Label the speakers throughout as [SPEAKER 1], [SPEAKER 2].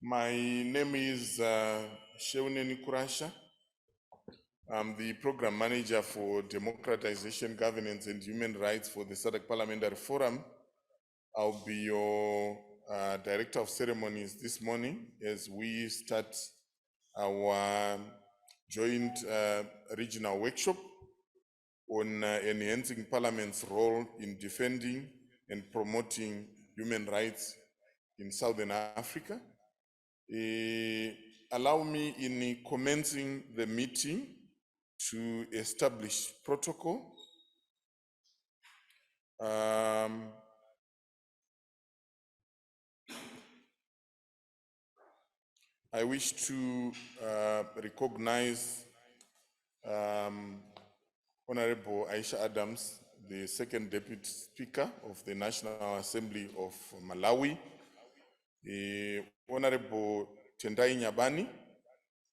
[SPEAKER 1] My name is Sheuneni Kurasha. I'm the Program Manager for Democratization, Governance and Human Rights for the SADC Parliamentary Forum. I'll be your Director of Ceremonies this morning as we start our joint regional workshop on enhancing Parliament's role in defending and promoting human rights in Southern Africa. Allow me, in commencing the meeting, to establish protocol. I wish to recognize Honorable Aisha Adams, the second Deputy Speaker of the National Assembly of Malawi, Honorable Tendai Nyabani,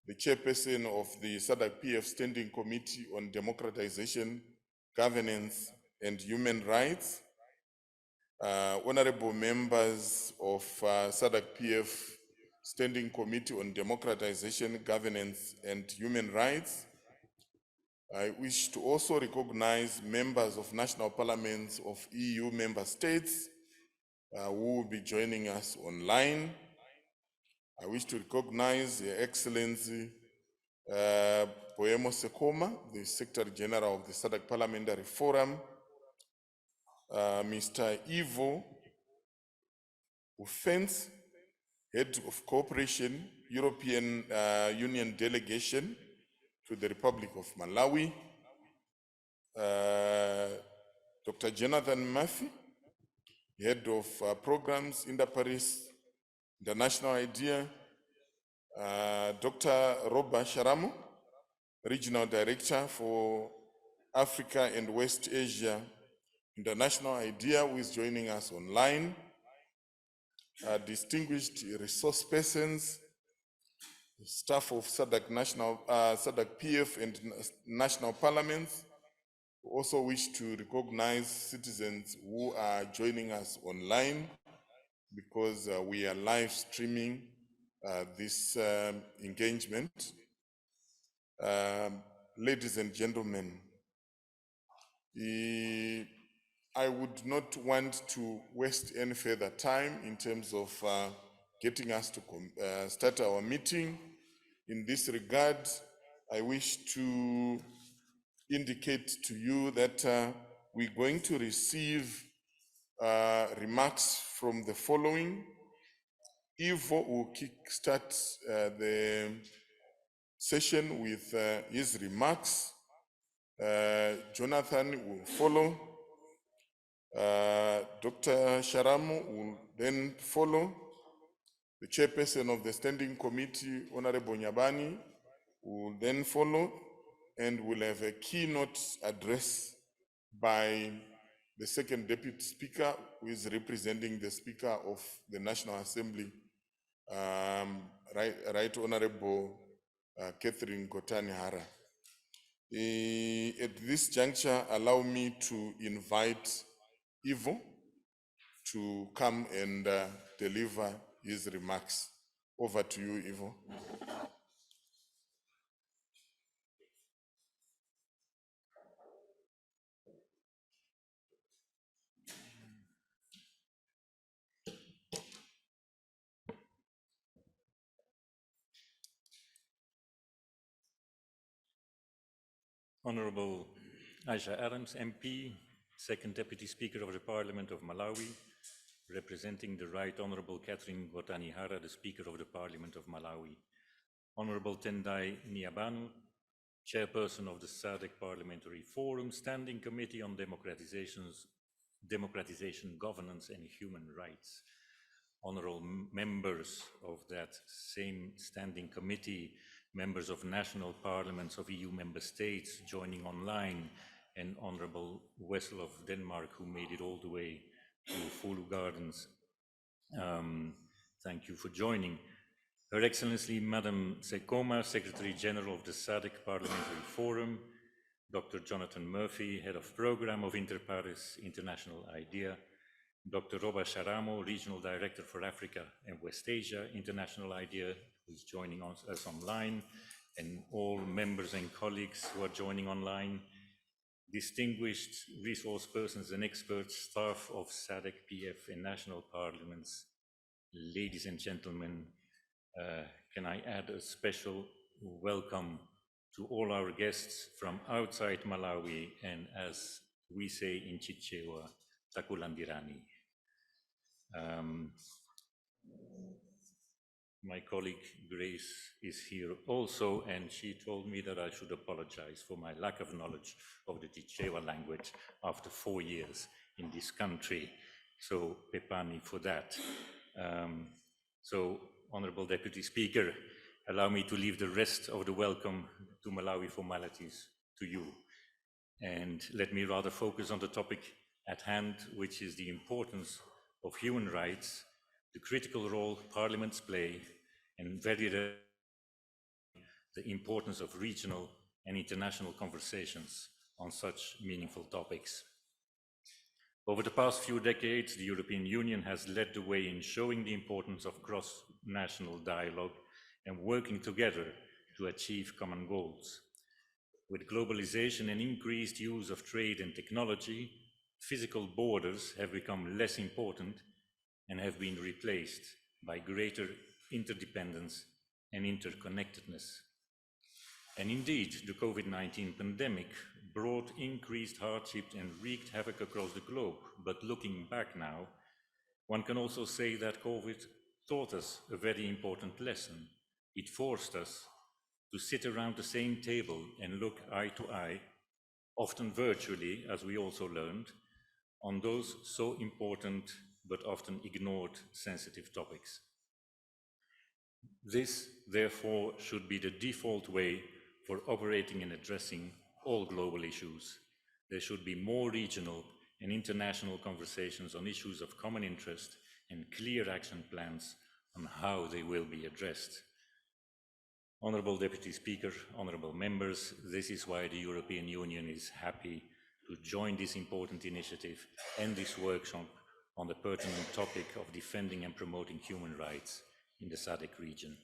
[SPEAKER 1] the Chairperson of the SADC PF Standing Committee on Democratization, Governance and Human Rights, Honorable members of SADC PF Standing Committee on Democratization, Governance and Human Rights. I wish to also recognize members of national parliaments of EU member states who will be joining us online. I wish to recognize Your Excellency Poemo Sekoma, the Secretary General of the SADC Parliamentary Forum, Mr. Ivo Ufens, Head of Cooperation, European Union Delegation to the Republic of Malawi, Dr. Jonathan Murphy, Head of Programs, inter-parliamentary International Idea, Dr. Roba Sharamo, Regional Director for Africa and West Asia International Idea, who is joining us online, distinguished resource persons, staff of SADC PF and national parliaments. We also wish to recognize citizens who are joining us online because we are live streaming this engagement. Ladies and gentlemen, I would not want to waste any further time in terms of getting us to start our meeting. In this regard, I wish to indicate to you that we're going to receive remarks from the following. Ivo will kickstart the session with his remarks. Jonathan will follow. Dr. Sharamo will then follow. The Chairperson of the Standing Committee, Honorable Nyabani, will then follow, and we'll have a keynote address by the second Deputy Speaker, who is representing the Speaker of the National Assembly, Right Honorable Catherine Gotani-Hara. At this juncture, allow me to invite Ivo to come and deliver his remarks. Over to you, Ivo.
[SPEAKER 2] Honorable Aisha Adams, MP, Second Deputy Speaker of the Parliament of Malawi, representing the Right Honorable Catherine Gotani-Hara, the Speaker of the Parliament of Malawi. Honorable Tendai Nyabani, Chairperson of the SADC Parliamentary Forum, Standing Committee on Democratization, Governance and Human Rights. Honorable members of that same Standing Committee, members of national parliaments of EU member states joining online, and Honorable Wessel of Denmark, who made it all the way to Fulu Gardens. Thank you for joining. Her Excellency Madam Sekoma, Secretary General of the SADC Parliamentary Forum, Dr. Jonathan Murphy, Head of Program of inter-parliamentary International Idea, Dr. Roba Sharamo, Regional Director for Africa and West Asia, International IDEA, who is joining us online, and all members and colleagues who are joining online, distinguished resource persons and experts, staff of SADC PF in national parliaments, ladies and gentlemen, can I add a special welcome to all our guests from outside Malawi, and as we say in Chichewa, Takulandirani. My colleague Grace is here also, and she told me that I should apologize for my lack of knowledge of the Chichewa language after 4 years in this country. So, Pepani for that. So, Honorable Deputy Speaker, allow me to leave the rest of the welcome to Malawi formalities to you. And let me rather focus on the topic at hand, which is the importance of human rights, the critical role parliaments play, and very rarely the importance of regional and international conversations on such meaningful topics. Over the past few decades, the European Union has led the way in showing the importance of cross-national dialogue and working together to achieve common goals. With globalization and increased use of trade and technology, physical borders have become less important and have been replaced by greater interdependence and interconnectedness. And indeed, the COVID-19 pandemic brought increased hardship and wreaked havoc across the globe. But looking back now, one can also say that COVID taught us a very important lesson. It forced us to sit around the same table and look eye to eye, often virtually, as we also learned, on those so important but often ignored sensitive topics. This, therefore, should be the default way for operating and addressing all global issues. There should be more regional and international conversations on issues of common interest and clear action plans on how they will be addressed. Honourable Deputy Speaker, honourable members, this is why the European Union is happy to join this important initiative and this workshop on the pertinent topic of defending and promoting human rights in the SADC region.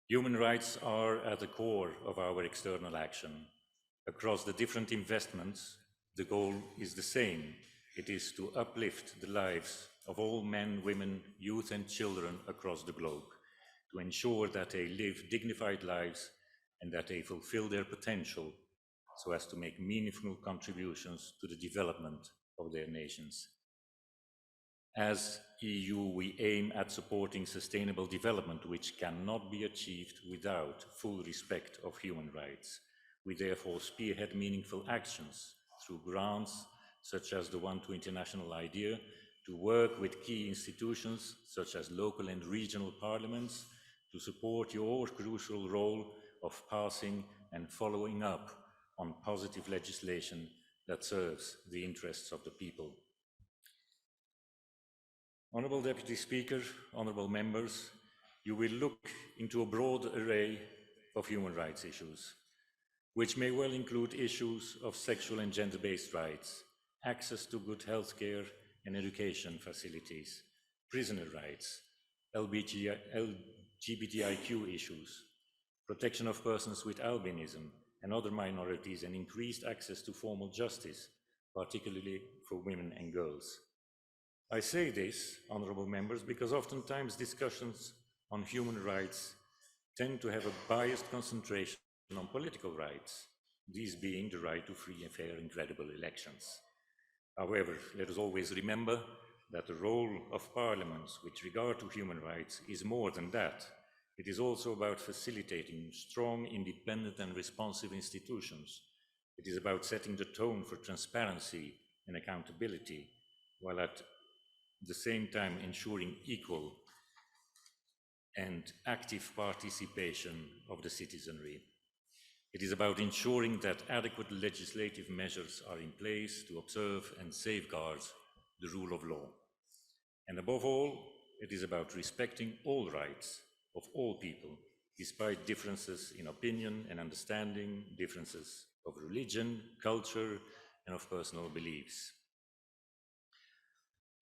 [SPEAKER 2] Human rights are at the core of our external action. Across the different investments, the goal is the same. It is to uplift the lives of all men, women, youth and children across the globe, to ensure that they live dignified lives and that they fulfill their potential so as to make meaningful contributions to the development of their nations. As EU, we aim at supporting sustainable development, which cannot be achieved without full respect of human rights. We therefore spearhead meaningful actions through grants, such as the one to International IDEA, to work with key institutions, such as local and regional parliaments, to support your crucial role of passing and following up on positive legislation that serves the interests of the people. Honourable Deputy Speaker, honourable members, you will look into a broad array of human rights issues, which may well include issues of sexual and gender-based rights, access to good healthcare and education facilities, prisoner rights, LGBTIQ issues, protection of persons with albinism and other minorities, and increased access to formal justice, particularly for women and girls. I say this, honourable members, because oftentimes discussions on human rights tend to have a biased concentration on political rights, these being the right to free and fair and credible elections. However, let us always remember that the role of parliaments with regard to human rights is more than that. It is also about facilitating strong, independent and responsive institutions. It is about setting the tone for transparency and accountability, while at the same time ensuring equal and active participation of the citizenry. It is about ensuring that adequate legislative measures are in place to observe and safeguard the rule of law. And above all, it is about respecting all rights of all people, despite differences in opinion and understanding, differences of religion, culture, and of personal beliefs.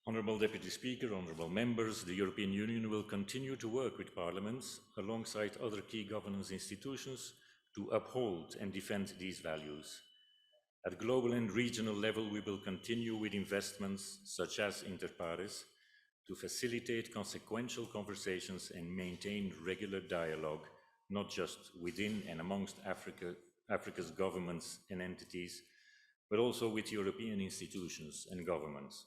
[SPEAKER 2] Honourable Deputy Speaker, honourable members, the European Union will continue to work with parliaments alongside other key governance institutions to uphold and defend these values. At global and regional level, we will continue with investments such as inter-parliamentary to facilitate consequential conversations and maintain regular dialogue, not just within and amongst Africa's governments and entities, but also with European institutions and governments.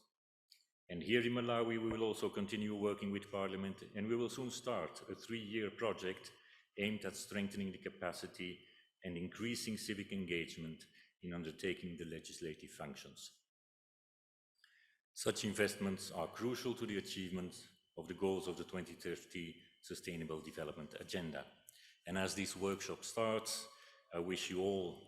[SPEAKER 2] And here in Malawi, we will also continue working with Parliament, and we will soon start a 3-year project aimed at strengthening the capacity and increasing civic engagement in undertaking the legislative functions. Such investments are crucial to the achievement of the goals of the 2030 Sustainable Development Agenda. And as this workshop starts, I wish you all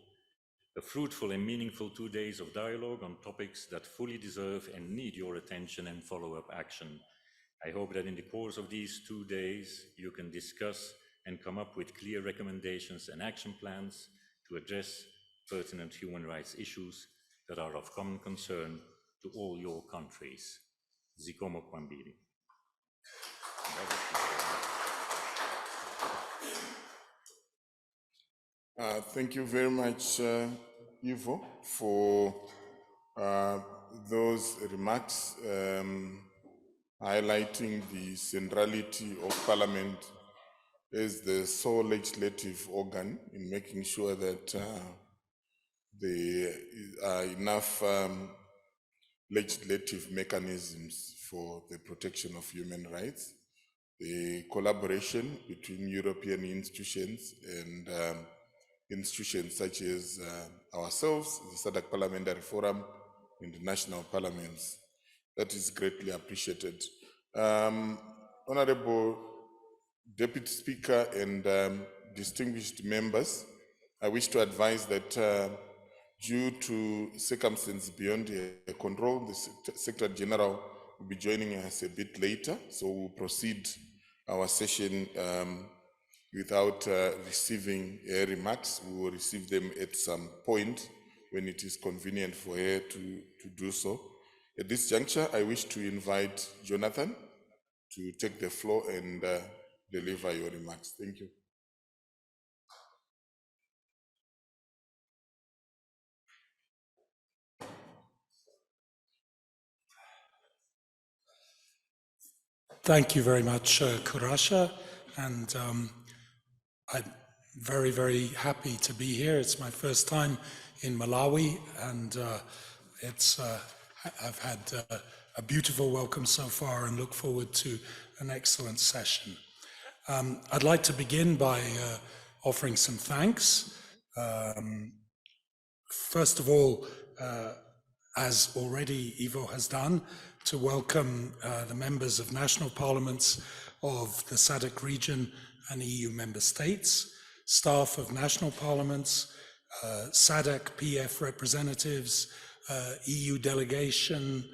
[SPEAKER 2] a fruitful and meaningful 2 days of dialogue on topics that fully deserve and need your attention and follow-up action. I hope that in the course of these 2 days, you can discuss and come up with clear recommendations and action plans to address pertinent human rights issues that are of common concern to all your countries. Zikomo kwambiri.
[SPEAKER 1] Thank you very much, Ivo, for those remarks highlighting the centrality of Parliament as the sole legislative organ in making sure that there are enough legislative mechanisms for the protection of human rights, the collaboration between European institutions and institutions such as ourselves, the SADC Parliamentary Forum, and the national parliaments. That is greatly appreciated. Honorable Deputy Speaker and distinguished members, I wish to advise that due to circumstances beyond control, the Secretary General will be joining us a bit later, so we'll proceed our session without receiving her remarks. We will receive them at some point when it is convenient for her to do so. At this juncture, I wish to invite Jonathan to take the floor and deliver your remarks. Thank you.
[SPEAKER 3] Thank you very much, Kurasha, and I'm very, very happy to be here. It's my first time in Malawi, and I've had a beautiful welcome so far and look forward to an excellent session. I'd like to begin by offering some thanks. First of all, as already Ivo has done, to welcome the members of national parliaments of the SADC region and EU member states, staff of national parliaments, SADC PF representatives, EU delegation,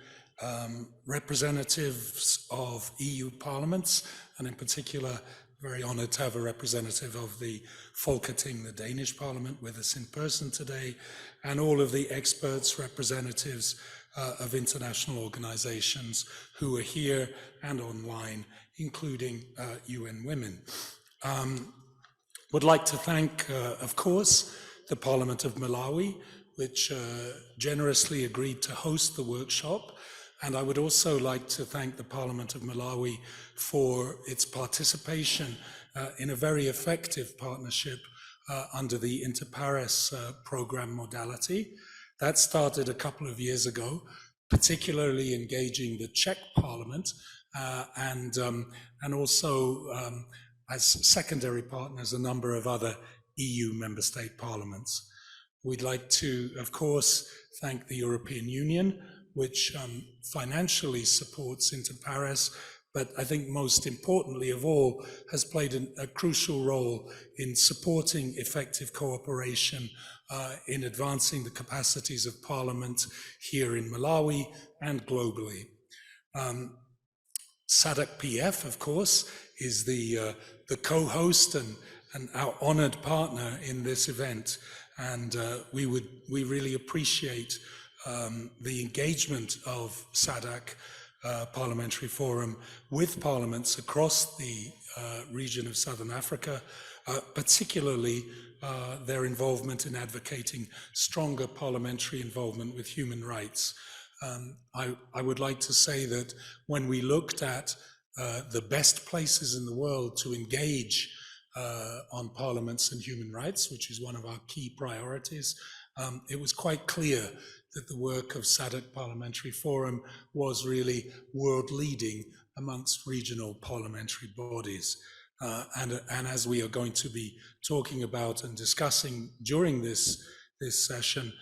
[SPEAKER 3] representatives of EU parliaments, and in particular, very honored to have a representative of the Folketing, the Danish parliament, with us in person today, and all of the experts, representatives of international organizations who are here and online, including UN Women. Would like to thank, of course, the Parliament of Malawi, which generously agreed to host the workshop. And I would also like to thank the Parliament of Malawi for its participation in a very effective partnership under the inter-parliamentary program modality. That started a couple of years ago, particularly engaging the Czech Parliament and also as secondary partners, a number of other EU member state parliaments. We'd like to, of course, thank the European Union, which financially supports inter-parliamentary, but I think most importantly of all, has played a crucial role in supporting effective cooperation in advancing the capacities of Parliament here in Malawi and globally. SADC PF, of course, is the co-host and our honored partner in this event, and we really appreciate the engagement of SADC Parliamentary Forum with parliaments across the region of Southern Africa, particularly their involvement in advocating stronger parliamentary involvement with human rights. I would like to say that when we looked at the best places in the world to engage on parliaments and human rights, which is one of our key priorities, it was quite clear that the work of SADC Parliamentary Forum was really world leading amongst regional parliamentary bodies. And as we are going to be talking about and discussing during this session,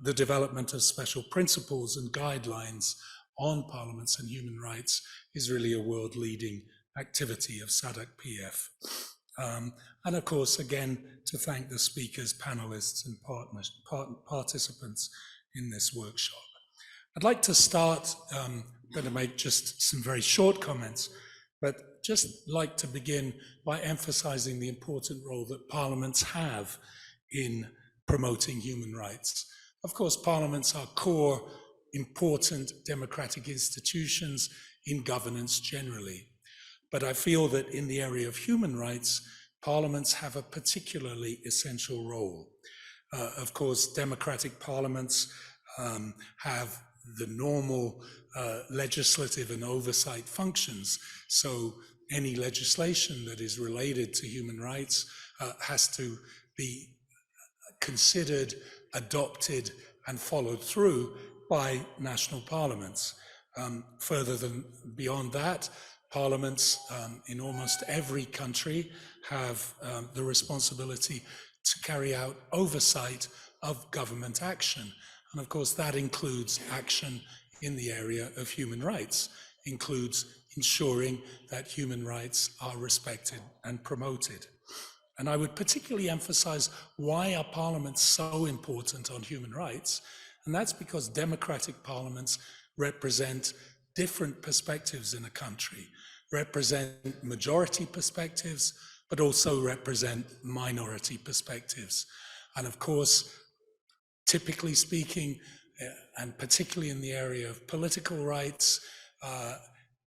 [SPEAKER 3] the development of special principles and guidelines on parliaments and human rights is really a world leading activity of SADC PF. And of course, again, to thank the speakers, panelists, and participants in this workshop. I'd like to start, I'm going to make just some very short comments, but just like to begin by emphasizing the important role that parliaments have in promoting human rights. Of course, parliaments are core, important democratic institutions in governance generally. But I feel that in the area of human rights, parliaments have a particularly essential role. Of course, democratic parliaments have the normal legislative and oversight functions. So any legislation that is related to human rights has to be considered, adopted, and followed through by national parliaments. Further than beyond that, parliaments in almost every country have the responsibility to carry out oversight of government action. And of course, that includes action in the area of human rights, includes ensuring that human rights are respected and promoted. And I would particularly emphasize why are parliaments so important on human rights? And that's because democratic parliaments represent different perspectives in a country, represent majority perspectives, but also represent minority perspectives. And of course, typically speaking, and particularly in the area of political rights,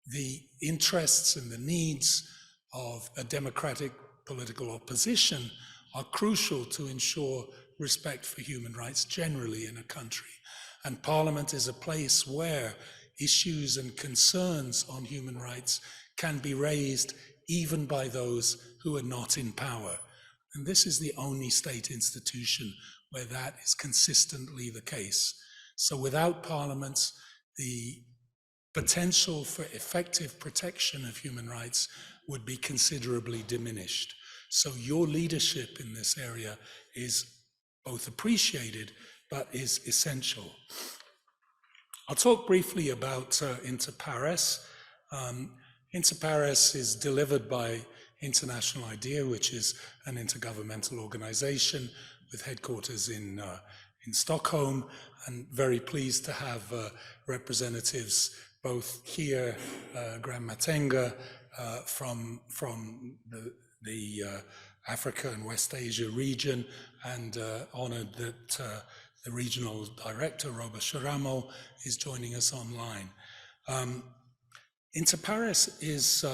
[SPEAKER 3] the interests and the needs of a democratic political opposition are crucial to ensure respect for human rights generally in a country. And Parliament is a place where issues and concerns on human rights can be raised even by those who are not in power. And this is the only state institution where that is consistently the case. So without parliaments, the potential for effective protection of human rights would be considerably diminished. So your leadership in this area is both appreciated, but is essential. I'll talk briefly about inter-PARES. Inter-PARES is delivered by International IDEA, which is an intergovernmental organization with headquarters in Stockholm, and very pleased to have representatives both here, Graham Matenga from the Africa and West Asia region, and honored that the regional director, Roba Sharamo, is joining us online. Inter-PARES is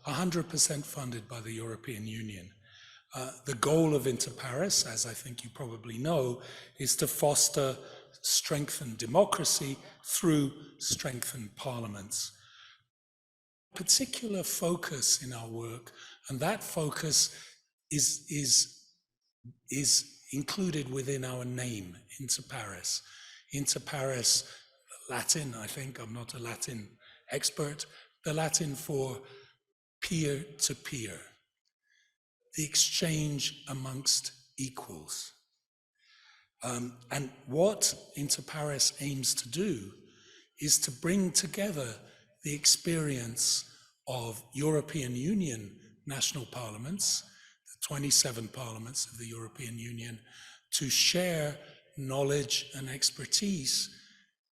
[SPEAKER 3] 100% funded by the European Union. The goal of Inter-PARES, as I think you probably know, is to foster strengthened democracy through strengthened parliaments. Particular focus in our work, and that focus is included within our name, Inter-PARES. Inter-PARES, Latin, I think, I'm not a Latin expert, the Latin for peer-to-peer, the exchange amongst equals. And what Inter-PARES aims to do is to bring together the experience of European Union national parliaments, the 27 parliaments of the European Union, to share knowledge and expertise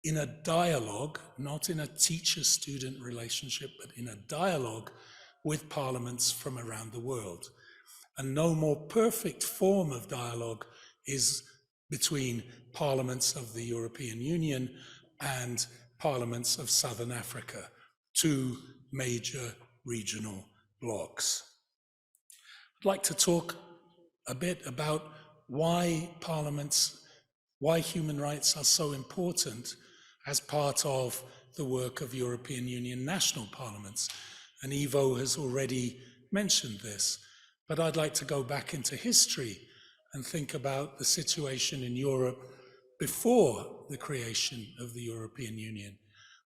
[SPEAKER 3] in a dialogue, not in a teacher-student relationship, but in a dialogue with parliaments from around the world. And no more perfect form of dialogue is between parliaments of the European Union and parliaments of Southern Africa, two major regional blocs. I'd like to talk a bit about why human rights are so important as part of the work of European Union national parliaments. And Ivo has already mentioned this, but I'd like to go back into history and think about the situation in Europe before the creation of the European Union.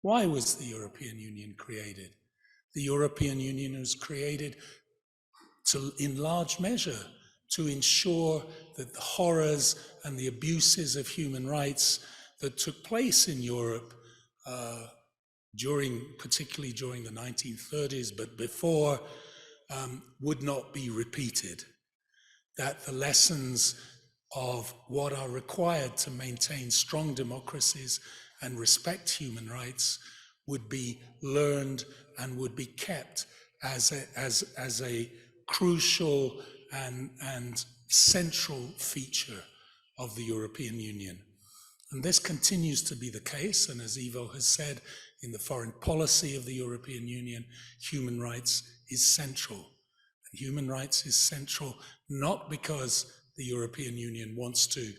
[SPEAKER 3] Why was the European Union created? The European Union was created in large measure to ensure that the horrors and the abuses of human rights that took place in Europe particularly during the 1930s, but before, would not be repeated. That the lessons of what are required to maintain strong democracies and respect human rights would be learned and would be kept as a crucial and central feature of the European Union. And this continues to be the case, and as Ivo has said, in the foreign policy of the European Union, human rights is central. And human rights is central not because the European Union wants to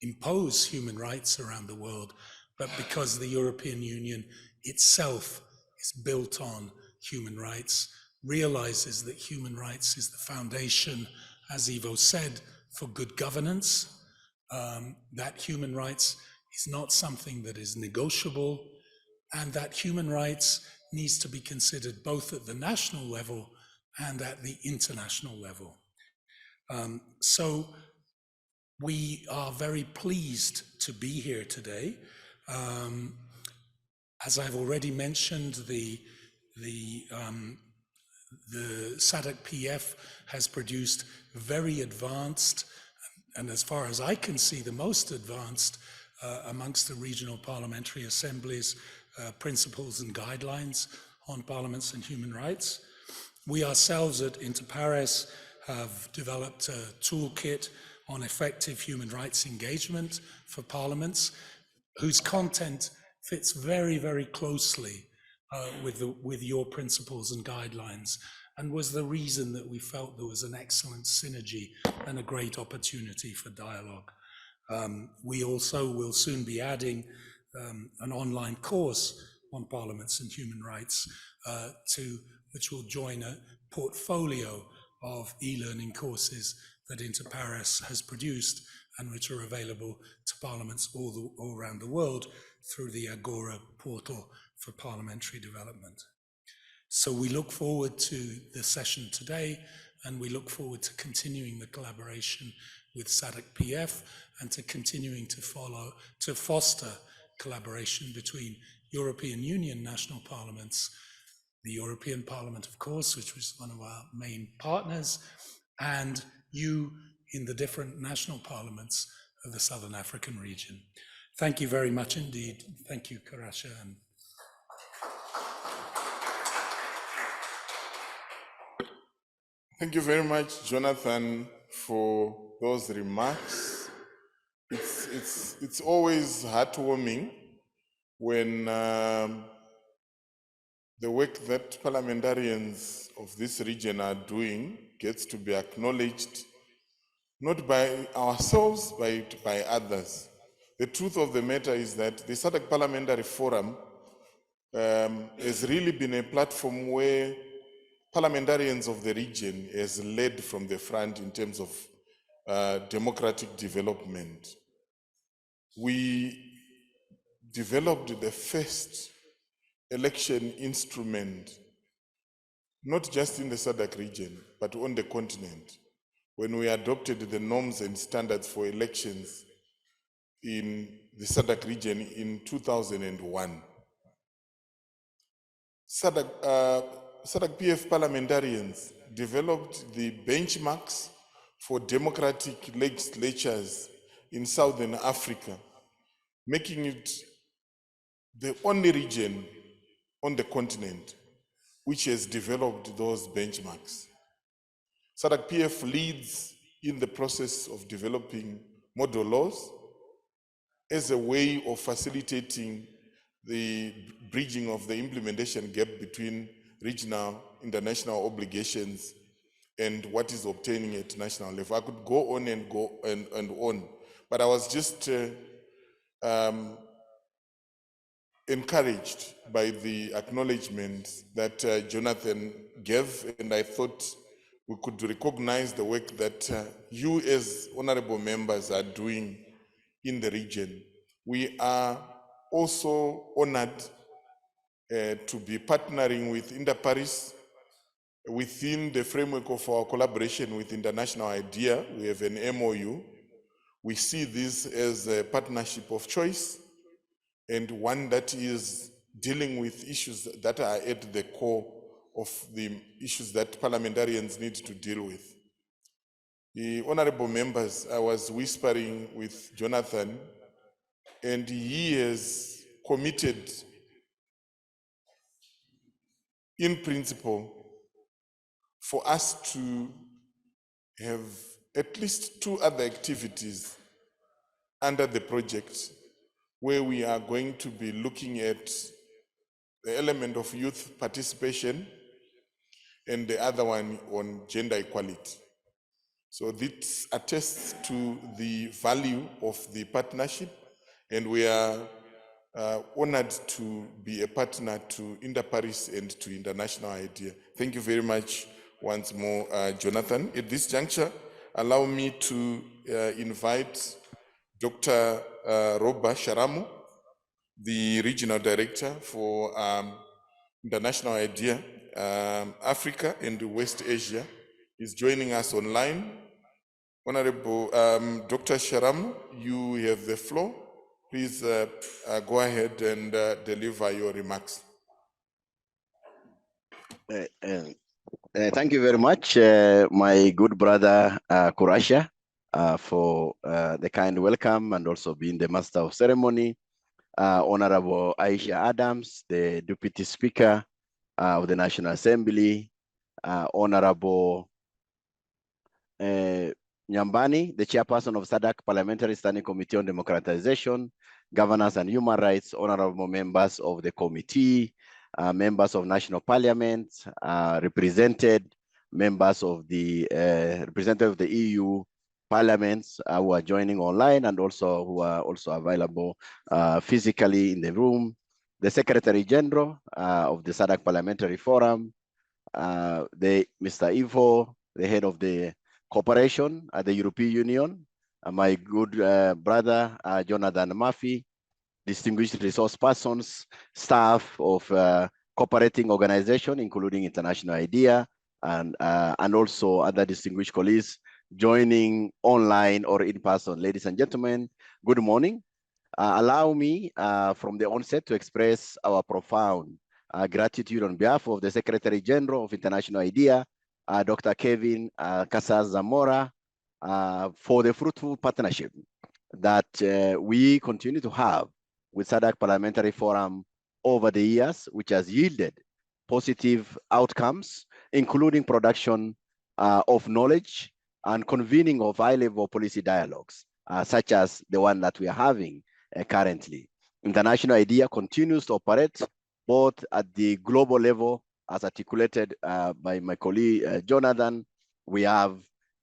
[SPEAKER 3] impose human rights around the world, but because the European Union itself is built on human rights, realizes that human rights is the foundation, as Ivo said, for good governance, that human rights is not something that is negotiable, and that human rights needs to be considered both at the national level and at the international level. So we are very pleased to be here today. As I've already mentioned, the SADC PF has produced very advanced, and as far as I can see, the most advanced amongst the regional parliamentary assemblies, principles and guidelines on parliaments and human rights. We ourselves at Inter-Pares have developed a toolkit on effective human rights engagement for parliaments, whose content fits very, very closely with your principles and guidelines, and was the reason that we felt there was an excellent synergy and a great opportunity for dialogue. We also will soon be adding an online course on parliaments and human rights which will join a portfolio of e-learning courses that Inter-Pares has produced and which are available to parliaments all around the world through the Agora portal for parliamentary development. So we look forward to the session today, and we look forward to continuing the collaboration with SADC PF and to continuing to foster collaboration between European Union national parliaments, the European Parliament, of course, which was one of our main partners, and you in the different national parliaments of the Southern African region. Thank you very much indeed. Thank you, Karasha.
[SPEAKER 1] Thank you very much, Jonathan, for those remarks. It's always heartwarming when the work that parliamentarians of this region are doing gets to be acknowledged, not by ourselves, but by others. The truth of the matter is that the SADC Parliamentary Forum has really been a platform where parliamentarians of the region has led from the front in terms of democratic development. We developed the first election instrument, not just in the SADC region, but on the continent, when we adopted the norms and standards for elections in the SADC region in 2001. SADC PF parliamentarians developed the benchmarks for democratic legislatures in Southern Africa, making it the only region on the continent which has developed those benchmarks. SADC PF leads in the process of developing model laws as a way of facilitating the bridging of the implementation gap between regional international obligations and what is obtaining at national level. I could go on and on, but I was just encouraged by the acknowledgement that Jonathan gave, and I thought we could recognize the work that you as honorable members are doing in the region. We are also honored to be partnering with inter-parliamentary within the framework of our collaboration with International IDEA. We have an MOU. We see this as a partnership of choice and one that is dealing with issues that are at the core of the issues that parliamentarians need to deal with. The honorable members, I was whispering with Jonathan, and he has committed in principle for us to have at least 2 other activities under the project where we are going to be looking at the element of youth participation and the other one on gender equality. So this attests to the value of the partnership, and we are honored to be a partner to inter-parliamentary and to International IDEA. Thank you very much once more, Jonathan. At this juncture, allow me to invite Dr. Roba Sharamu, the Regional Director for International IDEA, Africa and West Asia, is joining us online. Honorable Dr. Sharamu, you have the floor. Please go ahead and deliver your remarks.
[SPEAKER 4] Thank you very much, my good brother Kurasha, for the kind welcome and also being the master of ceremony. Honorable Aisha Adams, the Deputy Speaker of the National Assembly, Honorable Nyambani, the Chairperson of SADC Parliamentary Standing Committee on Democratization, Governance and Human Rights, honorable members of the committee, members of national parliament, represented members of the representative of the EU parliaments who are joining online and also who are also available physically in the room, the Secretary General of the SADC Parliamentary Forum, Mr. Ivo, the head of the cooperation at the European Union, my good brother Jonathan Murphy, distinguished resource persons, staff of cooperating organization, including International IDEA, and also other distinguished colleagues joining online or in person. Ladies and gentlemen, good morning. Allow me from the onset to express our profound gratitude on behalf of the Secretary General of International IDEA, Dr. Kevin Casas Zamora, for the fruitful partnership that we continue to have with SADC Parliamentary Forum over the years, which has yielded positive outcomes, including production of knowledge and convening of high-level policy dialogues, such as the one that we are having currently. International IDEA continues to operate both at the global level, as articulated by my colleague Jonathan. We have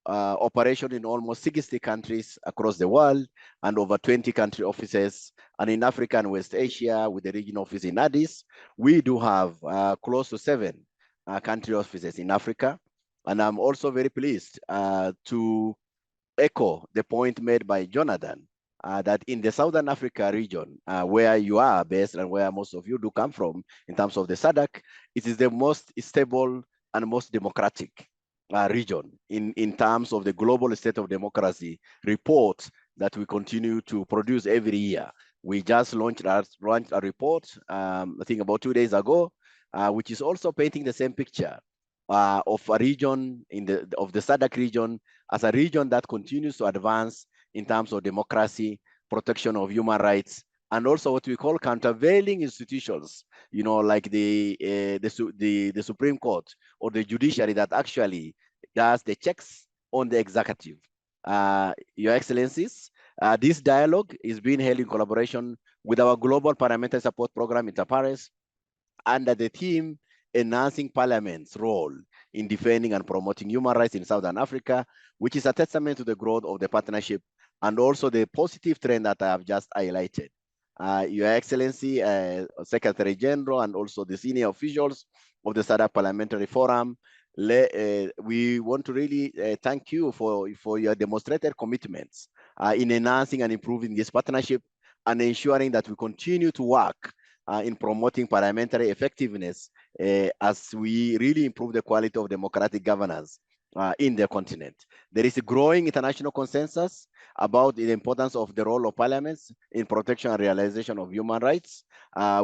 [SPEAKER 4] operation in almost 60 countries across the world and over 20 country offices. And in Africa and West Asia, with the regional office in Addis, we do have close to 7 country offices in Africa. And I'm also very pleased to echo the point made by Jonathan that in the Southern Africa region, where you are based and where most of you do come from in terms of the SADC, it is the most stable and most democratic region in terms of the global state of democracy report that we continue to produce every year. We just launched a report, I think about 2 days ago, which is also painting the same picture of a region of the SADC region as a region that continues to advance in terms of democracy, protection of human rights, and also what we call countervailing institutions, you know, like the Supreme Court or the judiciary that actually does the checks on the executive. Your Excellencies, this dialogue is being held in collaboration with our global parliamentary support program, inter-PARES, under the theme Enhancing Parliament's Role in Defending and Promoting Human Rights in Southern Africa, which is a testament to the growth of the partnership and also the positive trend that I have just highlighted. Your Excellency, Secretary General, and also the senior officials of the SADC Parliamentary Forum, we want to really thank you for your demonstrated commitments in enhancing and improving this partnership and ensuring that we continue to work in promoting parliamentary effectiveness as we really improve the quality of democratic governance in the continent. There is a growing international consensus about the importance of the role of parliaments in protection and realization of human rights.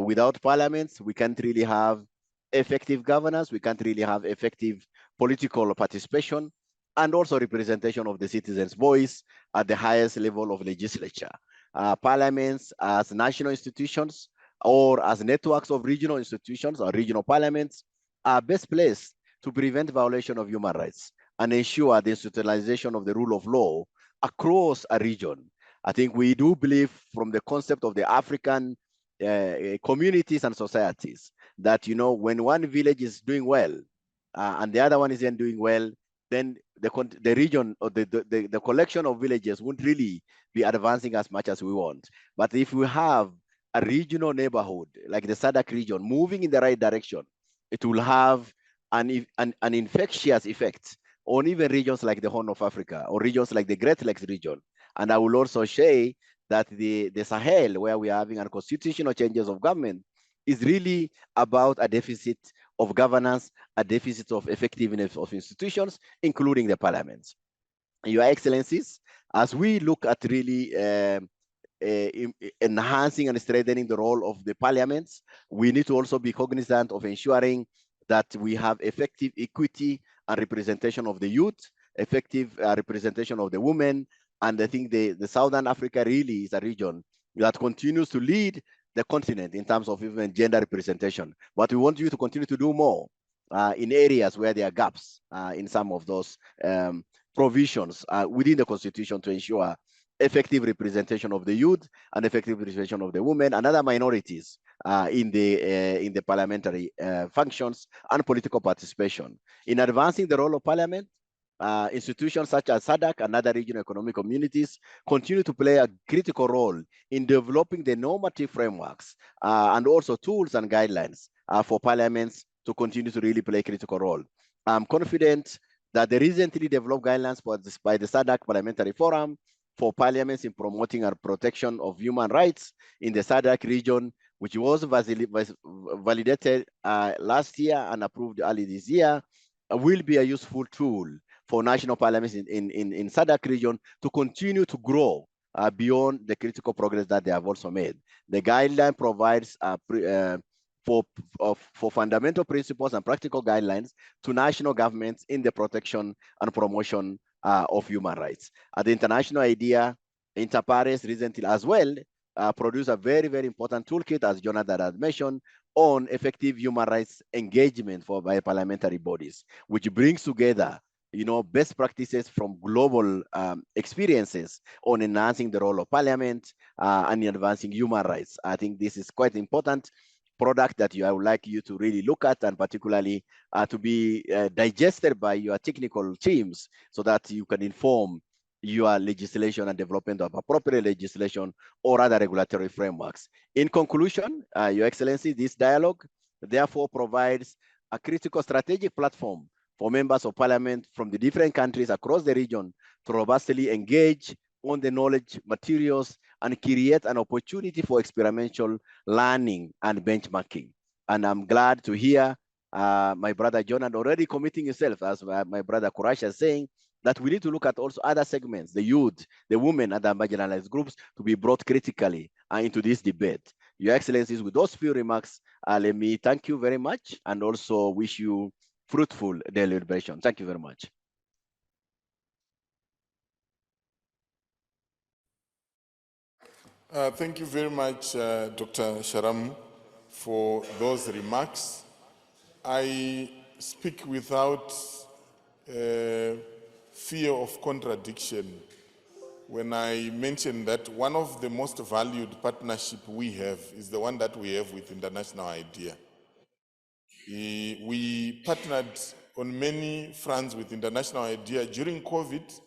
[SPEAKER 4] Without parliaments, we can't really have effective governance, we can't really have effective political participation, and also representation of the citizens' voice at the highest level of legislature. Parliaments as national institutions or as networks of regional institutions or regional parliaments are best placed to prevent violation of human rights and ensure the institutionalization of the rule of law across a region. I think we do believe from the concept of the African communities and societies that, you know, when one village is doing well and the other one isn't doing well, then the region or the collection of villages won't really be advancing as much as we want. But if we have a regional neighborhood like the SADC region moving in the right direction, it will have an infectious effect on even regions like the Horn of Africa or regions like the Great Lakes region. And I will also say that the Sahel, where we are having unconstitutional changes of government, is really about a deficit of governance, a deficit of effectiveness of institutions, including the parliaments. Your Excellencies, as we look at really enhancing and strengthening the role of the parliaments, we need to also be cognizant of ensuring that we have effective equity and representation of the youth, effective representation of the women. And I think the Southern Africa really is a region that continues to lead the continent in terms of even gender representation. But we want you to continue to do more in areas where there are gaps in some of those provisions within the Constitution to ensure effective representation of the youth and effective representation of the women and other minorities in the parliamentary functions and political participation. In advancing the role of parliament, institutions such as SADC and other regional economic communities continue to play a critical role in developing the normative frameworks and also tools and guidelines for parliaments to continue to really play a critical role. I'm confident that the recently developed guidelines by the SADC Parliamentary Forum for parliaments in promoting and protection of human rights in the SADC region, which was validated last year and approved early this year, will be a useful tool for national parliaments in SADC region to continue to grow beyond the critical progress that they have also made. The guideline provides for fundamental principles and practical guidelines to national governments in the protection and promotion of human rights. The international idea, inter-PARES recently as well, produced a very, very important toolkit, as Jonathan had mentioned, on effective human rights engagement by parliamentary bodies, which brings together, you know, best practices from global experiences on enhancing the role of parliament and advancing human rights. I think this is quite important product that I would like you to really look at, and particularly to be digested by your technical teams so that you can inform your legislation and development of appropriate legislation or other regulatory frameworks. In conclusion, Your Excellency, this dialogue therefore provides a critical strategic platform for members of parliament from the different countries across the region to robustly engage on the knowledge materials and create an opportunity for experiential learning and benchmarking. And I'm glad to hear my brother Jonathan already committing himself, as my brother Kurasha is saying, that we need to look at also other segments, the youth, the women, and the marginalized groups to be brought critically into this debate. Your Excellencies, with those few remarks, let me thank you very much and also wish you fruitful deliberation. Thank you very much.
[SPEAKER 1] Thank you very much, Dr. Sharam, for those remarks. I speak without fear of contradiction when I mentioned that one of the most valued partnership we have is the one that we have with International IDEA. We partnered on many fronts with International IDEA. During COVID,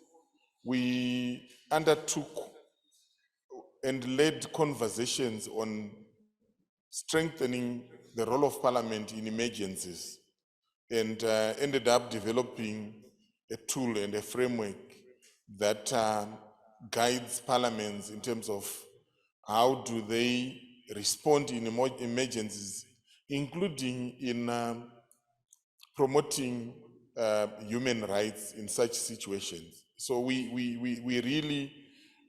[SPEAKER 1] we undertook and led conversations on strengthening the role of Parliament in emergencies, and ended up developing a tool and a framework that guides parliaments in terms of how do they respond in emergencies, including in promoting human rights in such situations. So we really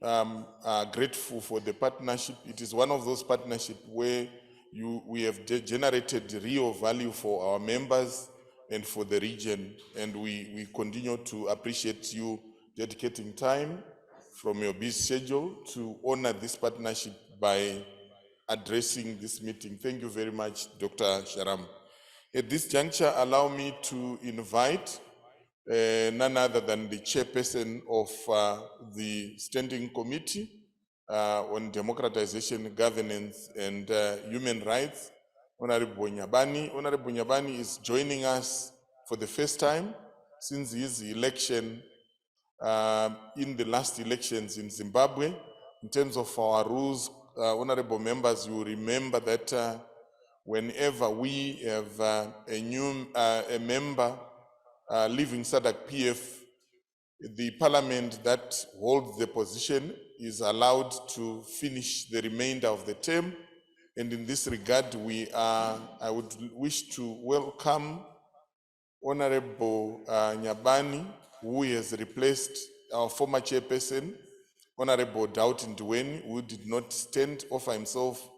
[SPEAKER 1] are grateful for the partnership. It is one of those partnerships where we have generated real value for our members and for the region, and we continue to appreciate you dedicating time from your busy schedule to honor this partnership by addressing this meeting. Thank you very much, Dr. Sharam. At this juncture, allow me to invite none other than the chairperson of the Standing Committee on Democratization, Governance, and Human Rights, Honorable Nyabani. Honorable Nyabani is joining us for the first time since his election in the last elections in Zimbabwe. In terms of our rules, honorable members, you remember that whenever we have a member leaving SADC PF, the parliament that holds the position is allowed to finish the remainder of the term. And in this regard, I would wish to welcome Honorable Nyabani, who has replaced our former chairperson, Honorable Doughton Duweni, who did not stand offer himself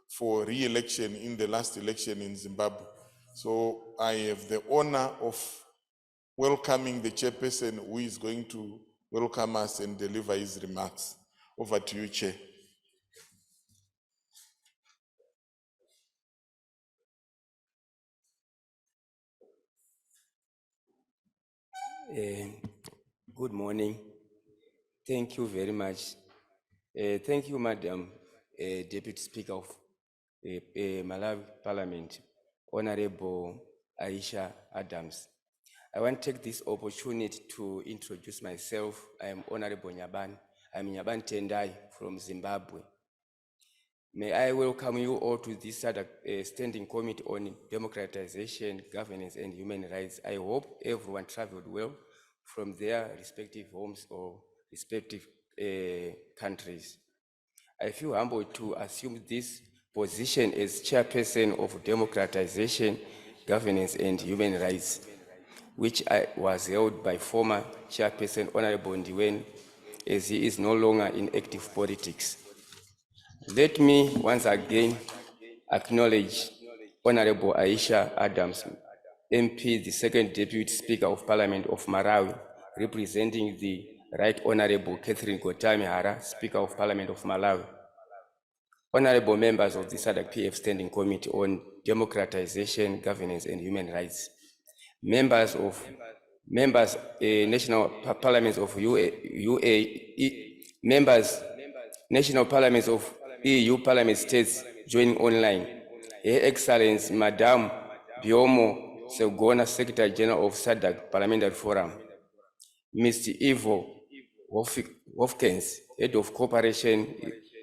[SPEAKER 1] for re-election in the last election in Zimbabwe. So I have the honor of welcoming the chairperson who is going to welcome us and deliver his remarks. Over to you, Chair.
[SPEAKER 5] Good morning. Thank you very much. Thank you, Madam Deputy Speaker of Malawi Parliament, Honorable Aisha Adams. I want to take this opportunity to introduce myself. I am Honorable Nyabani. I'm Nyabani Tendai from Zimbabwe. May I welcome you all to this Standing Committee on Democratization, Governance, and Human Rights. I hope everyone traveled well from their respective homes or respective countries. I feel humbled to assume this position as Chairperson of Democratization, Governance, and Human Rights, which was held by former Chairperson Honorable Ndiweni, as he is no longer in active politics. Let me once again acknowledge Honorable Aisha Adams, MP, the second Deputy Speaker of Parliament of Malawi, representing the Right Honorable Catherine Gotami Hara, Speaker of Parliament of Malawi. Honorable members of the SADC PF Standing Committee on Democratization, Governance, and Human Rights. National Parliaments of National Parliaments of EU Parliament States joining online. Her Excellency Madam Biomo Segona, Secretary General of SADC Parliamentary Forum. Mr. Ivo Hofkens, Head of Cooperation,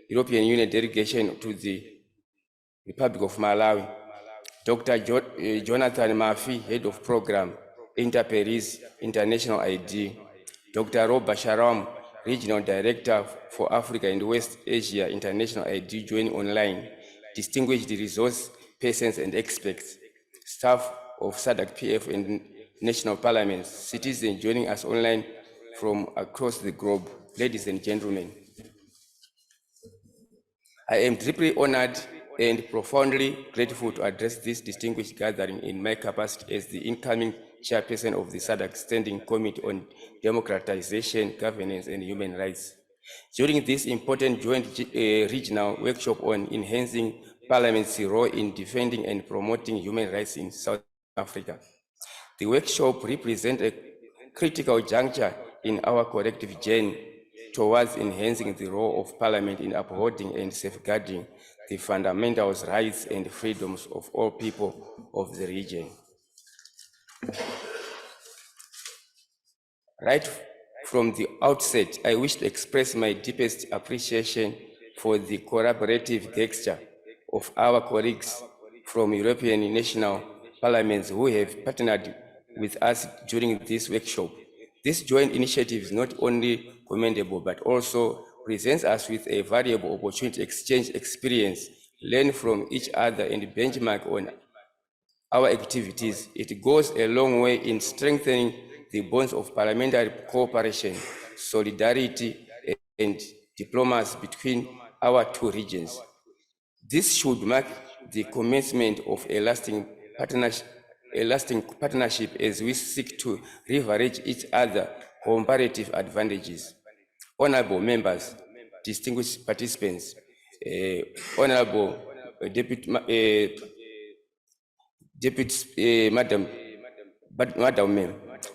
[SPEAKER 5] European Union Delegation to the Republic of Malawi. Dr. Jonathan Murphy, Head of Program, Inter-Pares International ID. Dr. Rob Basharam, Regional Director for Africa and West Asia International ID, joining online. Distinguished resource persons and experts, staff of SADC PF and national parliaments, citizens joining us online from across the globe. Ladies and gentlemen, I am deeply honored and profoundly grateful to address this distinguished gathering in my capacity as the incoming chairperson of the SADC Standing Committee on Democratization, Governance, and Human Rights. During this important joint regional workshop on enhancing Parliament's role in defending and promoting human rights in South Africa, the workshop represents a critical juncture in our collective journey towards enhancing the role of Parliament in upholding and safeguarding the fundamental rights and freedoms of all people of the region. Right from the outset, I wish to express my deepest appreciation for the collaborative gesture of our colleagues from European national parliaments who have partnered with us during this workshop. This joint initiative is not only commendable, but also presents us with a valuable opportunity to exchange experience, learn from each other, and benchmark on our activities. It goes a long way in strengthening the bonds of parliamentary cooperation, solidarity, and diplomacy between our two regions. This should mark the commencement of a lasting partnership as we seek to leverage each other's comparative advantages. Honorable members, distinguished participants, Honorable Madam,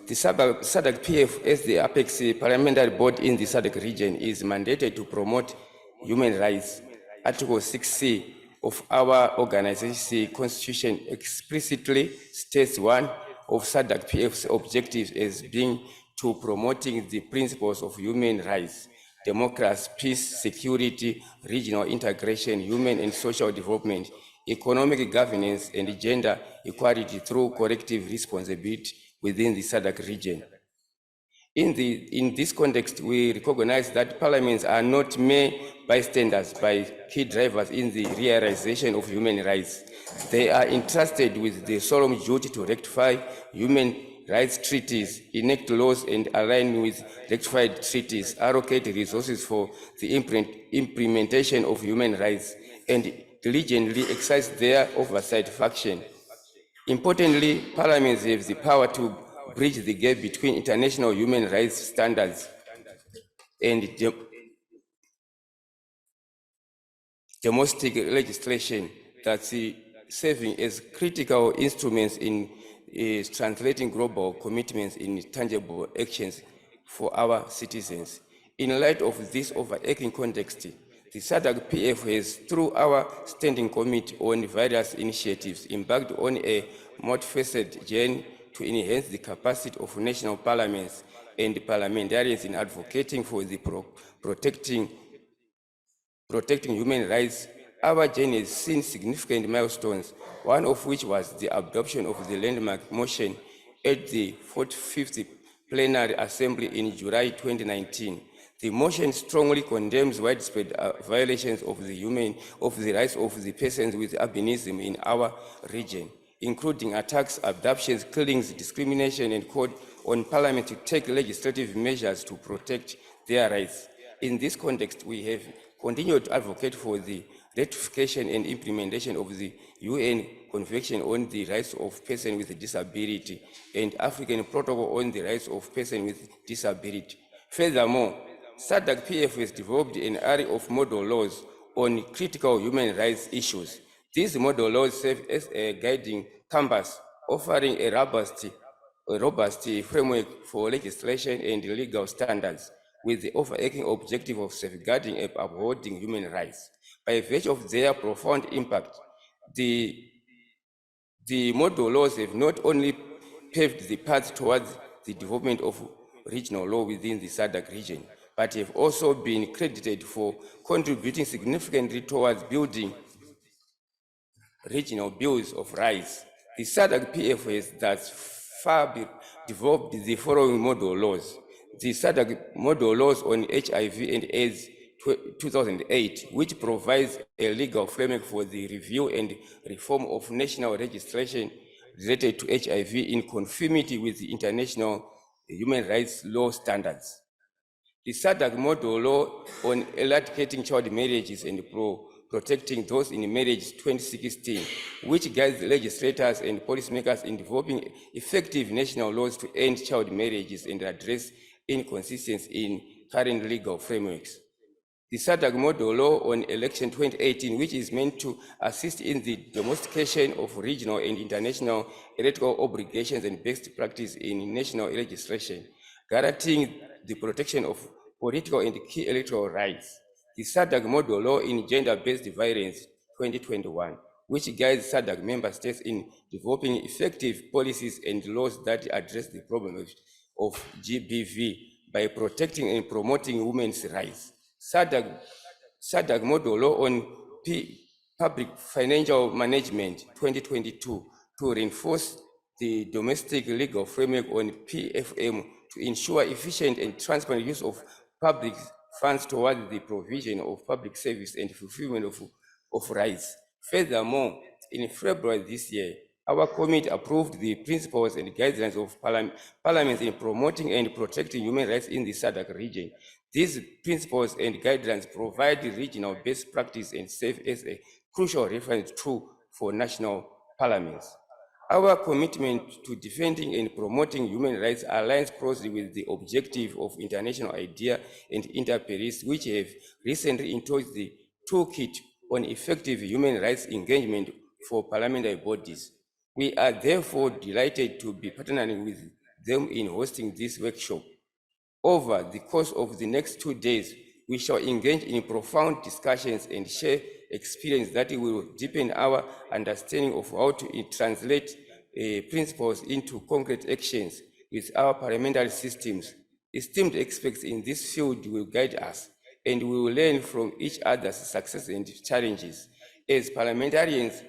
[SPEAKER 5] the SADC PF, as the apex parliamentary body in the SADC region, is mandated to promote human rights. Article 6C of our organization's constitution explicitly states one of SADC PF's objectives as being to promoting the principles of human rights, democracy, peace, security, regional integration, human and social development, economic governance, and gender equality through collective responsibility within the SADC region. In this context, we recognize that parliaments are not mere bystanders, but key drivers in the realization of human rights. They are entrusted with the solemn duty to rectify human rights treaties, enact laws, and align with rectified treaties, allocate resources for the implementation of human rights, and diligently exercise their oversight function. Importantly, parliaments have the power to bridge the gap between international human rights standards and domestic legislation, that's serving as critical instruments in translating global commitments in tangible actions for our citizens. In light of this overarching context, the SADC PF has, through our Standing Committee on various initiatives, embarked on a multifaceted journey to enhance the capacity of national parliaments and parliamentarians in advocating for the protecting human rights. Our journey has seen significant milestones, one of which was the adoption of the landmark motion at the 45th Plenary Assembly in July 2019. The motion strongly condemns widespread violations of the rights of the persons with albinism in our region, including attacks, abductions, killings, discrimination, and called on Parliament to take legislative measures to protect their rights. In this context, we have continued to advocate for the ratification and implementation of the UN Convention on the Rights of Persons with Disability and African Protocol on the Rights of Persons with Disability. Furthermore, SADC PF has developed an array of model laws on critical human rights issues. These model laws serve as a guiding compass, offering a robust framework for legislation and legal standards, with the overarching objective of safeguarding and upholding human rights. By virtue of their profound impact, the model laws have not only paved the path towards the development of regional law within the SADC region, but have also been credited for contributing significantly towards building regional bills of rights. The SADC PF has thus far developed the following model laws. The SADC model laws on HIV and AIDS 2008, which provides a legal framework for the review and reform of national legislation related to HIV in conformity with the international human rights law standards. The SADC model law on eradicating child marriages and protecting those in marriage 2016, which guides legislators and policymakers in developing effective national laws to end child marriages and address inconsistencies in current legal frameworks. The SADC model law on election 2018, which is meant to assist in the domestication of regional and international electoral obligations and best practice in national legislation, guaranteeing the protection of political and key electoral rights, the SADC Model Law in Gender-Based Violence 2021, which guides SADC member states in developing effective policies and laws that address the problem of GBV by protecting and promoting women's rights. SADC Model Law on Public Financial Management 2022 to reinforce the domestic legal framework on PFM to ensure efficient and transparent use of public funds towards the provision of public service and fulfillment of rights. Furthermore, in February this year, our committee approved the principles and guidelines of Parliament in promoting and protecting human rights in the SADC region. These principles and guidelines provide regional best practice and serve as a crucial reference tool for national parliaments. Our commitment to defending and promoting human rights aligns closely with the objective of international IDEA and inter-Pares, which have recently endorsed the toolkit on effective human rights engagement for parliamentary bodies. We are therefore delighted to be partnering with them in hosting this workshop. Over the course of the next 2 days, we shall engage in profound discussions and share experience that will deepen our understanding of how to translate principles into concrete actions with our parliamentary systems. Esteemed experts in this field will guide us, and we will learn from each other's successes and challenges. As parliamentarians,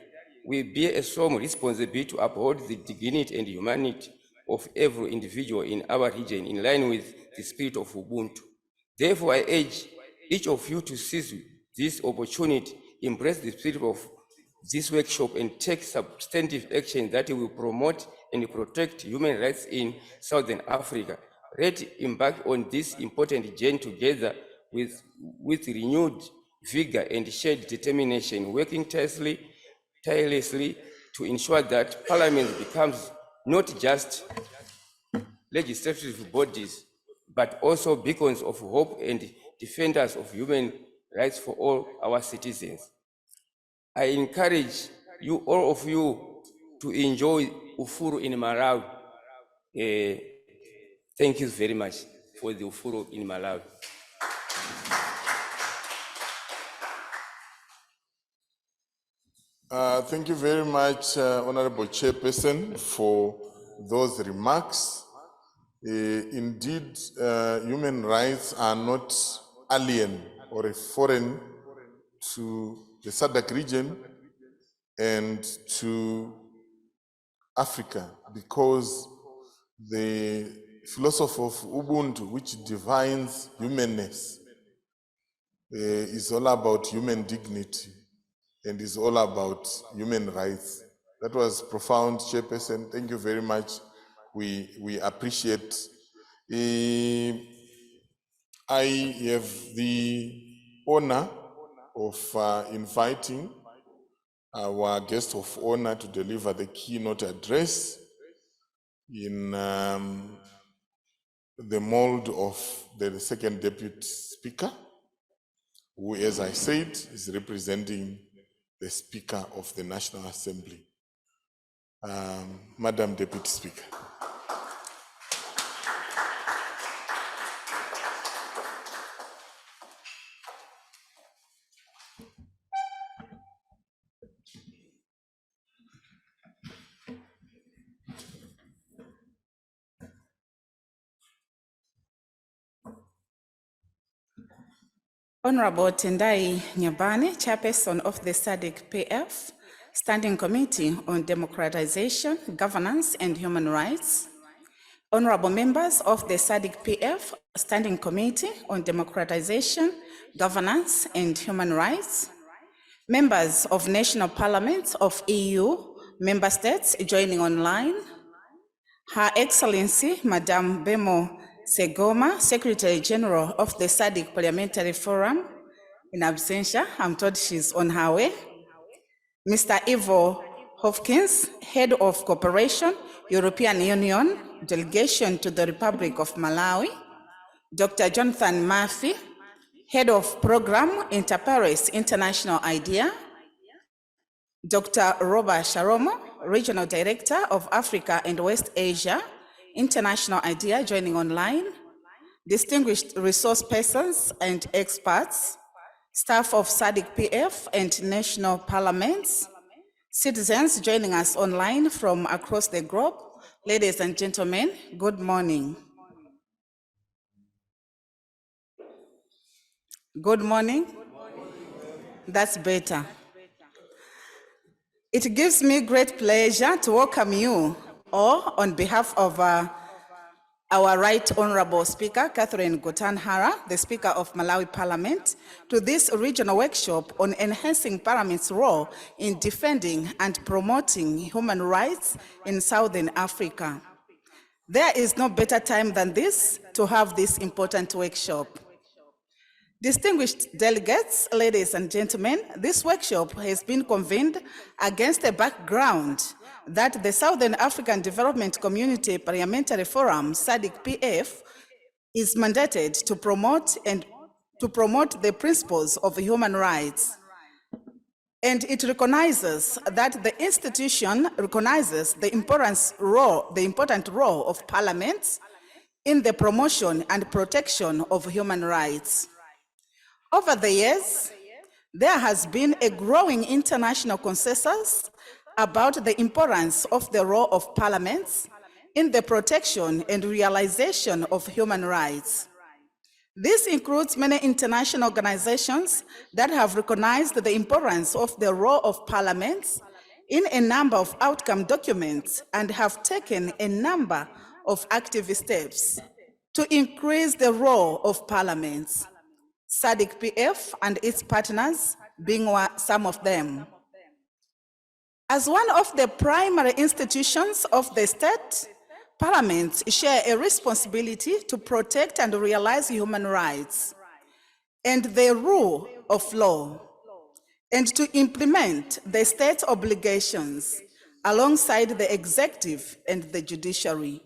[SPEAKER 5] we bear a solemn responsibility to uphold the dignity and humanity of every individual in our region in line with the spirit of Ubuntu. Therefore, I urge each of you to seize this opportunity, embrace the spirit of this workshop, and take substantive action that will promote and protect human rights in Southern Africa. Let's embark on this important journey together with renewed vigor and shared determination, working tirelessly to ensure that Parliament becomes not just legislative bodies, but also beacons of hope and defenders of human rights for all our citizens. I encourage you, all of you, to enjoy Ufuru in Malawi. Thank you very much for the Ufuru in Malawi.
[SPEAKER 1] Thank you very much, Honorable Chairperson, for those remarks. Indeed, human rights are not alien or foreign to the SADC region and to Africa, because the philosophy of Ubuntu, which defines humanness, is all about human dignity and is all about human rights. That was profound, Chairperson. Thank you very much. We appreciate. I have the honor of inviting our guest of honor to deliver the keynote address in the mold of the second deputy speaker, who, as I said, is representing the Speaker of the National Assembly. Madam Deputy Speaker.
[SPEAKER 6] Honorable Tendai Nyabane, Chairperson of the SADC PF Standing Committee on Democratization, Governance and Human Rights. Honorable members of the SADC PF Standing Committee on Democratization, Governance and Human Rights. Members of national parliaments of EU member states joining online. Her Excellency, Madame Bemo Segoma, Secretary General of the SADC Parliamentary Forum, in absentia, I'm told she's on her way. Mr. Ivo Hopkins, Head of Cooperation, European Union, Delegation to the Republic of Malawi. Dr. Jonathan Murphy, Head of Program, Inter-Pares International IDEA. Dr. Robert Sharomo, Regional Director of Africa and West Asia, International IDEA, joining online. distinguished resource persons and experts, staff of SADC PF and national parliaments, citizens joining us online from across the globe, ladies and gentlemen, good morning. Good morning. That's better. It gives me great pleasure to welcome you all on behalf of our Right Honorable Speaker, Catherine Gotan-Hara, the Speaker of Malawi Parliament, to this regional workshop on enhancing Parliament's role in defending and promoting human rights in Southern Africa. There is no better time than this to have this important workshop. Distinguished delegates, ladies and gentlemen, this workshop has been convened against the background that the Southern African Development Community Parliamentary Forum, SADC PF, is mandated to promote the principles of human rights. And it recognizes that the institution recognizes the important role of parliaments in the promotion and protection of human rights. Over the years, there has been a growing international consensus about the importance of the role of parliaments in the protection and realization of human rights. This includes many international organizations that have recognized the importance of the role of parliaments in a number of outcome documents and have taken a number of active steps to increase the role of parliaments. SADC PF and its partners being some of them. As one of the primary institutions of the state, parliaments share a responsibility to protect and realize human rights and the rule of law, and to implement the state's obligations alongside the executive and the judiciary.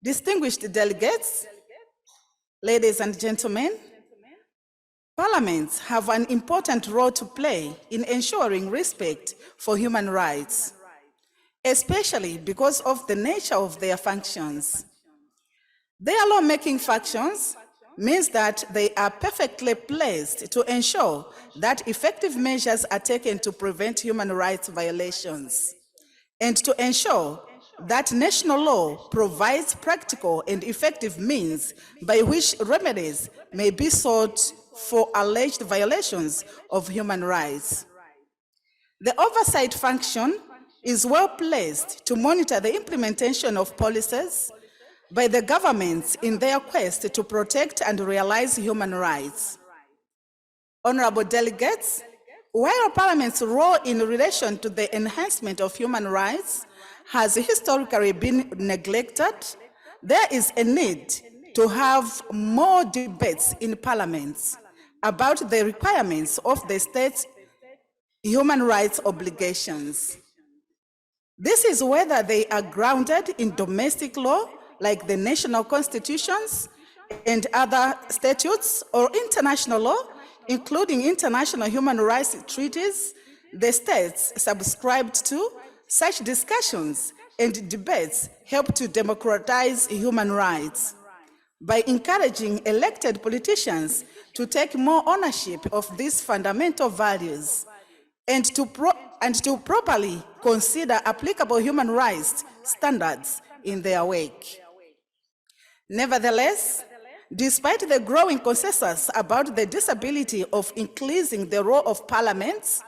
[SPEAKER 6] Distinguished delegates, ladies and gentlemen, parliaments have an important role to play in ensuring respect for human rights, especially because of the nature of their functions. Their lawmaking functions means that they are perfectly placed to ensure that effective measures are taken to prevent human rights violations and to ensure that national law provides practical and effective means by which remedies may be sought for alleged violations of human rights. The oversight function is well placed to monitor the implementation of policies by the governments in their quest to protect and realize human rights. Honorable delegates, while Parliament's role in relation to the enhancement of human rights has historically been neglected, there is a need to have more debates in parliaments about the requirements of the state's human rights obligations. This is whether they are grounded in domestic law, like the national constitutions and other statutes, or international law, including international human rights treaties the states subscribed to. Such discussions and debates help to democratize human rights by encouraging elected politicians to take more ownership of these fundamental values and to properly consider applicable human rights standards in their work. Nevertheless, despite the growing consensus about the disability of increasing the role of parliaments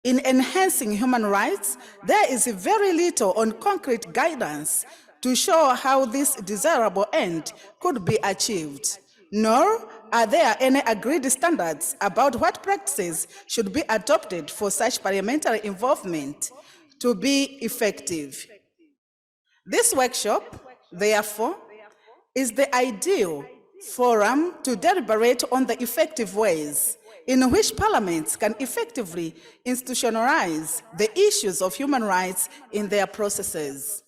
[SPEAKER 6] in enhancing human rights, there is very little on concrete guidance to show how this desirable end could be achieved, nor are there any agreed standards about what practices should be adopted for such parliamentary involvement to be effective. This workshop, therefore, is the ideal forum to deliberate on the effective ways in which parliaments can effectively institutionalize the issues of human rights in their processes.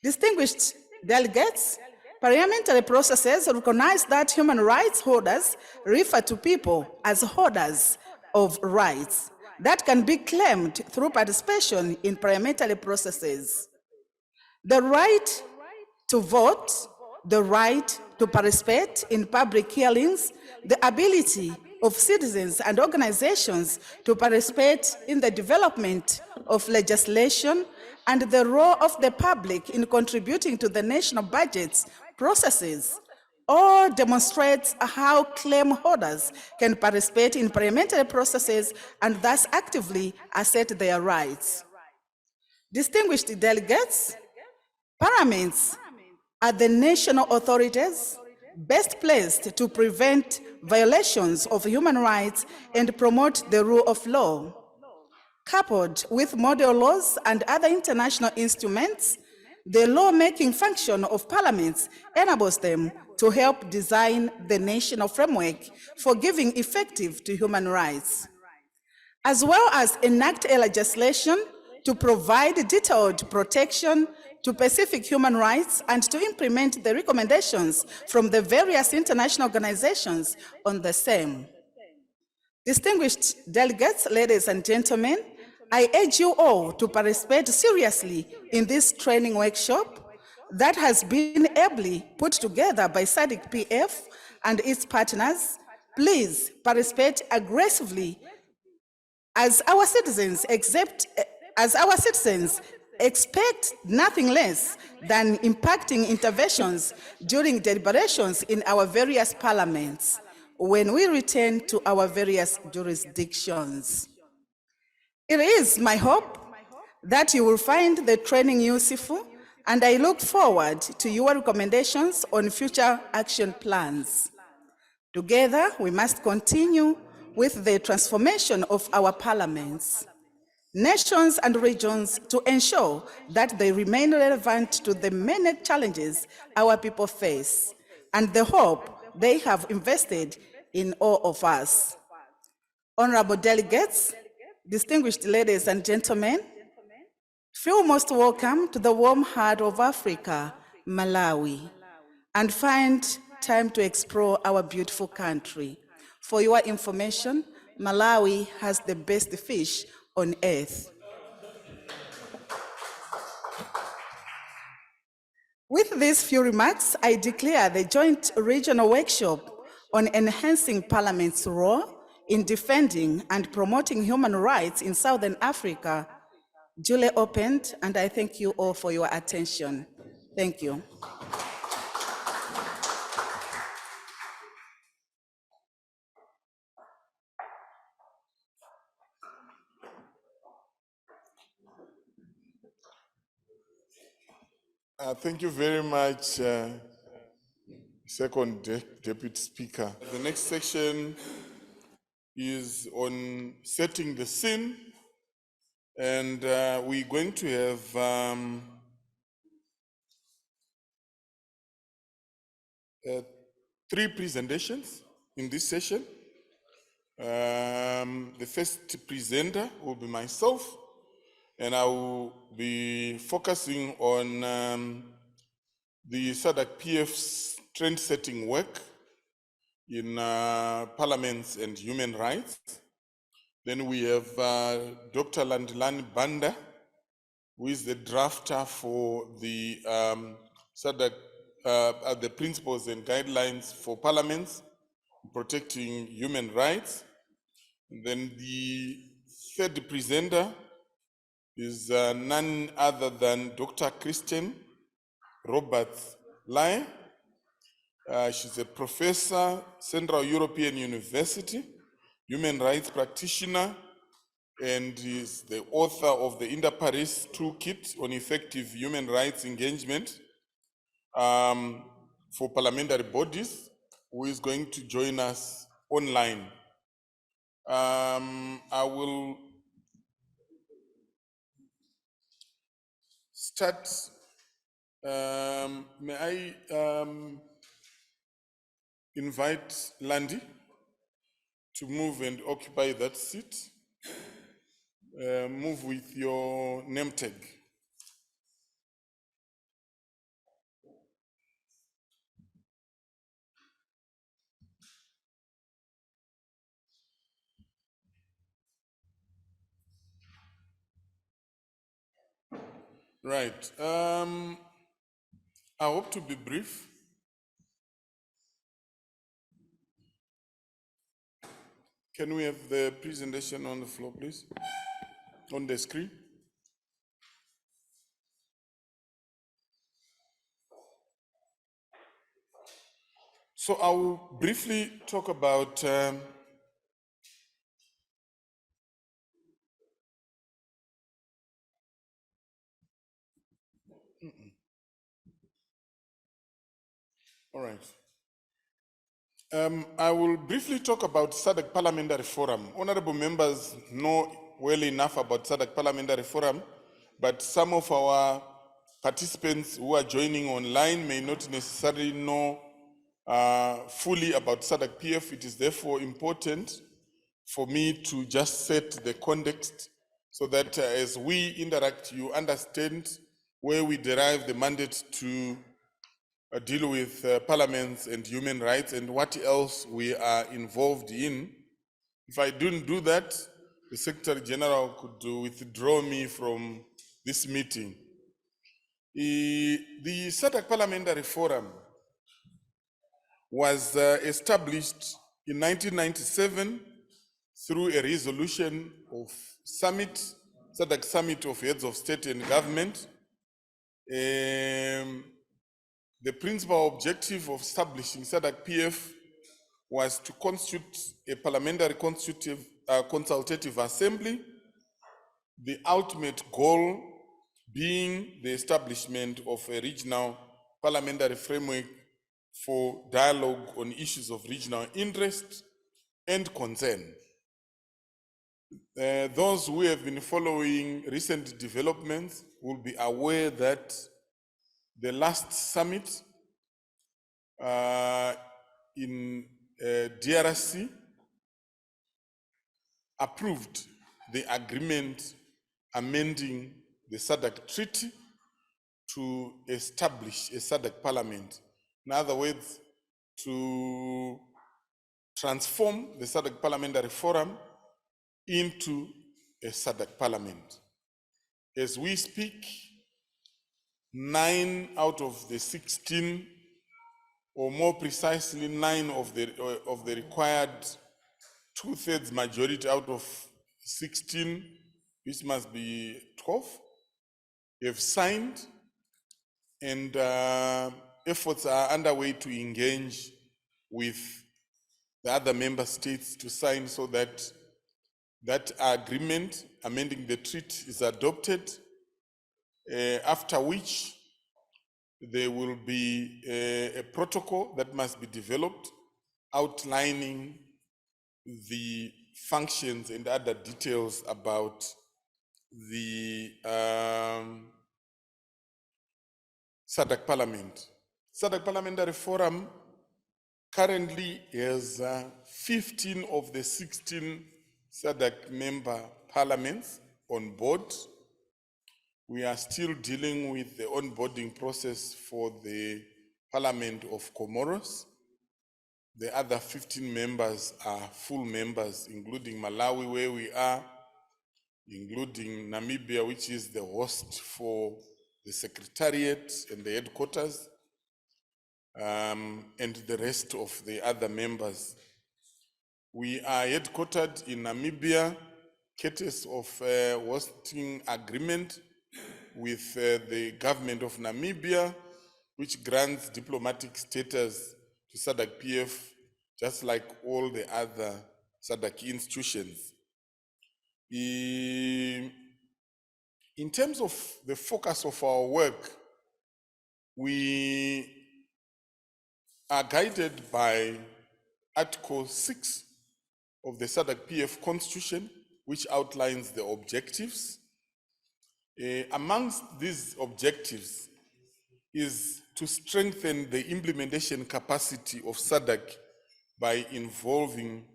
[SPEAKER 6] Distinguished delegates, parliamentary processes recognize that human rights holders refer to people as holders of rights that can be claimed through participation in parliamentary processes. The right to vote, the right to participate in public hearings, the ability of citizens and organizations to participate in the development of legislation, and the role of the public in contributing to the national budget's processes all demonstrates how claim holders can participate in parliamentary processes and thus actively assert their rights. Distinguished delegates, parliaments are the national authorities best placed to prevent violations of human rights and promote the rule of law. Coupled with model laws and other international instruments, the lawmaking function of parliaments enables them to help design the national framework for giving effective to human rights, as well as enact a legislation to provide detailed protection to specific human rights and to implement the recommendations from the various international organizations on the same. Distinguished delegates, ladies and gentlemen, I urge you all to participate seriously in this training workshop that has been ably put together by SADC PF and its partners. Please participate aggressively as our citizens expect nothing less than impacting interventions during deliberations in our various parliaments when we return to our various jurisdictions. It is my hope that you will find the training useful, and I look forward to your recommendations on future action plans. Together, we must continue with the transformation of our parliaments, nations and regions to ensure that they remain relevant to the many challenges our people face and the hope they have invested in all of us. Honorable delegates, distinguished ladies and gentlemen, feel most welcome to the warm heart of Africa, Malawi, and find time to explore our beautiful country. For your information, Malawi has the best fish on earth. With these few remarks, I declare the joint regional workshop on enhancing Parliament's role in defending and promoting human rights in Southern Africa duly opened, and I thank you all for your attention. Thank you.
[SPEAKER 1] Thank you very much, Second Deputy Speaker. The next section is on setting the scene, and we're going to have three presentations in this session. The first presenter will be myself, and I will be focusing on the SADC PF's trend-setting work in parliaments and human rights. Then we have Dr. Landilani Banda, who is the drafter for the SADC, the principles and guidelines for parliaments protecting human rights. And then the third presenter is none other than Dr. Kristen Roberts Lai. She's a professor, Central European University, human rights practitioner, and is the author of the Inter-Pares Toolkit on Effective Human Rights Engagement for parliamentary bodies, who is going to join us online. I will start. May I invite Landy to move and occupy that seat? Move with your name tag. Right. I hope to be brief. Can we have the presentation on the floor, please? On the screen. So I will briefly talk about all right. I will briefly talk about SADC Parliamentary Forum. Honorable members know well enough about SADC Parliamentary Forum, but some of our participants who are joining online may not necessarily know fully about SADC PF. It is therefore important for me to just set the context so that as we interact, you understand where we derive the mandate to deal with parliaments and human rights and what else we are involved in. If I don't do that, the Secretary General could withdraw me from this meeting. The SADC Parliamentary Forum was established in 1997 through a resolution of SADC Summit of Heads of State and Government. The principal objective of establishing SADC PF was to constitute a parliamentary consultative assembly, the ultimate goal being the establishment of a regional parliamentary framework for dialogue on issues of regional interest and concern. Those who have been following recent developments will be aware that the last summit in DRC approved the agreement amending the SADC Treaty to establish a SADC Parliament. In other words, to transform the SADC Parliamentary Forum into a SADC Parliament. As we speak, 9 out of the 16, or more precisely 9 of the required 2/3 majority out of 16, which must be 12, have signed, and efforts are underway to engage with the other member states to sign so that that agreement amending the treaty is adopted, after which there will be a protocol that must be developed outlining the functions and other details about the SADC Parliament. SADC Parliamentary Forum currently has 15 of the 16 SADC member parliaments on board. We are still dealing with the onboarding process for the Parliament of Comoros. The other 15 members are full members, including Malawi, where we are, including Namibia, which is the host for the Secretariat and the headquarters, and the rest of the other members. We are headquartered in Namibia, courtesy of a hosting agreement with the government of Namibia, which grants diplomatic status to SADC PF, just like all the other SADC institutions. In terms of the focus of our work, we are guided by Article 6 of the SADC PF Constitution, which outlines the objectives. Amongst these objectives is to strengthen the implementation capacity of SADC by involving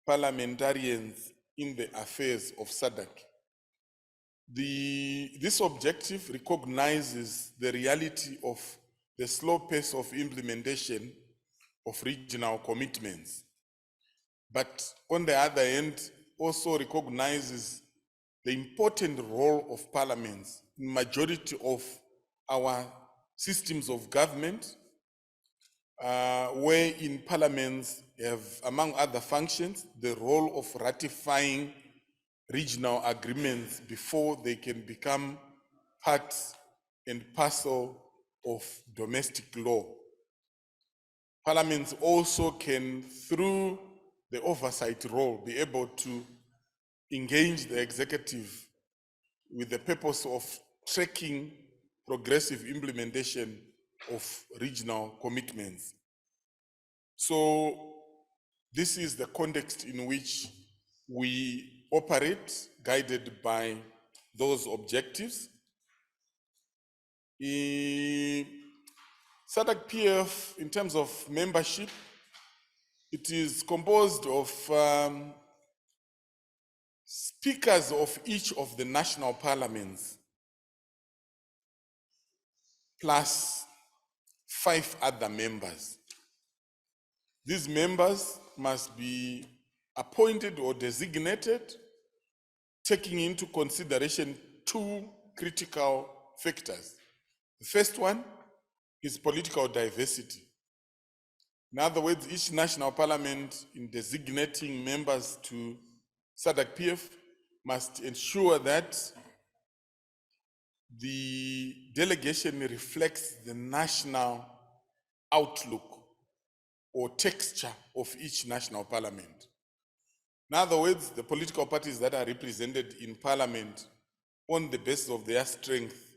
[SPEAKER 1] parliamentarians in the affairs of SADC. This objective recognizes the reality of the slow pace of implementation of regional commitments, but on the other hand, also recognizes the important role of parliaments in majority of our systems of government, where in parliaments have, among other functions, the role of ratifying regional agreements before they can become part and parcel of domestic law. Parliaments also can, through the oversight role, be able to engage the executive with the purpose of tracking progressive implementation of regional commitments. So this is the context in which we operate, guided by those objectives. SADC PF, in terms of membership, it is composed of speakers of each of the national parliaments, plus 5 other members. These members must be appointed or designated, taking into consideration 2 critical factors. The first one is political diversity. In other words, each national parliament, in designating members to SADC PF, must ensure that the delegation reflects the national outlook or texture of each national parliament. In other words, the political parties that are represented in parliament on the basis of their strength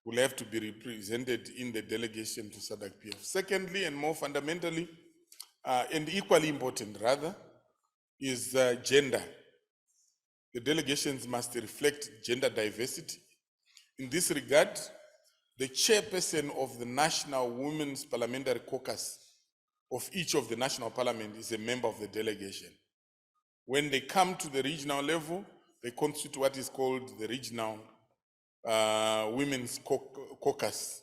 [SPEAKER 1] will have to be represented in the delegation to SADC PF. Secondly, and more fundamentally, and equally important rather, is gender. The delegations must reflect gender diversity. In this regard, the chairperson of the National Women's Parliamentary Caucus of each of the national parliament is a member of the delegation. When they come to the regional level, they constitute what is called the Regional Women's Caucus,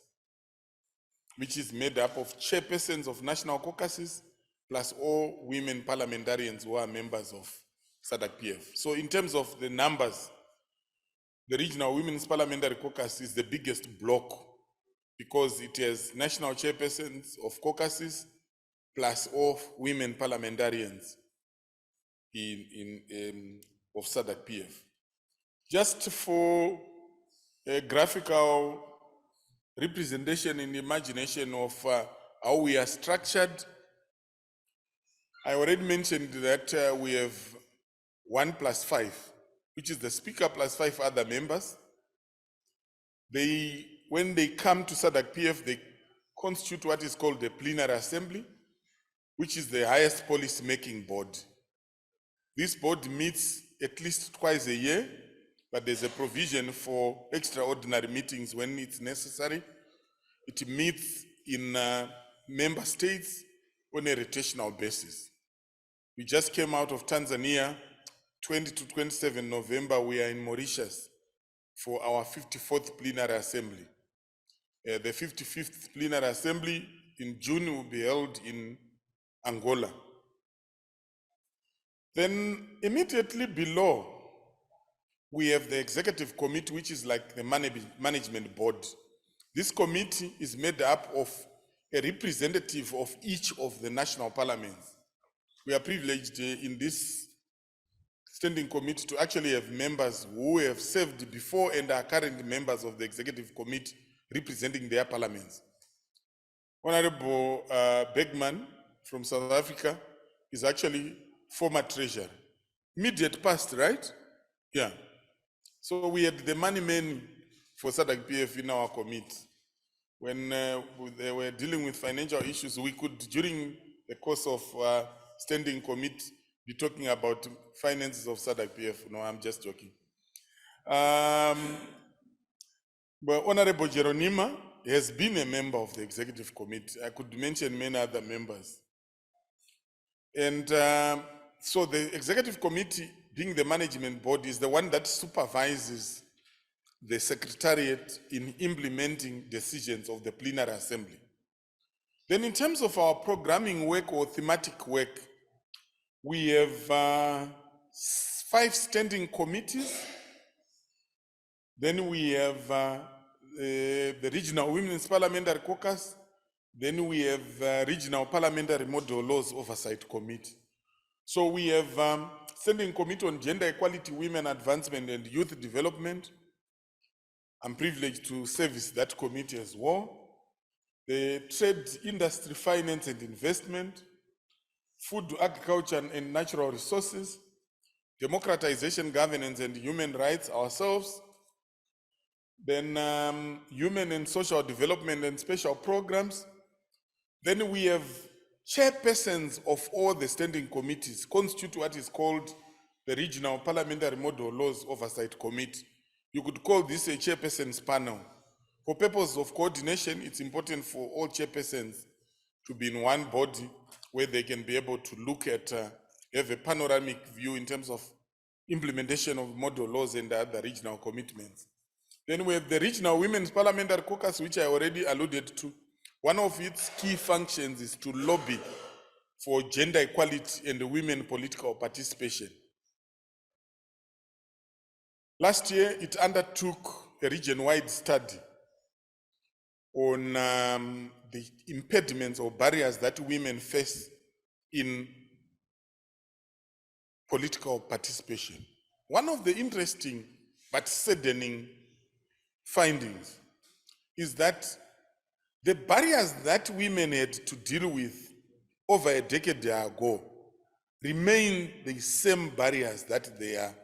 [SPEAKER 1] which is made up of chairpersons of national caucuses, plus all women parliamentarians who are members of SADC PF. So in terms of the numbers, the Regional Women's Parliamentary Caucus is the biggest block because it has national chairpersons of caucuses plus all women parliamentarians of SADC PF. Just for a graphical representation and imagination of how we are structured, I already mentioned that we have 1 + 5, which is the speaker plus 5 other members. When they come to SADC PF, they constitute what is called the plenary assembly, which is the highest policy-making board. This board meets at least twice a year, but there's a provision for extraordinary meetings when it's necessary. It meets in member states on a rotational basis. We just came out of Tanzania, 20 to 27 November, we are in Mauritius for our 54th plenary assembly. The 55th plenary assembly in June will be held in Angola. Then immediately below, we have the executive committee, which is like the management board. This committee is made up of a representative of each of the national parliaments. We are privileged in this standing committee to actually have members who have served before and are current members of the executive committee representing their parliaments. Honorable Bergman from South Africa is actually former treasurer. Immediate past, right? Yeah. So we had the money men for SADC PF in our committee. When they were dealing with financial issues, we could, during the course of standing committee, be talking about finances of SADC PF. No, I'm just joking. But Honorable Geronima has been a member of the executive committee. I could mention many other members. And so the executive committee, being the management board, is the one that supervises the secretariat in implementing decisions of the plenary assembly. Then in terms of our programming work or thematic work, we have 5 standing committees. Then we have the Regional Women's Parliamentary Caucus, Then we have Regional Parliamentary Model Laws Oversight Committee. So we have Standing Committee on Gender Equality, Women Advancement and Youth Development. I'm privileged to service that committee as well. The Trade, Industry, Finance and Investment, Food, Agriculture and Natural Resources, Democratization, Governance and Human Rights ourselves, then Human and Social Development and Special Programs. Then we have chairpersons of all the standing committees constitute what is called the Regional Parliamentary Model Laws Oversight Committee. You could call this a chairperson's panel. For purposes of coordination, it's important for all chairpersons to be in one body where they can be able to look at, have a panoramic view in terms of implementation of model laws and other regional commitments. Then we have the Regional Women's Parliamentary Caucus, which I already alluded to. One of its key functions is to lobby for gender equality and women political participation. Last year, it undertook a region-wide study on the impediments or barriers that women face in political participation. One of the interesting but saddening findings is that the barriers that women had to deal with over a decade ago remain the same barriers that they are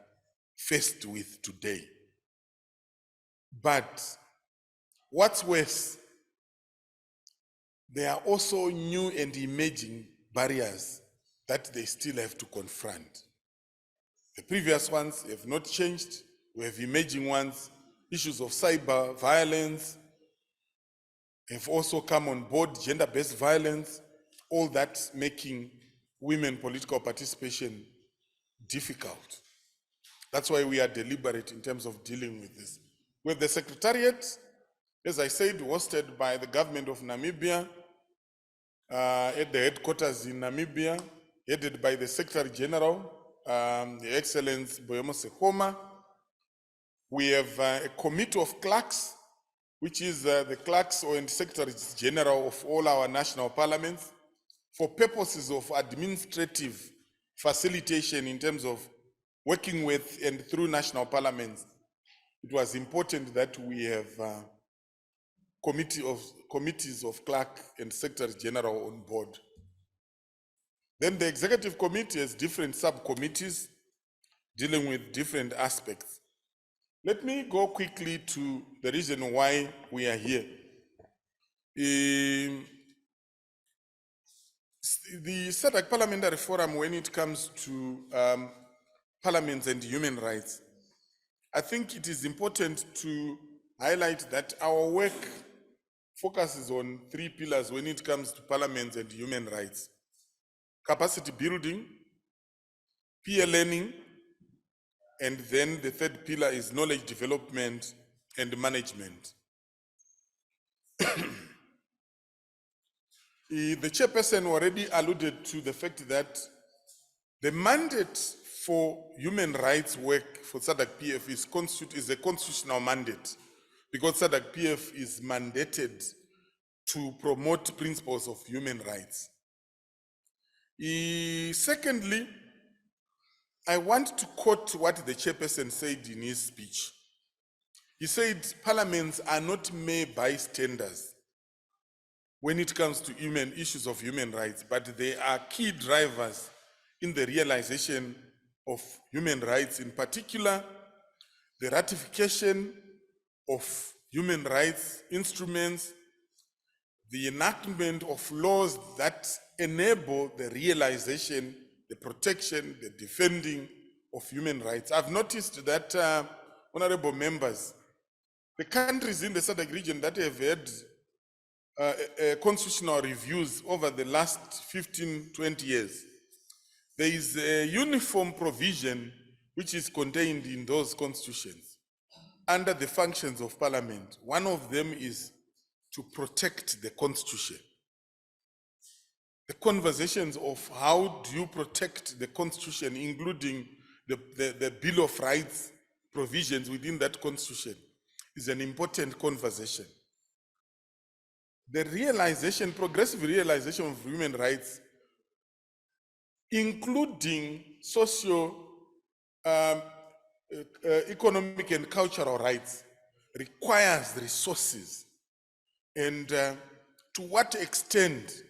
[SPEAKER 1] faced with today. But what's worse, there are also new and emerging barriers that they still have to confront. The previous ones have not changed. We have emerging ones. Issues of cyber violence have also come on board, gender-based violence, all that making women political participation difficult. That's why we are deliberate in terms of dealing with this. With the Secretariat, as I said, hosted by the government of Namibia, at the headquarters in Namibia, headed by the Secretary General, the Excellence Boyomo Sekoma. We have a committee of clerks, which is the clerks and secretaries general of all our national parliaments, for purposes of administrative facilitation in terms of working with and through national parliaments. It was important that we have committees of clerk and secretary general on board. Then the executive committee has different subcommittees dealing with different aspects. Let me go quickly to the reason why we are here. The SADC Parliamentary Forum, when it comes to parliaments and human rights, I think it is important to highlight that our work focuses on three pillars when it comes to parliaments and human rights: capacity building, peer learning, and then the third pillar is knowledge development and management. The chairperson already alluded to the fact that the mandate for human rights work for SADC PF is a constitutional mandate, because SADC PF is mandated to promote principles of human rights. Secondly, I want to quote what the chairperson said in his speech. He said, parliaments are not mere bystanders when it comes to issues of human rights, but they are key drivers in the realization of human rights, in particular, the ratification of human rights instruments, the enactment of laws that enable the realization, the protection, the defending of human rights. I've noticed that, honorable members, the countries in the SADC region that have had constitutional reviews over the last 15, 20 years, there is a uniform provision which is contained in those constitutions under the functions of parliament. One of them is to protect the constitution. The conversations of how do you protect the constitution, including the Bill of Rights provisions within that constitution, is an important conversation. the realization, progressive realization of human rights, including socio, economic and cultural rights, requires resources. And to what extent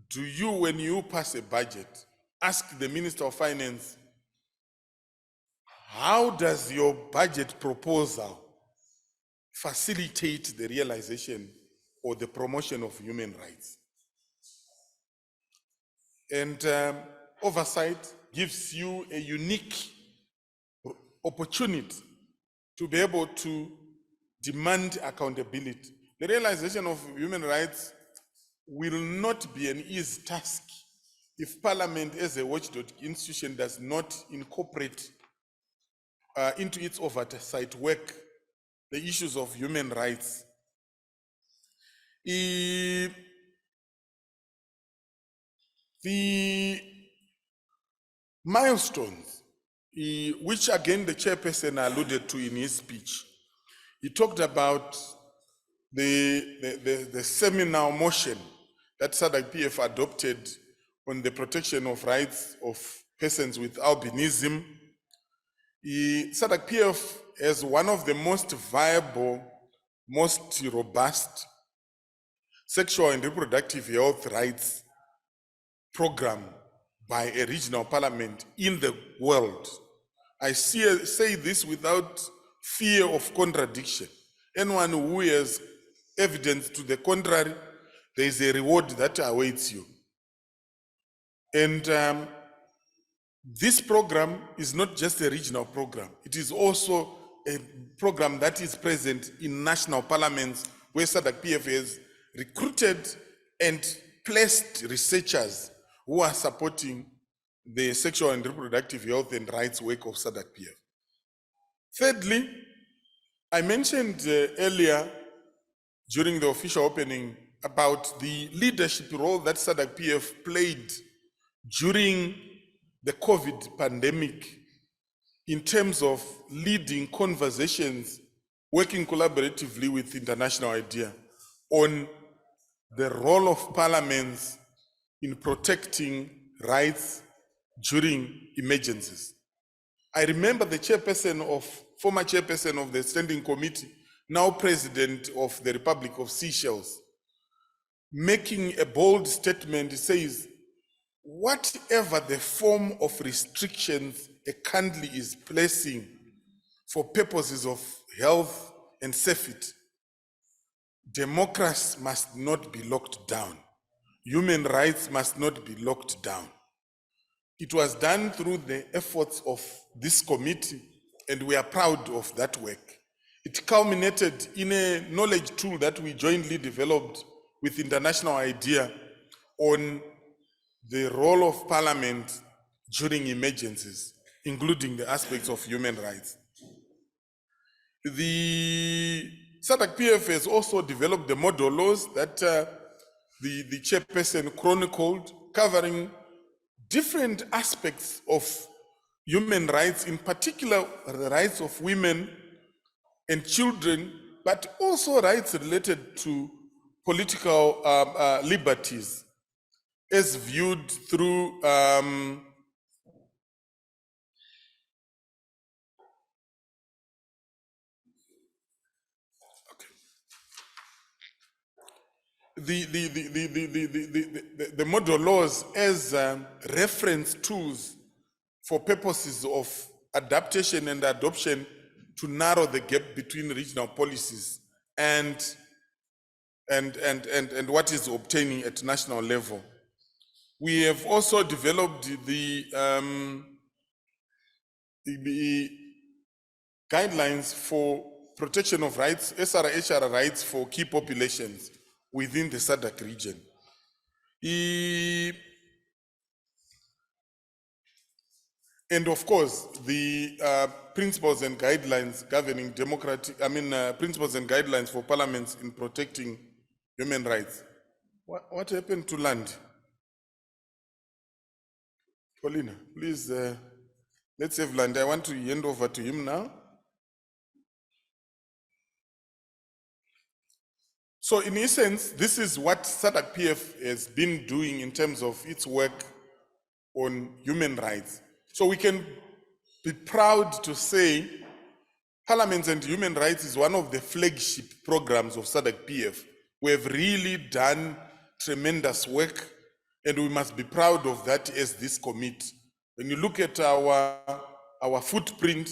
[SPEAKER 1] do you, when you pass a budget, ask the Minister of Finance, how does your budget proposal facilitate the realization or the promotion of human rights? And oversight gives you a unique opportunity to be able to demand accountability. The realization of human rights will not be an easy task if Parliament as a watchdog institution does not incorporate into its oversight work the issues of human rights. The milestones, which again the chairperson alluded to in his speech, he talked about the seminal motion that SADC PF adopted on the protection of rights of persons with albinism. SADC PF as one of the most viable, most robust sexual and reproductive health rights program by a regional parliament in the world. I say this without fear of contradiction. Anyone who has evidence to the contrary, there is a reward that awaits you. And this program is not just a regional program. It is also a program that is present in national parliaments where SADC PF has recruited and placed researchers who are supporting the sexual and reproductive health and rights work of SADC PF. Thirdly, I mentioned earlier during the official opening about the leadership role that SADC PF played during the COVID pandemic in terms of leading conversations, working collaboratively with International IDEA on the role of parliaments in protecting rights during emergencies. I remember the former chairperson of the Standing Committee, now President of the Republic of Seychelles, making a bold statement. He says, whatever the form of restrictions a country is placing for purposes of health and safety, democracy must not be locked down. Human rights must not be locked down. It was done through the efforts of this committee, and we are proud of that work. It culminated in a knowledge tool that we jointly developed with International IDEA on the role of parliament during emergencies, including the aspects of human rights. The SADC PF has also developed the model laws that the chairperson chronicled, covering different aspects of human rights, in particular the rights of women and children, but also rights related to political liberties, as viewed through the model laws as reference tools for purposes of adaptation and adoption to narrow the gap between regional policies and what is obtaining at national level. We have also developed the guidelines for protection of rights, SRHR rights for key populations within the SADC region. And of course, the principles and guidelines governing principles and guidelines for parliaments in protecting human rights. What happened to land? Paulina, please, let's have land. I want to hand over to him now. So in essence, this is what SADC PF has been doing in terms of its work on human rights. So we can be proud to say Parliaments and Human Rights is one of the flagship programs of SADC PF. We have really done tremendous work, and we must be proud of that as this committee. When you look at our footprint,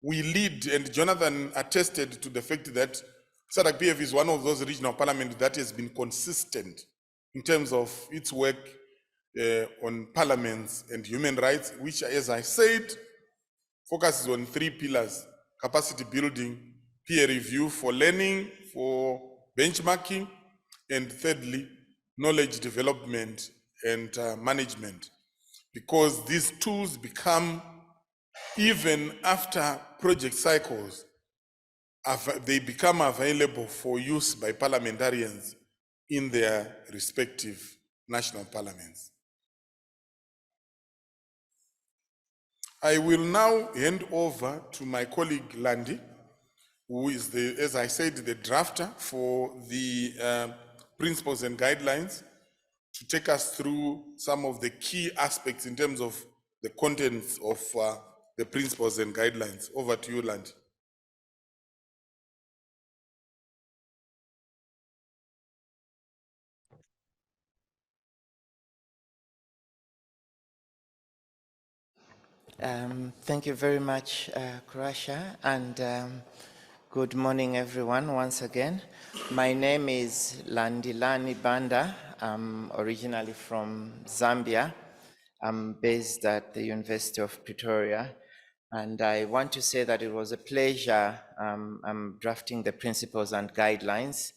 [SPEAKER 1] we lead, and Jonathan attested to the fact that SADC PF is one of those regional parliaments that has been consistent in terms of its work on parliaments and human rights, which, as I said, focuses on 3 pillars: capacity building, peer review for learning, for benchmarking, and thirdly, knowledge development and management. Because these tools become, even after project cycles, they become available for use by parliamentarians in their respective national parliaments. I will now hand over to my colleague Landy, who is, as I said, the drafter for the principles and guidelines, to take us through some of the key aspects in terms of the contents of the principles and guidelines. Over to you, Landy.
[SPEAKER 7] Thank you very much, Kurasha, and good morning, everyone, once again. My name is Landilani Banda. I'm originally from Zambia. I'm based at the University of Pretoria, and I want to say that it was a pleasure drafting the principles and guidelines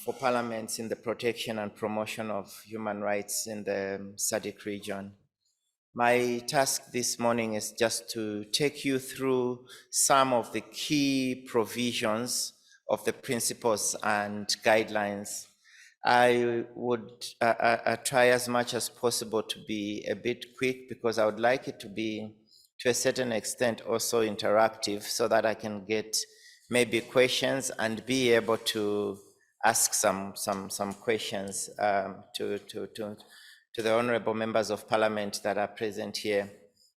[SPEAKER 7] for parliaments in the protection and promotion of human rights in the SADC region. My task this morning is just to take you through some of the key provisions of the principles and guidelines. I would try as much as possible to be a bit quick, because I would like it to be, to a certain extent, also interactive, so that I can get maybe questions and be able to ask some questions to the honorable members of parliament that are present here.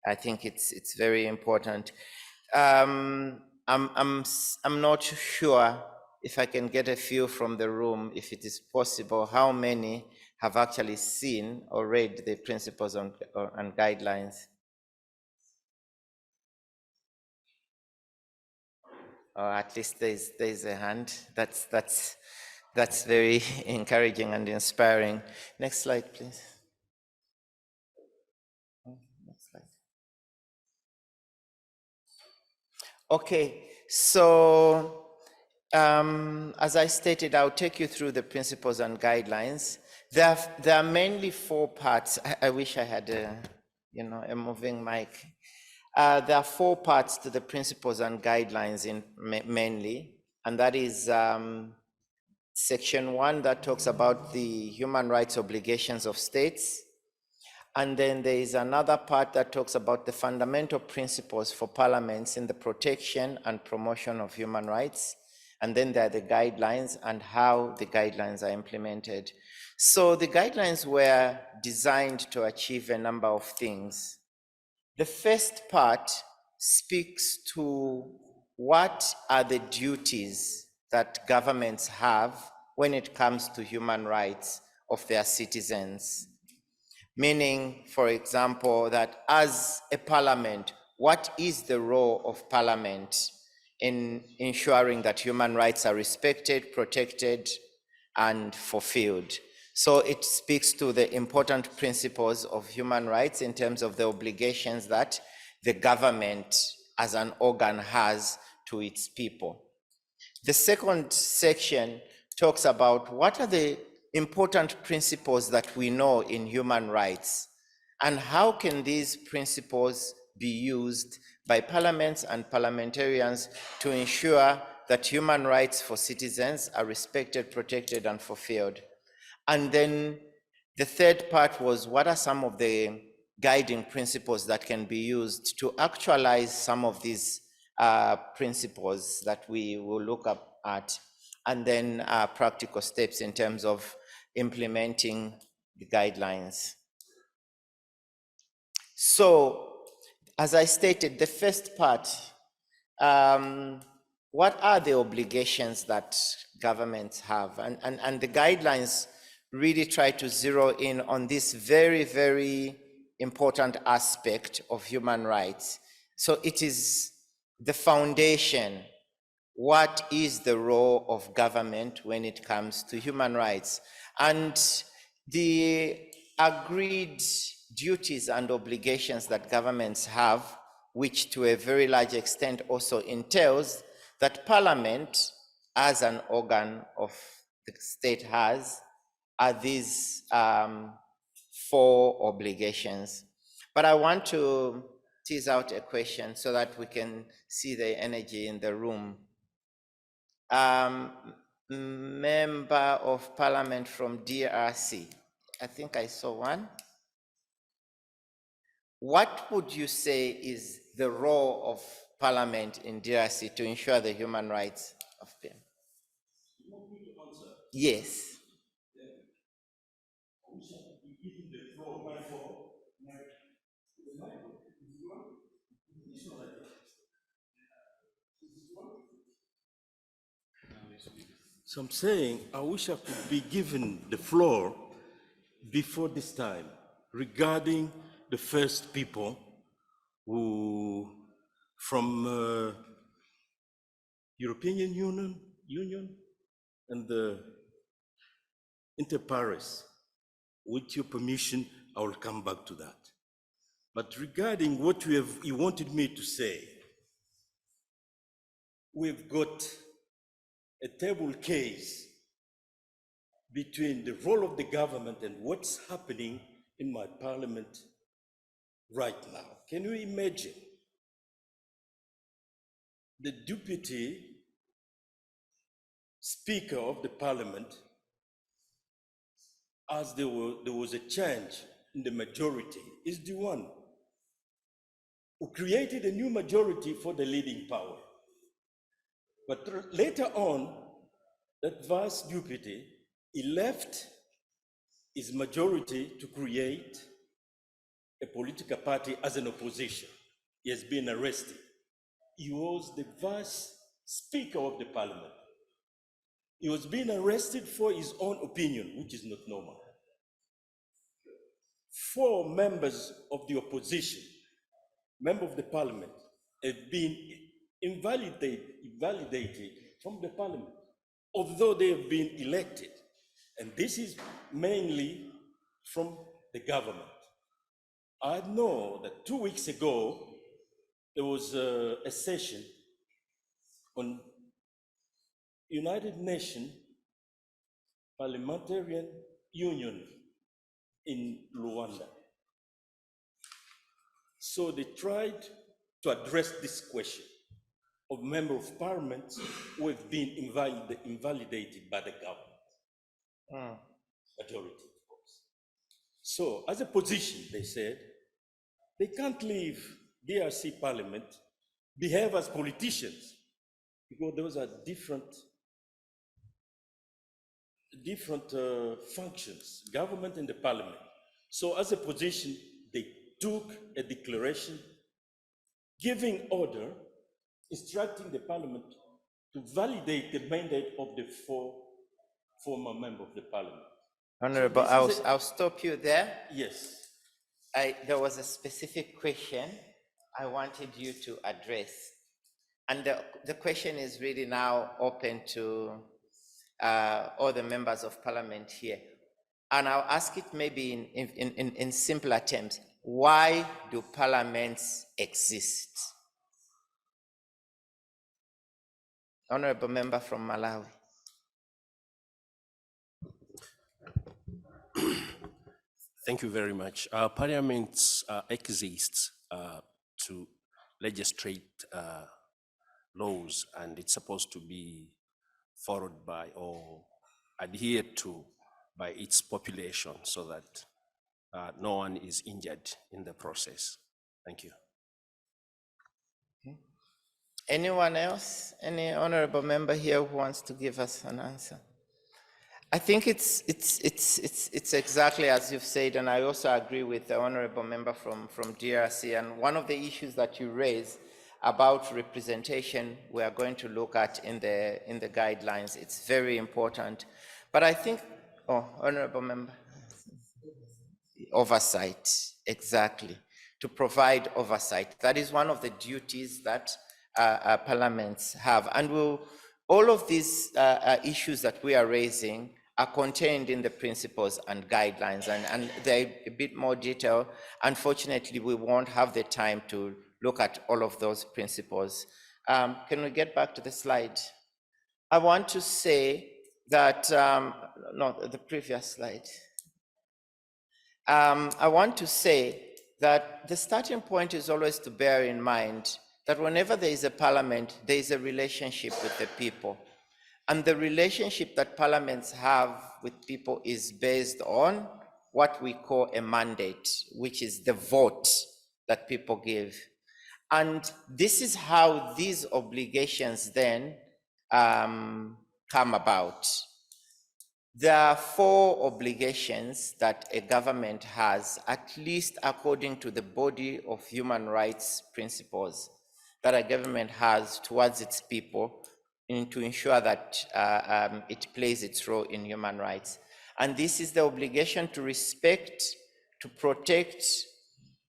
[SPEAKER 7] I think it's very important. I'm not sure if I can get a feel from the room, if it is possible, how many have actually seen or read the principles and guidelines. Or at least there's a hand. That's very encouraging and inspiring. Next slide, please. Next slide. Okay, so as I stated, I'll take you through the principles and guidelines. There are mainly 4 parts. I wish I had a moving mic. There are 4 parts to the principles and guidelines mainly, and that is Section 1 that talks about the human rights obligations of states. And then there is another part that talks about the fundamental principles for parliaments in the protection and promotion of human rights. And then there are the guidelines and how the guidelines are implemented. So the guidelines were designed to achieve a number of things. The first part speaks to what are the duties that governments have when it comes to human rights of their citizens. Meaning, for example, that as a parliament, what is the role of parliament in ensuring that human rights are respected, protected, and fulfilled? So it speaks to the important principles of human rights in terms of the obligations that the government as an organ has to its people. The second section talks about what are the important principles that we know in human rights, and how can these principles be used by parliaments and parliamentarians to ensure that human rights for citizens are respected, protected, and fulfilled. And then the third part was what are some of the guiding principles that can be used to actualize some of these principles that we will look at. and then practical steps in terms of implementing the guidelines. So, as I stated, the first part, what are the obligations that governments have? And the guidelines really try to zero in on this very, very important aspect of human rights. So it is the foundation. What is the role of government when it comes to human rights? And the agreed duties and obligations that governments have, which to a very large extent also entails that Parliament, as an organ of the state, has, are these 4 obligations. But I want to tease out a question so that we can see the energy in the room. Member of Parliament from DRC, I think I saw one. What would you say is the role of Parliament in DRC to ensure the human rights of them?
[SPEAKER 8] You want me to answer?
[SPEAKER 7] Yes.
[SPEAKER 8] So I'm saying I wish I could be given the floor before this time regarding the first people who from European Union and the inter-pares. With your permission, I will come back to that. But regarding what you wanted me to say, we've got a table case between the role of the government and what's happening in my parliament right now. Can you imagine the deputy speaker of the parliament, as there was a change in the majority, is the one who created a new majority for the leading power. But later on, that vice deputy, he left his majority to create a political party as an opposition. He has been arrested. He was the vice speaker of the parliament. He was being arrested for his own opinion, which is not normal. 4 members of the opposition, members of the parliament, have been invalidated from the parliament, although they have been elected. And this is mainly from the government. I know that 2 weeks ago, there was a session on United Nations Parliamentarian Union in Rwanda. So they tried to address this question of members of parliament who have been invalidated by the government, majority, of course. So as a position, they said, they can't leave DRC parliament, behave as politicians, because those are different functions, government and the parliament. So as a position, they took a declaration giving order, instructing the parliament to validate the mandate of the 4 former members of the parliament.
[SPEAKER 7] Honorable,
[SPEAKER 8] So
[SPEAKER 7] I'll stop you there.
[SPEAKER 8] Yes.
[SPEAKER 7] There was a specific question I wanted you to address. And the question is really now open to all the members of parliament here. And I'll ask it maybe in simpler terms. Why do parliaments exist? Honorable member from Malawi.
[SPEAKER 9] Thank you very much. Parliaments exist to legislate laws, and it's supposed to be followed by or adhered to by its population so that no one is injured in the process. Thank you.
[SPEAKER 7] Anyone else? Any honorable member here who wants to give us an answer? I think it's exactly as you've said, and I also agree with the honorable member from DRC. And one of the issues that you raise about representation, we are going to look at in the guidelines. It's very important. But I think, honorable member, oversight, exactly, to provide oversight. That is one of the duties that parliaments have. And all of these issues that we are raising are contained in the principles and guidelines, and they're a bit more detailed. Unfortunately, we won't have the time to look at all of those principles. Can we get back to the slide? I want to say that, no, the previous slide. I want to say that the starting point is always to bear in mind that whenever there is a parliament, there is a relationship with the people. And the relationship that parliaments have with people is based on what we call a mandate, which is the vote that people give. And this is how these obligations then come about. There are 4 obligations that a government has, at least according to the body of human rights principles, that a government has towards its people to ensure that it plays its role in human rights. And this is the obligation to respect, to protect,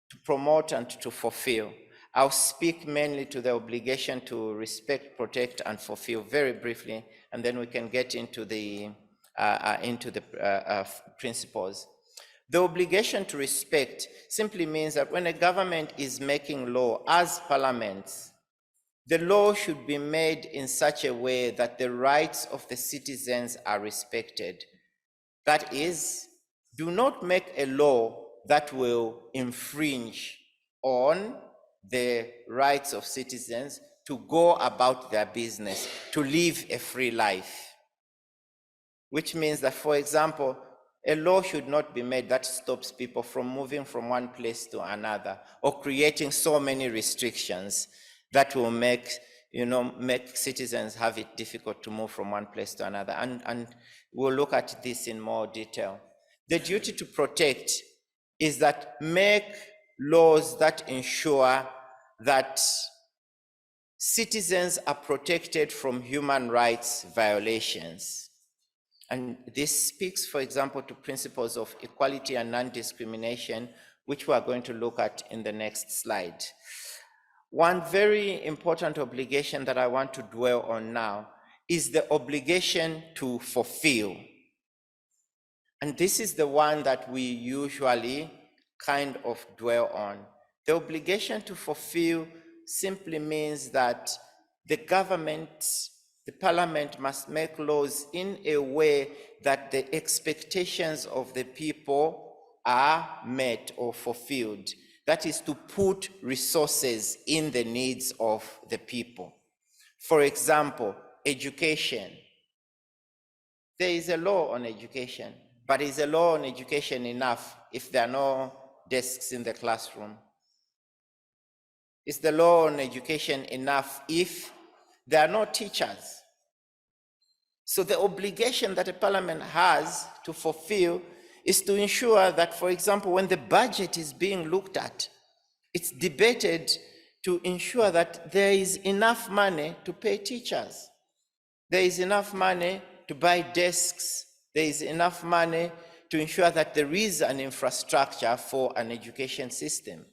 [SPEAKER 7] to promote, and to fulfill. I'll speak mainly to the obligation to respect, protect, and fulfill very briefly, and then we can get into the principles. The obligation to respect simply means that when a government is making law as parliaments, the law should be made in such a way that the rights of the citizens are respected. That is, do not make a law that will infringe on the rights of citizens to go about their business, to live a free life. Which means that, for example, a law should not be made that stops people from moving from one place to another, or creating so many restrictions that will make citizens have it difficult to move from one place to another. And we'll look at this in more detail. The duty to protect is that make laws that ensure that citizens are protected from human rights violations. And this speaks, for example, to principles of equality and non-discrimination, which we are going to look at in the next slide. One very important obligation that I want to dwell on now is the obligation to fulfill. And this is the one that we usually kind of dwell on. The obligation to fulfill simply means that the government, the parliament must make laws in a way that the expectations of the people are met or fulfilled. That is, to put resources in the needs of the people. For example, education. There is a law on education, but is a law on education enough if there are no desks in the classroom? Is the law on education enough if there are no teachers? So the obligation that a parliament has to fulfill is to ensure that, for example, when the budget is being looked at, it's debated to ensure that there is enough money to pay teachers. There is enough money to buy desks. There is enough money to ensure that there is an infrastructure for an education system.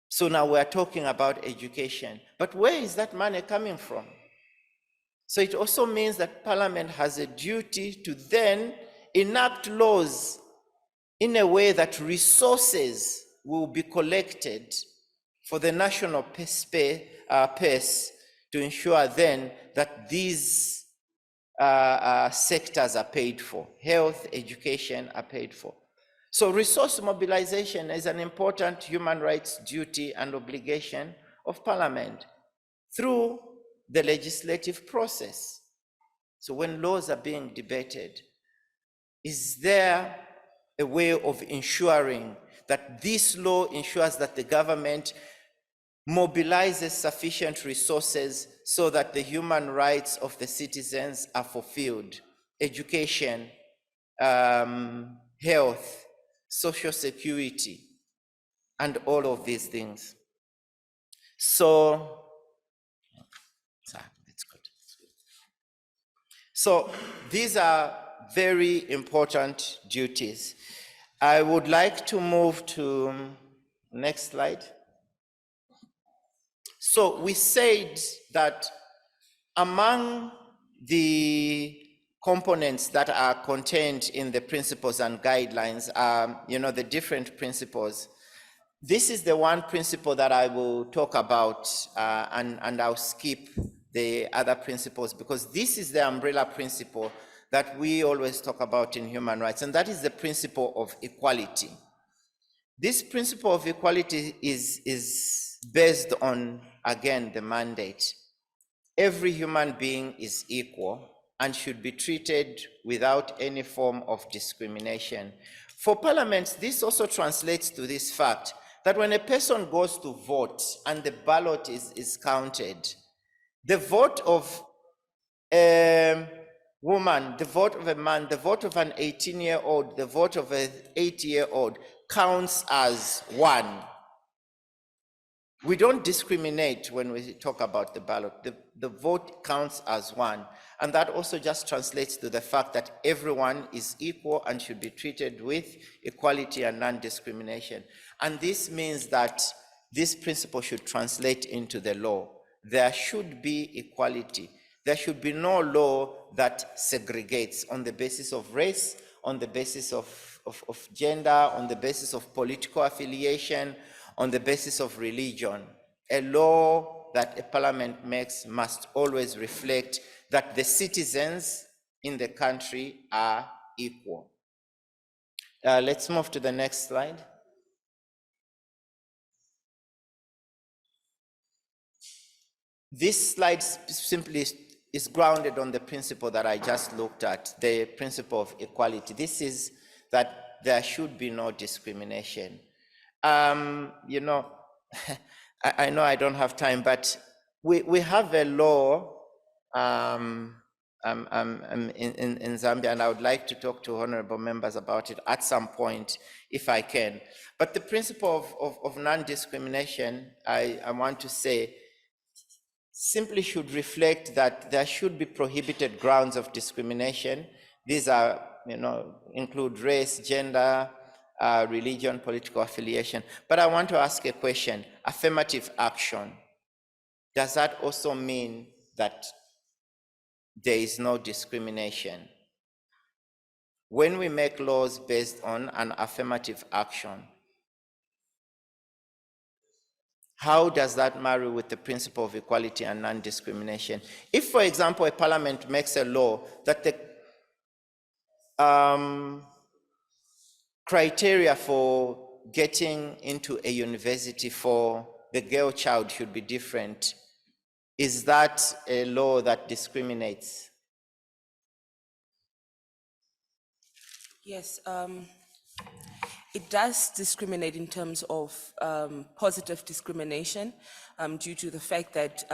[SPEAKER 7] So now we're talking about education, but where is that money coming from? So it also means that Parliament has a duty to then enact laws in a way that resources will be collected for the national pace to ensure then that these sectors are paid for. Health, education are paid for. So resource mobilization is an important human rights duty and obligation of Parliament through the legislative process. So when laws are being debated, is there a way of ensuring that this law ensures that the government mobilizes sufficient resources so that the human rights of the citizens are fulfilled. Education, health, social security, and all of these things. So, that's good. So these are very important duties. I would like to move to next slide. So we said that among the components that are contained in the principles and guidelines are, the different principles. This is the one principle that I will talk about, and I'll skip the other principles because this is the umbrella principle that we always talk about in human rights, and that is the principle of equality. This principle of equality is based on, again, the mandate. Every human being is equal and should be treated without any form of discrimination. For parliaments, this also translates to this fact that when a person goes to vote and the ballot is counted, the vote of a woman, the vote of a man, the vote of an 18-year-old, the vote of an 8-year-old counts as one. We don't discriminate when we talk about the ballot. The vote counts as one. And that also just translates to the fact that everyone is equal and should be treated with equality and non-discrimination. And this means that this principle should translate into the law. There should be equality. There should be no law that segregates on the basis of race, on the basis of gender, on the basis of political affiliation, on the basis of religion. A law that a parliament makes must always reflect that the citizens in the country are equal. Let's move to the next slide. This slide simply is grounded on the principle that I just looked at, the principle of equality. This is that there should be no discrimination. I know I don't have time, but we have a law in Zambia, and I would like to talk to honorable members about it at some point, if I can. But the principle of non-discrimination, I want to say, simply should reflect that there should be prohibited grounds of discrimination. These are, include race, gender, religion, political affiliation. But I want to ask a question. Affirmative action. Does that also mean that there is no discrimination? When we make laws based on an affirmative action, how does that marry with the principle of equality and non-discrimination? If, for example, a parliament makes a law that the criteria for getting into a university for the girl child should be different, is that a law that discriminates?
[SPEAKER 10] Yes, it does discriminate in terms of positive discrimination due to the fact that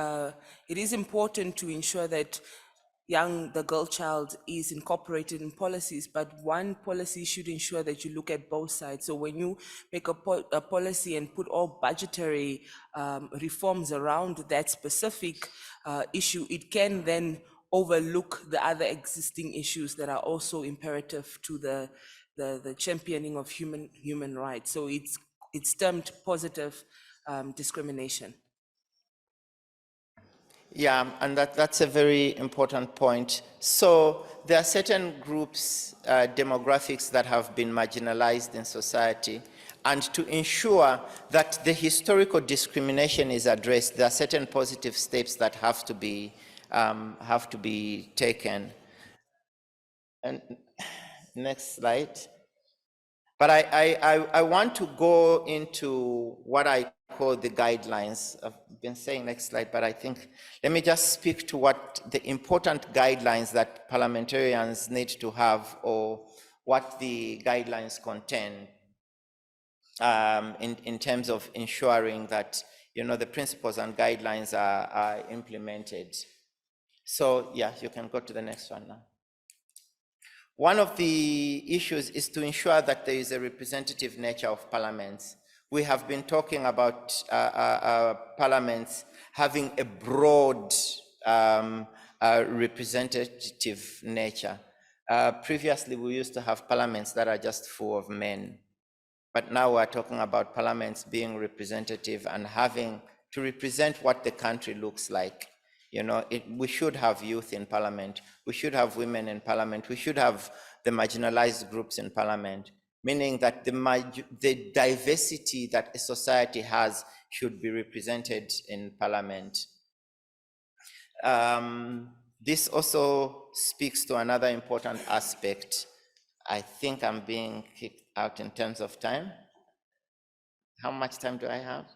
[SPEAKER 10] it is important to ensure that the girl child is incorporated in policies, but one policy should ensure that you look at both sides. So when you make a policy and put all budgetary reforms around that specific issue, it can then overlook the other existing issues that are also imperative to the championing of human rights. So it's termed positive discrimination.
[SPEAKER 7] Yeah, and that's a very important point. So there are certain groups, demographics that have been marginalized in society, and to ensure that the historical discrimination is addressed, there are certain positive steps that have to be taken. And next slide. But I want to go into what I call the guidelines. I've been saying next slide, but I think, let me just speak to what the important guidelines that parliamentarians need to have, or what the guidelines contain in terms of ensuring that, the principles and guidelines are implemented. So yeah, you can go to the next one now. One of the issues is to ensure that there is a representative nature of parliaments. We have been talking about parliaments having a broad representative nature. Previously, we used to have parliaments that are just full of men. But now we're talking about parliaments being representative and having to represent what the country looks like. We should have youth in parliament. We should have women in parliament. We should have the marginalized groups in parliament, meaning that the diversity that a society has should be represented in parliament. This also speaks to another important aspect. I think I'm being kicked out in terms of time. How much time do I have?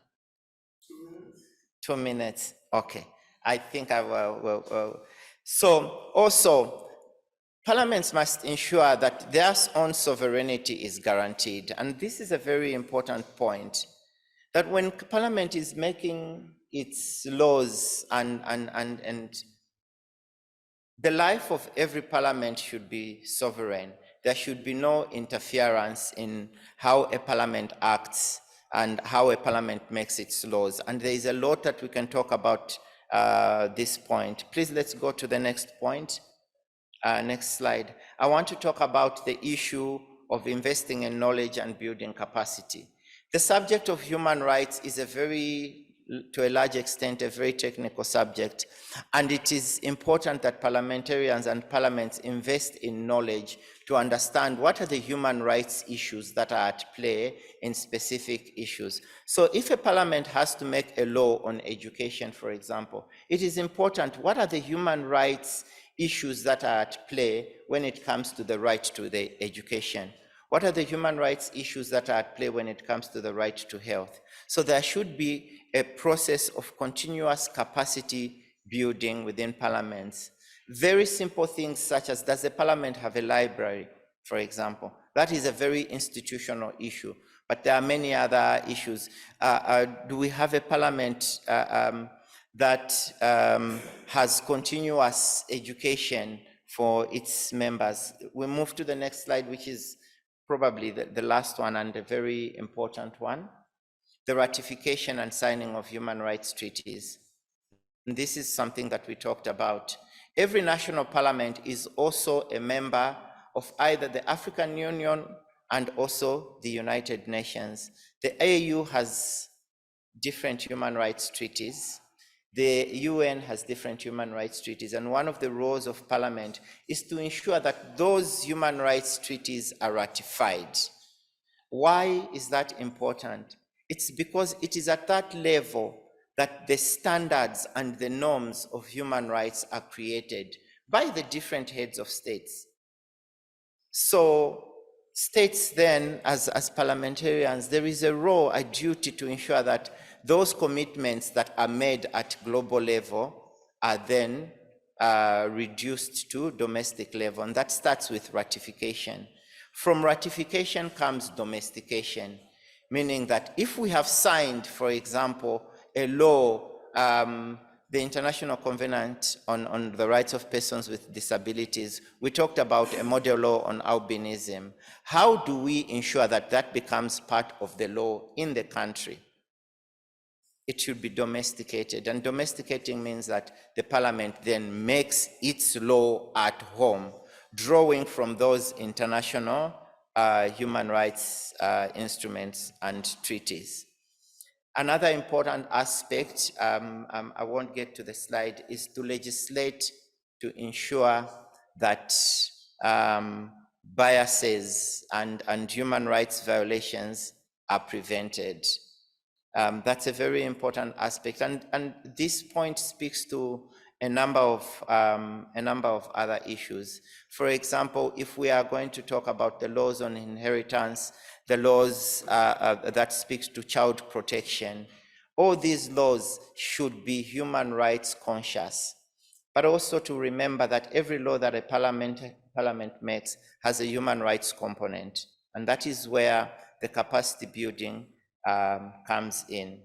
[SPEAKER 7] 2 minutes. 2 minutes, okay. I think I will. So also, parliaments must ensure that their own sovereignty is guaranteed. And this is a very important point, that when parliament is making its laws and the life of every parliament should be sovereign. There should be no interference in how a parliament acts and how a parliament makes its laws. And there is a lot that we can talk about this point. Please, let's go to the next point. Next slide. I want to talk about the issue of investing in knowledge and building capacity. The subject of human rights is to a large extent, a very technical subject. And it is important that parliamentarians and parliaments invest in knowledge to understand what are the human rights issues that are at play in specific issues. So if a parliament has to make a law on education, for example, it is important what are the human rights issues that are at play when it comes to the right to the education. What are the human rights issues that are at play when it comes to the right to health? So there should be a process of continuous capacity building within parliaments. Very simple things such as, does the parliament have a library, for example? That is a very institutional issue, but there are many other issues. Do we have a parliament that has continuous education for its members? We move to the next slide, which is probably the last one and a very important one, the ratification and signing of human rights treaties. And this is something that we talked about. Every national parliament is also a member of either the African Union and also the United Nations. The AU has different human rights treaties. The UN has different human rights treaties, and one of the roles of parliament is to ensure that those human rights treaties are ratified. Why is that important? It's because it is at that level that the standards and the norms of human rights are created by the different heads of states. So states then, as parliamentarians, there is a role, a duty to ensure that those commitments that are made at global level are then reduced to domestic level, and that starts with ratification. From ratification comes domestication, meaning that if we have signed, for example, a law, the International Covenant on the Rights of Persons with Disabilities, we talked about a model law on albinism. How do we ensure that that becomes part of the law in the country? It should be domesticated, and domesticating means that the parliament then makes its law at home, drawing from those international human rights instruments and treaties. Another important aspect, I won't get to the slide, is to legislate to ensure that biases and human rights violations are prevented. That's a very important aspect, and this point speaks to a number of other issues. For example, if we are going to talk about the laws on inheritance, the laws that speaks to child protection, all these laws should be human rights conscious, but also to remember that every law that a parliament makes has a human rights component, and that is where the capacity building comes in.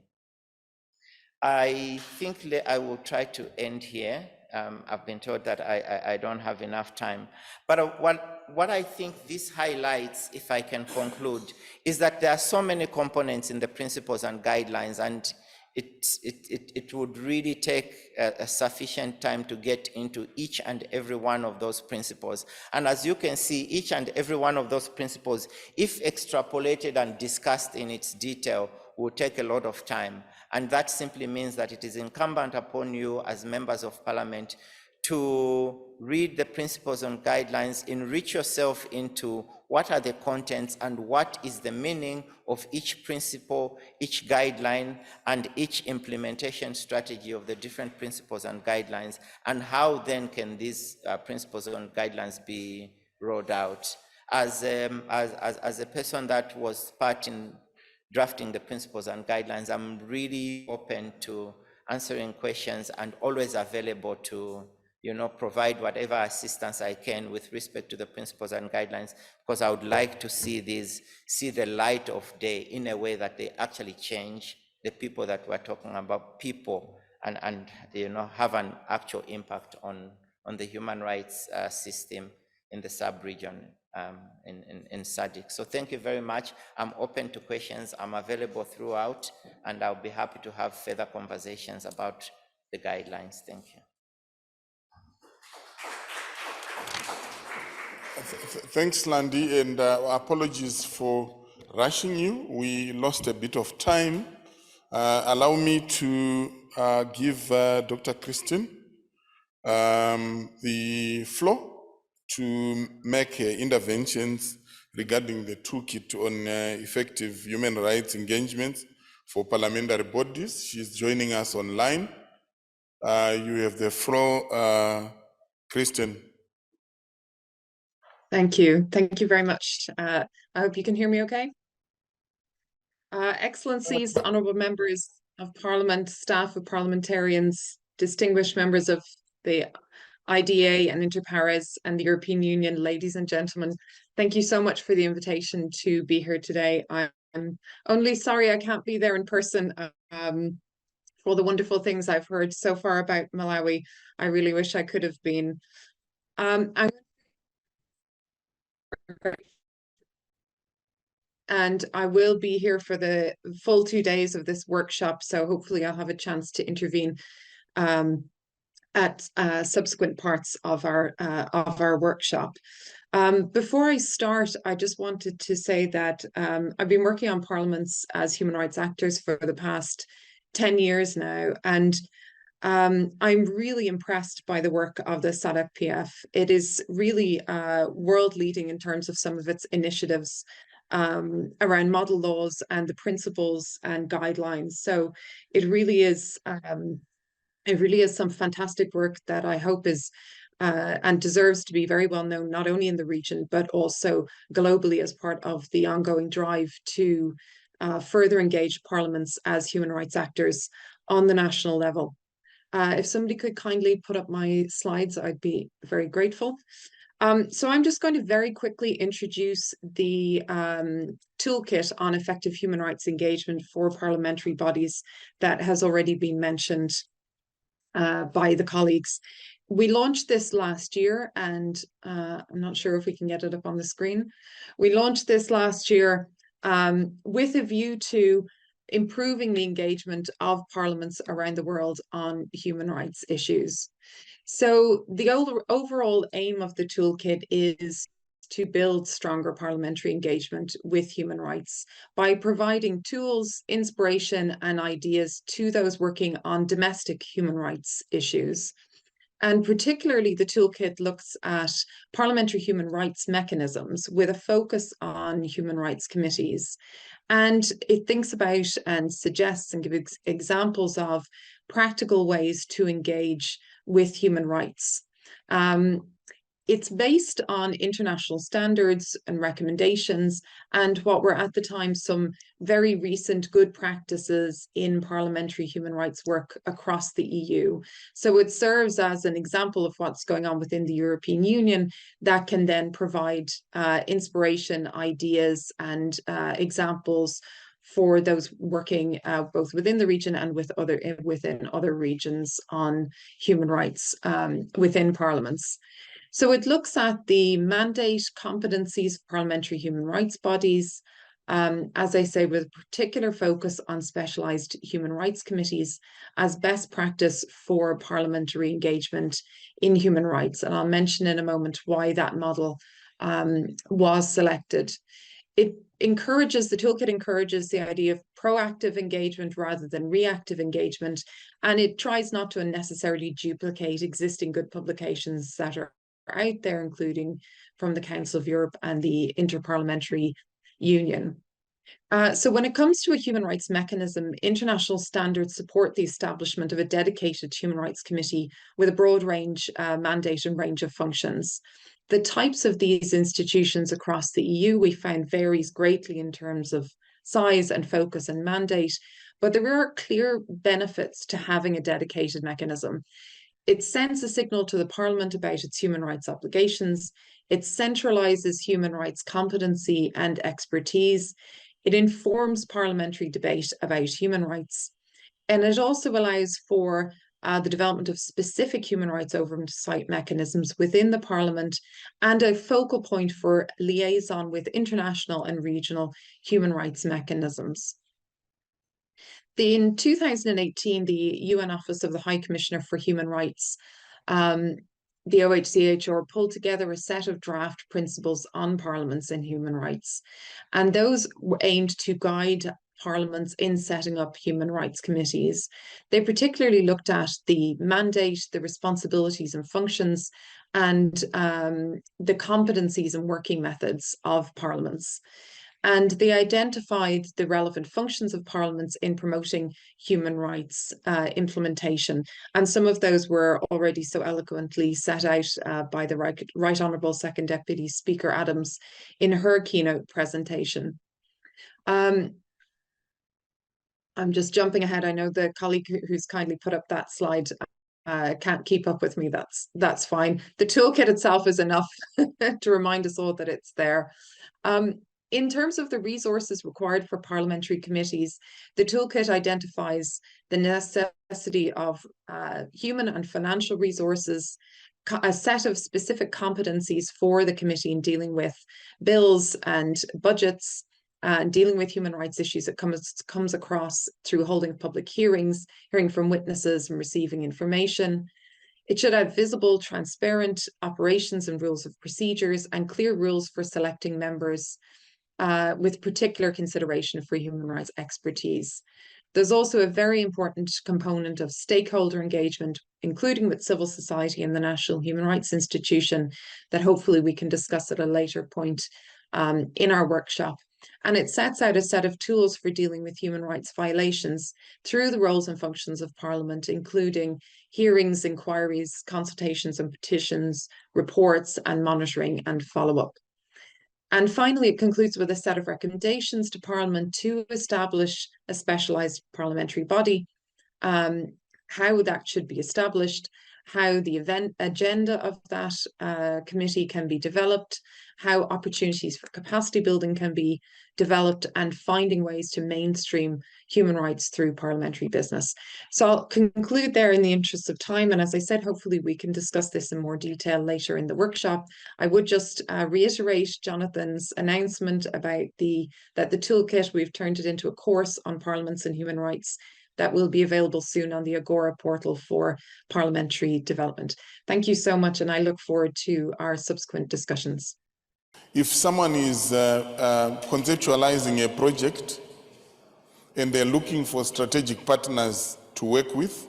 [SPEAKER 7] I think I will try to end here. I've been told that I don't have enough time. But what I think this highlights, if I can conclude, is that there are so many components in the principles and guidelines, and it would really take a sufficient time to get into each and every one of those principles. And as you can see, each and every one of those principles, if extrapolated and discussed in its detail, will take a lot of time. And that simply means that it is incumbent upon you as members of parliament to read the principles and guidelines, enrich yourself into what are the contents and what is the meaning of each principle, each guideline, and each implementation strategy of the different principles and guidelines, and how then can these principles and guidelines be rolled out. As a person that was part in drafting the principles and guidelines, I'm really open to answering questions and always available to, provide whatever assistance I can with respect to the principles and guidelines, because I would like to see the light of day in a way that they actually change the people that we're talking about, and have an actual impact on the human rights system in the sub-region. In SADC. So thank you very much. I'm open to questions. I'm available throughout, and I'll be happy to have further conversations about the guidelines. Thank you.
[SPEAKER 1] Thanks, Landy, and apologies for rushing you. We lost a bit of time. Allow me to give Dr. Christine the floor to make interventions regarding the toolkit on effective human rights engagement for parliamentary bodies. She's joining us online. You have the floor, Kristen.
[SPEAKER 11] Thank you. Thank you very much. I hope you can hear me okay. Excellencies, honourable members of Parliament, staff of parliamentarians, distinguished members of the IDA and inter-Pares and the European Union, ladies and gentlemen, thank you so much for the invitation to be here today. I'm only sorry I can't be there in person. For the wonderful things I've heard so far about Malawi, I really wish I could have been. And I will be here for the full 2 days of this workshop, so hopefully I'll have a chance to intervene at subsequent parts of our workshop. Before I start, I just wanted to say that I've been working on parliaments as human rights actors for the past 10 years now, and I'm really impressed by the work of the SADC PF. It is really world-leading in terms of some of its initiatives around model laws and the principles and guidelines. So it really is some fantastic work that I hope is and deserves to be very well known, not only in the region, but also globally as part of the ongoing drive to further engage parliaments as human rights actors on the national level. If somebody could kindly put up my slides, I'd be very grateful. So I'm just going to very quickly introduce the toolkit on effective human rights engagement for parliamentary bodies that has already been mentioned by the colleagues. We launched this last year, and I'm not sure if we can get it up on the screen. We launched this last year with a view to improving the engagement of parliaments around the world on human rights issues. So the overall aim of the toolkit is to build stronger parliamentary engagement with human rights by providing tools, inspiration, and ideas to those working on domestic human rights issues. And particularly, the toolkit looks at parliamentary human rights mechanisms with a focus on human rights committees. And it thinks about and suggests and gives examples of practical ways to engage with human rights. It's based on international standards and recommendations and what were at the time some very recent good practices in parliamentary human rights work across the EU. So it serves as an example of what's going on within the European Union that can then provide inspiration, ideas, and examples for those working both within the region and within other regions on human rights within parliaments. So it looks at the mandate, competencies of parliamentary human rights bodies, as I say, with a particular focus on specialised human rights committees as best practice for parliamentary engagement in human rights. And I'll mention in a moment why that model was selected. The toolkit encourages the idea of proactive engagement rather than reactive engagement, and it tries not to unnecessarily duplicate existing good publications that are out there, including from the Council of Europe and the Inter-Parliamentary Union. So when it comes to a human rights mechanism, international standards support the establishment of a dedicated human rights committee with a broad range mandate and range of functions. The types of these institutions across the EU we found varies greatly in terms of size and focus and mandate, but there are clear benefits to having a dedicated mechanism. It sends a signal to the Parliament about its human rights obligations. It centralises human rights competency and expertise. It informs parliamentary debate about human rights. And it also allows for the development of specific human rights oversight mechanisms within the Parliament and a focal point for liaison with international and regional human rights mechanisms. In 2018, the UN Office of the High Commissioner for Human Rights, the OHCHR, pulled together a set of draft principles on parliaments and human rights. And those were aimed to guide parliaments in setting up human rights committees. They particularly looked at the mandate, the responsibilities and functions, and the competencies and working methods of parliaments. And they identified the relevant functions of parliaments in promoting human rights implementation. And some of those were already so eloquently set out by the Right Honourable Second Deputy Speaker Adams in her keynote presentation. I'm just jumping ahead. I know the colleague who's kindly put up that slide can't keep up with me. That's fine. The toolkit itself is enough to remind us all that it's there. In terms of the resources required for parliamentary committees, the toolkit identifies the necessity of human and financial resources, a set of specific competencies for the committee in dealing with bills and budgets, and dealing with human rights issues that comes across through holding public hearings, hearing from witnesses and receiving information. It should have visible, transparent operations and rules of procedures and clear rules for selecting members with particular consideration for human rights expertise. There's also a very important component of stakeholder engagement, including with civil society and the National Human Rights Institution, that hopefully we can discuss at a later point in our workshop. And it sets out a set of tools for dealing with human rights violations through the roles and functions of Parliament, including hearings, inquiries, consultations and petitions, reports and monitoring and follow-up. And finally, it concludes with a set of recommendations to Parliament to establish a specialised parliamentary body, how that should be established, how the agenda of that committee can be developed, how opportunities for capacity building can be developed, and finding ways to mainstream human rights through parliamentary business. So I'll conclude there in the interest of time. And as I said, hopefully we can discuss this in more detail later in the workshop. I would just reiterate Jonathan's announcement about that the toolkit, we've turned it into a course on parliaments and human rights that will be available soon on the Agora portal for parliamentary development. Thank you so much, and I look forward to our subsequent discussions.
[SPEAKER 1] If someone is conceptualizing a project and they're looking for strategic partners to work with,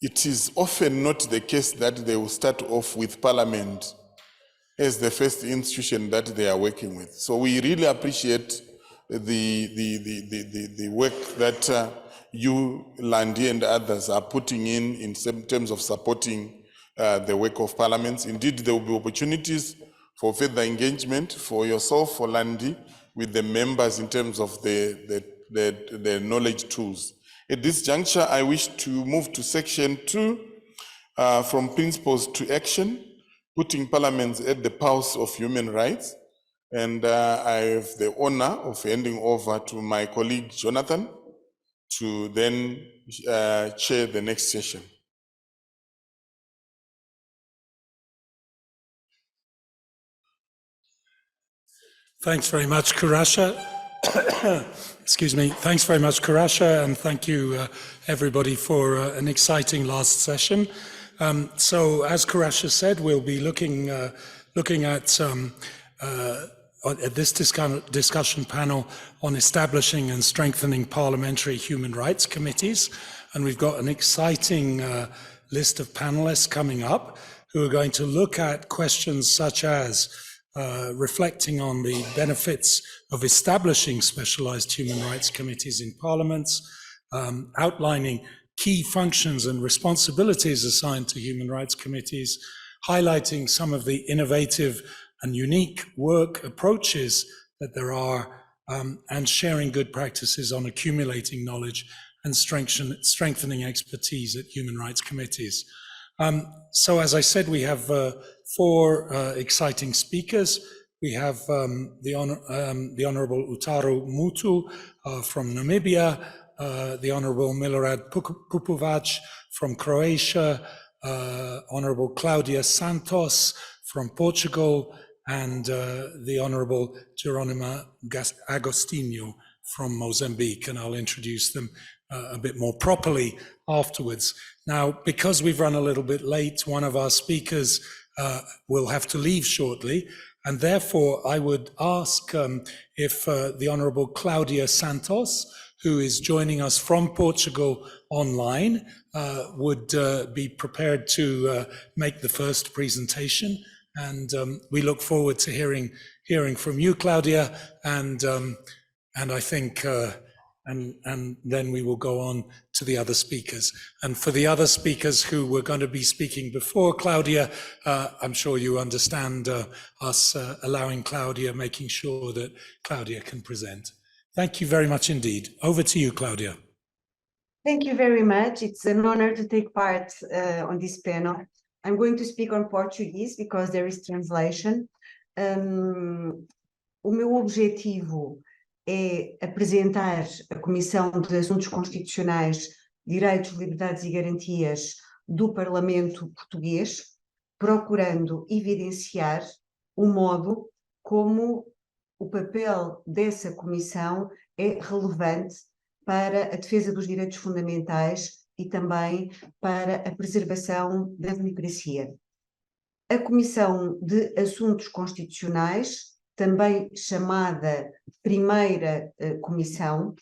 [SPEAKER 1] it is often not the case that they will start off with Parliament as the first institution that they are working with. So we really appreciate the work that you, Landy, and others are putting in terms of supporting the work of parliaments. Indeed, there will be opportunities for further engagement for yourself, for Landy, with the members in terms of the knowledge tools. At this juncture, I wish to move to section 2, from principles to action, putting parliaments at the pulse of human rights. And I have the honor of handing over to my colleague Jonathan to then chair the next session.
[SPEAKER 3] Thanks very much, Kurasha. Excuse me. Thanks very much, Kurasha, and thank you, everybody, for an exciting last session. So, as Kurasha said, we'll be looking at this discussion panel on establishing and strengthening parliamentary human rights committees, and we've got an exciting list of panelists coming up who are going to look at questions such as reflecting on the benefits of establishing specialized human rights committees in parliaments, outlining key functions and responsibilities assigned to human rights committees, highlighting some of the innovative and unique work approaches that there are, and sharing good practices on accumulating knowledge and strengthening expertise at human rights committees. So as I said, we have four exciting speakers. We have the Honourable Utaru Mutu from Namibia, the Honourable Milorad Pupovac from Croatia, Honourable Claudia Santos from Portugal, and the Honourable Geronima Agostinho from Mozambique, and I'll introduce them a bit more properly afterwards. Now, because we've run a little bit late, one of our speakers will have to leave shortly, and therefore I would ask if the Honourable Claudia Santos, who is joining us from Portugal online, would be prepared to make the first presentation. And we look forward to hearing from you, Claudia, and I think and then we will go on to the other speakers. And for the other speakers who were going to be speaking before Claudia, I'm sure you understand us allowing Claudia, making sure that Claudia can present. Thank you very much indeed. Over to you, Claudia.
[SPEAKER 12] Thank you very much. It's an honor to take part on this panel. I'm going to speak on Portuguese because there is translation. O meu objetivo é apresentar a Comissão de Assuntos Constitucionais, Direitos, Liberdades e Garantias do Parlamento Português, procurando evidenciar o modo como o papel dessa comissão é relevante para a defesa dos direitos fundamentais e também para a preservação da democracia. A Comissão de Assuntos Constitucionais, também chamada Primeira Comissão,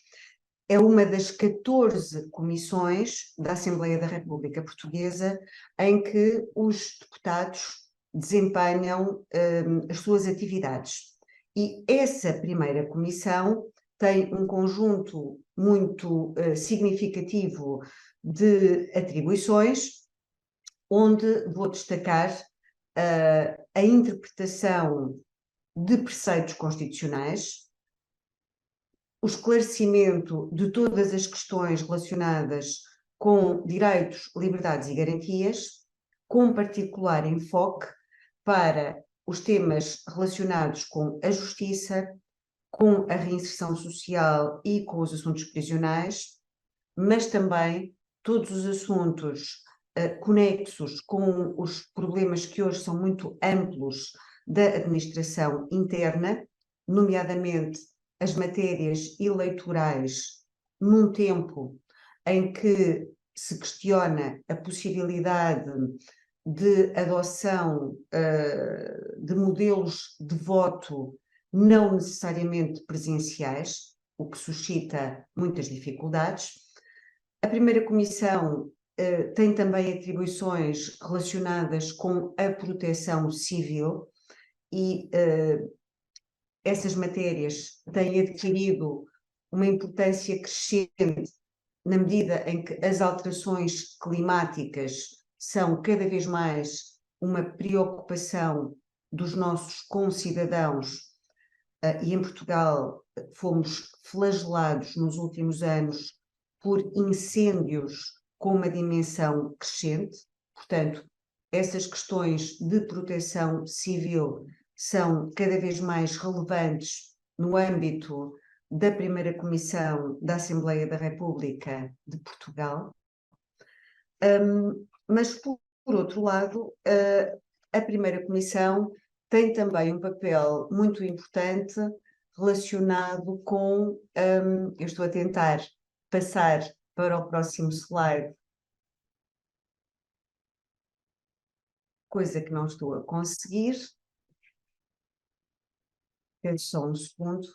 [SPEAKER 12] é uma das 14 comissões da Assembleia da República Portuguesa em que os deputados desempenham as suas atividades. E essa primeira comissão tem um conjunto muito significativo de atribuições, onde vou destacar a interpretação de preceitos constitucionais, o esclarecimento de todas as questões relacionadas com direitos, liberdades e garantias, com particular enfoque para os temas relacionados com a justiça, com a reinserção social e com os assuntos prisionais, mas também todos os assuntos conexos com os problemas que hoje são muito amplos da administração interna, nomeadamente as matérias eleitorais, num tempo em que se questiona a possibilidade de adoção de modelos de voto não necessariamente presenciais, o que suscita muitas dificuldades. A primeira comissão tem também atribuições relacionadas com a proteção civil e essas matérias têm adquirido uma importância crescente na medida em que as alterações climáticas são cada vez mais uma preocupação dos nossos concidadãos e em Portugal fomos flagelados nos últimos anos por incêndios com uma dimensão crescente. Portanto, essas questões de proteção civil são cada vez mais relevantes no âmbito da primeira Comissão da Assembleia da República de Portugal. Mas, por outro lado, a primeira Comissão tem também um papel muito importante relacionado com, eu estou a tentar passar para o próximo slide, coisa que não estou a conseguir. Penso só um segundo,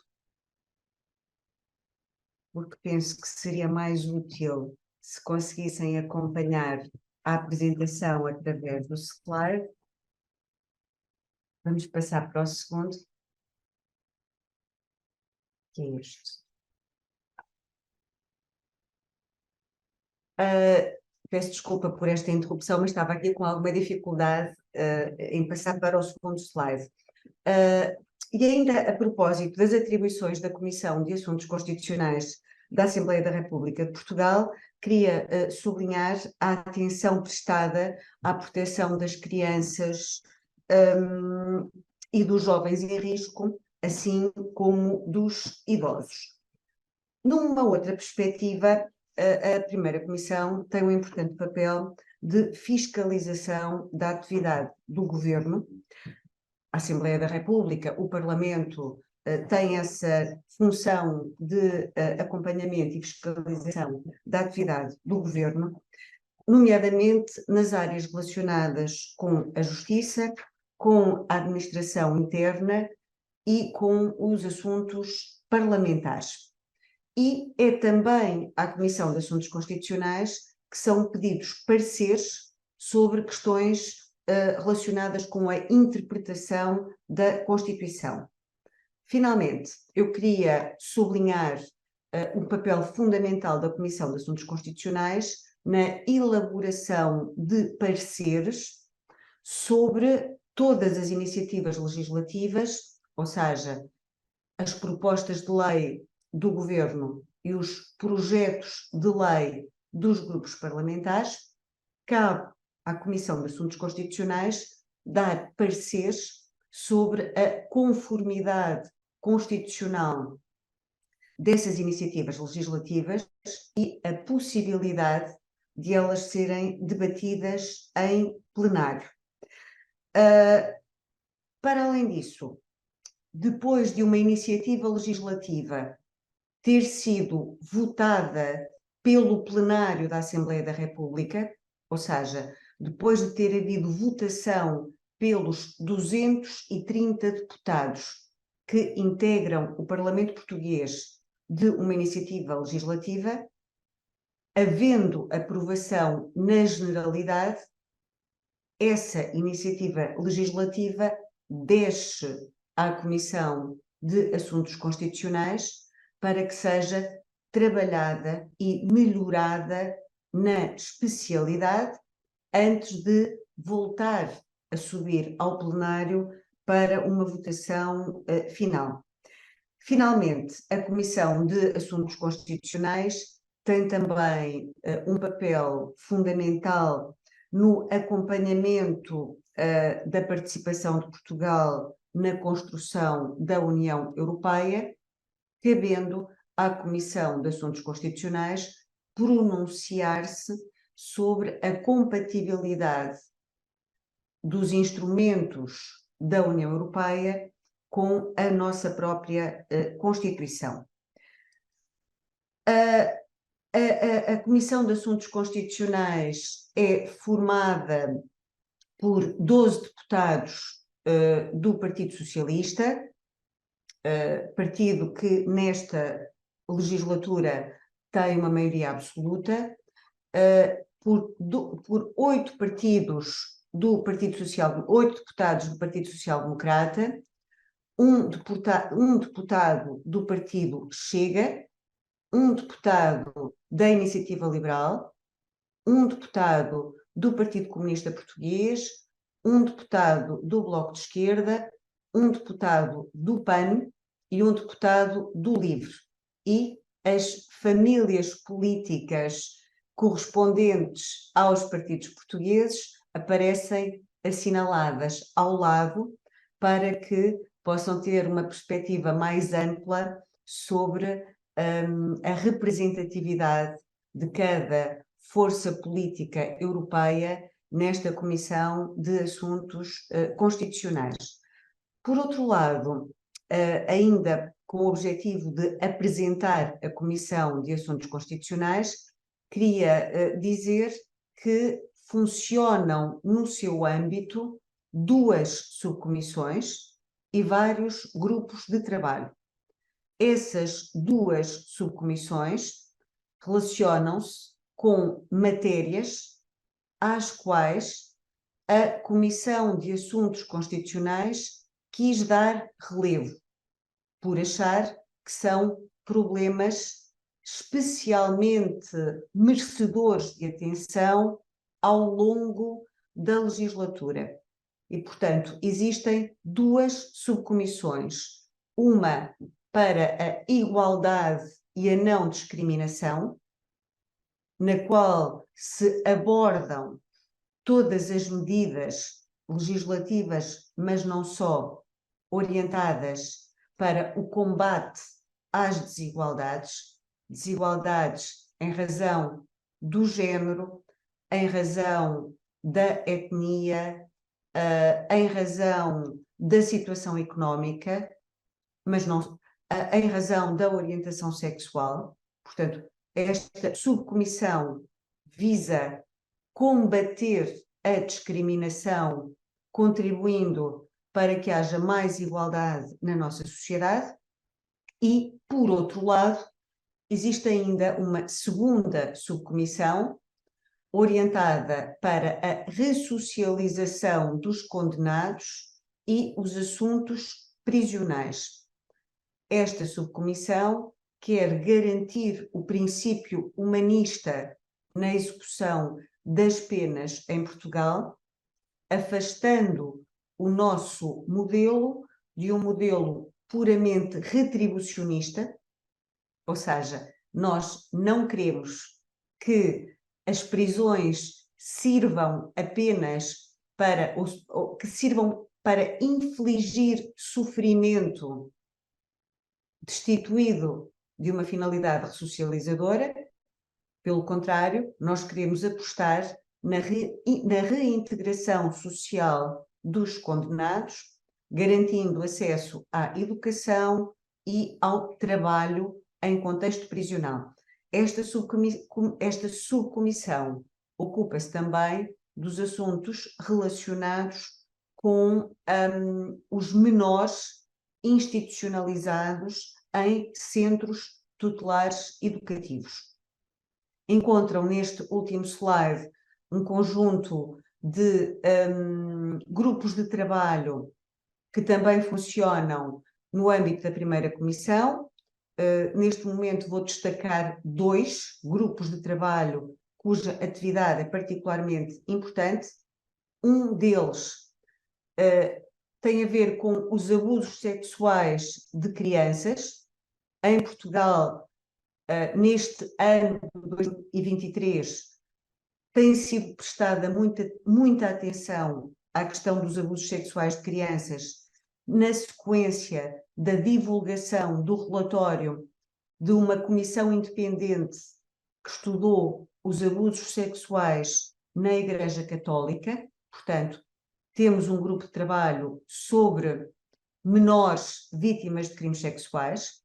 [SPEAKER 12] porque penso que seria mais útil se conseguissem acompanhar a apresentação através do slide. Vamos passar para o segundo, que é este. Peço desculpa por esta interrupção, mas estava aqui com alguma dificuldade em passar para o segundo slide. E ainda a propósito das atribuições da Comissão de Assuntos Constitucionais da Assembleia da República de Portugal, queria sublinhar a atenção prestada à proteção das crianças e dos jovens em risco, assim como dos idosos. Numa outra perspectiva, a primeira Comissão tem um importante papel de fiscalização da atividade do Governo. A Assembleia da República, o Parlamento, tem essa função de acompanhamento e fiscalização da atividade do Governo, nomeadamente nas áreas relacionadas com a Justiça, com a administração interna e com os assuntos parlamentares. E é também à Comissão de Assuntos Constitucionais que são pedidos pareceres sobre questões relacionadas com a interpretação da Constituição. Finalmente, eu queria sublinhar um papel fundamental da Comissão de Assuntos Constitucionais na elaboração de pareceres sobre todas as iniciativas legislativas, ou seja, as propostas de lei do Governo e os projetos de lei dos grupos parlamentares. Cabe à Comissão de Assuntos Constitucionais dar pareceres sobre a conformidade constitucional dessas iniciativas legislativas e a possibilidade de elas serem debatidas em plenário. Para além disso, depois de uma iniciativa legislativa ter sido votada pelo plenário da Assembleia da República, ou seja, depois de ter havido votação pelos 230 deputados que integram o Parlamento Português de uma iniciativa legislativa, havendo aprovação na generalidade, essa iniciativa legislativa desce à Comissão de Assuntos Constitucionais para que seja trabalhada e melhorada na especialidade antes de voltar a subir ao plenário para uma votação final. Finalmente, a Comissão de Assuntos Constitucionais tem também um papel fundamental no acompanhamento da participação de Portugal na construção da União Europeia, cabendo à Comissão de Assuntos Constitucionais pronunciar-se sobre a compatibilidade dos instrumentos da União Europeia com a nossa própria Constituição. A Comissão de Assuntos Constitucionais é formada por 12 deputados do Partido Socialista, partido que nesta legislatura tem uma maioria absoluta, por 8 partidos do Partido Social, 8 deputados do Partido Social Democrata, um deputado do Partido Chega, um deputado da Iniciativa Liberal, um deputado do Partido Comunista Português, um deputado do Bloco de Esquerda, um deputado do PAN e um deputado do LIVRE. E as famílias políticas correspondentes aos partidos portugueses aparecem assinaladas ao lado para que possam ter uma perspectiva mais ampla sobre a representatividade de cada força política europeia nesta Comissão de Assuntos Constitucionais. Por outro lado, ainda com o objetivo de apresentar a Comissão de Assuntos Constitucionais, queria dizer que funcionam no seu âmbito 2 subcomissões e vários grupos de trabalho. Essas 2 subcomissões relacionam-se com matérias às quais a Comissão de Assuntos Constitucionais quis dar relevo, por achar que são problemas especialmente merecedores de atenção ao longo da legislatura. E, portanto, existem 2 subcomissões, uma para a igualdade e a não discriminação, na qual se abordam todas as medidas legislativas, mas não só, orientadas para o combate às desigualdades, desigualdades em razão do género, em razão da etnia, em razão da situação económica, mas não em razão da orientação sexual. Portanto, esta subcomissão visa combater a discriminação, contribuindo para que haja mais igualdade na nossa sociedade. E, por outro lado, existe ainda uma segunda subcomissão orientada para a ressocialização dos condenados e os assuntos prisionais. Esta subcomissão quer garantir o princípio humanista na execução das penas em Portugal, afastando o nosso modelo de um modelo puramente retribucionista, ou seja, nós não queremos que as prisões sirvam apenas para, que sirvam para infligir sofrimento destituído de uma finalidade ressocializadora. Pelo contrário, nós queremos apostar na reintegração social dos condenados, garantindo acesso à educação e ao trabalho em contexto prisional. Esta subcomissão ocupa-se também dos assuntos relacionados com os menores institucionalizados em centros tutelares educativos. Encontram neste último slide um conjunto de grupos de trabalho que também funcionam no âmbito da primeira comissão. Neste momento vou destacar 2 grupos de trabalho cuja atividade é particularmente importante. Um deles tem a ver com os abusos sexuais de crianças. Em Portugal, neste ano de 2023, tem sido prestada muita atenção à questão dos abusos sexuais de crianças, na sequência da divulgação do relatório de uma comissão independente que estudou os abusos sexuais na Igreja Católica. Portanto, temos um grupo de trabalho sobre menores vítimas de crimes sexuais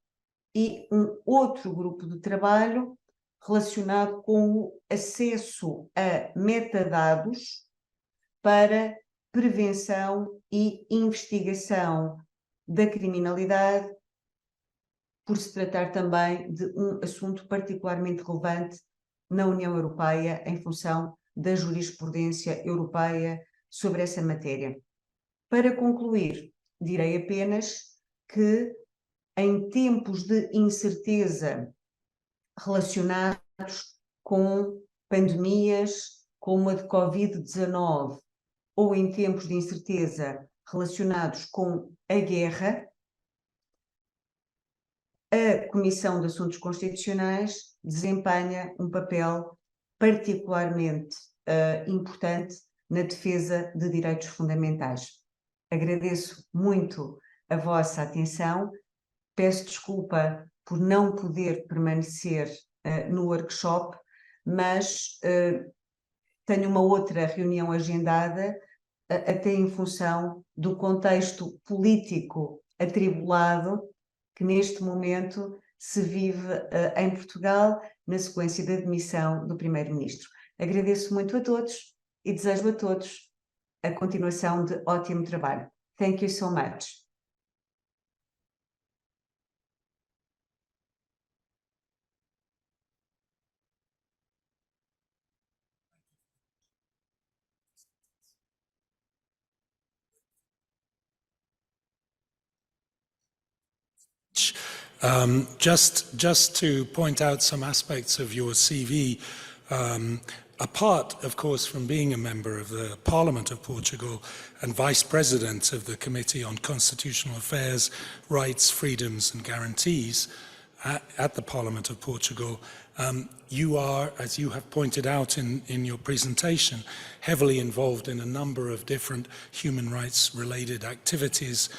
[SPEAKER 12] e um outro grupo de trabalho relacionado com o acesso a metadados para prevenção e investigação da criminalidade, por se tratar também de um assunto particularmente relevante na União Europeia em função da jurisprudência europeia sobre essa matéria. Para concluir, direi apenas que em tempos de incerteza relacionados com pandemias como a de Covid-19 ou em tempos de incerteza relacionados com a guerra, a Comissão de Assuntos Constitucionais desempenha um papel particularmente importante na defesa de direitos fundamentais. Agradeço muito a vossa atenção. Peço desculpa por não poder permanecer no workshop, mas tenho uma outra reunião agendada, até em função do contexto político atribulado que neste momento se vive em Portugal, na sequência da demissão do Primeiro-Ministro. Agradeço muito a todos e desejo a todos a continuação de ótimo trabalho. Thank you so much.
[SPEAKER 3] Just to point out some aspects of your CV, apart, of course, from being a member of the Parliament of Portugal and Vice President of the Committee on Constitutional Affairs, Rights, Freedoms and Guarantees at the Parliament of Portugal, you are, as you have pointed out in your presentation, heavily involved in a number of different human rights related activities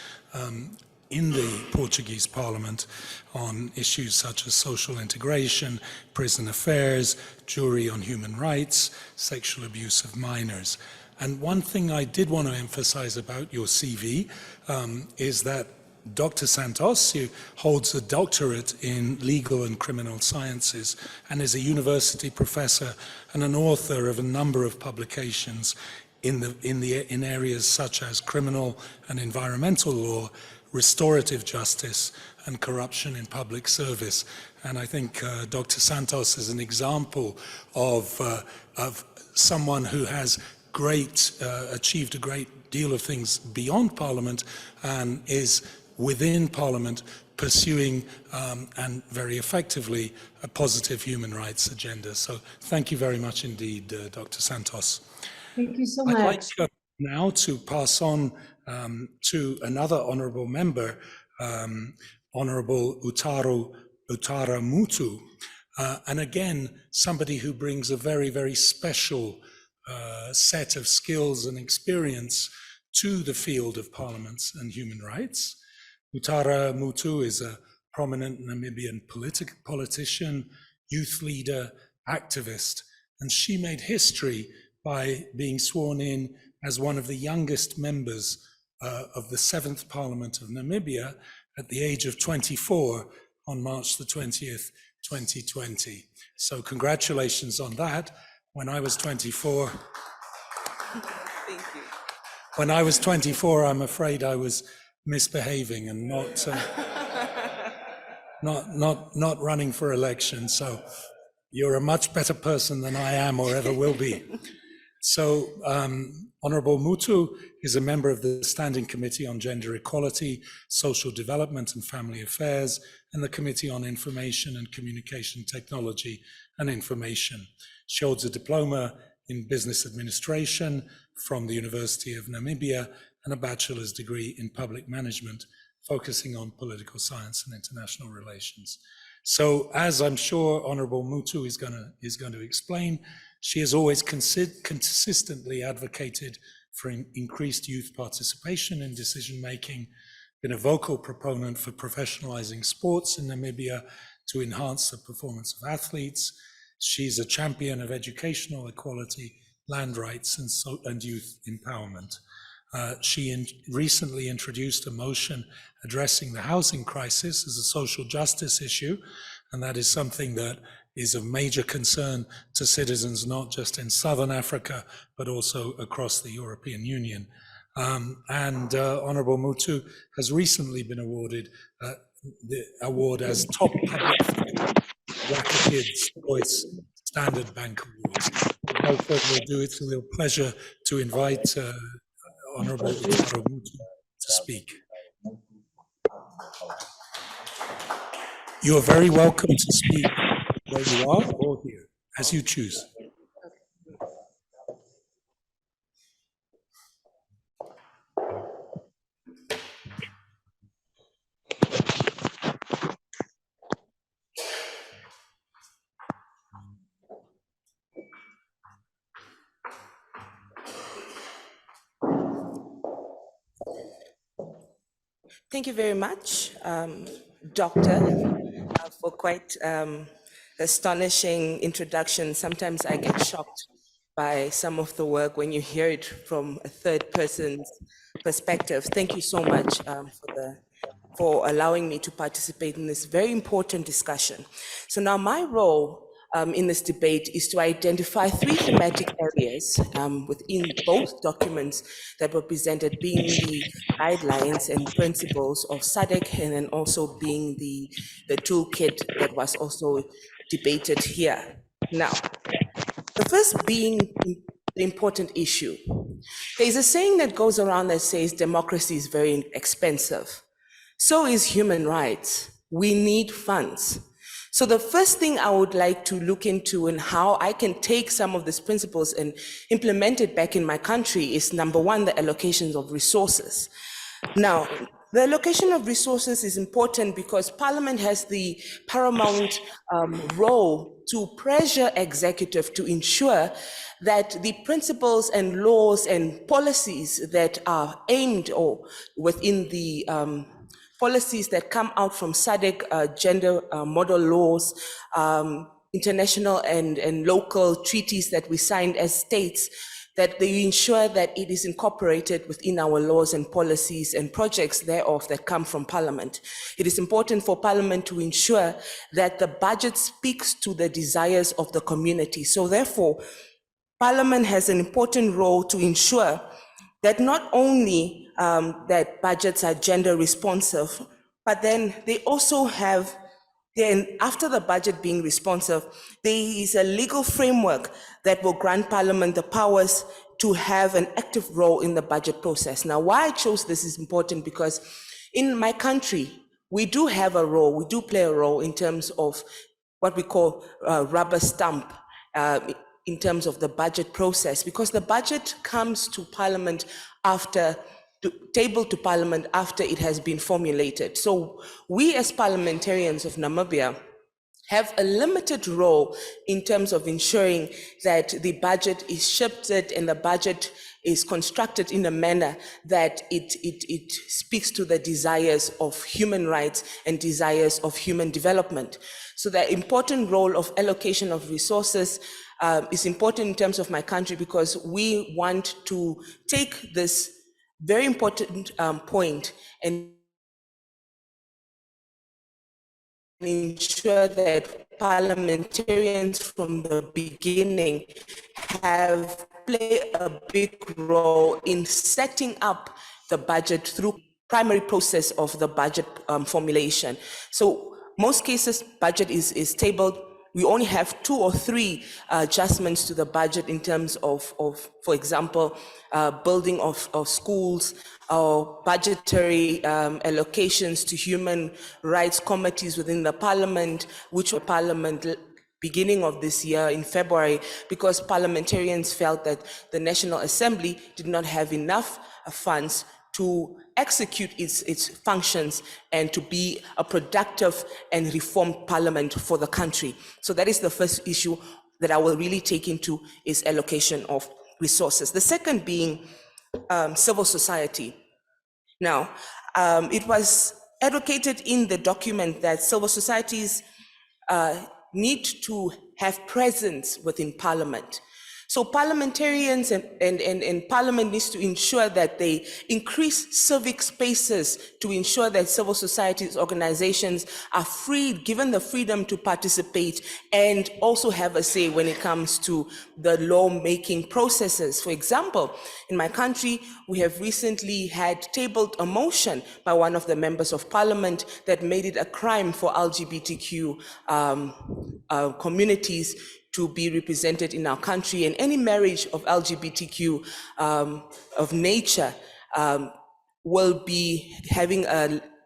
[SPEAKER 3] in the Portuguese Parliament on issues such as social integration, prison affairs, jury on human rights, sexual abuse of minors. And one thing I did want to emphasize about your CV is that Dr. Santos, who holds a doctorate in legal and criminal sciences and is a university professor and an author of a number of publications in areas such as criminal and environmental law, restorative justice and corruption in public service. And I think Dr. Santos is an example of someone who has achieved a great deal of things beyond Parliament and is within Parliament pursuing and very effectively a positive human rights agenda. So thank you very much indeed, Dr. Santos.
[SPEAKER 12] Thank you so much.
[SPEAKER 3] I'd like now to pass on to another honourable member, Honourable Utara Mutu, and again, somebody who brings a very, very special set of skills and experience to the field of parliaments and human rights. Utara Mutu is a prominent Namibian politician, youth leader, activist, and she made history by being sworn in as one of the youngest members of the 7th Parliament of Namibia at the age of 24 on March the 20th, 2020. So congratulations on that. When I was 24,
[SPEAKER 10] Thank you.
[SPEAKER 3] When I was 24, I'm afraid I was misbehaving and not running for election. So you're a much better person than I am or ever will be. So Honourable Mutu is a member of the Standing Committee on Gender Equality, Social Development and Family Affairs, and the Committee on Information and Communication Technology and Information. She holds a diploma in Business Administration from the University of Namibia and a bachelor's degree in Public Management, focusing on political science and international relations. So, as I'm sure Honourable Mutu is going to explain, she has always consistently advocated for increased youth participation in decision-making, been a vocal proponent for professionalizing sports in Namibia to enhance the performance of athletes. She's a champion of educational equality, land rights, and youth empowerment. She recently introduced a motion addressing the housing crisis as a social justice issue, and that is something that is of major concern to citizens, not just in Southern Africa, but also across the European Union. Honourable Mutu has recently been awarded the award as Top Public Figure, Black Kids Voice Standard Bank Awards. Without further ado, it's a real pleasure to invite Honourable Utara Mutu to speak. You are very welcome to speak where you are or here, as you choose.
[SPEAKER 10] Thank you very much, Doctor, for quite astonishing introduction. Sometimes I get shocked by some of the work when you hear it from a third person's perspective. Thank you so much for allowing me to participate in this very important discussion. So now my role in this debate is to identify 3 thematic areas within both documents that were presented, being the guidelines and principles of SADC, and then also being the toolkit that was also debated here. Now, the first being the important issue. There's a saying that goes around that says democracy is very expensive. So is human rights. We need funds. So the first thing I would like to look into and how I can take some of these principles and implement it back in my country is, number one, the allocations of resources. Now, the allocation of resources is important because Parliament has the paramount role to pressure executive to ensure that the principles and laws and policies that are aimed or within the policies that come out from SADC, gender model laws, international and local treaties that we signed as states, that they ensure that it is incorporated within our laws and policies and projects thereof that come from Parliament. It is important for Parliament to ensure that the budget speaks to the desires of the community. So therefore, Parliament has an important role to ensure that not only that budgets are gender responsive, but then they also have, then after the budget being responsive, there is a legal framework that will grant Parliament the powers to have an active role in the budget process. Now, why I chose this is important because in my country, we do have a role, we do play a role in terms of what we call rubber stamp in terms of the budget process, because the budget comes to Parliament after, tabled to Parliament after it has been formulated. So we as parliamentarians of Namibia have a limited role in terms of ensuring that the budget is shifted and the budget is constructed in a manner that it speaks to the desires of human rights and desires of human development. So the important role of allocation of resources is important in terms of my country because we want to take this very important point and ensure that parliamentarians from the beginning have played a big role in setting up the budget through primary process of the budget formulation. So most cases, budget is tabled. We only have 2 or 3 adjustments to the budget in terms of for example, building of schools, or budgetary allocations to human rights committees within the Parliament, which were Parliament beginning of this year in February, because parliamentarians felt that the National Assembly did not have enough funds to execute its functions and to be a productive and reformed parliament for the country. So that is the first issue that I will really take into is allocation of resources. The second being civil society. Now, it was advocated in the document that civil societies need to have presence within Parliament. So parliamentarians and Parliament needs to ensure that they increase civic spaces to ensure that civil societies organizations are freed, given the freedom to participate and also have a say when it comes to the law-making processes. For example, in my country, we have recently had tabled a motion by one of the members of Parliament that made it a crime for LGBTQ communities to be represented in our country, and any marriage of LGBTQ of nature will be having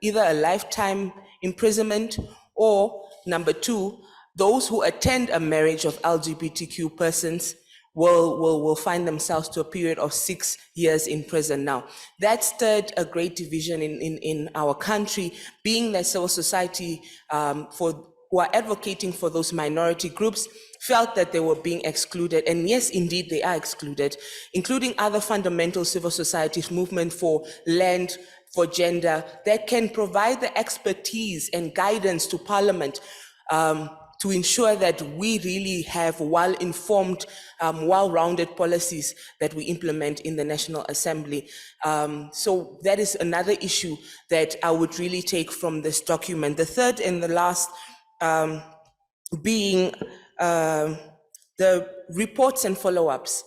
[SPEAKER 10] either a lifetime imprisonment or, number 2, those who attend a marriage of LGBTQ persons will find themselves to a period of 6 years in prison. Now, that stirred a great division in our country, being that civil society for who are advocating for those minority groups felt that they were being excluded. And yes, indeed, they are excluded, including other fundamental civil society movement for land, for gender, that can provide the expertise and guidance to Parliament to ensure that we really have well-informed, well-rounded policies that we implement in the National Assembly. So that is another issue that I would really take from this document. The third and the last being the reports and follow-ups.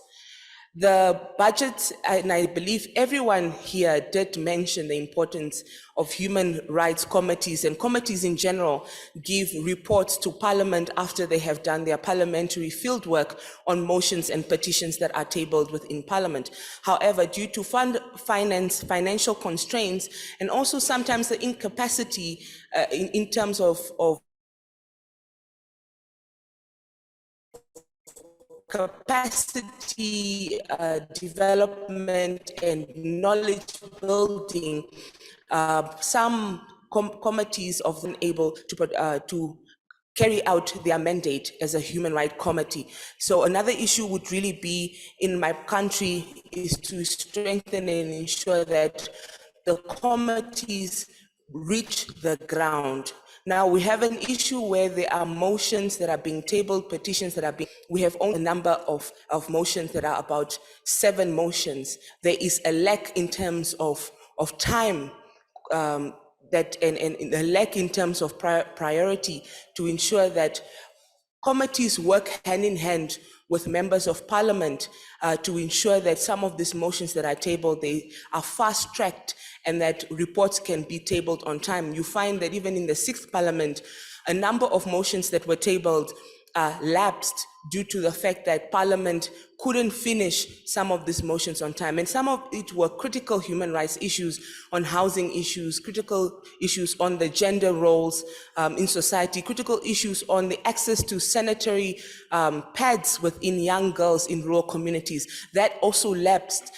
[SPEAKER 10] The budget, and I believe everyone here did mention the importance of human rights committees, and committees in general give reports to Parliament after they have done their parliamentary fieldwork on motions and petitions that are tabled within Parliament. However, due to financial constraints, and also sometimes the incapacity in terms of capacity development and knowledge building, some committees of them able to carry out their mandate as a human rights committee. So another issue would really be in my country is to strengthen and ensure that the committees reach the ground. Now we have an issue where there are motions that are being tabled, petitions that are being, we have only a number of motions that are about 7 motions. There is a lack in terms of time and a lack in terms of priority to ensure that committees work hand in hand with members of Parliament to ensure that some of these motions that are tabled, they are fast-tracked and that reports can be tabled on time. You find that even in the 6th Parliament, a number of motions that were tabled lapsed due to the fact that Parliament couldn't finish some of these motions on time. And some of it were critical human rights issues on housing issues, critical issues on the gender roles in society, critical issues on the access to sanitary pads within young girls in rural communities. That also lapsed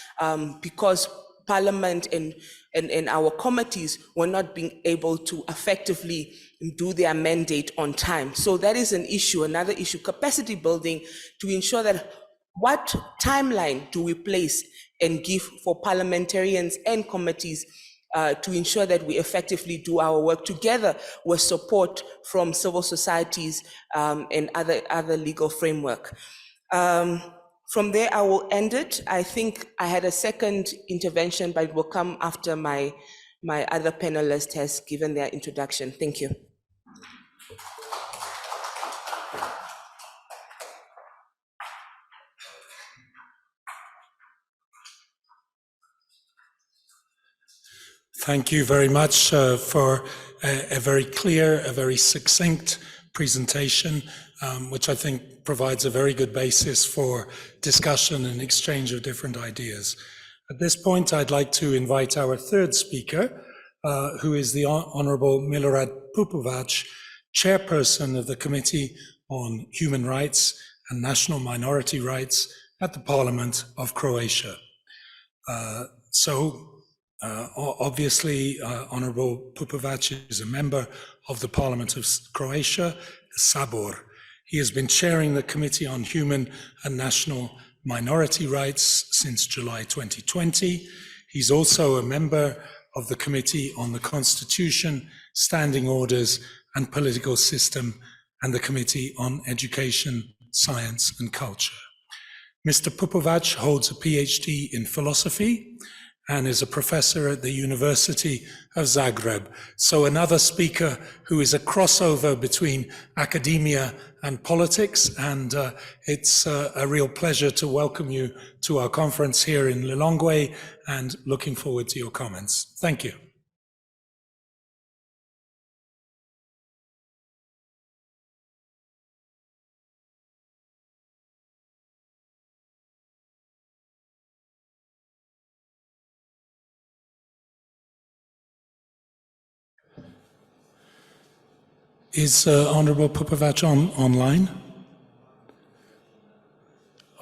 [SPEAKER 10] because Parliament and our committees were not being able to effectively do their mandate on time. So that is an issue, another issue, capacity building to ensure that what timeline do we place and give for parliamentarians and committees to ensure that we effectively do our work together with support from civil societies and other legal framework. From there, I will end it. I think I had a second intervention, but it will come after my other panelist has given their introduction. Thank you.
[SPEAKER 3] Thank you very much for a very clear, a very succinct presentation, which I think provides a very good basis for discussion and exchange of different ideas. At this point, I'd like to invite our third speaker, who is the Honorable Milorad Pupovac, Chairperson of the Committee on Human Rights and National Minority Rights at the Parliament of Croatia. Obviously, Honorable Pupovac is a member of the Parliament of Croatia, the Sabor. He has been chairing the Committee on Human and National Minority Rights since July 2020. He's also a member of the Committee on the Constitution, Standing Orders and Political System, and the Committee on Education, Science and Culture. Mr. Pupovac holds a PhD in philosophy and is a professor at the University of Zagreb. So another speaker who is a crossover between academia and politics, and it's a real pleasure to welcome you to our conference here in Lilongwe, and looking forward to your comments. Thank you. Is Honorable Pupovac online?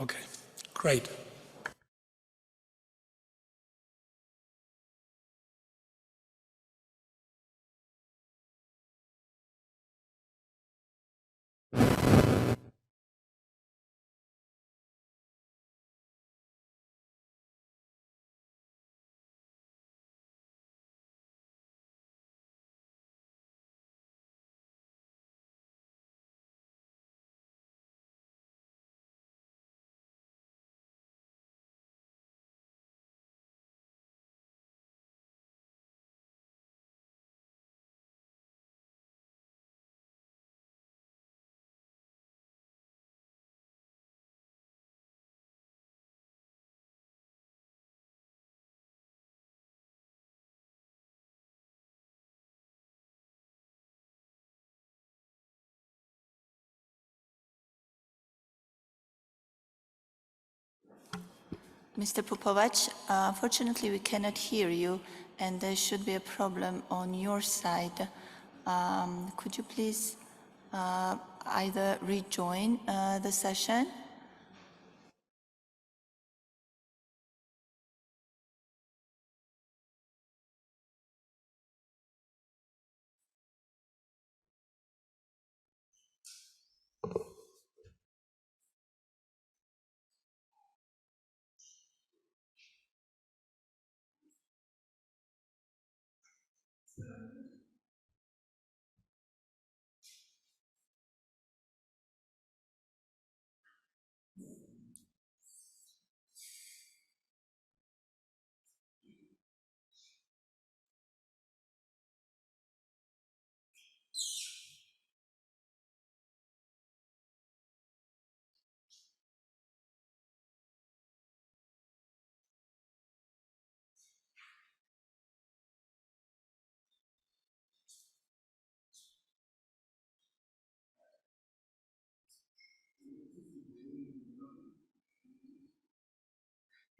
[SPEAKER 3] Okay, great.
[SPEAKER 13] Mr. Popovac, unfortunately we cannot hear you and there should be a problem on your side. Could you please either rejoin the session?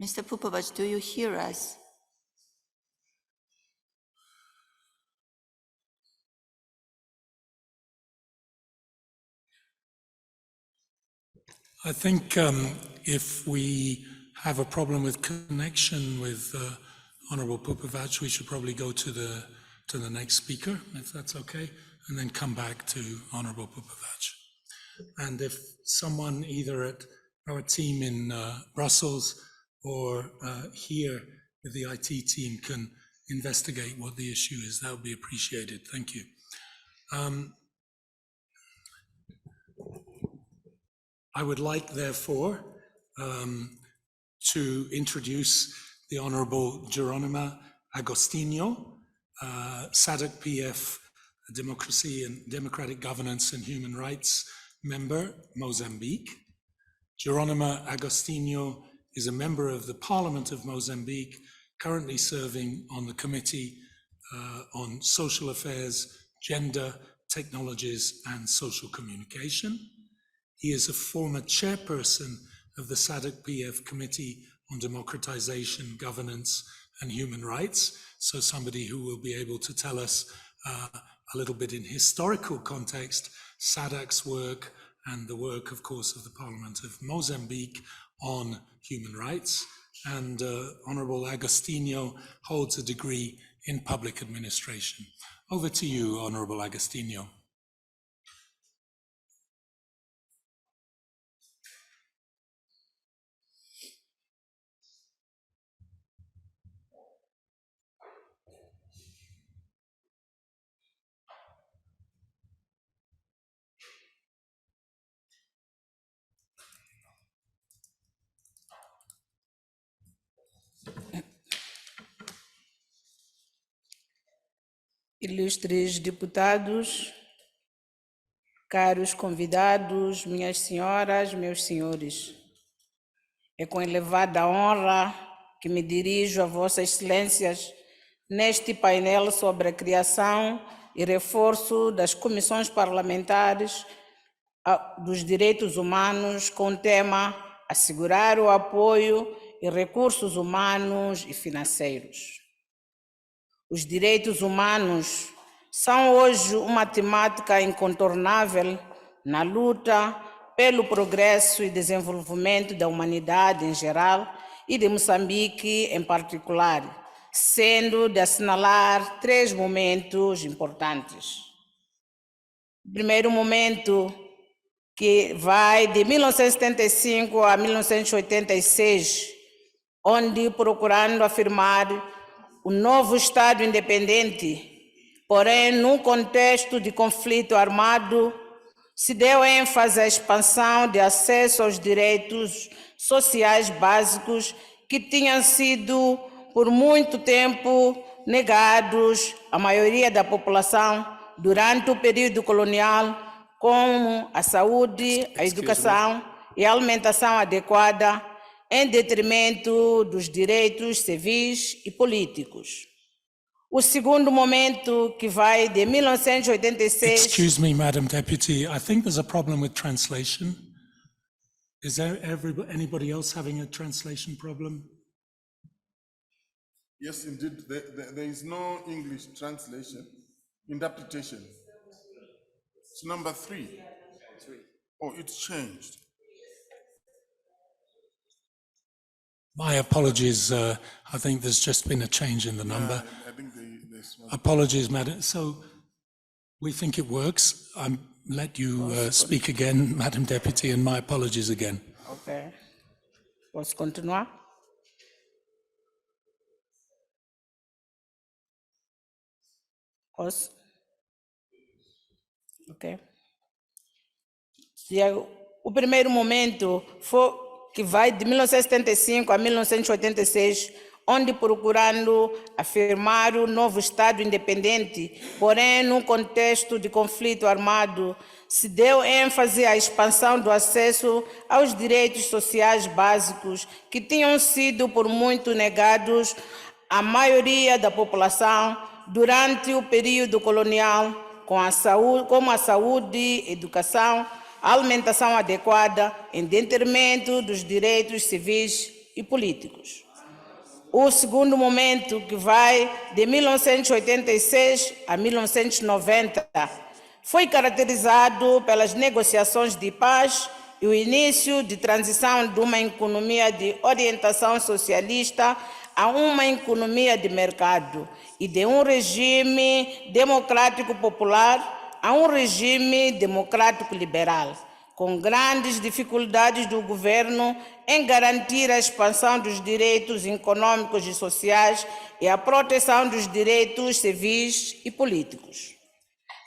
[SPEAKER 13] Mr. Popovac, do you hear us?
[SPEAKER 3] I think if we have a problem with connection with Honourable Popovac, we should probably go to the next speaker, if that's okay, and then come back to Honourable Popovac. And if someone either at our team in Brussels or here with the IT team can investigate what the issue is, that would be appreciated. Thank you. I would like, therefore, to introduce the Honourable Geronima Agostinho, SADC PF Democracy and Democratic Governance and Human Rights member, Mozambique. Geronima Agostinho is a member of the Parliament of Mozambique, currently serving on the Committee on Social Affairs, Gender, Technologies and Social Communication. He is a former chairperson of the SADC PF Committee on Democratisation, Governance and Human Rights, so somebody who will be able to tell us a little bit in historical context, SADC's work and the work, of course, of the Parliament of Mozambique on human rights. And Honourable Agostinho holds a degree in public administration. Over to you, Honourable Agostinho.
[SPEAKER 6] Ilustres deputados, caros convidados, minhas senhoras, meus senhores, é com elevada honra que me dirijo a Vossas Excelências neste painel sobre a criação e reforço das comissões parlamentares dos direitos humanos com o tema assegurar o apoio e recursos humanos e financeiros. Os direitos humanos são hoje uma temática incontornável na luta pelo progresso e desenvolvimento da humanidade em geral e de Moçambique em particular, sendo de assinalar 3 momentos importantes. O primeiro momento, que vai de 1975 a 1986, onde procurando afirmar o novo Estado independente, porém, num contexto de conflito armado, se deu ênfase à expansão de acesso aos direitos sociais básicos que tinham sido, por muito tempo, negados à maioria da população durante o período colonial, como a saúde, a educação e a alimentação adequada, em detrimento dos direitos civis e políticos. O segundo momento, que vai de 1986...
[SPEAKER 3] Excuse me, Madam Deputy, I think there's a problem with translation. Is there anybody else having a translation problem?
[SPEAKER 1] Yes, indeed, there is no English translation, interpretation. It's number 3. Oh, it's changed.
[SPEAKER 3] My apologies. I think there's just been a change in the number.
[SPEAKER 1] I think this one.
[SPEAKER 3] Apologies, Madam. So we think it works. I'll let you speak again, Madam Deputy, and my apologies again.
[SPEAKER 14] Okay. Posso continuar? Posso? Ok. E o primeiro momento foi que vai de 1975 a 1986, onde procurando afirmar o novo Estado independente, porém num contexto de conflito armado, se deu ênfase à expansão do acesso aos direitos sociais básicos que tinham sido por muito negados à maioria da população durante o período colonial, como a saúde, educação, alimentação adequada, em detrimento dos direitos civis e políticos. O segundo momento, que vai de 1986 a 1990, foi caracterizado pelas negociações de paz e o início de transição de uma economia de orientação socialista a uma economia de mercado e de um regime democrático popular a um regime democrático liberal, com grandes dificuldades do governo em garantir a expansão dos direitos econômicos e sociais e a proteção dos direitos civis e políticos.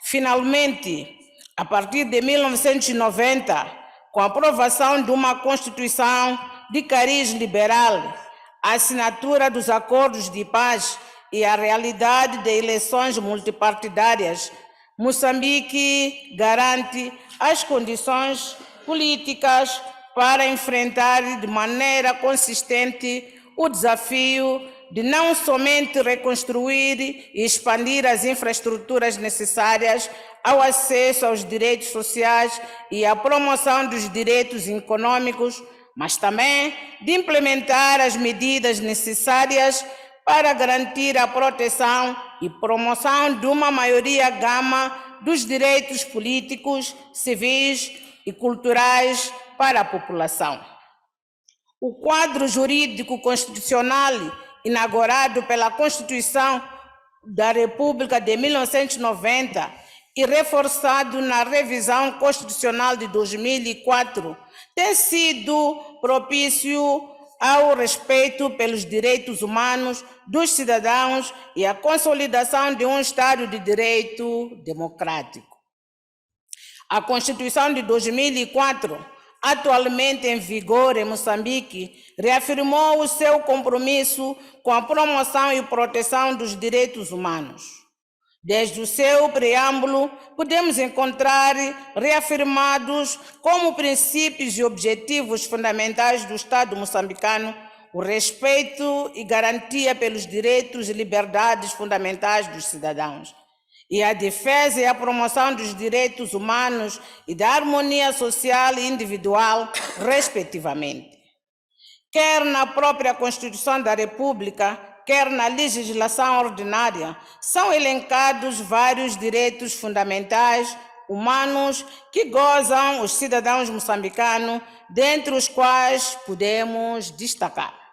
[SPEAKER 14] Finalmente, a partir de 1990, com a aprovação de uma Constituição de cariz liberal, a assinatura dos acordos de paz e a realidade de eleições multipartidárias, Moçambique garante as condições políticas para enfrentar de maneira consistente o desafio de não somente reconstruir e expandir as infraestruturas necessárias ao acesso aos direitos sociais e à promoção dos direitos econômicos, mas também de implementar as medidas necessárias para garantir a proteção e promoção de uma maioria gama dos direitos políticos, civis e culturais para a população. O quadro jurídico constitucional inaugurado pela Constituição da República de 1990 e reforçado na revisão constitucional de 2004 tem sido propício ao respeito pelos direitos humanos dos cidadãos e à consolidação de um Estado de direito democrático. A Constituição de 2004, atualmente em vigor em Moçambique, reafirmou o seu compromisso com a promoção e proteção dos direitos humanos. Desde o seu preâmbulo, podemos encontrar reafirmados como princípios e objetivos fundamentais do Estado moçambicano o respeito e garantia pelos direitos e liberdades fundamentais dos cidadãos, e a defesa e a promoção dos direitos humanos e da harmonia social e individual, respectivamente. Quer na própria Constituição da República, quer na legislação ordinária, são elencados vários direitos fundamentais humanos que gozam os cidadãos moçambicanos, dentre os quais podemos destacar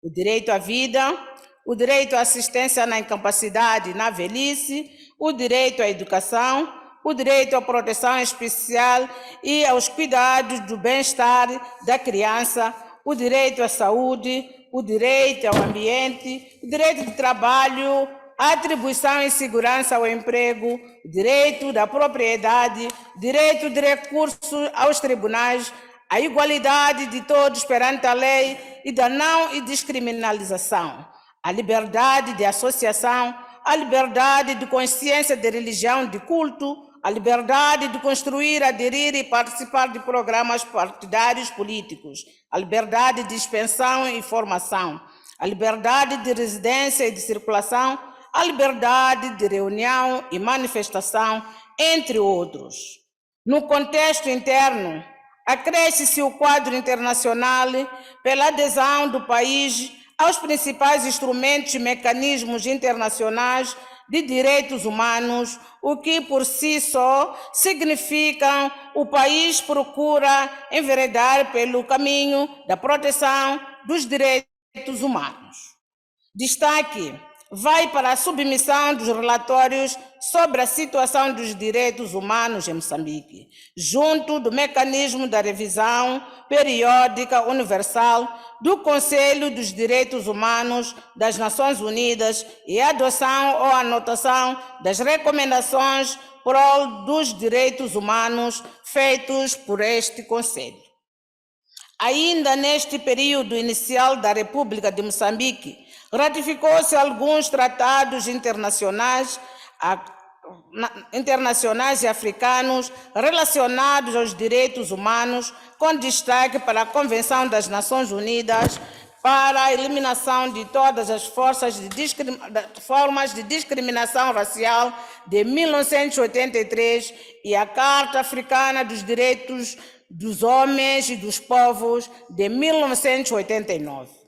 [SPEAKER 14] o direito à vida, o direito à assistência na incapacidade e na velhice, o direito à educação, o direito à proteção especial e aos cuidados do bem-estar da criança, o direito à saúde, o direito ao ambiente, o direito de trabalho, a atribuição e segurança ao emprego, o direito da propriedade, direito de recurso aos tribunais, a igualdade de todos perante a lei e da não descriminalização, a liberdade de associação, a liberdade de consciência de religião, de culto, a liberdade de construir, aderir e participar de programas partidários políticos, a liberdade de expansão e formação, a liberdade de residência e de circulação, a liberdade de reunião e manifestação, entre outros. No contexto interno, acresce-se o quadro internacional pela adesão do país aos principais instrumentos e mecanismos internacionais de direitos humanos, o que por si só significa o país procura enveredar pelo caminho da proteção dos direitos humanos. Destaque vai para a submissão dos relatórios sobre a situação dos direitos humanos em Moçambique, junto do mecanismo da revisão periódica universal do Conselho dos Direitos Humanos das Nações Unidas e a adoção ou anotação das recomendações prol dos direitos humanos feitos por este Conselho. Ainda neste período inicial da República de Moçambique, ratificou-se alguns tratados internacionais e africanos relacionados aos direitos humanos, com destaque para a Convenção das Nações Unidas para a eliminação de todas as formas de discriminação racial de 1983 e a Carta Africana dos Direitos dos Homens e dos Povos de 1989.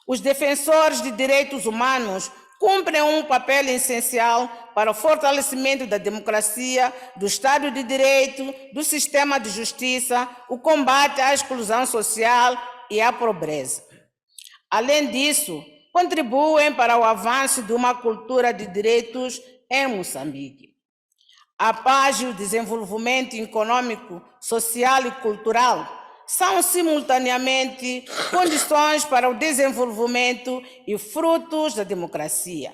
[SPEAKER 14] Os defensores de direitos humanos cumprem um papel essencial para o fortalecimento da democracia, do Estado de Direito, do sistema de justiça, o combate à exclusão social e à pobreza. Além disso, contribuem para o avanço de uma cultura de direitos em Moçambique. A paz e o desenvolvimento econômico, social e cultural são simultaneamente condições para o desenvolvimento e frutos da democracia.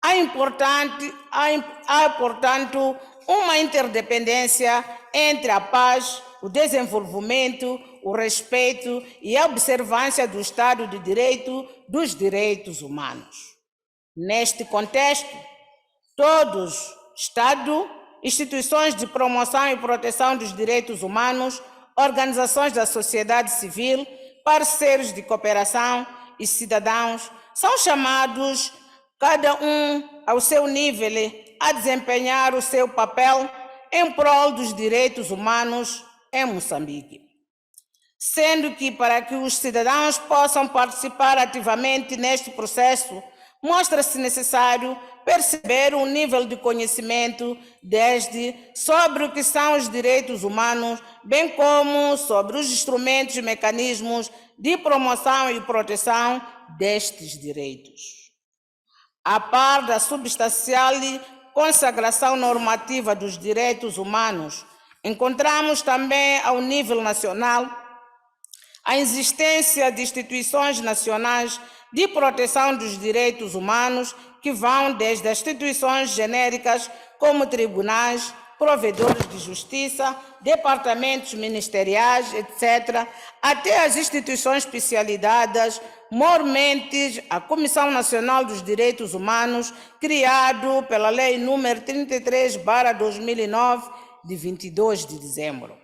[SPEAKER 14] Há, portanto, uma interdependência entre a paz, o desenvolvimento, o respeito e a observância do Estado de Direito dos direitos humanos. Neste contexto, todos, Estado, instituições de promoção e proteção dos direitos humanos, organizações da sociedade civil, parceiros de cooperação e cidadãos são chamados, cada um ao seu nível, a desempenhar o seu papel em prol dos direitos humanos em Moçambique. Sendo que, para que os cidadãos possam participar ativamente neste processo, mostra-se necessário perceber o nível de conhecimento sobre o que são os direitos humanos, bem como sobre os instrumentos e mecanismos de promoção e proteção destes direitos. A par da substancial consagração normativa dos direitos humanos, encontramos também ao nível nacional a existência de instituições nacionais de proteção dos direitos humanos que vão desde as instituições genéricas como tribunais, provedores de justiça, departamentos ministeriais, etc., até as instituições especializadas, mormente a Comissão Nacional dos Direitos Humanos, criado pela Lei nº 33/2009, de 22 de dezembro.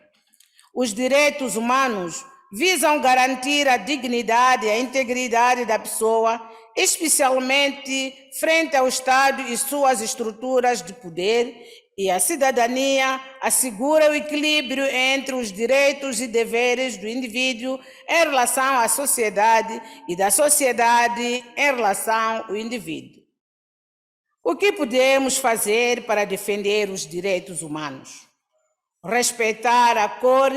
[SPEAKER 14] Os direitos humanos visam garantir a dignidade e a integridade da pessoa, especialmente frente ao Estado e suas estruturas de poder, e a cidadania assegura o equilíbrio entre os direitos e deveres do indivíduo em relação à sociedade e da sociedade em relação ao indivíduo. O que podemos fazer para defender os direitos humanos? Respeitar a cor,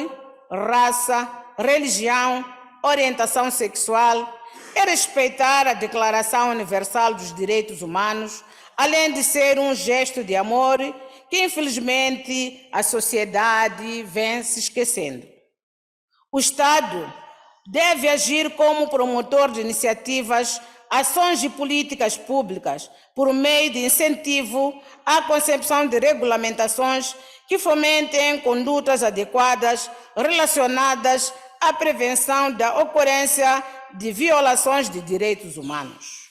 [SPEAKER 14] raça, religião, orientação sexual e respeitar a Declaração Universal dos Direitos Humanos, além de ser um gesto de amor que, infelizmente, a sociedade vem se esquecendo. O Estado deve agir como promotor de iniciativas, ações e políticas públicas por meio de incentivo à concepção de regulamentações que fomentem condutas adequadas relacionadas à prevenção da ocorrência de violações de direitos humanos.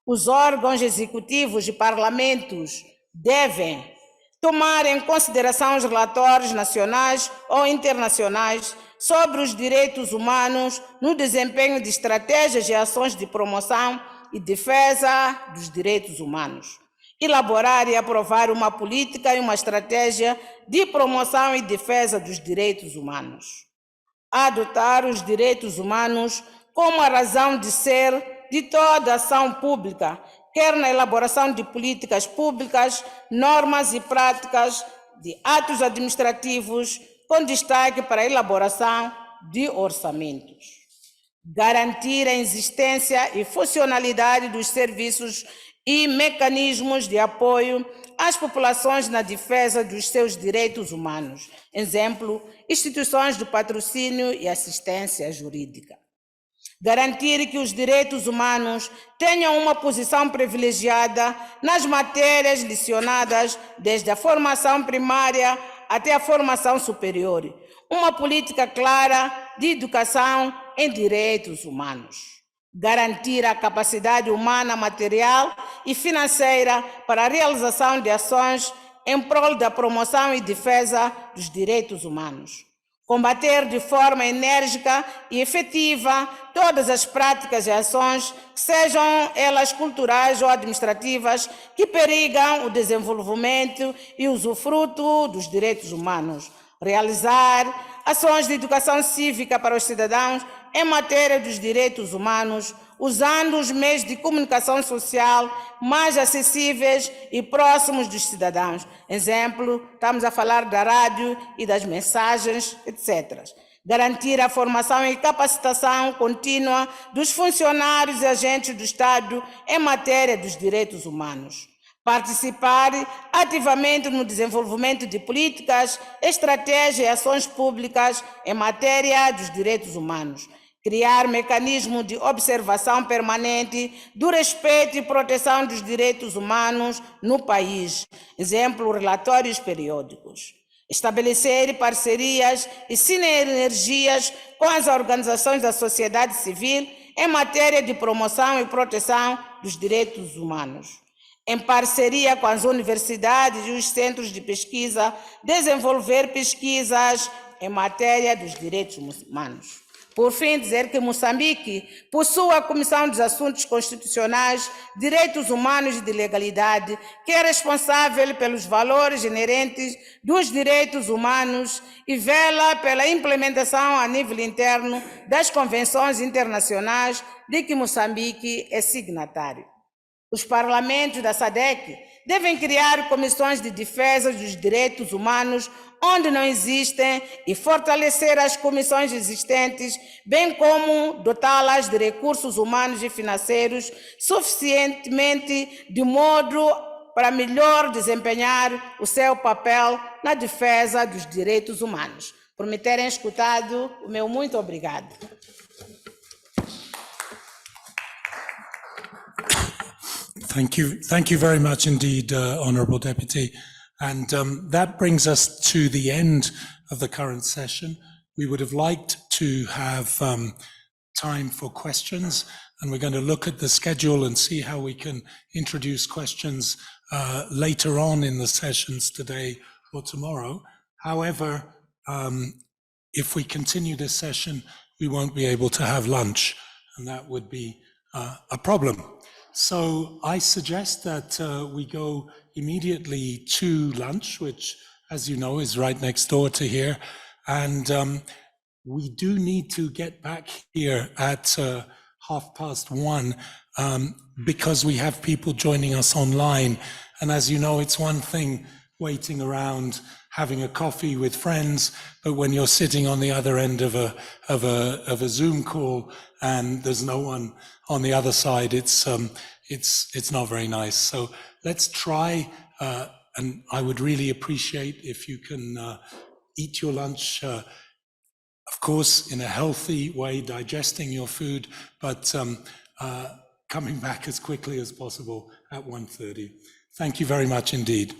[SPEAKER 14] Os órgãos executivos e parlamentos devem tomar em consideração os relatórios nacionais ou internacionais sobre os direitos humanos no desempenho de estratégias e ações de promoção e defesa dos direitos humanos. Elaborar e aprovar uma política e uma estratégia de promoção e defesa dos direitos humanos. Adotar os direitos humanos como a razão de ser de toda ação pública, quer na elaboração de políticas públicas, normas e práticas, de atos administrativos, com destaque para a elaboração de orçamentos. Garantir a existência e funcionalidade dos serviços e mecanismos de apoio às populações na defesa dos seus direitos humanos. Exemplo, instituições de patrocínio e assistência jurídica. Garantir que os direitos humanos tenham uma posição privilegiada nas matérias licionadas, desde a formação primária até a formação superior. Uma política clara de educação em direitos humanos. Garantir a capacidade humana, material e financeira para a realização de ações em prol da promoção e defesa dos direitos humanos. Combater de forma enérgica e efetiva todas as práticas e ações, sejam elas culturais ou administrativas, que perigam o desenvolvimento e usufruto dos direitos humanos. Realizar ações de educação cívica para os cidadãos em matéria dos direitos humanos, usando os meios de comunicação social mais acessíveis e próximos dos cidadãos. Exemplo, estamos a falar da rádio e das mensagens, etc. Garantir a formação e capacitação contínua dos funcionários e agentes do Estado em matéria dos direitos humanos. Participar ativamente no desenvolvimento de políticas, estratégias e ações públicas em matéria dos direitos humanos. Criar mecanismo de observação permanente do respeito e proteção dos direitos humanos no país. Exemplo, relatórios periódicos. Estabelecer parcerias e sinergias com as organizações da sociedade civil em matéria de promoção e proteção dos direitos humanos. Em parceria com as universidades e os centros de pesquisa, desenvolver pesquisas em matéria dos direitos humanos. Por fim, dizer que Moçambique possui a Comissão dos Assuntos Constitucionais, Direitos Humanos e de Legalidade, que é responsável pelos valores inerentes dos direitos humanos e vela pela implementação a nível interno das convenções internacionais de que Moçambique é signatário. Os parlamentos da SADC devem criar comissões de defesa dos direitos humanos onde não existem e fortalecer as comissões existentes, bem como dotá-las de recursos humanos e financeiros suficientemente de modo para melhor desempenhar o seu papel na defesa dos direitos humanos. Por me terem escutado, o meu muito obrigado.
[SPEAKER 3] Thank you very much indeed, Honourable Deputy. And that brings us to the end of the current session. We would have liked to have time for questions, and we're going to look at the schedule and see how we can introduce questions later on in the sessions today or tomorrow. However, if we continue this session, we won't be able to have lunch, and that would be a problem. So I suggest that we go immediately to lunch, which, as you know, is right next door to here. And we do need to get back here at 1:30 because we have people joining us online. And as you know, it's one thing waiting around having a coffee with friends, but when you're sitting on the other end of a Zoom call and there's no one on the other side, it's not very nice. So let's try, and I would really appreciate if you can eat your lunch, of course, in a healthy way, digesting your food, but coming back as quickly as possible at 1:30. Thank you very much indeed.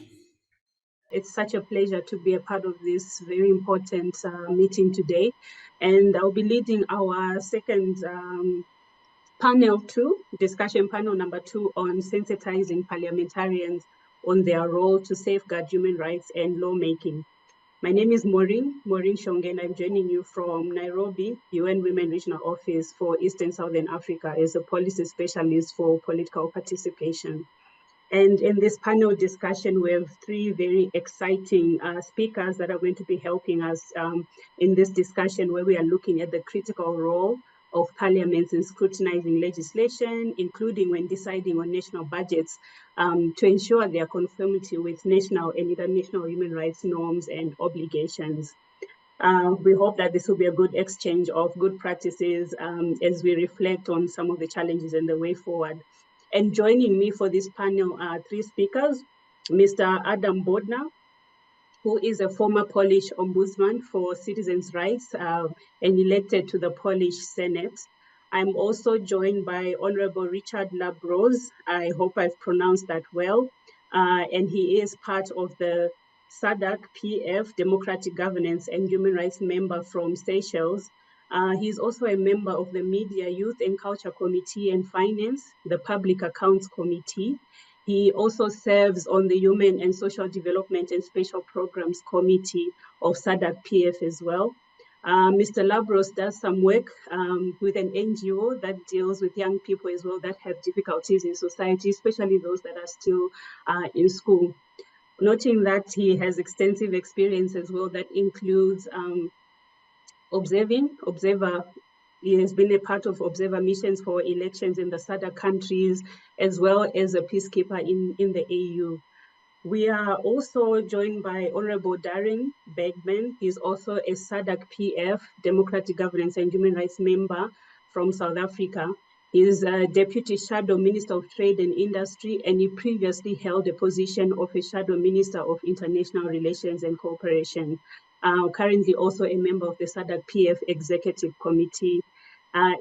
[SPEAKER 15] It's such a pleasure to be a part of this very important meeting today. And I'll be leading our second panel 2, discussion panel number 2 on sensitizing parliamentarians on their role to safeguard human rights and lawmaking. My name is Maureen Shongen. I'm joining you from Nairobi, UN Women Regional Office for East and Southern Africa as a policy specialist for political participation. And in this panel discussion, we have 3 very exciting speakers that are going to be helping us in this discussion, where we are looking at the critical role of parliaments in scrutinizing legislation, including when deciding on national budgets, to ensure their conformity with national and international human rights norms and obligations. We hope that this will be a good exchange of good practices as we reflect on some of the challenges and the way forward. And joining me for this panel are three speakers: Mr. Adam Bodnar, who is a former Polish ombudsman for citizens' rights and elected to the Polish Senate. I'm also joined by Honorable Richard Labros. I hope I've pronounced that well. And he is part of the SADC PF Democratic Governance and Human Rights member from Seychelles. He's also a member of the Media, Youth and Culture Committee and Finance, the Public Accounts Committee. He also serves on the Human and Social Development and Special Programs Committee of SADC PF as well. Mr. Labros does some work with an NGO that deals with young people as well that have difficulties in society, especially those that are still in school. Noting that he has extensive experience as well that includes he has been a part of observer missions for elections in the SADC countries, as well as a peacekeeper in the AU. We are also joined by Honorable Darren Bergman. He's also a SADC PF Democratic Governance and Human Rights member from South Africa. He's a Deputy Shadow Minister of Trade and Industry, and he previously held the position of a Shadow Minister of International Relations and Cooperation. Currently also a member of the SADC PF Executive Committee.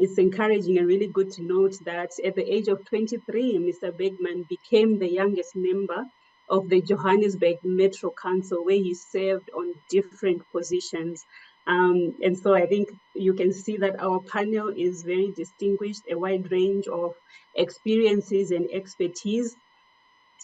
[SPEAKER 15] It's encouraging and really good to note that at the age of 23, Mr. Bergman became the youngest member of the Johannesburg Metro Council, where he served on different positions. And so I think you can see that our panel is very distinguished, a wide range of experiences and expertise,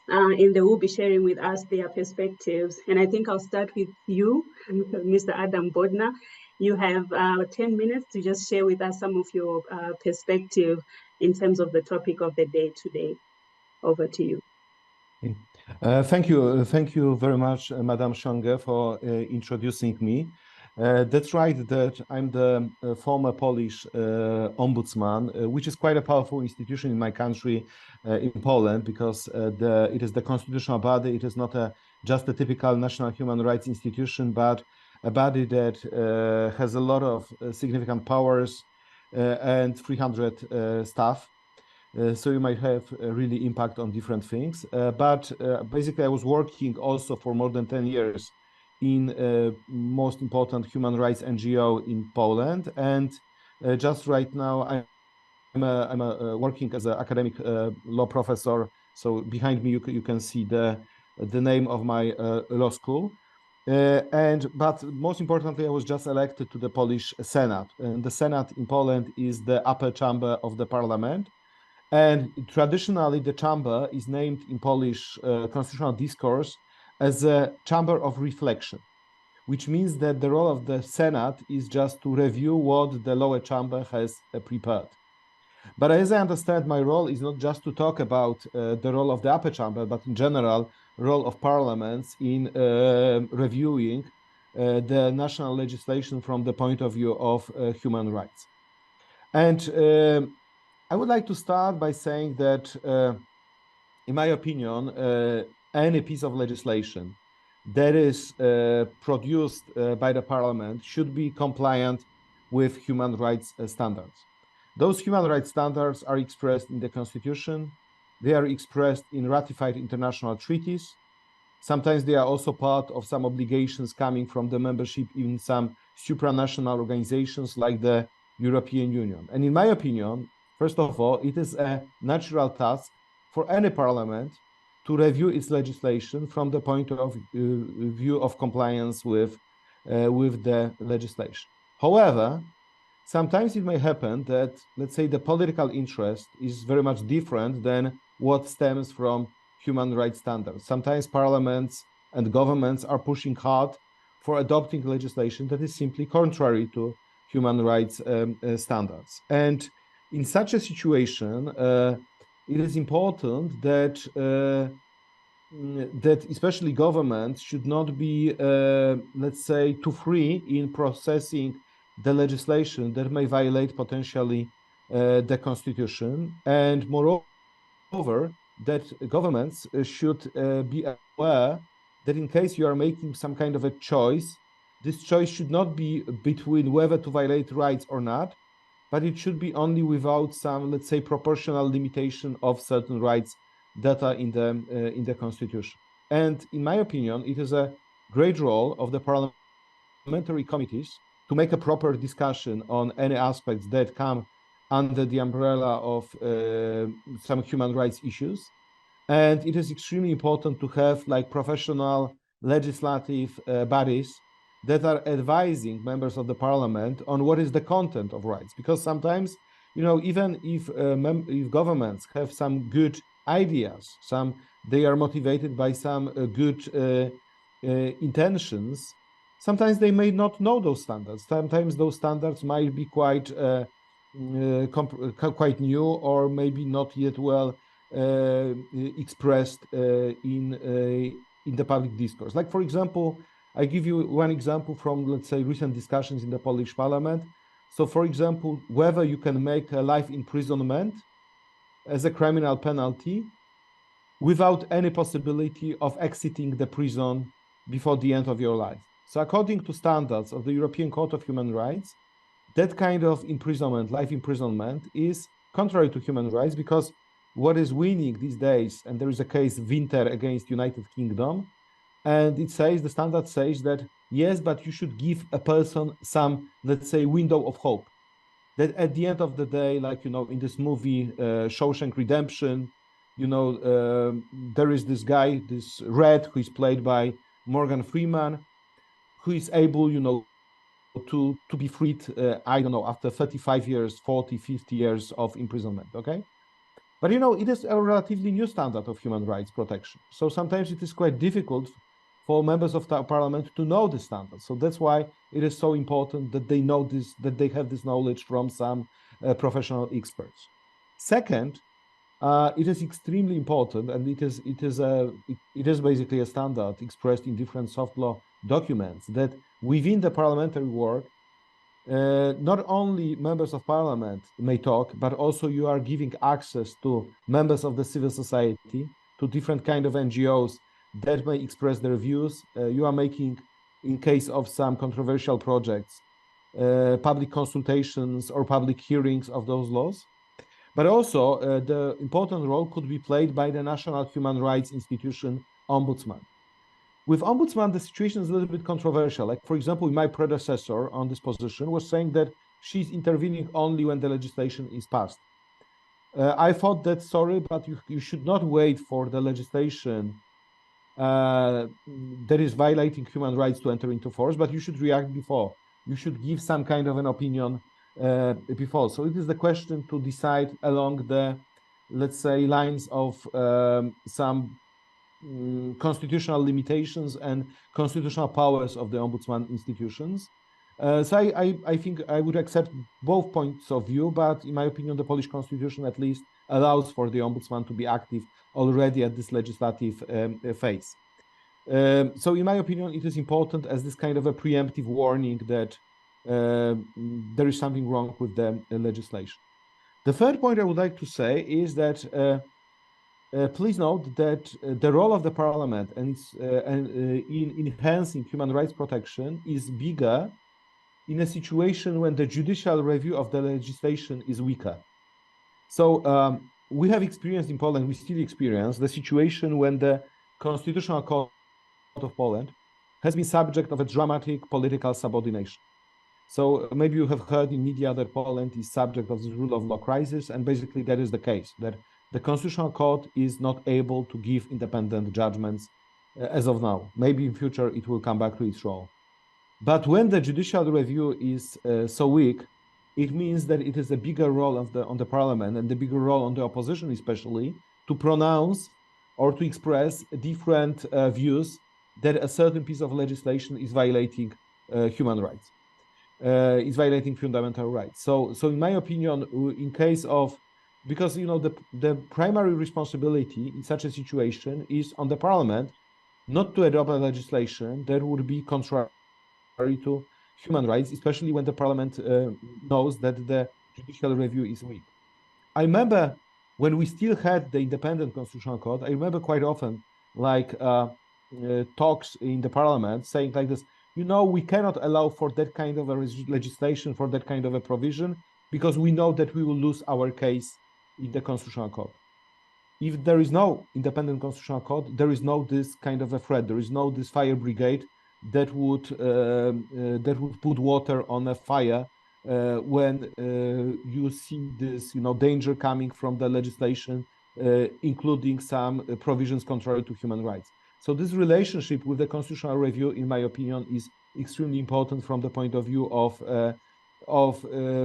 [SPEAKER 15] and they will be sharing with us their perspectives. And I think I'll start with you, Mr. Adam Bodnar. You have 10 minutes to just share with us some of your perspective in terms of the topic of the day today. Over to you.
[SPEAKER 16] Thank you very much, Madam Schonge, for introducing me. That's right, that I'm the former Polish ombudsman, which is quite a powerful institution in my country, in Poland, because it is the constitutional body. It is not just a typical national human rights institution, but a body that has a lot of significant powers and 300 staff. So you might have a really impact on different things. But basically, I was working also for more than 10 years in most important human rights NGO in Poland. And just right now, I'm working as an academic law professor. So behind me, you can see the name of my law school. But most importantly, I was just elected to the Polish Senate. And the Senate in Poland is the upper chamber of the parliament. And traditionally, the chamber is named in Polish constitutional discourse as a chamber of reflection, which means that the role of the Senate is just to review what the lower chamber has prepared. But as I understand, my role is not just to talk about the role of the upper chamber, but in general, role of parliaments in reviewing the national legislation from the point of view of human rights. And I would like to start by saying that, in my opinion, any piece of legislation that is produced by the parliament should be compliant with human rights standards. Those human rights standards are expressed in the Constitution. They are expressed in ratified international treaties. Sometimes they are also part of some obligations coming from the membership in some supranational organizations like the European Union. And in my opinion, first of all, it is a natural task for any parliament to review its legislation from the point of view of compliance with the legislation. However, sometimes it may happen that, let's say, the political interest is very much different than what stems from human rights standards. Sometimes parliaments and governments are pushing hard for adopting legislation that is simply contrary to human rights standards. And in such a situation, it is important that that especially governments should not be, let's say, too free in processing the legislation that may violate potentially the constitution, and moreover, that governments should be aware that in case you are making some kind of a choice, this choice should not be between whether to violate rights or not, but it should be only without some, let's say, proportional limitation of certain rights that are in the constitution. And in my opinion, it is a great role of the parliamentary committees to make a proper discussion on any aspects that come under the umbrella of some human rights issues. And it is extremely important to have like professional legislative bodies that are advising members of the parliament on what is the content of rights. Because sometimes, you know, even if governments have some good ideas, they are motivated by some good intentions, sometimes they may not know those standards. Sometimes those standards might be quite new, or maybe not yet well expressed in the public discourse. Like, for example, I give you one example from, let's say, recent discussions in the Polish parliament. So, for example, whether you can make a life imprisonment as a criminal penalty without any possibility of exiting the prison before the end of your life. So according to standards of the European Court of Human Rights, that kind of imprisonment, life imprisonment, is contrary to human rights, because what is winning these days, and there is a case Winter against United Kingdom, and it says, the standard says that, yes, but you should give a person some, let's say, window of hope. That at the end of the day, like, you know, in this movie, Shawshank Redemption, you know, there is this guy, this Red, who is played by Morgan Freeman, who is able, you know, to be freed, I don't know, after 35 years, 40, 50 years of imprisonment, okay? But, you know, it is a relatively new standard of human rights protection. So sometimes it is quite difficult for members of the parliament to know the standards. So that's why it is so important that they know this, that they have this knowledge from some professional experts. Second, it is extremely important, and it is basically a standard expressed in different soft law documents, that within the parliamentary work, not only members of parliament may talk, but also you are giving access to members of the civil society, to different kind of NGOs that may express their views. You are making, in case of some controversial projects, public consultations or public hearings of those laws. But also the important role could be played by the National Human Rights Institution Ombudsman. With Ombudsman, the situation is a little bit controversial. Like, for example, my predecessor on this position was saying that she's intervening only when the legislation is passed. I thought that, sorry, but you should not wait for the legislation that is violating human rights to enter into force, but you should react before. You should give some kind of an opinion before. So it is the question to decide along the, let's say, lines of some constitutional limitations and constitutional powers of the ombudsman institutions. So I think I would accept both points of view, but in my opinion, the Polish constitution at least allows for the ombudsman to be active already at this legislative phase. So in my opinion, it is important as this kind of a preemptive warning that there is something wrong with the legislation. The third point I would like to say is that please note that the role of the parliament and in enhancing human rights protection is bigger in a situation when the judicial review of the legislation is weaker. So we have experienced in Poland, we still experience the situation when the Constitutional Court of Poland has been subject of a dramatic political subordination. So maybe you have heard in media that Poland is subject of the rule of law crisis, and basically that is the case, that the Constitutional Court is not able to give independent judgments as of now. Maybe in future it will come back to its role. But when the judicial review is so weak, it means that it is a bigger role on the parliament and the bigger role on the opposition especially to pronounce or to express different views that a certain piece of legislation is violating human rights, is violating fundamental rights. So in my opinion, in case of, because you know the primary responsibility in such a situation is on the parliament not to adopt a legislation that would be contrary to human rights, especially when the parliament knows that the judicial review is weak. I remember when we still had the independent constitutional court, I remember quite often like talks in the parliament saying like this, you know, we cannot allow for that kind of a legislation, for that kind of a provision, because we know that we will lose our case in the constitutional court. If there is no independent constitutional court, there is no this kind of a threat, there is no this fire brigade that would put water on a fire when you see this, you know, danger coming from the legislation, including some provisions contrary to human rights. So this relationship with the constitutional review, in my opinion, is extremely important from the point of view of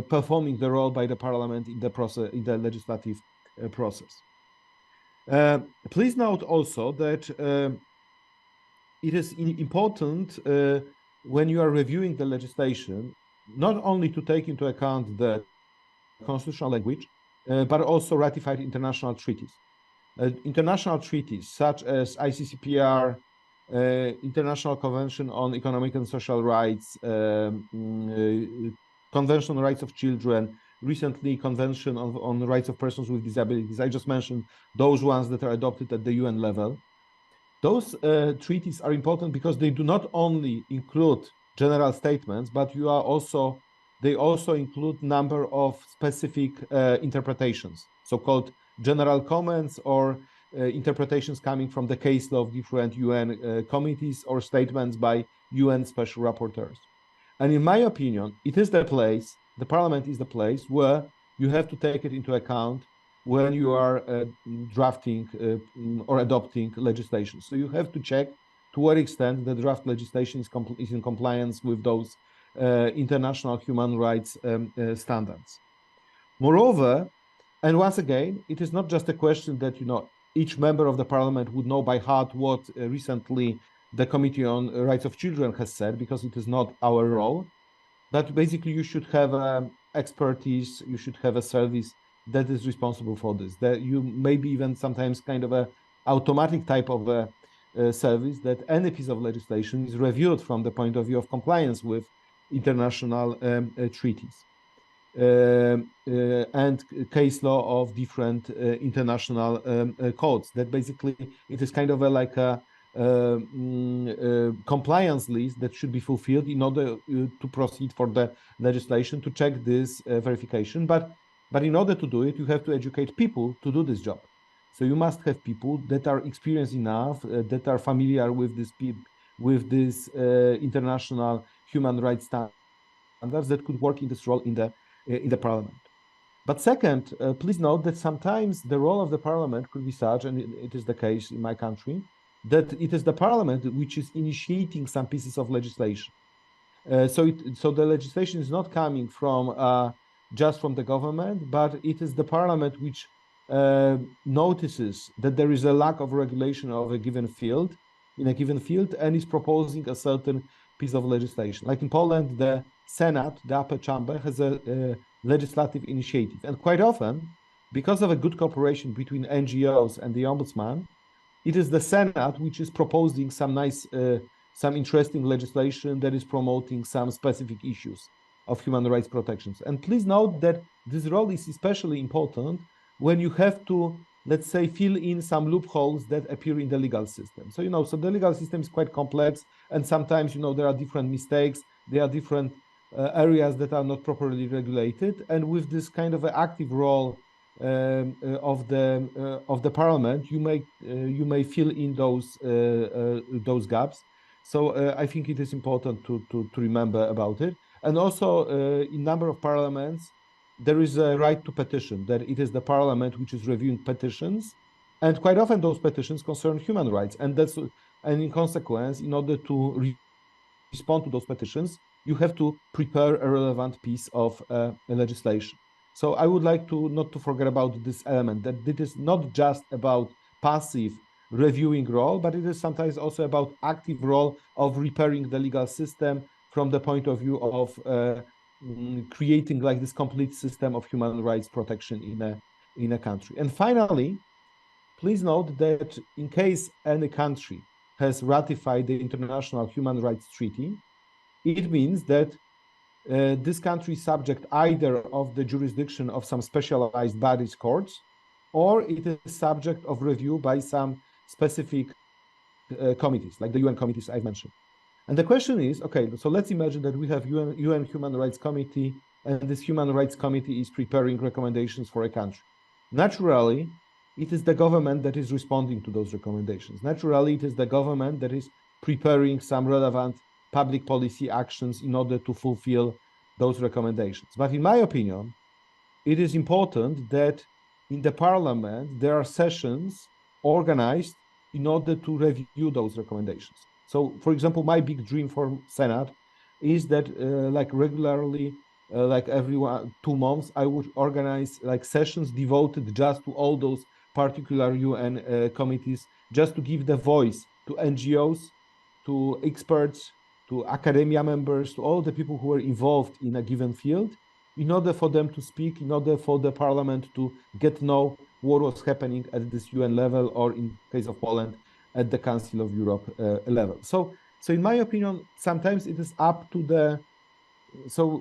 [SPEAKER 16] performing the role by the parliament in the process, in the legislative process. Please note also that it is important when you are reviewing the legislation, not only to take into account the constitutional language, but also ratified international treaties. International treaties such as ICCPR, International Convention on Economic and Social Rights, Convention on Rights of Children, recently Convention on the Rights of Persons with Disabilities. I just mentioned those ones that are adopted at the UN level. Those treaties are important because they do not only include general statements, but they also include number of specific interpretations, so-called general comments or interpretations coming from the case law of different UN committees or statements by UN special rapporteurs. And in my opinion, it is the place, the parliament is the place where you have to take it into account when you are drafting or adopting legislation. So you have to check to what extent the draft legislation is in compliance with those international human rights standards. Moreover, and once again, it is not just a question that, you know, each member of the parliament would know by heart what recently the Committee on Rights of Children has said, because it is not our role. But basically, you should have expertise, you should have a service that is responsible for this. That you maybe even sometimes kind of a automatic type of a service that any piece of legislation is reviewed from the point of view of compliance with international treaties and case law of different international codes. That basically it is kind of like a compliance list that should be fulfilled in order to proceed for the legislation, to check this verification. But in order to do it, you have to educate people to do this job. So you must have people that are experienced enough, that are familiar with this international human rights standards that could work in this role in the parliament. But second, please note that sometimes the role of the parliament could be such, and it is the case in my country, that it is the parliament which is initiating some pieces of legislation. So the legislation is not coming from just from the government, but it is the parliament which notices that there is a lack of regulation of a given field, and is proposing a certain piece of legislation. Like in Poland, the Senate, the upper chamber, has a legislative initiative. And quite often, because of a good cooperation between NGOs and the ombudsman, it is the Senate which is proposing some nice, some interesting legislation that is promoting some specific issues of human rights protections. And please note that this role is especially important when you have to, let's say, fill in some loopholes that appear in the legal system. So, so the legal system is quite complex, and sometimes, there are different mistakes, there are different areas that are not properly regulated. And with this kind of an active role of the parliament, you may fill in those gaps. So I think it is important to remember about it. And also, in number of parliaments, there is a right to petition, that it is the parliament which is reviewing petitions, and quite often those petitions concern human rights. And in consequence, in order to respond to those petitions, you have to prepare a relevant piece of legislation. So I would like not to forget about this element, that it is not just about passive reviewing role, but it is sometimes also about active role of repairing the legal system from the point of view of creating like this complete system of human rights protection in a country. And finally, please note that in case any country has ratified the International Human Rights Treaty, it means that this country is subject either of the jurisdiction of some specialized bodies courts, or it is subject of review by some specific committees, like the UN committees I've mentioned. And the question is, okay, so let's imagine that we have UN Human Rights Committee, and this Human Rights Committee is preparing recommendations for a country. Naturally, it is the government that is responding to those recommendations. Naturally, it is the government that is preparing some relevant public policy actions in order to fulfill those recommendations. But in my opinion, it is important that in the parliament, there are sessions organized in order to review those recommendations. So, for example, my big dream for Senate is that like regularly, like every 2 months, I would organize like sessions devoted just to all those particular UN committees, just to give the voice to NGOs, to experts, to academia members, to all the people who are involved in a given field, in order for them to speak, in order for the parliament to get to know what was happening at this UN level, or in case of Poland, at the Council of Europe level. So in my opinion, sometimes it is up to the,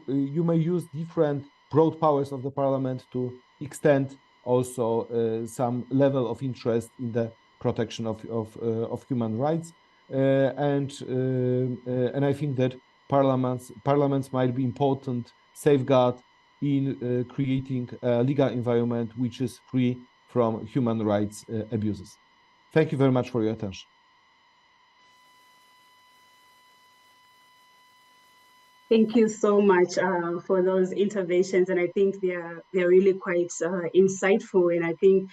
[SPEAKER 16] you may use different broad powers of the parliament to extend also some level of interest in the protection of human rights. And I think that parliaments might be important safeguard in creating a legal environment which is free from human rights abuses. Thank you very much for your attention.
[SPEAKER 15] Thank you so much for those interventions, and I think they're really quite insightful. And I think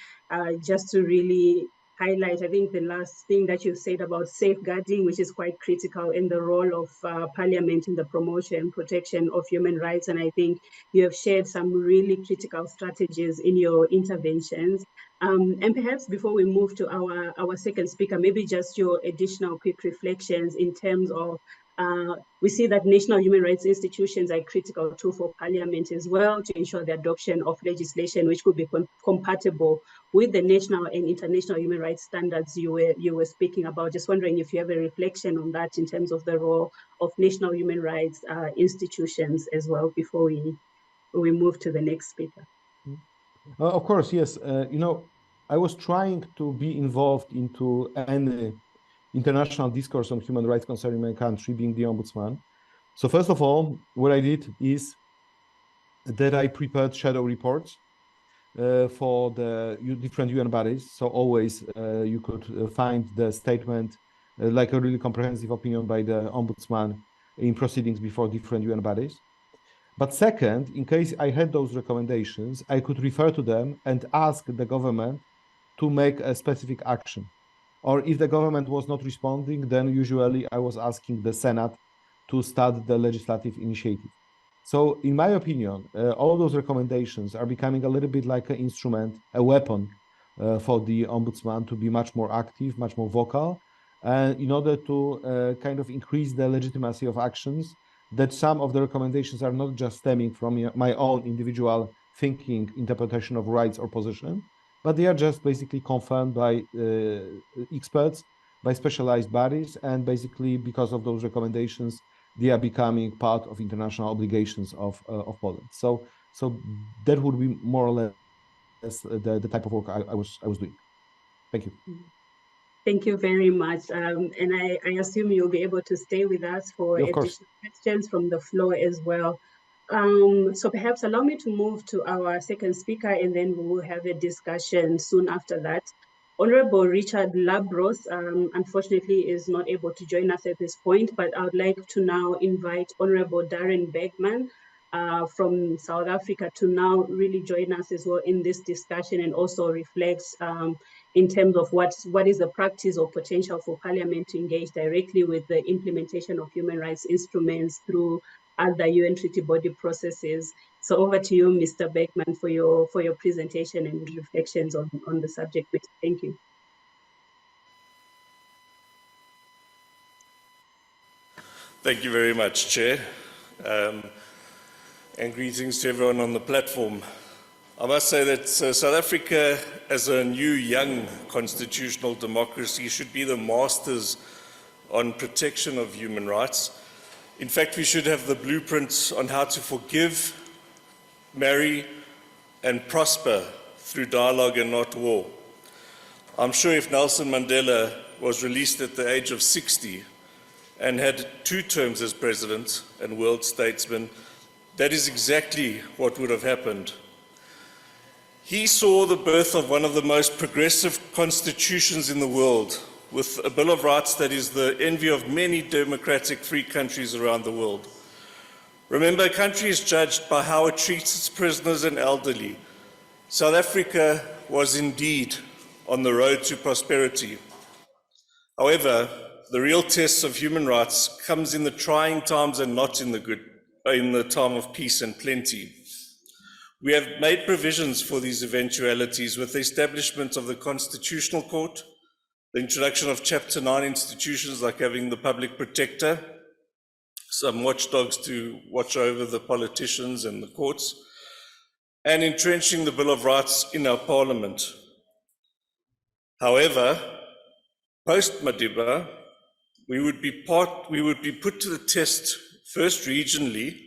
[SPEAKER 15] just to really highlight, I think the last thing that you said about safeguarding, which is quite critical in the role of Parliament in the promotion and protection of human rights. And I think you have shared some really critical strategies in your interventions. And perhaps before we move to our second speaker, maybe just your additional quick reflections in terms of we see that national human rights institutions are a critical tool for Parliament as well to ensure the adoption of legislation which could be compatible with the national and international human rights standards you were speaking about. Just wondering if you have a reflection on that in terms of the role of national human rights institutions as well before we move to the next speaker.
[SPEAKER 16] Of course, yes. You know, I was trying to be involved into any international discourse on human rights concerning my country, being the ombudsman. So first of all, what I did is that I prepared shadow reports for the different UN bodies. So always you could find the statement, like a really comprehensive opinion by the ombudsman in proceedings before different UN bodies. But second, in case I had those recommendations, I could refer to them and ask the government to make a specific action. Or if the government was not responding, then usually I was asking the Senate to start the legislative initiative. So in my opinion, all those recommendations are becoming a little bit like an instrument, a weapon for the ombudsman to be much more active, much more vocal, in order to kind of increase the legitimacy of actions, that some of the recommendations are not just stemming from my own individual thinking, interpretation of rights or position, but they are just basically confirmed by experts, by specialized bodies, and basically because of those recommendations, they are becoming part of international obligations of Poland. So that would be more or less the type of work I was doing. Thank you.
[SPEAKER 15] Thank you very much. And I assume you'll be able to stay with us for additional questions from the floor as well. So perhaps allow me to move to our second speaker, and then we will have a discussion soon after that. Honorable Richard Labros, unfortunately, is not able to join us at this point, but I would like to now invite Honorable Darren Bergman from South Africa to now really join us as well in this discussion, and also reflect in terms of what is the practice or potential for Parliament to engage directly with the implementation of human rights instruments through other UN treaty body processes. So over to you, Mr. Bergman, for your presentation and reflections on the subject. Thank you.
[SPEAKER 17] Thank you very much, Chair. And greetings to everyone on the platform. I must say that South Africa, as a new, young constitutional democracy, should be the masters on protection of human rights. In fact, we should have the blueprints on how to forgive, marry, and prosper through dialogue and not war. I'm sure if Nelson Mandela was released at the age of 60 and had 2 terms as president and world statesman, that is exactly what would have happened. He saw the birth of one of the most progressive constitutions in the world, with a Bill of Rights that is the envy of many democratic free countries around the world. Remember, a country is judged by how it treats its prisoners and elderly. South Africa was indeed on the road to prosperity. However, the real test of human rights comes in the trying times and not in the time of peace and plenty. We have made provisions for these eventualities with the establishment of the Constitutional Court, the introduction of Chapter 9 institutions like having the public protector, some watchdogs to watch over the politicians and the courts, and entrenching the Bill of Rights in our Parliament. However, post-Madiba, we would be put to the test first regionally,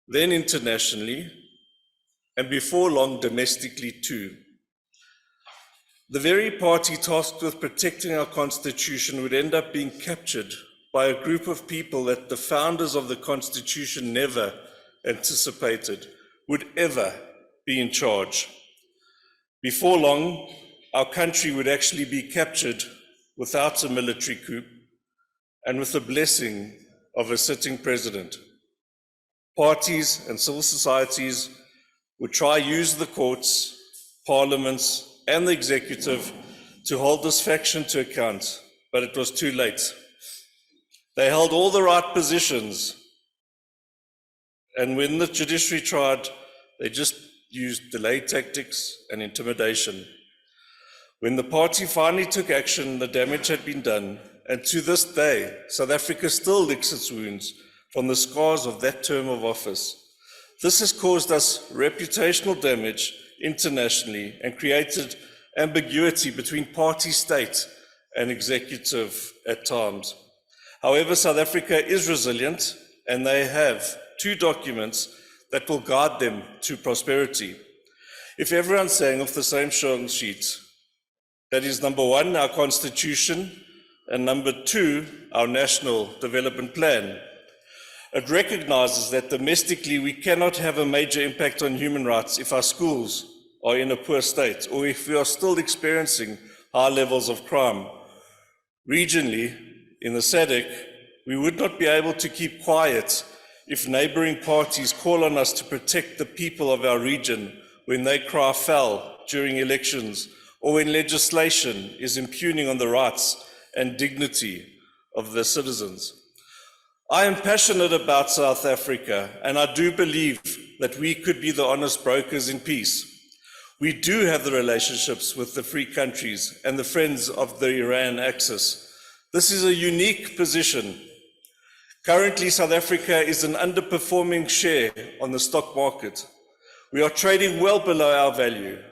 [SPEAKER 17] then internationally, and before long domestically too. The very party tasked with protecting our Constitution would end up being captured by a group of people that the founders of the Constitution never anticipated would ever be in charge. Before long, our country would actually be captured without a military coup and with the blessing of a sitting president. Parties and civil societies would try to use the courts, parliaments, and the executive to hold this faction to account, but it was too late. They held all the right positions, and when the judiciary tried, they just used delay tactics and intimidation. When the party finally took action, the damage had been done, and to this day, South Africa still licks its wounds from the scars of that term of office. This has caused us reputational damage internationally and created ambiguity between party, state, and executive at times. However, South Africa is resilient, and they have 2 documents that will guide them to prosperity. If everyone sang off the same song sheet, that is number 1, our Constitution, and number 2, our National Development Plan. It recognizes that domestically we cannot have a major impact on human rights if our schools are in a poor state or if we are still experiencing high levels of crime. Regionally, in the SADC, we would not be able to keep quiet if neighboring parties call on us to protect the people of our region when they cry foul during elections or when legislation is impugning on the rights and dignity of the citizens. I am passionate about South Africa, and I do believe that we could be the honest brokers in peace. We do have the relationships with the free countries and the friends of the Iran axis. This is a unique position. Currently, South Africa is an underperforming share on the stock market. We are trading well below our value.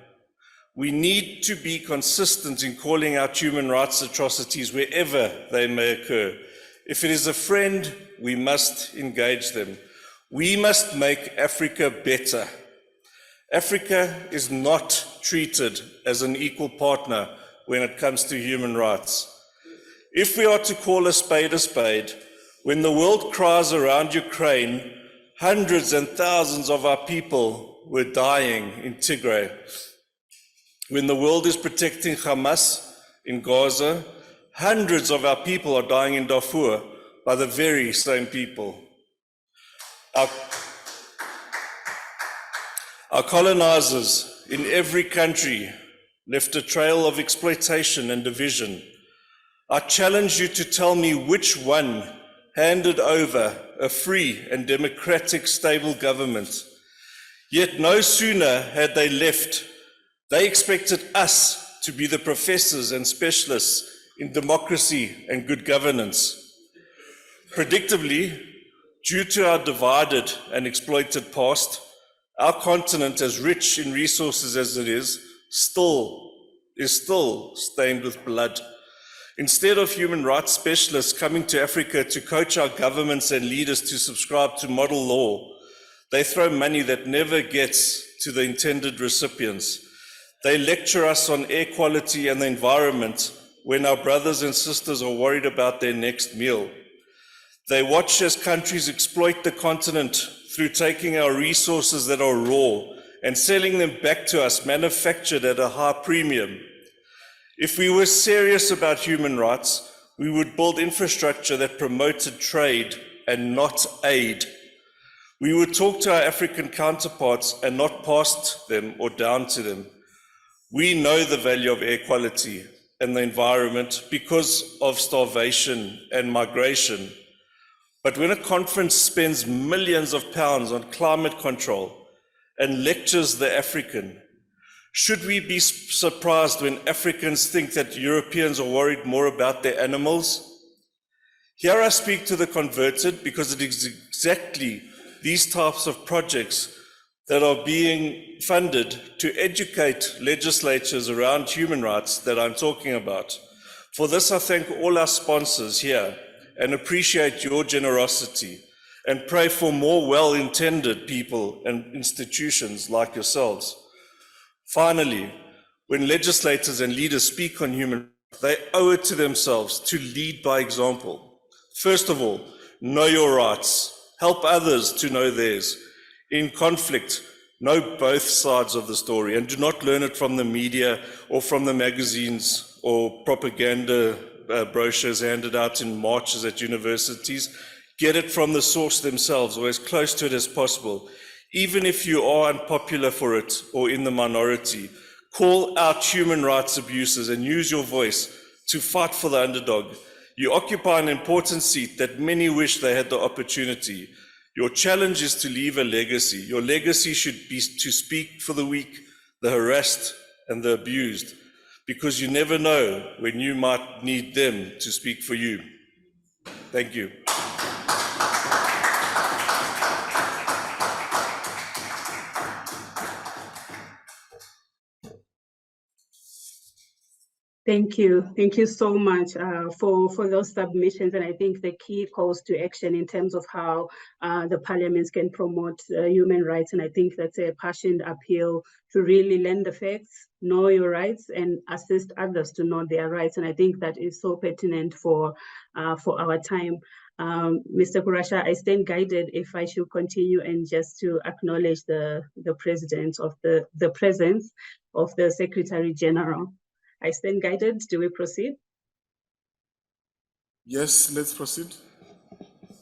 [SPEAKER 17] We need to be consistent in calling out human rights atrocities wherever they may occur. If it is a friend, we must engage them. We must make Africa better. Africa is not treated as an equal partner when it comes to human rights. If we are to call a spade, when the world cries around Ukraine, hundreds and thousands of our people were dying in Tigray. When the world is protecting Hamas in Gaza, hundreds of our people are dying in Darfur by the very same people. Our colonizers in every country left a trail of exploitation and division. I challenge you to tell me which one handed over a free and democratic stable government. Yet no sooner had they left, they expected us to be the professors and specialists in democracy and good governance. Predictably, due to our divided and exploited past, our continent, as rich in resources as it is still stained with blood. Instead of human rights specialists coming to Africa to coach our governments and leaders to subscribe to model law, they throw money that never gets to the intended recipients. They lecture us on air quality and the environment when our brothers and sisters are worried about their next meal. They watch as countries exploit the continent through taking our resources that are raw and selling them back to us manufactured at a high premium. If we were serious about human rights, we would build infrastructure that promoted trade and not aid. We would talk to our African counterparts and not past them or down to them. We know the value of air quality and the environment because of starvation and migration. But when a conference spends millions of pounds on climate control and lectures the African, should we be surprised when Africans think that Europeans are worried more about their animals? Here I speak to the converted because it is exactly these types of projects that are being funded to educate legislatures around human rights that I'm talking about. For this, I thank all our sponsors here and appreciate your generosity and pray for more well-intended people and institutions like yourselves. Finally, when legislators and leaders speak on human rights, they owe it to themselves to lead by example. First of all, know your rights. Help others to know theirs. In conflict, know both sides of the story and do not learn it from the media or from the magazines or propaganda brochures handed out in marches at universities. Get it from the source themselves or as close to it as possible. Even if you are unpopular for it or in the minority, call out human rights abuses and use your voice to fight for the underdog. You occupy an important seat that many wish they had the opportunity. Your challenge is to leave a legacy. Your legacy should be to speak for the weak, the harassed, and the abused, because you never know when you might need them to speak for you. Thank you.
[SPEAKER 15] Thank you. Thank you so much for those submissions. And I think the key calls to action in terms of how the parliaments can promote human rights. And I think that's a passionate appeal to really learn the facts, know your rights, and assist others to know their rights. And I think that is so pertinent for our time. Mr. Kurasha, I stand guided if I should continue and just to acknowledge the president of the presence of the Secretary General. I stand guided. Do we proceed?
[SPEAKER 1] Yes, let's proceed.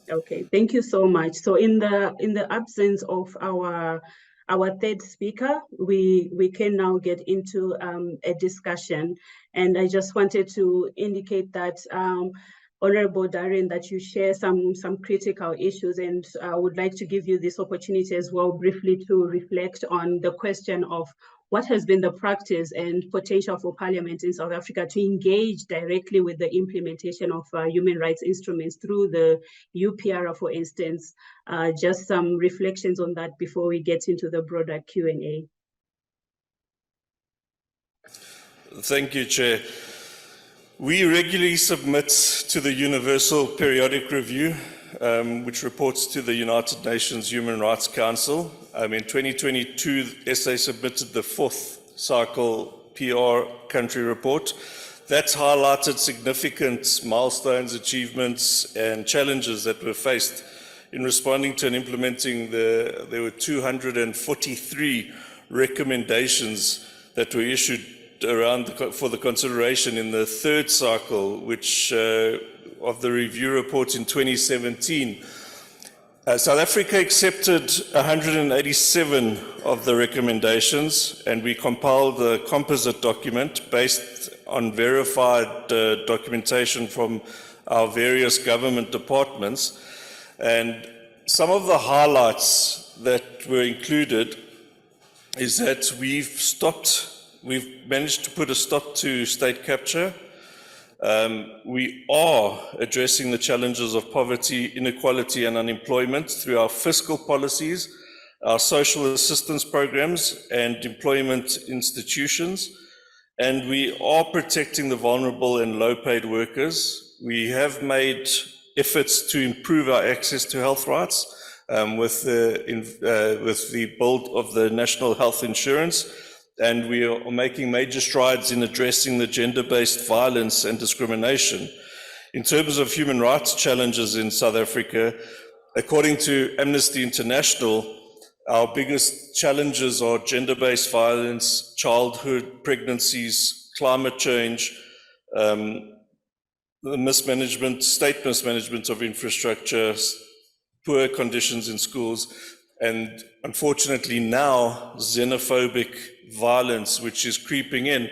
[SPEAKER 15] Okay, thank you so much. So in the absence of our third speaker, we can now get into a discussion. And I just wanted to indicate that Honorable Darren, that you share some critical issues, and I would like to give you this opportunity as well briefly to reflect on the question of what has been the practice and potential for Parliament in South Africa to engage directly with the implementation of human rights instruments through the UPR, for instance. Just some reflections on that before we get into the broader Q&A.
[SPEAKER 17] Thank you, Chair. We regularly submit to the Universal Periodic Review, which reports to the United Nations Human Rights Council. In 2022, SA submitted the 4th cycle PR country report. That's highlighted significant milestones, achievements, and challenges that were faced in responding to and implementing there were 243 recommendations that were issued for the consideration in the 3rd cycle, which of the review report in 2017. South Africa accepted 187 of the recommendations, and we compiled a composite document based on verified documentation from our various government departments. And some of the highlights that were included is that we've managed to put a stop to state capture. We are addressing the challenges of poverty, inequality, and unemployment through our fiscal policies, our social assistance programs, and employment institutions. And we are protecting the vulnerable and low-paid workers. We have made efforts to improve our access to health rights with the build of the National Health Insurance, and we are making major strides in addressing the gender-based violence and discrimination. In terms of human rights challenges in South Africa, according to Amnesty International, our biggest challenges are gender-based violence, childhood, pregnancies, climate change, the state mismanagement of infrastructure, poor conditions in schools, and unfortunately now xenophobic violence, which is creeping in,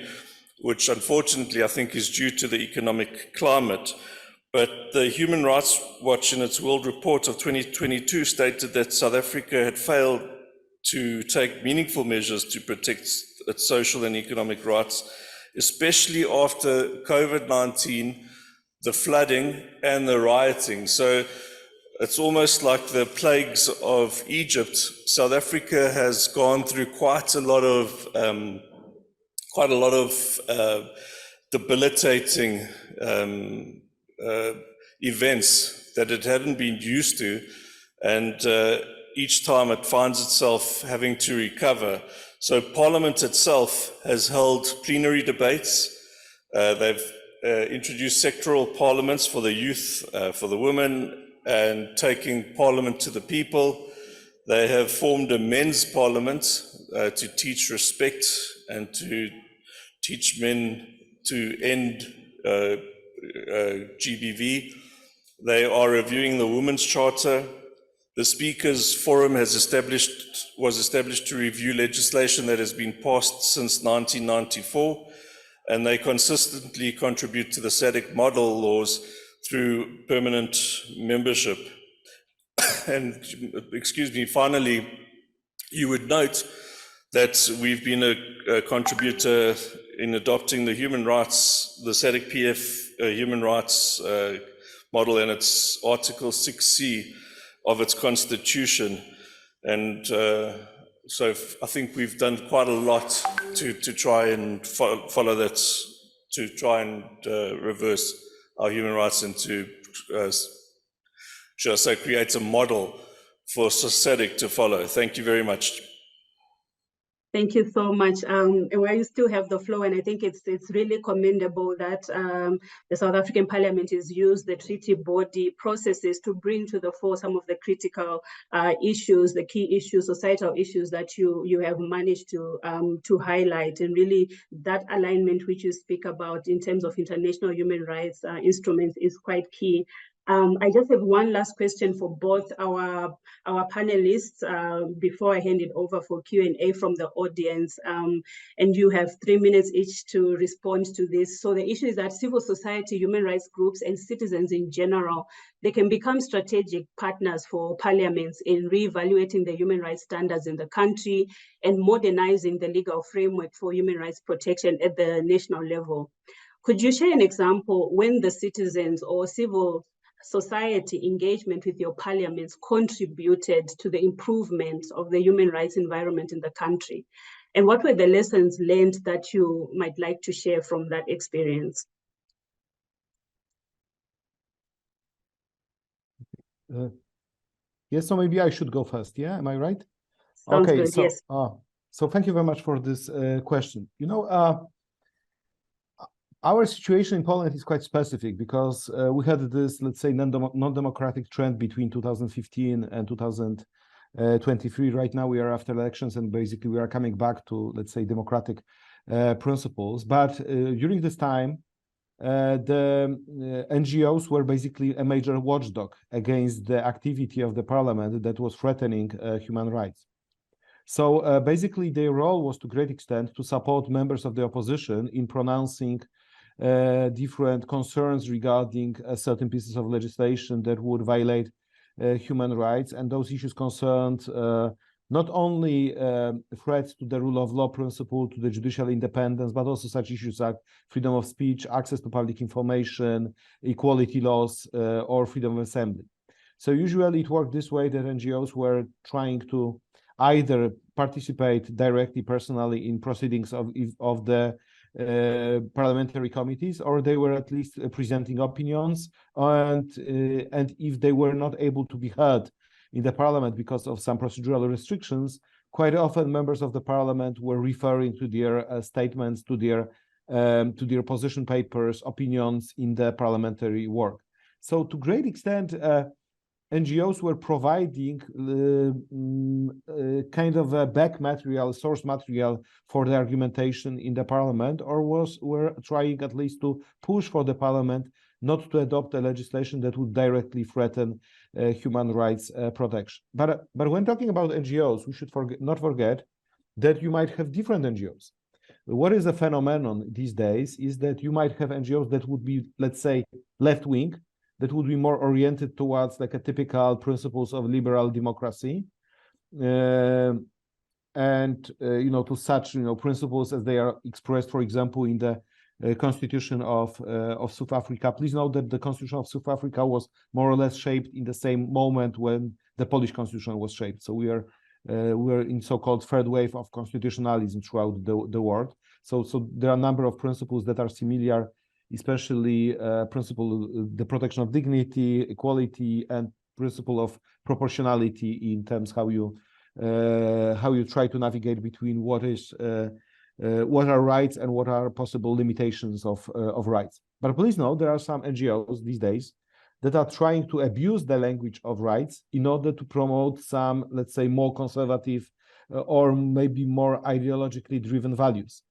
[SPEAKER 17] which unfortunately I think is due to the economic climate. But the Human Rights Watch in its World Report of 2022 stated that South Africa had failed to take meaningful measures to protect its social and economic rights, especially after COVID-19, the flooding and the rioting. So it's almost like the plagues of Egypt. South Africa has gone through quite a lot of debilitating events that it hadn't been used to, and each time it finds itself having to recover. So Parliament itself has held plenary debates. They've introduced sectoral parliaments for the youth, for the women, and taking Parliament to the people. They have formed a men's parliament to teach respect and to teach men to end GBV. They are reviewing the Women's Charter. The Speakers Forum was established to review legislation that has been passed since 1994, and they consistently contribute to the SADC model laws through permanent membership. And, excuse me, finally, you would note that we've been a contributor in adopting the SADC PF human rights model and its Article 6C of its constitution. And so I think we've done quite a lot to try and follow that, to try and reverse our human rights and to, should I say, create a model for SADC to follow. Thank you very much.
[SPEAKER 15] Thank you so much. And while you still have the floor, and I think it's really commendable that the South African Parliament has used the treaty body processes to bring to the fore some of the critical issues, the key issues, societal issues that you have managed to highlight, and really that alignment which you speak about in terms of international human rights instruments is quite key. I just have one last question for both our panelists before I hand it over for Q&A from the audience. And you have 3 minutes each to respond to this. So the issue is that civil society, human rights groups, and citizens in general, they can become strategic partners for parliaments in reevaluating the human rights standards in the country and modernizing the legal framework for human rights protection at the national level. Could you share an example when the citizens or civil society engagement with your parliaments contributed to the improvement of the human rights environment in the country? And what were the lessons learned that you might like to share from that experience?
[SPEAKER 16] Yes, so maybe I should go first. Yeah, am I right?
[SPEAKER 15] Sounds
[SPEAKER 16] okay,
[SPEAKER 15] good,
[SPEAKER 16] so,
[SPEAKER 15] yes.
[SPEAKER 16] So thank you very much for this question. You know, our situation in Poland is quite specific because we had this, let's say, non-democratic trend between 2015 and 2023. Right now we are after elections and basically we are coming back to, let's say, democratic principles. But during this time, the NGOs were basically a major watchdog against the activity of the parliament that was threatening human rights. So basically their role was to great extent to support members of the opposition in pronouncing different concerns regarding certain pieces of legislation that would violate human rights, and those issues concerned not only threats to the rule of law principle, to the judicial independence, but also such issues like freedom of speech, access to public information, equality laws, or freedom of assembly. So usually it worked this way, that NGOs were trying to either participate directly, personally in proceedings of the parliamentary committees, or they were at least presenting opinions, and if they were not able to be heard in the parliament because of some procedural restrictions, quite often members of the parliament were referring to their statements, to their position papers, opinions in the parliamentary work. So to a great extent, NGOs were providing kind of a back material, source material for the argumentation in the parliament, or were trying at least to push for the parliament not to adopt a legislation that would directly threaten human rights protection. But when talking about NGOs, we should not forget that you might have different NGOs. What is a phenomenon these days is that you might have NGOs that would be, let's say, left-wing, that would be more oriented towards like a typical principles of liberal democracy, and to such principles as they are expressed, for example, in the Constitution of South Africa. Please note that the Constitution of South Africa was more or less shaped in the same moment when the Polish Constitution was shaped. So we are in so-called third wave of constitutionalism throughout the world. So there are a number of principles that are similar, especially the protection of dignity, equality, and principle of proportionality in terms how you try to navigate between what are rights and what are possible limitations of rights. But please note, there are some NGOs these days that are trying to abuse the language of rights in order to promote some, let's say, more conservative or maybe more ideologically driven values.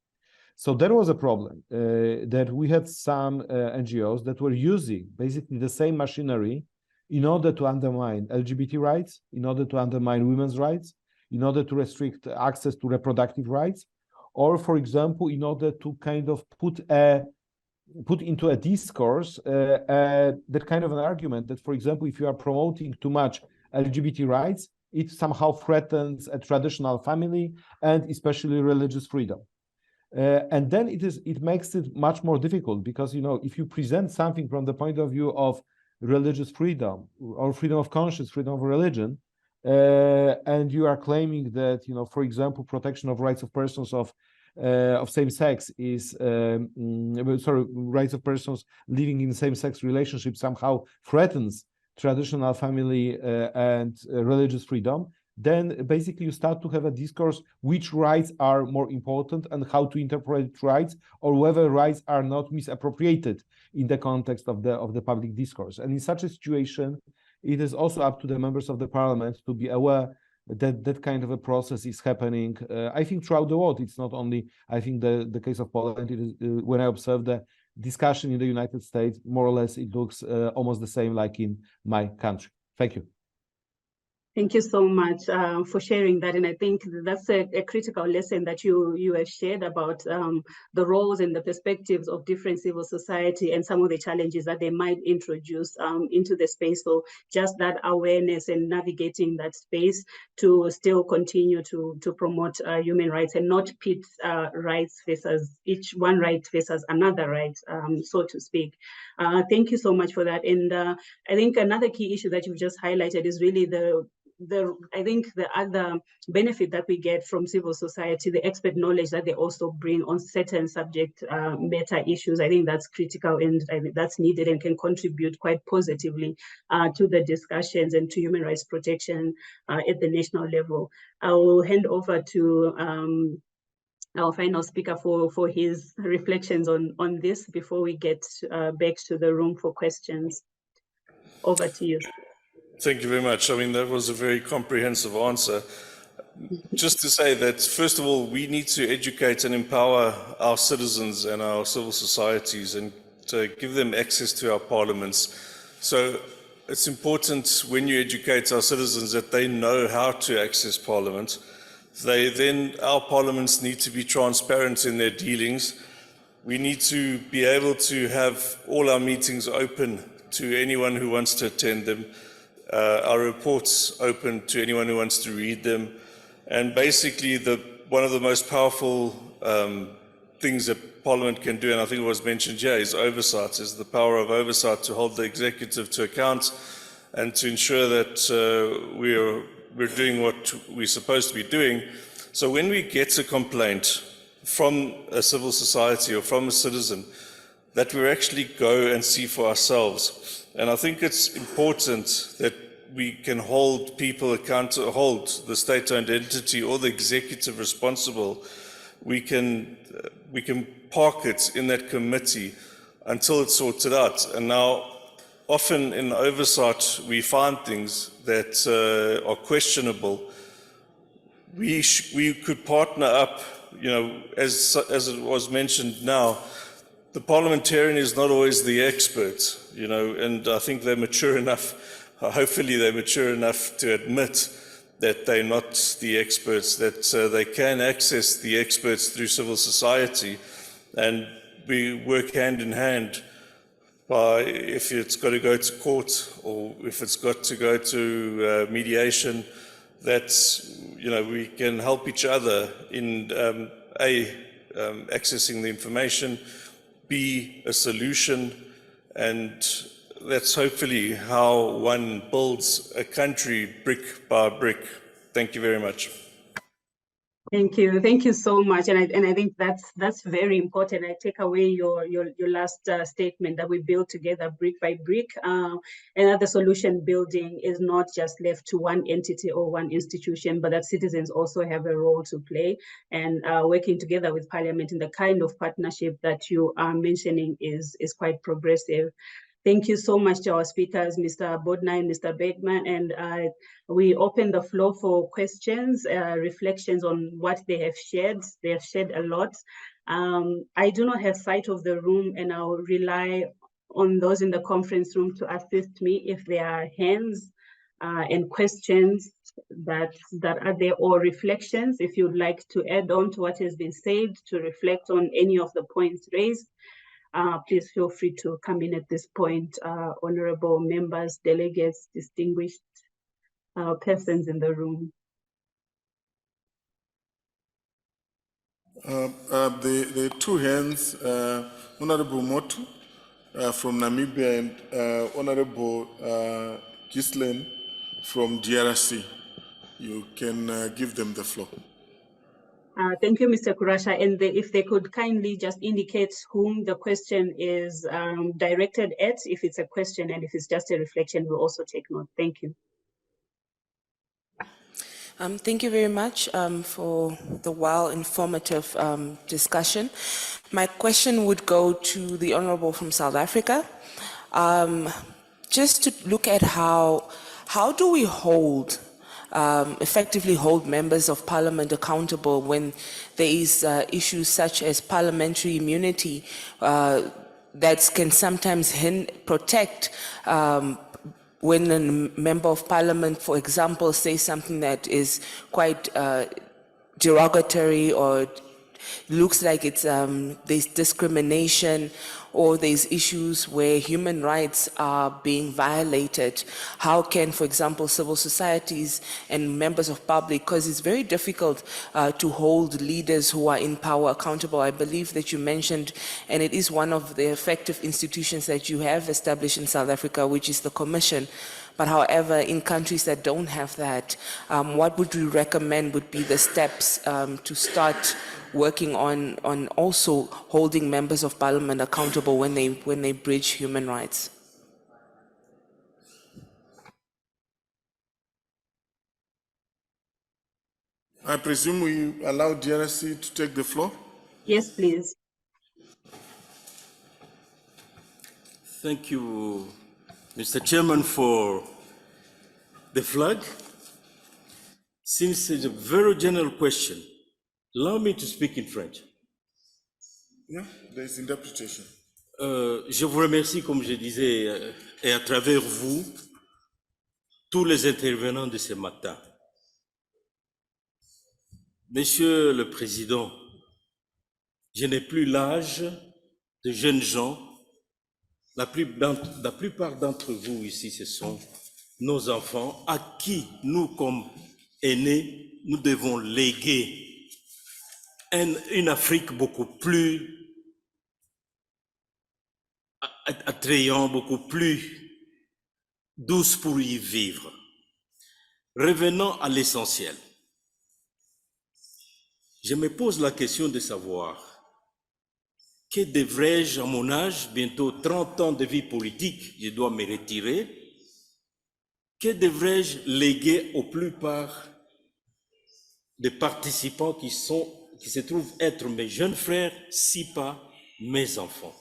[SPEAKER 16] So there was a problem that we had some NGOs that were using basically the same machinery in order to undermine LGBT rights, in order to undermine women's rights, in order to restrict access to reproductive rights, or, for example, in order to kind of put into a discourse that kind of an argument that, for example, if you are promoting too much LGBT rights, it somehow threatens a traditional family and especially religious freedom. And then it makes it much more difficult because, if you present something from the point of view of religious freedom or freedom of conscience, freedom of religion, and you are claiming that, for example, protection of rights of persons of same sex is, rights of persons living in same-sex relationships somehow threatens traditional family and religious freedom, then basically you start to have a discourse which rights are more important and how to interpret rights, or whether rights are not misappropriated in the context of the public discourse. And in such a situation, it is also up to the members of the parliament to be aware that that kind of a process is happening. I think throughout the world, it's not only, I think the case of Poland, it is, when I observe the discussion in the United States, more or less it looks almost the same like in my country. Thank you.
[SPEAKER 15] Thank you so much for sharing that. And I think that's a critical lesson that you have shared about the roles and the perspectives of different civil society and some of the challenges that they might introduce into the space. So just that awareness and navigating that space to still continue to promote human rights and not pit rights versus each one right versus another right, so to speak. Thank you so much for that. And I think another key issue that you've just highlighted is really I think the other benefit that we get from civil society, the expert knowledge that they also bring on certain subject matter issues. I think that's critical and I think that's needed and can contribute quite positively to the discussions and to human rights protection at the national level. I will hand over to our final speaker for his reflections on this before we get back to the room for questions. Over to you.
[SPEAKER 17] Thank you very much. I mean, that was a very comprehensive answer. Just to say that, first of all, we need to educate and empower our citizens and our civil societies and to give them access to our parliaments. So it's important when you educate our citizens that they know how to access parliament. Our parliaments need to be transparent in their dealings. We need to be able to have all our meetings open to anyone who wants to attend them. Our reports open to anyone who wants to read them. And basically, one of the most powerful things that Parliament can do, and I think it was mentioned here, is oversight, is the power of oversight to hold the executive to account and to ensure that we're doing what we're supposed to be doing. So when we get a complaint from a civil society or from a citizen that we actually go and see for ourselves. And I think it's important that we can hold people accountable, hold the state-owned entity or the executive responsible. We can park it in that committee until it's sorted out. And now, often in oversight, we find things that are questionable. We could partner up, as it was mentioned now. The parliamentarian is not always the expert, and I think they're mature enough, hopefully they're mature enough to admit that they're not the experts, that they can access the experts through civil society, and we work hand in hand by, if it's got to go to court or if it's got to go to mediation, that we can help each other in accessing the information, be a solution, and that's hopefully how one builds a country brick by brick. Thank you very much.
[SPEAKER 15] Thank you so much, and I think that's very important. I take away your last statement that we build together brick by brick. Another solution building is not just left to one entity or one institution, but that citizens also have a role to play, and working together with Parliament in the kind of partnership that you are mentioning is quite progressive. Thank you so much to our speakers, Mr. Bodnar and Mr. Bergman, and we open the floor for questions, reflections on what they have shared. They have shared a lot. I do not have sight of the room, and I'll rely on those in the conference room to assist me if there are hands and questions that are there, or reflections. If you'd like to add on to what has been said, to reflect on any of the points raised, please feel free to come in at this point, honorable members, delegates, distinguished persons in the room.
[SPEAKER 1] The two hands, Honorable Motu from Namibia and Honorable Gislen from DRC. You can give them the floor.
[SPEAKER 15] Thank you, Mr. Kurasha. And if they could kindly just indicate whom the question is directed at, if it's a question, and if it's just a reflection, we'll also take note. Thank you.
[SPEAKER 10] Thank you very much for the well-informative discussion. My question would go to the Honorable from South Africa. Just to look at how do we effectively hold members of Parliament accountable when there is issues such as parliamentary immunity that can sometimes protect when a member of Parliament, for example, says something that is quite derogatory, or looks like it's there's discrimination, or there's issues where human rights are being violated. How can, for example, civil societies and members of public, because it's very difficult to hold leaders who are in power accountable. I believe that you mentioned, and it is one of the effective institutions that you have established in South Africa, which is the Commission. But however, in countries that don't have that, what would you recommend would be the steps to start working on also holding members of Parliament accountable when they breach human rights?
[SPEAKER 1] I presume we allow DRC to take the floor?
[SPEAKER 15] Yes, please.
[SPEAKER 8] Thank you, Mr. Chairman, for the flag. Since it's a very general question, allow me to speak in French.
[SPEAKER 1] Yeah, there is interpretation.
[SPEAKER 8] Je vous remercie, comme je disais, et à travers vous, tous les intervenants de ce matin. Monsieur le Président, je n'ai plus l'âge de jeunes gens. La plupart d'entre vous ici, ce sont nos enfants à qui nous, comme aînés, nous devons léguer une Afrique beaucoup plus attrayante, beaucoup plus douce pour y vivre. Revenons à l'essentiel. je me pose la question de savoir que devrais-je, à mon âge, bientôt 30 ans de vie politique, je dois me retirer, que devrais-je léguer aux plupart des participants qui se trouvent être mes jeunes frères, si pas mes enfants?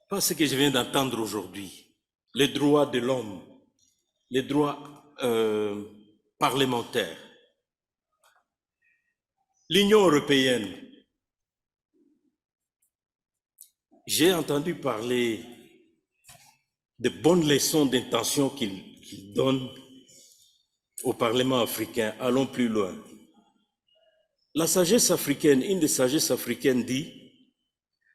[SPEAKER 8] Pas ce que je viens d'entendre aujourd'hui, les droits de l'homme, les droits parlementaires. L'Union européenne, j'ai entendu parler de bonnes leçons d'intention qu'il donne au Parlement africain. Allons plus loin. La sagesse africaine, une des sagesses africaines dit,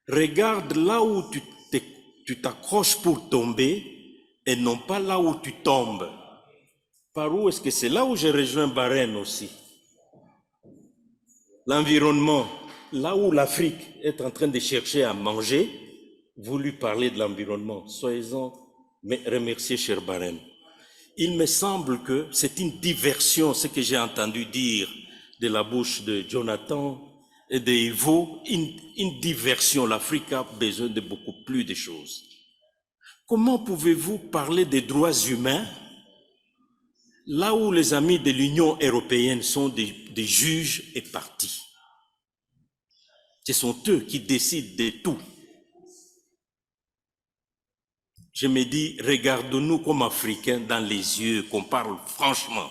[SPEAKER 8] regarde là où tu t'accroches pour tomber et non pas là où tu tombes. Par où est-ce que c'est? Là où je rejoins Barène aussi. L'environnement, là où l'Afrique est en train de chercher à manger, vous lui parlez de l'environnement. Soyez-en remerciés, cher Barène. Il me semble que c'est une diversion, ce que j'ai entendu dire de la bouche de Jonathan et de Ivo, une diversion. L'Afrique a besoin de beaucoup plus de choses. Comment pouvez-vous parler des droits humains là où les amis de l'Union européenne sont des juges et partis? Ce sont eux qui décident de tout. Je me dis, regardons-nous comme Africains dans les yeux, qu'on parle franchement.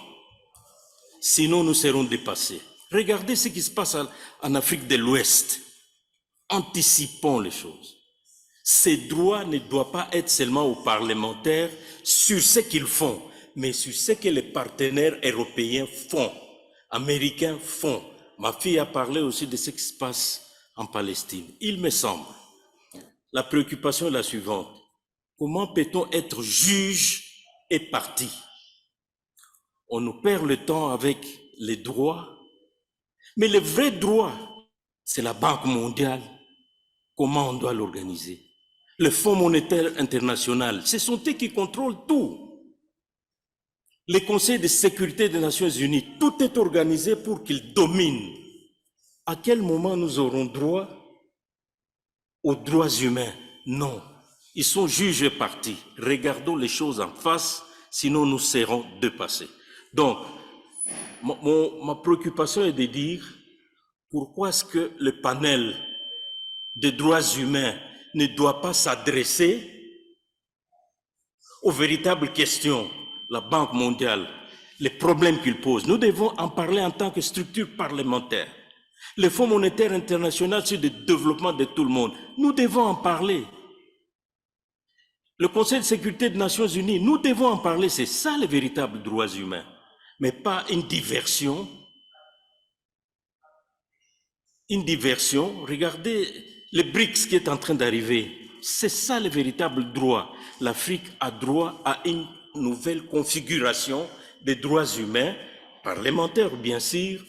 [SPEAKER 8] Sinon, nous serons dépassés. Regardez ce qui se passe en Afrique de l'Ouest. Anticipons les choses. Ces droits ne doivent pas être seulement aux parlementaires sur ce qu'ils font, mais sur ce que les partenaires européens font, américains font. Ma fille a parlé aussi de ce qui se passe en Palestine. Il me semble, la préoccupation est la suivante. Comment peut-on être juge et parti? On nous perd le temps avec les droits, mais le vrai droit, c'est la Banque mondiale. Comment on doit l'organiser? Le Fonds monétaire international, ce sont eux qui contrôlent tout. Les conseils de sécurité des Nations Unies, tout est organisé pour qu'ils dominent. À quel moment nous aurons droit aux droits humains? Non. Ils sont juges et partis. Regardons les choses en face, sinon nous serons dépassés. Donc, ma préoccupation est de dire pourquoi est-ce que le panel des droits humains ne doit pas s'adresser aux véritables questions, la Banque mondiale, les problèmes qu'il pose. Nous devons en parler en tant que structure parlementaire. Le Fonds monétaire international, c'est le développement de tout le monde. Nous devons en parler. Le Conseil de sécurité des Nations Unies, nous devons en parler. C'est ça les véritables droits humains, mais pas une diversion. Une diversion. Regardez le BRICS qui est en train d'arriver. C'est ça le véritable droit. L'Afrique a droit à une nouvelle configuration des droits humains, parlementaires bien sûr,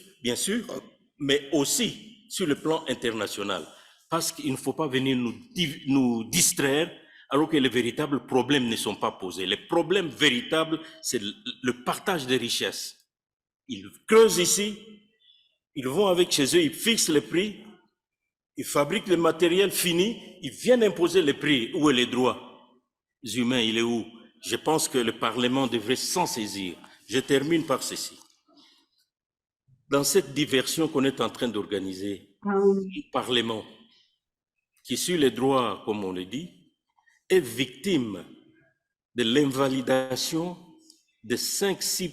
[SPEAKER 8] mais aussi sur le plan international. Parce qu'il ne faut pas venir nous distraire alors que les véritables problèmes ne sont pas posés. Les problèmes véritables, c'est le partage des richesses. Ils creusent ici, ils vont avec chez eux, ils fixent les prix, ils fabriquent le matériel fini, ils viennent imposer les prix. Où est les droits humains? Il est où? Je pense que le Parlement devrait s'en saisir. Je termine par ceci. Dans cette diversion qu'on est en train d'organiser, le Parlement, qui suit les droits, comme on le dit, est victime de l'invalidation de 5-6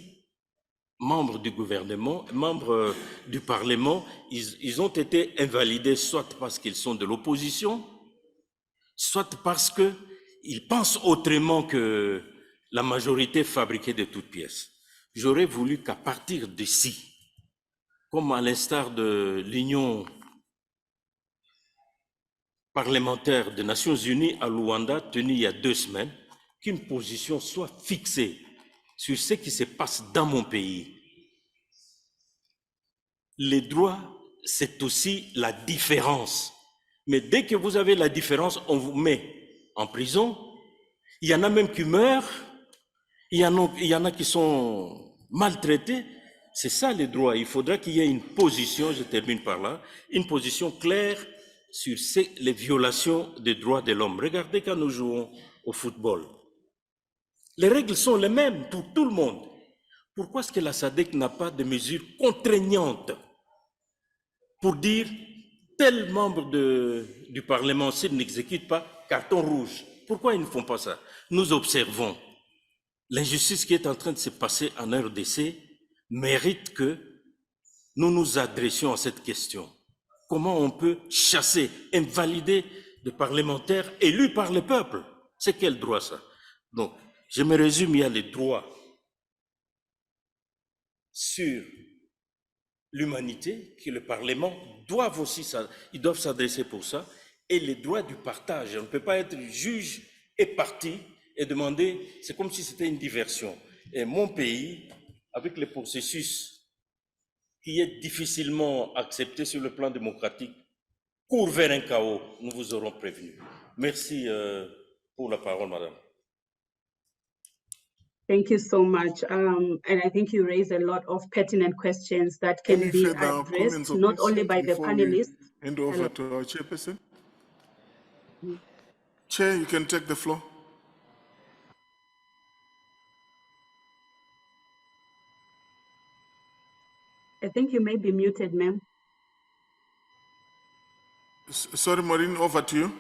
[SPEAKER 8] membres du gouvernement, membres du Parlement. Ils ont été invalidés soit parce qu'ils sont de l'opposition, soit parce qu'ils pensent autrement que la majorité fabriquée de toutes pièces. J'aurais voulu qu'à partir d'ici, comme à l'instar de l'Union parlementaire des Nations Unies à Luanda, tenue il y a 2 semaines, qu'une position soit fixée sur ce qui se passe dans mon pays. Les droits, c'est aussi la différence. Mais dès que vous avez la différence, on vous met en prison. Il y en a même qui meurent, il y en a qui sont maltraités. C'est ça les droits. Il faudra qu'il y ait une position, je termine par là, une position claire sur les violations des droits de l'homme. Regardez quand nous jouons au football. Les règles sont les mêmes pour tout le monde. Pourquoi est-ce que la SADC n'a pas de mesures contraignantes pour dire tel membre du Parlement, s'il n'exécute pas, carton rouge? Pourquoi ils ne font pas ça? Nous observons l'injustice qui est en train de se passer en RDC mérite que nous nous adressions à cette question. Comment on peut chasser, invalider des parlementaires élus par le peuple? C'est quel droit ça? Donc, je me résume, il y a les droits sur l'humanité, que le Parlement doivent aussi, ils doivent s'adresser pour ça, et les droits du partage. On ne peut pas être juge et parti et demander, c'est comme si c'était une diversion. Et mon pays, avec le processus qui est difficilement accepté sur le plan démocratique, court vers un chaos, nous vous aurons prévenu. Merci pour la parole, madame.
[SPEAKER 15] Thank you so much. And I think you raised a lot of pertinent questions that can
[SPEAKER 1] Any
[SPEAKER 15] be
[SPEAKER 1] further comments
[SPEAKER 15] addressed
[SPEAKER 1] or
[SPEAKER 15] not only by the
[SPEAKER 1] questions before we
[SPEAKER 15] panelists.
[SPEAKER 1] hand over to our chairperson? Chair, you can take the floor.
[SPEAKER 15] I think you may be muted, ma'am.
[SPEAKER 1] Sorry, Maureen, over to you.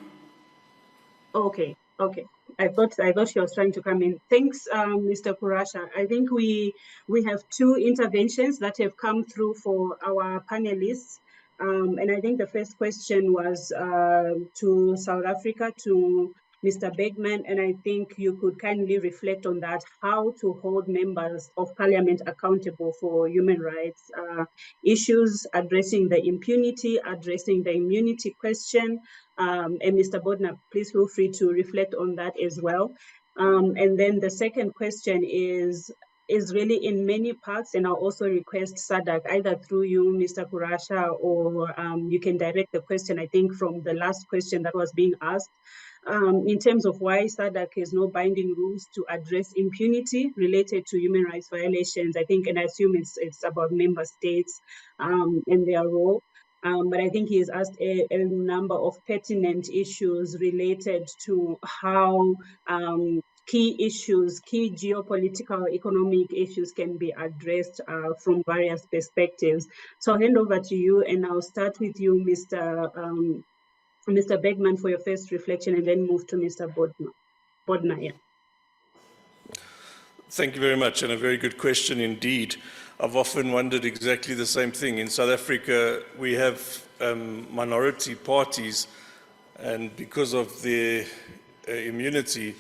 [SPEAKER 15] Okay. I thought she was trying to come in. Thanks, Mr. Kurasha. I think we have two interventions that have come through for our panelists. And I think the first question was to South Africa, to Mr. Bergman, and I think you could kindly reflect on that, how to hold members of parliament accountable for human rights issues, addressing the impunity, addressing the immunity question. And Mr. Bodnar, please feel free to reflect on that as well. And then the second question is really in many parts, and I'll also request SADC, either through you, Mr. Kurasha, or you can direct the question, I think, from the last question that was being asked, in terms of why SADC has no binding rules to address impunity related to human rights violations. I think, and I assume it's about member states and their role. But I think he has asked a number of pertinent issues related to how key issues, key geopolitical, economic issues can be addressed from various perspectives. So I'll hand over to you, and I'll start with you, Mr. Bergman, for your first reflection, and then move to Mr. Bodnar. Yeah.
[SPEAKER 17] Thank you very much, and a very good question indeed. I've often wondered exactly the same thing. In South Africa, we have minority parties, and because of their immunity,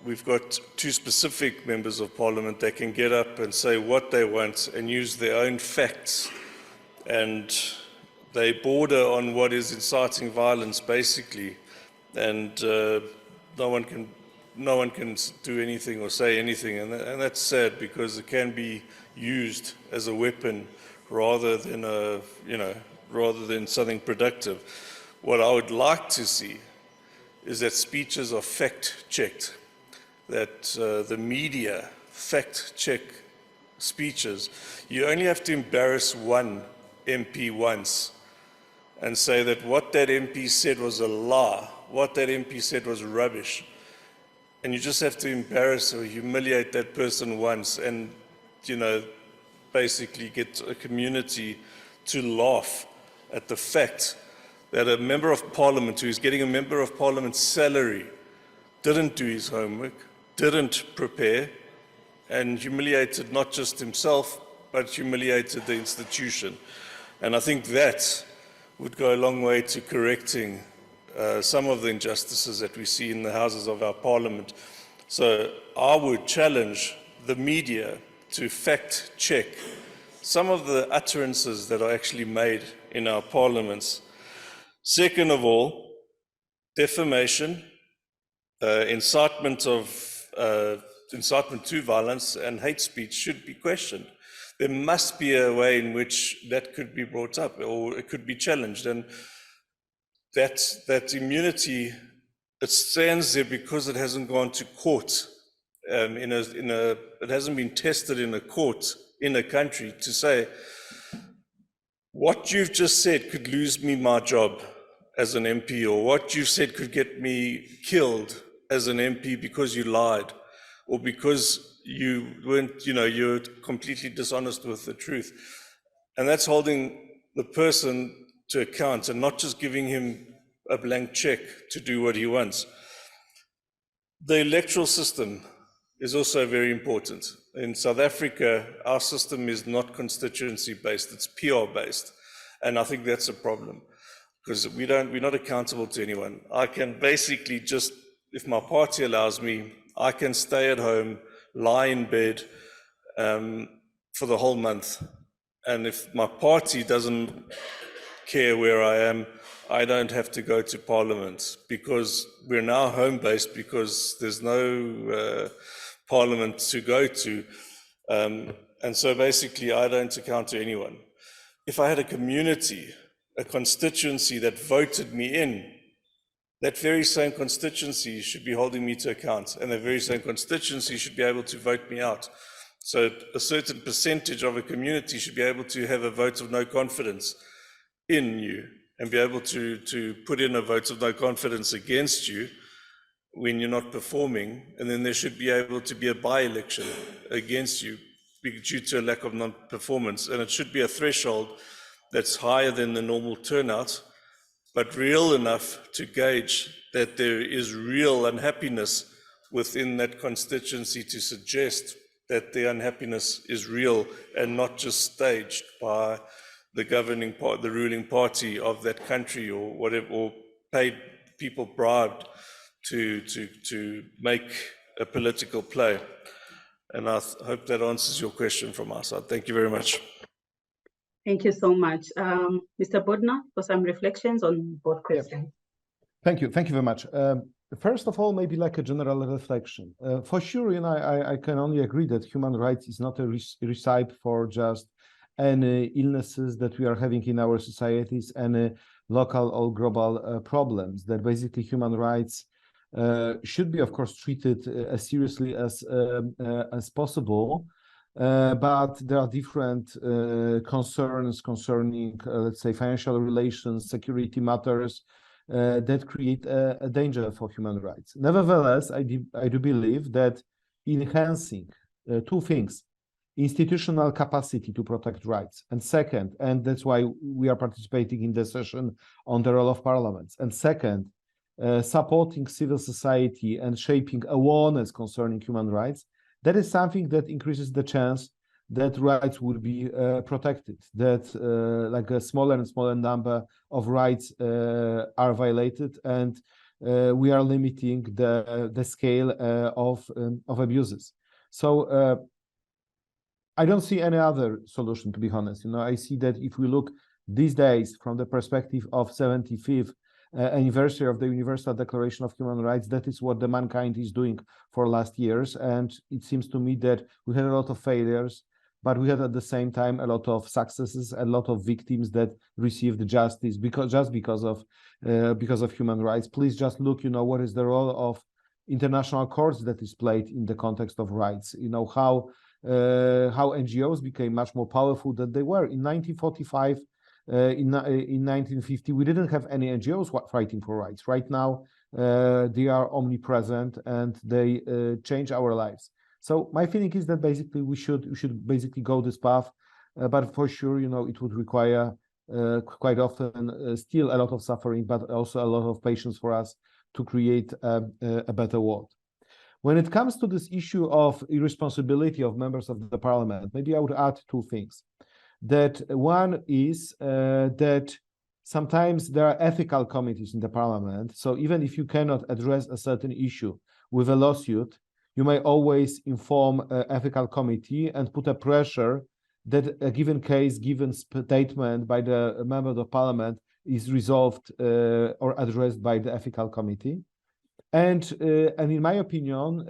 [SPEAKER 17] we've got two specific members of parliament that can get up and say what they want and use their own facts, and they border on what is inciting violence, basically, and no one can do anything or say anything, and that's sad, because it can be used as a weapon rather than something productive. What I would like to see is that speeches are fact-checked, that the media fact-check speeches. You only have to embarrass one MP once and say that what that MP said was a lie, what that MP said was rubbish. And you just have to embarrass or humiliate that person once and, basically get a community to laugh at the fact that a member of parliament who is getting a member of parliament's salary didn't do his homework, didn't prepare, and humiliated not just himself, but humiliated the institution. And I think that would go a long way to correcting some of the injustices that we see in the houses of our parliament. So I would challenge the media to fact check some of the utterances that are actually made in our parliaments. Second of all, defamation, incitement to violence and hate speech should be questioned. There must be a way in which that could be brought up, or it could be challenged. And that immunity, it stands there because it hasn't gone to court. It hasn't been tested in a court in a country to say, what you've just said could lose me my job as an MP, or what you've said could get me killed as an MP because you lied, or because you weren't, you're completely dishonest with the truth. And that's holding the person to account and not just giving him a blank check to do what he wants. The electoral system is also very important. In South Africa, our system is not constituency-based, it's PR-based. And I think that's a problem, because we're not accountable to anyone. I can basically just, if my party allows me, I can stay at home, lie in bed for the whole month. And if my party doesn't care where I am, I don't have to go to Parliament, because we're now home-based, because there's no Parliament to go to. And so basically, I don't account to anyone. If I had a community, a constituency that voted me in, that very same constituency should be holding me to account, and that very same constituency should be able to vote me out. So a certain percentage of a community should be able to have a vote of no confidence in you, and be able to put in a vote of no confidence against you when you're not performing. And then there should be able to be a by-election against you due to a lack of non-performance. And it should be a threshold that's higher than the normal turnout, but real enough to gauge that there is real unhappiness within that constituency, to suggest that the unhappiness is real and not just staged by the governing part, the ruling party of that country, or whatever, or paid people bribed to make a political play. And I hope that answers your question from our side. Thank you very much.
[SPEAKER 15] Thank you so much. Mr. Bodnar, for some reflections on both questions.
[SPEAKER 16] Thank you very much. First of all, maybe like a general reflection. For sure, I can only agree that human rights is not a recipe for just any illnesses that we are having in our societies, and local or global problems. That basically human rights should be, of course, treated as seriously as possible. But there are different concerns concerning, let's say, financial relations, security matters that create a danger for human rights. Nevertheless, I do believe that enhancing two things: institutional capacity to protect rights, and second, and that's why we are participating in the session on the role of parliaments, and second, supporting civil society and shaping awareness concerning human rights. That is something that increases the chance that rights will be protected, that like a smaller and smaller number of rights are violated, and we are limiting the scale of abuses. So I don't see any other solution, to be honest. I see that if we look these days from the perspective of 75th anniversary of the Universal Declaration of Human Rights, that is what the mankind is doing for last years. And it seems to me that we had a lot of failures, but we had at the same time a lot of successes, a lot of victims that received justice because of human rights. Please just look, what is the role of international courts that is played in the context of rights. How NGOs became much more powerful than they were in 1945. In 1950, we didn't have any NGOs fighting for rights. Right now, they are omnipresent and they change our lives. So my feeling is that basically we should basically go this path, but for sure, it would require quite often still a lot of suffering, but also a lot of patience for us to create a better world. When it comes to this issue of irresponsibility of members of the parliament, maybe I would add two things. That one is that sometimes there are ethical committees in the parliament. So even if you cannot address a certain issue with a lawsuit, you may always inform an ethical committee and put a pressure that a given case, given statement by the member of parliament is resolved or addressed by the ethical committee. And in my opinion,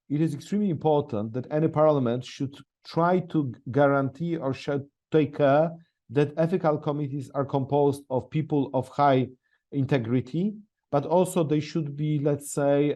[SPEAKER 16] it is extremely important that any parliament should try to guarantee or should take care that ethical committees are composed of people of high integrity, but also they should be, let's say,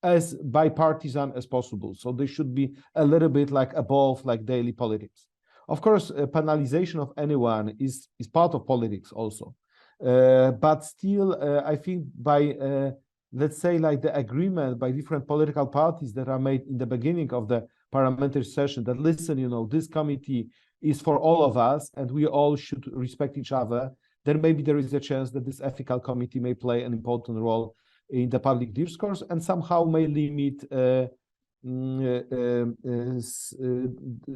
[SPEAKER 16] as bipartisan as possible. So they should be a little bit like above like daily politics. Of course, penalization of anyone is part of politics also. But still, I think by, let's say, like the agreement by different political parties that are made in the beginning of the parliamentary session that, listen, you know, this committee is for all of us and we all should respect each other, then maybe there is a chance that this ethical committee may play an important role in the public discourse and somehow may limit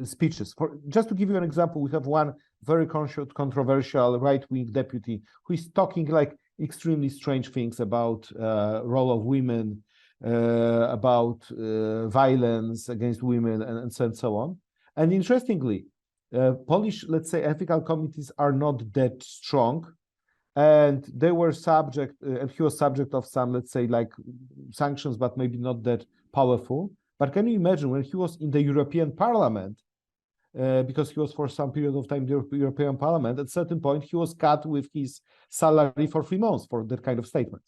[SPEAKER 16] speeches. Just to give you an example, we have one very controversial right-wing deputy who is talking like extremely strange things about role of women, about violence against women, and so on. And interestingly, Polish, let's say, ethical committees are not that strong, and they were subject, and he was subject of some, let's say, like sanctions, but maybe not that powerful. But can you imagine when he was in the European Parliament, because he was for some period of time in the European Parliament, at a certain point he was cut with his salary for 3 months for that kind of statement.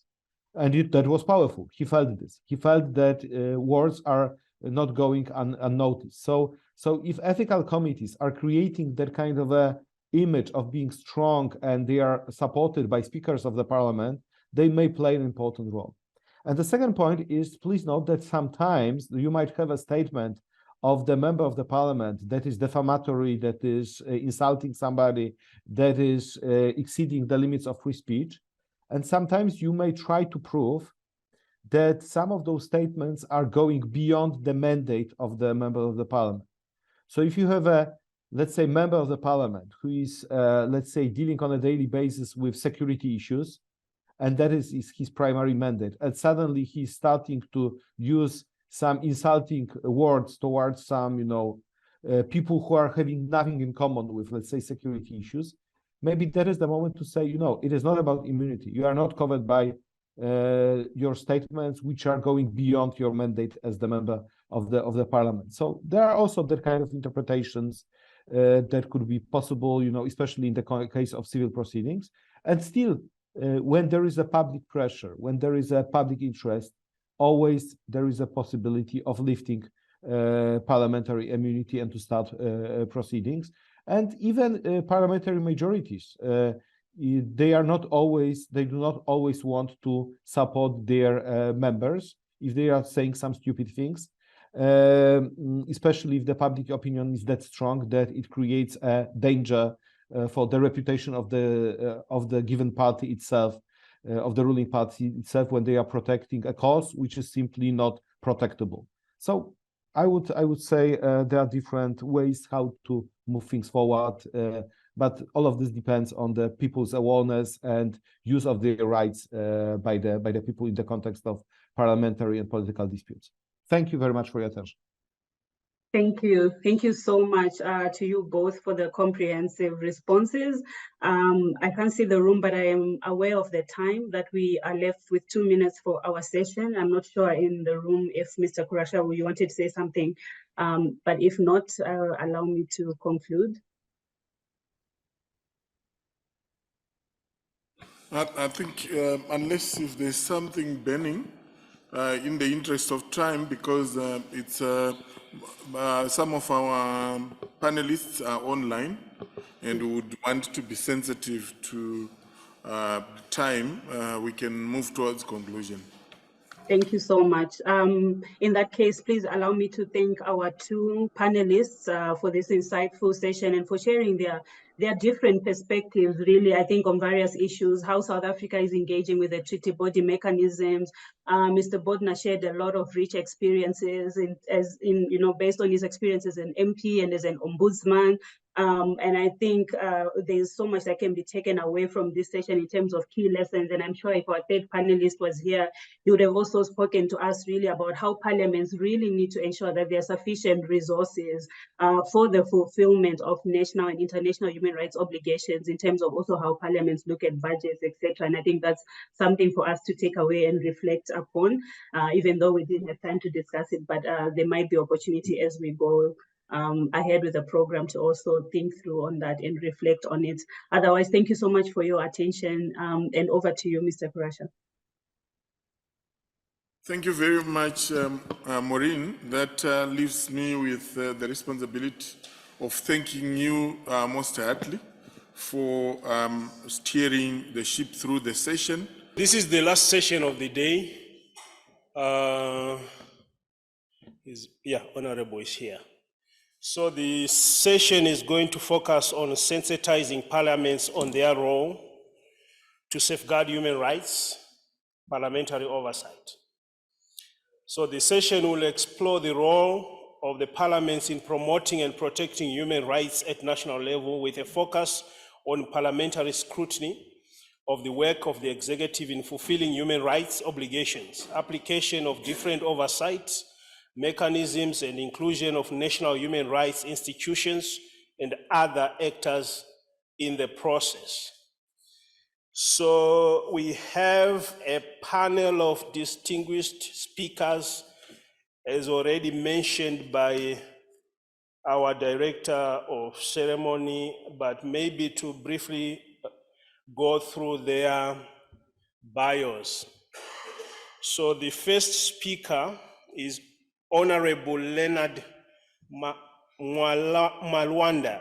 [SPEAKER 16] And that was powerful. He felt this. He felt that words are not going unnoticed. So if ethical committees are creating that kind of a image of being strong and they are supported by speakers of the parliament, they may play an important role. And the second point is, please note that sometimes you might have a statement of the member of the parliament that is defamatory, that is insulting somebody, that is exceeding the limits of free speech. And sometimes you may try to prove that some of those statements are going beyond the mandate of the member of the parliament. So if you have a, let's say, member of the parliament who is, let's say, dealing on a daily basis with security issues, and that is his primary mandate, and suddenly he's starting to use some insulting words towards some, you know, people who are having nothing in common with, let's say, security issues, maybe that is the moment to say, you know, it is not about immunity. You are not covered by your statements, which are going beyond your mandate as the member of the parliament. So there are also that kind of interpretations that could be possible, you know, especially in the case of civil proceedings. And still, when there is a public pressure, when there is a public interest, always there is a possibility of lifting parliamentary immunity and to start proceedings. And even parliamentary majorities, they do not always want to support their members if they are saying some stupid things, especially if the public opinion is that strong that it creates a danger for the reputation of the given party itself, of the ruling party itself, when they are protecting a cause which is simply not protectable. So I would say there are different ways how to move things forward, but all of this depends on the people's awareness and use of their rights by the people in the context of parliamentary and political disputes. Thank you very much for your attention.
[SPEAKER 15] Thank you. Thank you so much to you both for the comprehensive responses. I can't see the room, but I am aware of the time that we are left with 2 minutes for our session. I'm not sure in the room if Mr. Kurasha, you wanted to say something, but if not, allow me to conclude.
[SPEAKER 1] I think unless if there's something burning, in the interest of time, because it's some of our panelists are online and would want to be sensitive to time, we can move towards conclusion.
[SPEAKER 15] Thank you so much. In that case, please allow me to thank our 2 panelists for this insightful session and for sharing their different perspectives, really, I think, on various issues, how South Africa is engaging with the treaty body mechanisms. Mr. Bodnar shared a lot of rich experiences based on his experiences as an MP and as an ombudsman. And I think there's so much that can be taken away from this session in terms of key lessons. And I'm sure if our 3rd panelist was here, he would have also spoken to us really about how parliaments really need to ensure that there are sufficient resources for the fulfillment of national and international human rights obligations, in terms of also how parliaments look at budgets, etc. And I think that's something for us to take away and reflect upon, even though we didn't have time to discuss it, but there might be opportunity as we go ahead with the program to also think through on that and reflect on it. Otherwise, thank you so much for your attention, and over to you, Mr. Kurasha.
[SPEAKER 1] Thank you very much, Maureen. That leaves me with the responsibility of thanking you most heartily for steering the ship through the session.
[SPEAKER 18] This is the last session of the day. Honorable is here. So the session is going to focus on sensitizing parliaments on their role to safeguard human rights, parliamentary oversight. So the session will explore the role of the parliaments in promoting and protecting human rights at national level with a focus on parliamentary scrutiny of the work of the executive in fulfilling human rights obligations, application of different oversight mechanisms and inclusion of national human rights institutions and other actors in the process. So we have a panel of distinguished speakers, as already mentioned by our director of ceremony, but maybe to briefly go through their bios. So the first speaker is Honorable Leonard Malwanda,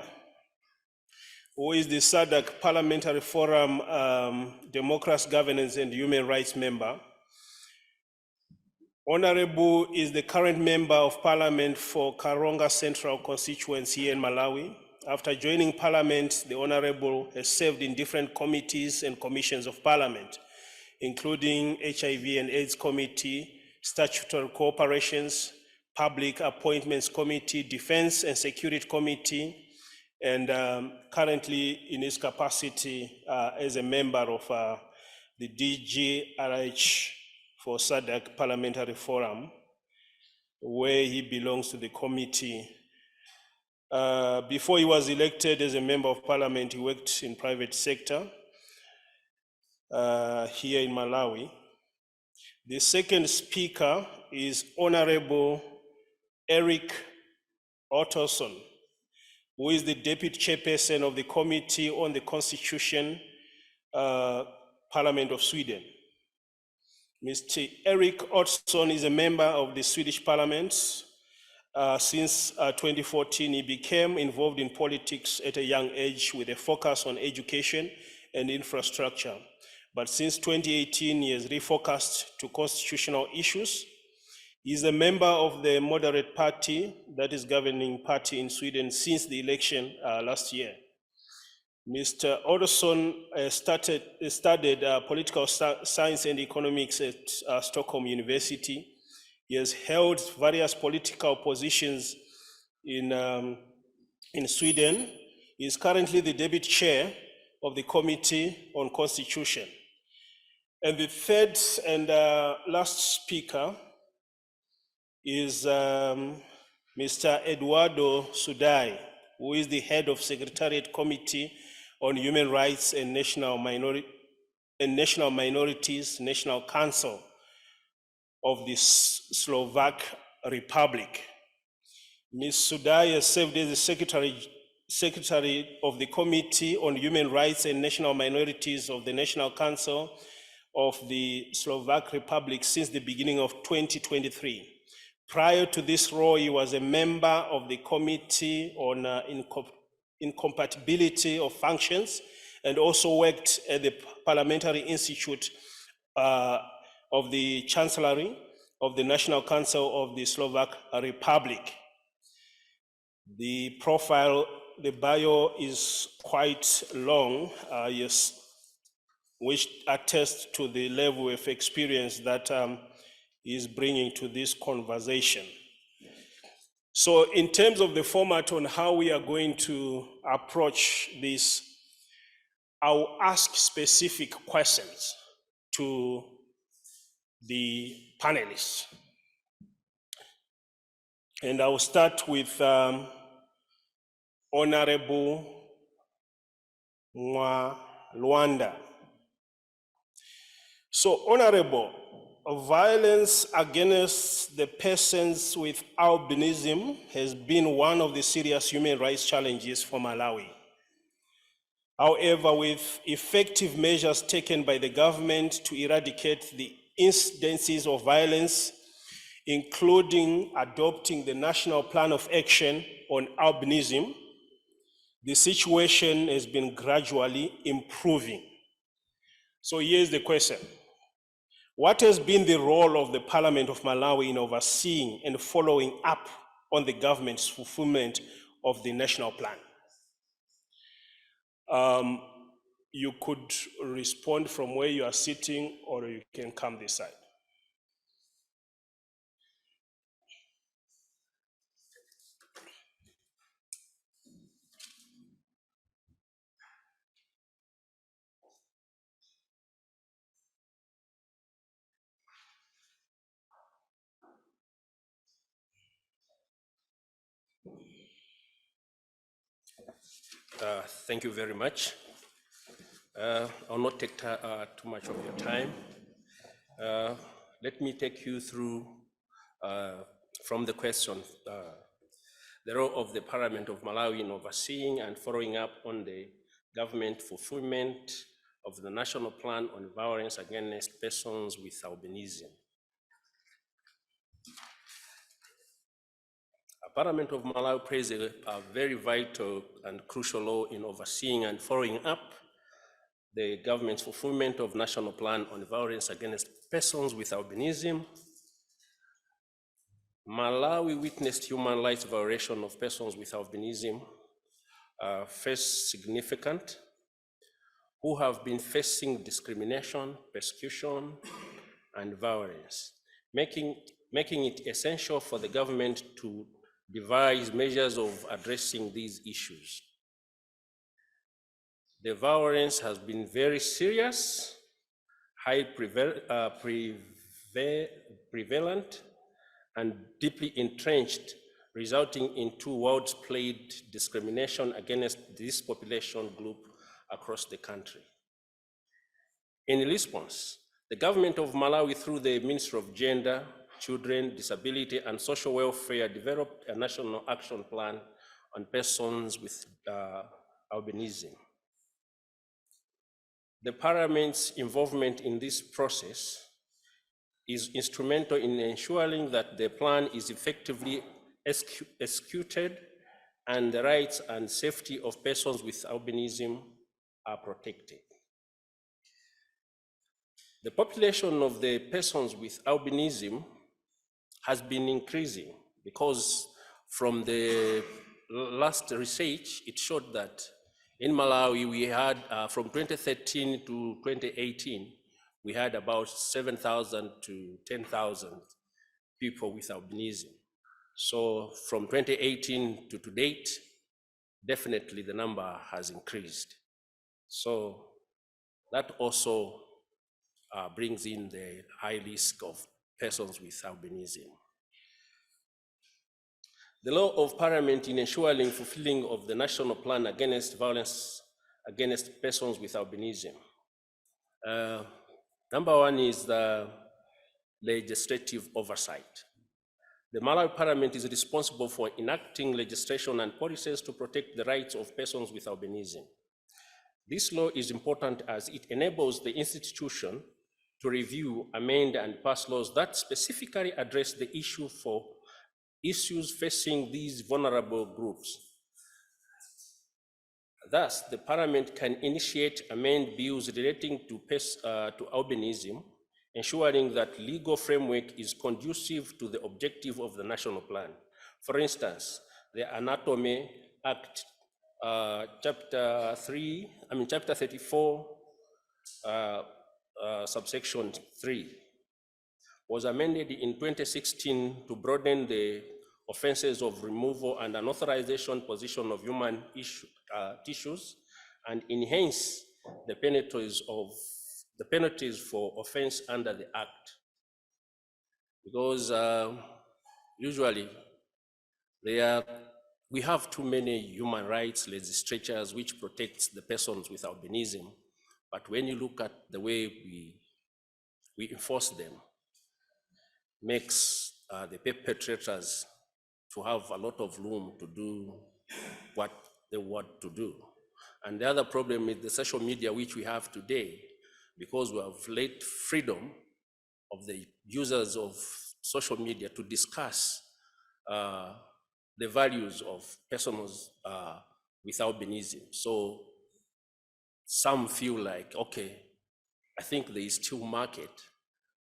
[SPEAKER 18] who is the SADC Parliamentary Forum Democracy, Governance and Human Rights member. Honorable is the current member of Parliament for Karonga Central constituency here in Malawi. After joining Parliament, the Honorable has served in different committees and commissions of Parliament, including HIV and AIDS Committee, Statutory Cooperations, Public Appointments Committee, Defense and Security Committee, and currently in his capacity as a member of the DGRH for SADC Parliamentary Forum, where he belongs to the committee. Before he was elected as a member of Parliament, he worked in private sector here in Malawi. The second speaker is Honorable Eric Ottosson, who is the Deputy Chairperson of the Committee on the Constitution, Parliament of Sweden. Mr. Eric Ottosson is a member of the Swedish Parliament. Since 2014, he became involved in politics at a young age with a focus on education and infrastructure. But since 2018, he has refocused to constitutional issues. He is a member of the moderate party, that is governing party in Sweden since the election last year. Mr. Ottosson studied political science and economics at Stockholm University. He has held various political positions in Sweden. He is currently the deputy chair of the Committee on Constitution. And the third and last speaker is Mr. Eduardo Sudai, who is the head of Secretariat Committee on Human Rights and National Minorities, National Council of the Slovak Republic. Ms. Sudai has served as the Secretary of the Committee on Human Rights and National Minorities of the National Council of the Slovak Republic since the beginning of 2023. Prior to this role, he was a member of the Committee on Incompatibility of Functions and also worked at the Parliamentary Institute of the Chancellery of the National Council of the Slovak Republic. The profile, the bio is quite long, yes, which attests to the level of experience that is bringing to this conversation. So in terms of the format on how we are going to approach this, I'll ask specific questions to the panelists. And I'll start with Honorable Luanda. So, Honorable, violence against the persons with albinism has been one of the serious human rights challenges for Malawi. However, with effective measures taken by the government to eradicate the incidences of violence, including adopting the National Plan of Action on Albinism, the situation has been gradually improving. So here's the question. What has been the role of the Parliament of Malawi in overseeing and following up on the government's fulfillment of the national plan? You could respond from where you are sitting, or you can come this side.
[SPEAKER 9] Thank you very much. I'll not take too much of your time. Let me take you through, from the question, the role of the Parliament of Malawi in overseeing and following up on the government fulfillment of the National Plan on Violence Against Persons with Albinism. Parliament of Malawi plays a very vital and crucial role in overseeing and following up the government's fulfillment of National Plan on Violence Against Persons with Albinism. Malawi witnessed human rights violation of persons with albinism face significant, who have been facing discrimination, persecution, and violence, making it essential for the government to devise measures of addressing these issues. The violence has been very serious, high prevalent, and deeply entrenched, resulting in widespread discrimination against this population group across the country. In response, the government of Malawi, through the Ministry of Gender, Children, Disability, and Social Welfare, developed a national action plan on persons with albinism. The Parliament's involvement in this process is instrumental in ensuring that the plan is effectively executed and the rights and safety of persons with albinism are protected. The population of the persons with albinism has been increasing because from the last research, it showed that in Malawi, we had, from 2013 to 2018, we had about 7,000 to 10,000 people with albinism. So from 2018 to date, definitely the number has increased. So that also brings in the high risk of persons with albinism. The law of Parliament in ensuring fulfilling of the National Plan Against Violence Against Persons with Albinism. Number one is the legislative oversight. The Malawi Parliament is responsible for enacting legislation and policies to protect the rights of persons with albinism. This law is important as it enables the institution to review, amend, and pass laws that specifically address the issues facing these vulnerable groups. Thus, the Parliament can initiate, amend bills relating to albinism, ensuring that legal framework is conducive to the objective of the national plan. For instance, the Anatomy Act, Chapter 34, subsection 3, was amended in 2016 to broaden the offenses of removal and unauthorization possession of human tissues and enhance the penalties for offense under the Act. Because usually we have too many human rights legislatures which protects the persons with albinism, but when you look at the way we enforce them, makes the perpetrators to have a lot of room to do what they want to do. And the other problem is the social media which we have today, because we have late freedom, the users of social media to discuss the values of persons with albinism. So some feel like, okay, I think there is still market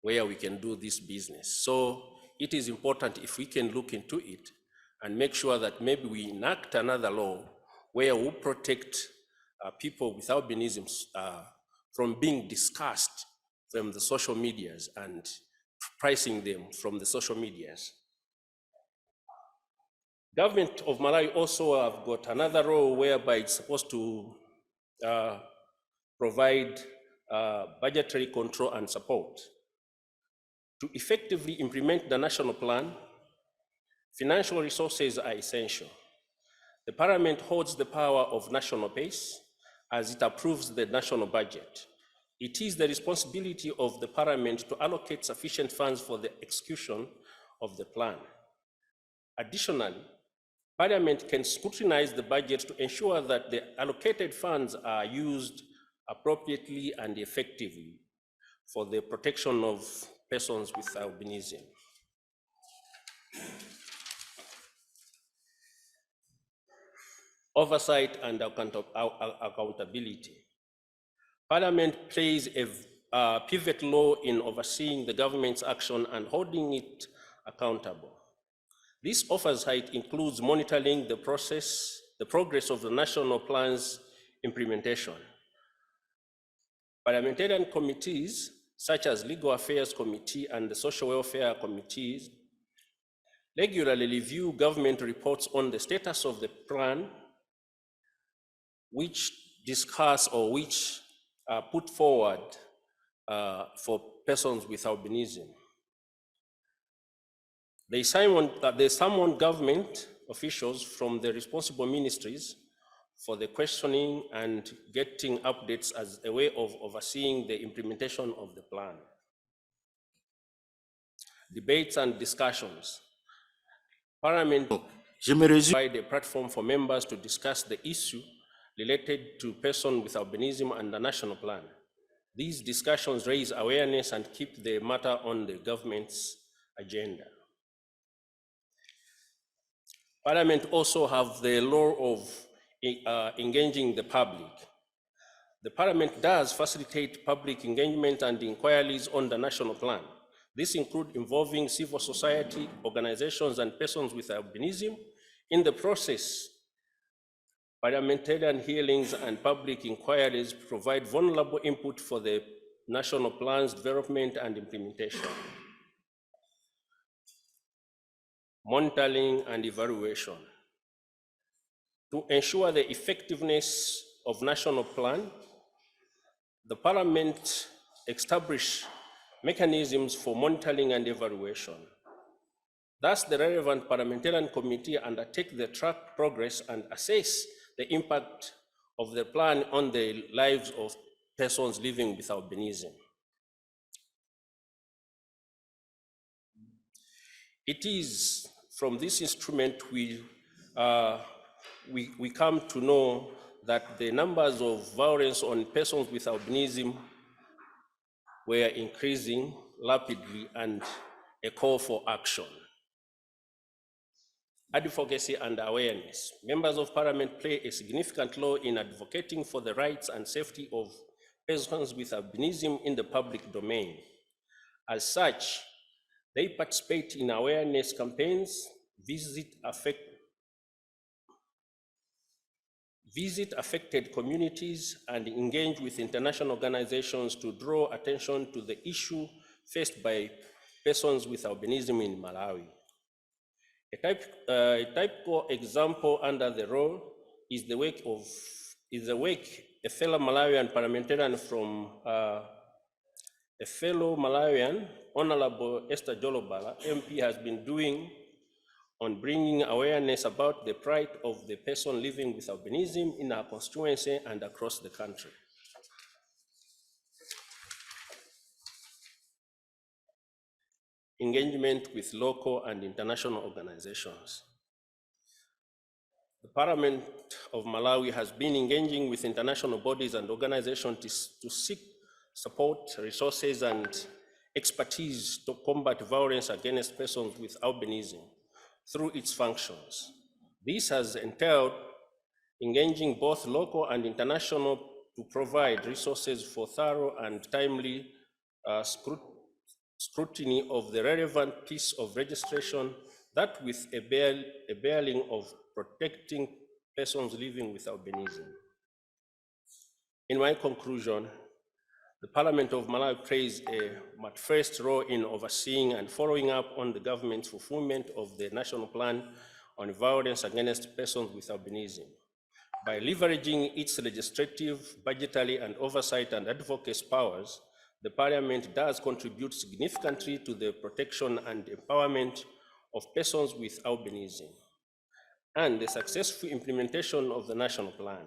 [SPEAKER 9] where we can do this business. So it is important if we can look into it and make sure that maybe we enact another law where we protect people with albinism from being discussed from the social medias and pricing them from the social medias. Government of Malawi also have got another role whereby it's supposed to provide budgetary control and support. To effectively implement the national plan, financial resources are essential. The Parliament holds the power of national pace as it approves the national budget. It is the responsibility of the Parliament to allocate sufficient funds for the execution of the plan. Additionally, Parliament can scrutinize the budget to ensure that the allocated funds are used appropriately and effectively for the protection of persons with albinism. Oversight and accountability. Parliament plays a pivotal role in overseeing the government's action and holding it accountable. This oversight includes monitoring the progress of the national plan's implementation. Parliamentarian committees, such as Legal Affairs Committee and the Social Welfare Committees, regularly review government reports on the status of the plan, which discuss or which are put forward for persons with albinism. They summon government officials from the responsible ministries for the questioning and getting updates as a way of overseeing the implementation of the plan. Debates and discussions. Parliament provide a platform for members to discuss the issue related to persons with albinism and the national plan. These discussions raise awareness and keep the matter on the government's agenda. Parliament also have the role of engaging the public. The Parliament does facilitate public engagement and inquiries on the national plan. This includes involving civil society, organizations, and persons with albinism in the process. Parliamentarian hearings and public inquiries provide vulnerable input for the national plan's development and implementation. Monitoring and evaluation. To ensure the effectiveness of national plan, the Parliament established mechanisms for monitoring and evaluation. Thus, the relevant parliamentarian committee undertake the track progress and assess the impact of the plan on the lives of persons living with albinism. It is from this instrument we come to know that the numbers of violence on persons with albinism were increasing rapidly, and a call for action. Advocacy and awareness. Members of Parliament play a significant role in advocating for the rights and safety of persons with albinism in the public domain. As such, they participate in awareness campaigns, visit affected communities, and engage with international organizations to draw attention to the issue faced by persons with albinism in Malawi. A typical example under the role is the work a fellow Malawian parliamentarian from Honorable Esther Jolobala, MP, has been doing on bringing awareness about the plight of the person living with albinism in our constituency and across the country. Engagement with local and international organizations. The Parliament of Malawi has been engaging with international bodies and organizations to seek support, resources, and expertise to combat violence against persons with albinism through its functions. This has entailed engaging both local and international to provide resources for thorough and timely scrutiny of the relevant piece of registration that with a bearing of protecting persons living with albinism. In my conclusion, the Parliament of Malawi plays a first role in overseeing and following up on the government's fulfillment of the National Plan on Violence Against Persons with Albinism. By leveraging its legislative, budgetary, and oversight and advocacy powers, the Parliament does contribute significantly to the protection and empowerment of persons with albinism and the successful implementation of the National Plan.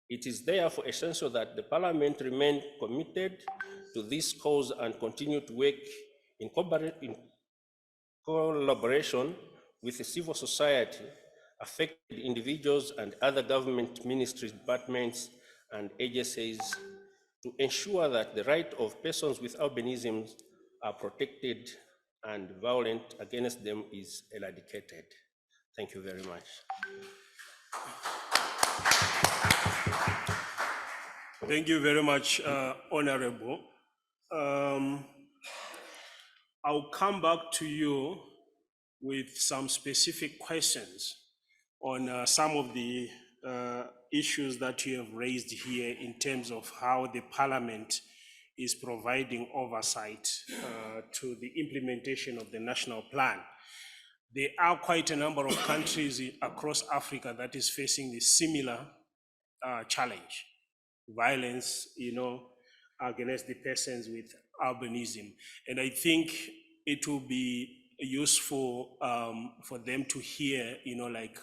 [SPEAKER 9] It is therefore essential that the Parliament remain committed to this cause and continue to work in collaboration with the civil society, affected individuals, and other government ministries, departments, and agencies to ensure that the rights of persons with albinism are protected and violence against them is eradicated. Thank you very much.
[SPEAKER 18] Thank you very much, Honorable. I'll come back to you with some specific questions on some of the issues that you have raised here in terms of how the Parliament is providing oversight to the implementation of the national plan. There are quite a number of countries across Africa that is facing this similar challenge, violence, against the persons with albinism. And I think it will be useful for them to hear, like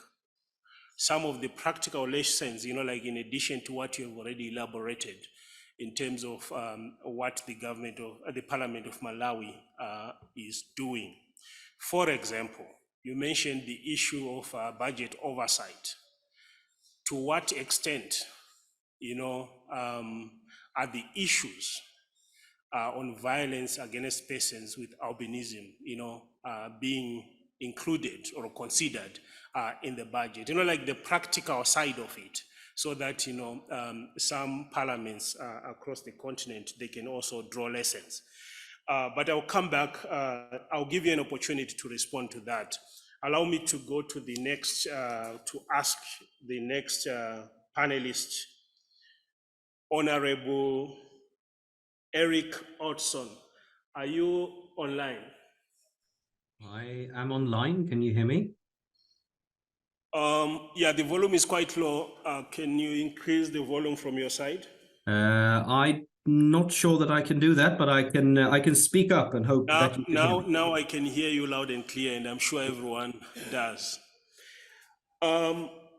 [SPEAKER 18] some of the practical lessons, like in addition to what you have already elaborated in terms of what the government of the Parliament of Malawi is doing. For example, you mentioned the issue of budget oversight. To what extent, are the issues on violence against persons with albinism, being included or considered in the budget, like the practical side of it, so that, some parliaments across the continent, they can also draw lessons. But I'll come back, I'll give you an opportunity to respond to that. Allow me to go to the next, to ask the next panelist, Honorable Eric Hodson. Are you online?
[SPEAKER 19] I am online. Can you hear me?
[SPEAKER 18] Yeah, the volume is quite low. Can you increase the volume from your side?
[SPEAKER 19] I'm not sure that I can do that, but I can speak up and hope that you can hear me.
[SPEAKER 18] Now I can hear you loud and clear, and I'm sure everyone does.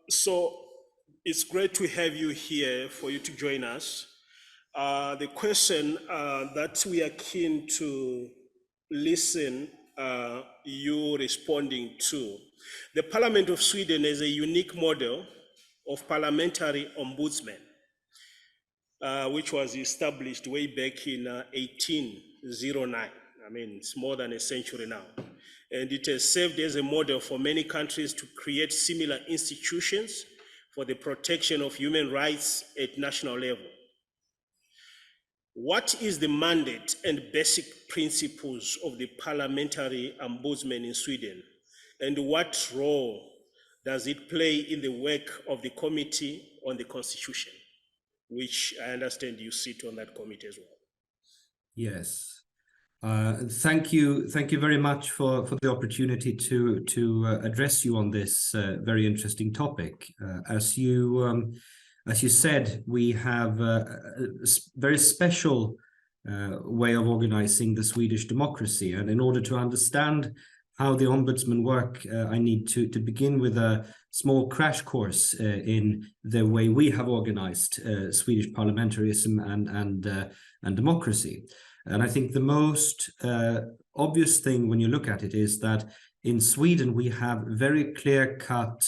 [SPEAKER 18] So it's great to have you here for you to join us. The question that we are keen to listen you responding to. The Parliament of Sweden is a unique model of parliamentary ombudsman, which was established way back in 1809. I mean, it's more than a century now. And it has served as a model for many countries to create similar institutions for the protection of human rights at national level. What is the mandate and basic principles of the parliamentary ombudsman in Sweden? And what role does it play in the work of the Committee on the Constitution, which I understand you sit on that committee as well?
[SPEAKER 19] Yes. Thank you very much for the opportunity to address you on this very interesting topic. As you said, we have a very special way of organizing the Swedish democracy, and in order to understand how the ombudsman work, I need to begin with a small crash course in the way we have organized Swedish parliamentarism and democracy. And I think the most obvious thing when you look at it is that in Sweden we have very clear-cut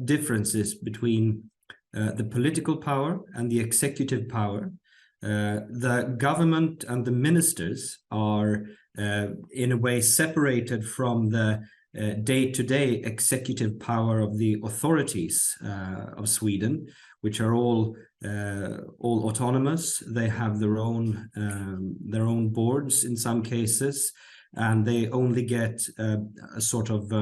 [SPEAKER 19] differences between the political power and the executive power, The government and the ministers are in a way separated from the day-to-day executive power of the authorities of Sweden, which are all autonomous. They have their own boards in some cases, and they only get a sort of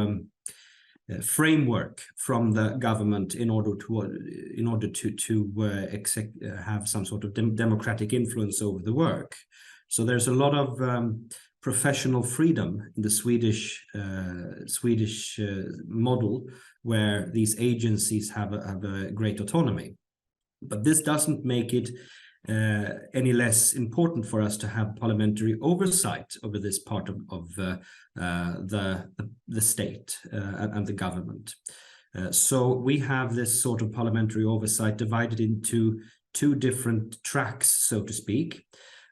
[SPEAKER 19] framework from the government in order to have some sort of democratic influence over the work. So there's a lot of professional freedom in the Swedish model, where these agencies have a great autonomy. But this doesn't make it any less important for us to have parliamentary oversight over this part of the state and the government. So we have this sort of parliamentary oversight divided into two different tracks, so to speak.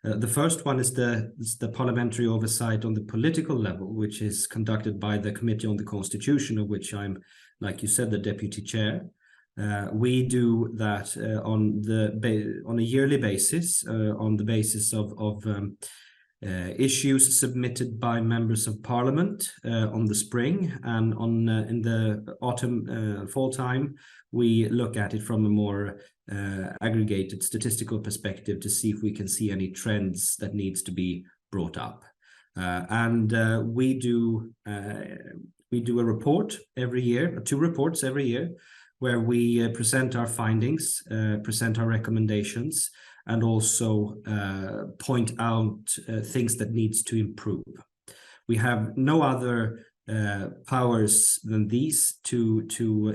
[SPEAKER 19] The first one is the parliamentary oversight on the political level, which is conducted by the Committee on the Constitution, of which I'm, like you said, the deputy chair. We do that on a yearly basis, on the basis of issues submitted by members of parliament on the spring, and in the autumn, fall time, we look at it from a more aggregated statistical perspective to see if we can see any trends that needs to be brought up. We do a report every year, 2 reports every year, where we present our findings, present our recommendations, and also point out things that needs to improve. We have no other powers than these to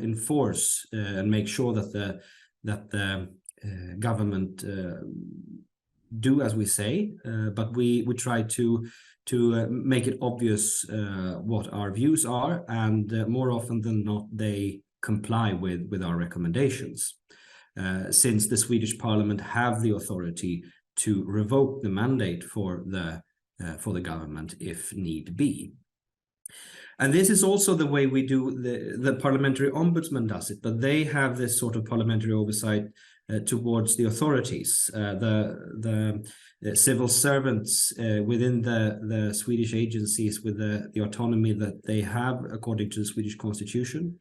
[SPEAKER 19] enforce and make sure that the government do as we say, but we try to make it obvious what our views are, and more often than not they comply with our recommendations, since the Swedish Parliament have the authority to revoke the mandate for the government if need be. And this is also the way we do the parliamentary ombudsman does it, but they have this sort of parliamentary oversight towards the authorities, the civil servants within the Swedish agencies with the autonomy that they have according to the Swedish Constitution,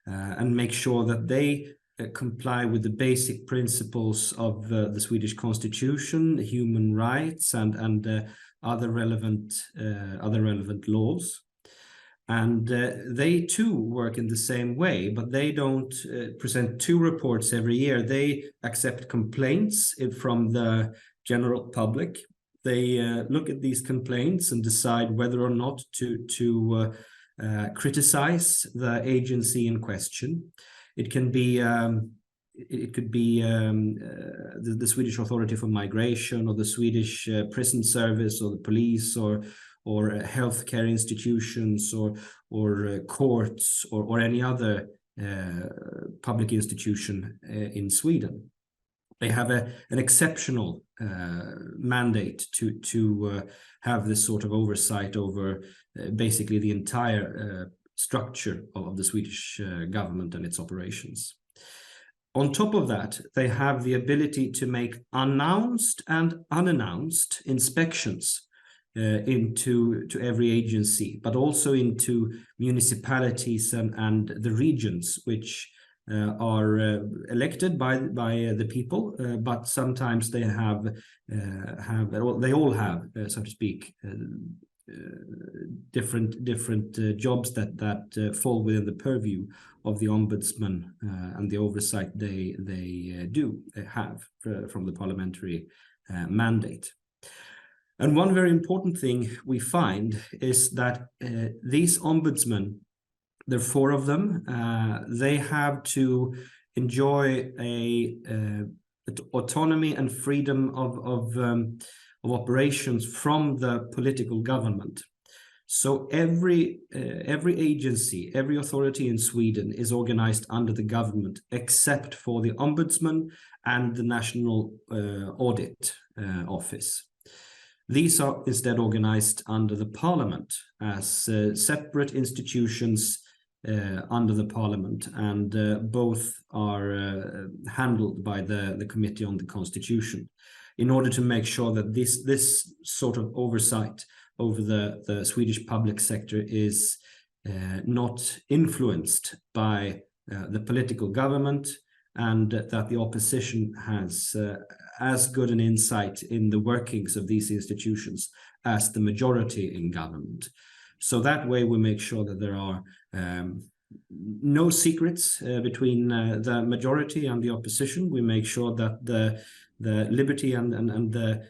[SPEAKER 19] and make sure that they comply with the basic principles of the Swedish Constitution, human rights, and other relevant laws. And they too work in the same way, but they don't present 2 reports every year. They accept complaints from the general public. They look at these complaints and decide whether or not to criticize the agency in question. It can be it could be the Swedish Authority for Migration, or the Swedish Prison Service, or the police, or healthcare institutions, or courts, or any other public institution in Sweden. They have an exceptional mandate to have this sort of oversight over basically the entire structure of the Swedish government and its operations. On top of that, they have the ability to make announced and unannounced inspections into every agency, but also into municipalities and the regions, which are elected by the people, but sometimes they all have, so to speak, different jobs that fall within the purview of the ombudsman and the oversight they have from the parliamentary mandate. And one very important thing we find is that these ombudsmen, there are 4 of them, they have to enjoy autonomy and freedom of operations from the political government. So every agency, every authority in Sweden is organized under the government, except for the ombudsman and the National Audit Office. These are instead organized under the parliament as separate institutions under the Parliament, and both are handled by the Committee on the Constitution, in order to make sure that this sort of oversight over the Swedish public sector is not influenced by the political government, and that the opposition has as good an insight in the workings of these institutions as the majority in government. So that way we make sure that there are no secrets between the majority and the opposition. We make sure that the liberty and the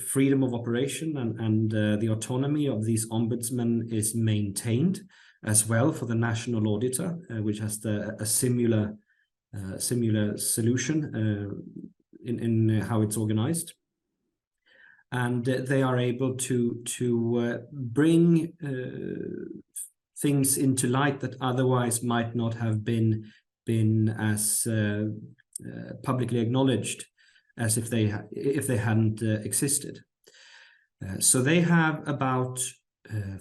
[SPEAKER 19] freedom of operation and the autonomy of these ombudsmen is maintained as well for the national auditor, which has a similar solution in how it's organized. And they are able to bring things into light that otherwise might not have been as publicly acknowledged as if they hadn't existed. So they have about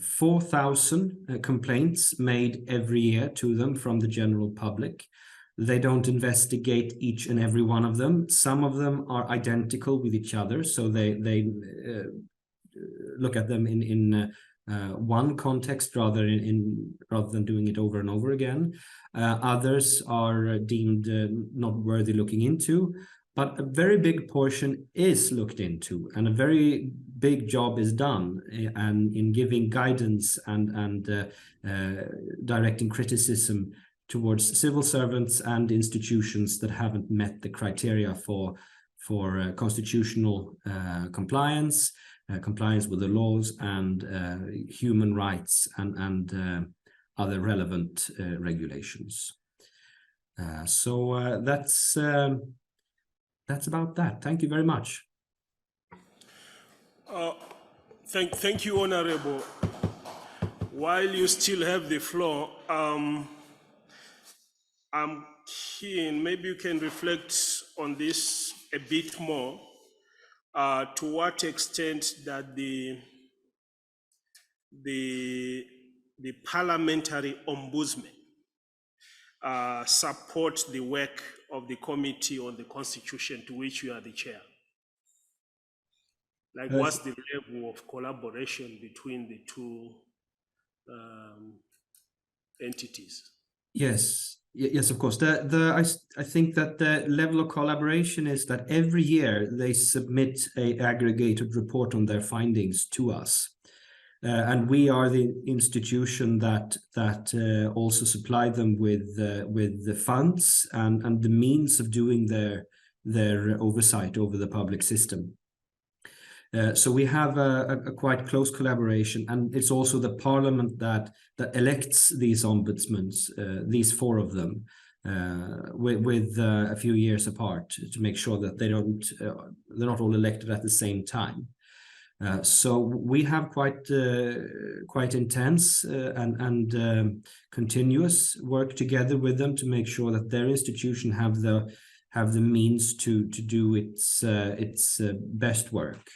[SPEAKER 19] 4,000 complaints made every year to them from the general public. They don't investigate each and every one of them. Some of them are identical with each other, so they look at them in one context rather than doing it over and over again. Others are deemed not worthy looking into, but a very big portion is looked into, and a very big job is done in giving guidance and directing criticism towards civil servants and institutions that haven't met the criteria for constitutional compliance, compliance with the laws, and human rights and other relevant regulations. So that's about that. Thank you very much.
[SPEAKER 18] Thank you, Honorable. While you still have the floor, I'm keen, maybe you can reflect on this a bit more, to what extent that the parliamentary ombudsman support the work of the Committee on the Constitution, to which you are the chair. Like, what's the level of collaboration between the two entities?
[SPEAKER 19] Yes, of course. I think that the level of collaboration is that every year they submit an aggregated report on their findings to us. And we are the institution that also supply them with the funds and the means of doing their oversight over the public system. So we have a quite close collaboration, and it's also the Parliament that elects these ombudsmen, these 4 of them, with a few years apart, to make sure that they're not all elected at the same time. So we have quite intense and continuous work together with them to make sure that their institution have the means to do its best work.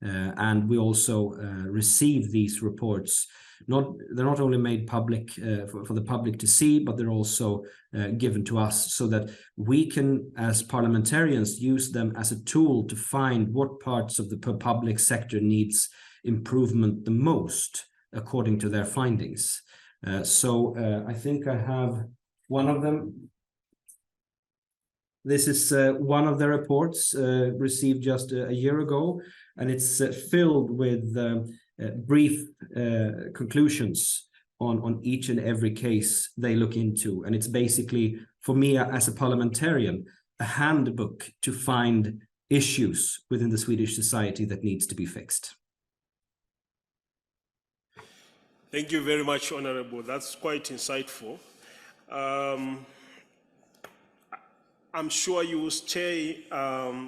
[SPEAKER 19] And we also receive these reports. They're not only made public for the public to see, but they're also given to us so that we can, as parliamentarians, use them as a tool to find what parts of the public sector needs improvement the most according to their findings. So I think I have one of them. This is one of the reports received just a year ago, and it's filled with brief conclusions on each and every case they look into. And it's basically, for me as a parliamentarian, a handbook to find issues within the Swedish society that needs to be fixed.
[SPEAKER 18] Thank you very much, Honorable. That's quite insightful. I'm sure you will stay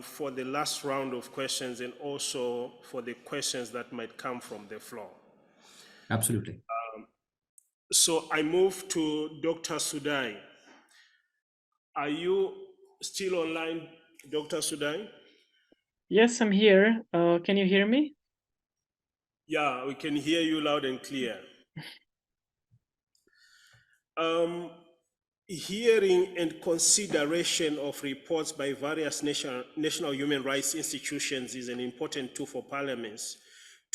[SPEAKER 18] for the last round of questions and also for the questions that might come from the floor.
[SPEAKER 19] Absolutely.
[SPEAKER 18] So I move to Dr. Sudai. Are you still online, Dr. Sudai?
[SPEAKER 20] Yes, I'm here. Can you hear me?
[SPEAKER 18] Yeah, we can hear you loud and clear. Hearing and consideration of reports by various national human rights institutions is an important tool for parliaments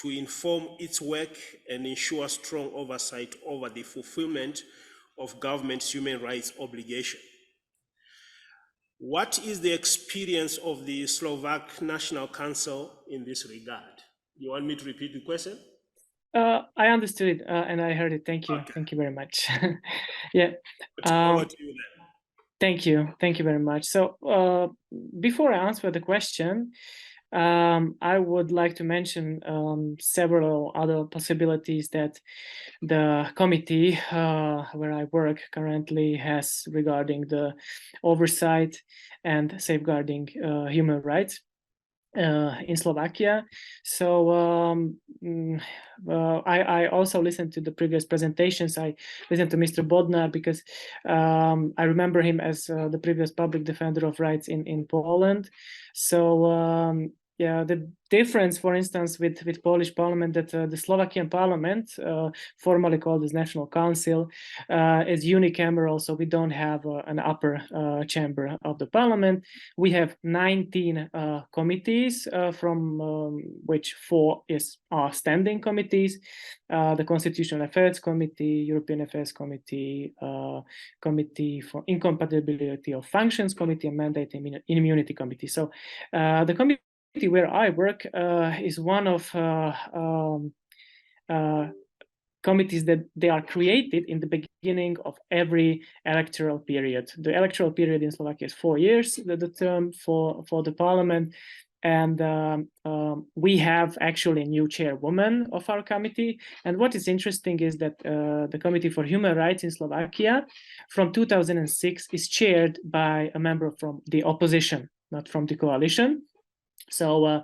[SPEAKER 18] to inform its work and ensure strong oversight over the fulfillment of government's human rights obligation. What is the experience of the Slovak National Council in this regard? You want me to repeat the question?
[SPEAKER 20] I understood it and I heard it. Thank you.
[SPEAKER 18] Okay.
[SPEAKER 20] Thank you very much. Yeah.
[SPEAKER 18] Over to you then.
[SPEAKER 20] Thank you. Thank you very much. So before I answer the question, I would like to mention several other possibilities that the committee where I work currently has regarding the oversight and safeguarding human rights in Slovakia. So I also listened to the previous presentations. I listened to Mr. Bodnar because I remember him as the previous public defender of rights in Poland. So yeah, the difference, for instance, with Polish parliament, that the Slovakian parliament, formally called as National Council, is unicameral, so we don't have an upper chamber of the parliament. We have 19 committees, from which 4 are standing committees: the Constitutional Affairs Committee, European Affairs Committee, Committee for Incompatibility of Functions Committee, and Mandate and Immunity Committee. So the committee where I work is one of committees that they are created in the beginning of every electoral period. The electoral period in Slovakia is 4 years, the term for the parliament. And we have actually a new chairwoman of our committee. And what is interesting is that the Committee for Human Rights in Slovakia from 2006 is chaired by a member from the opposition, not from the coalition. So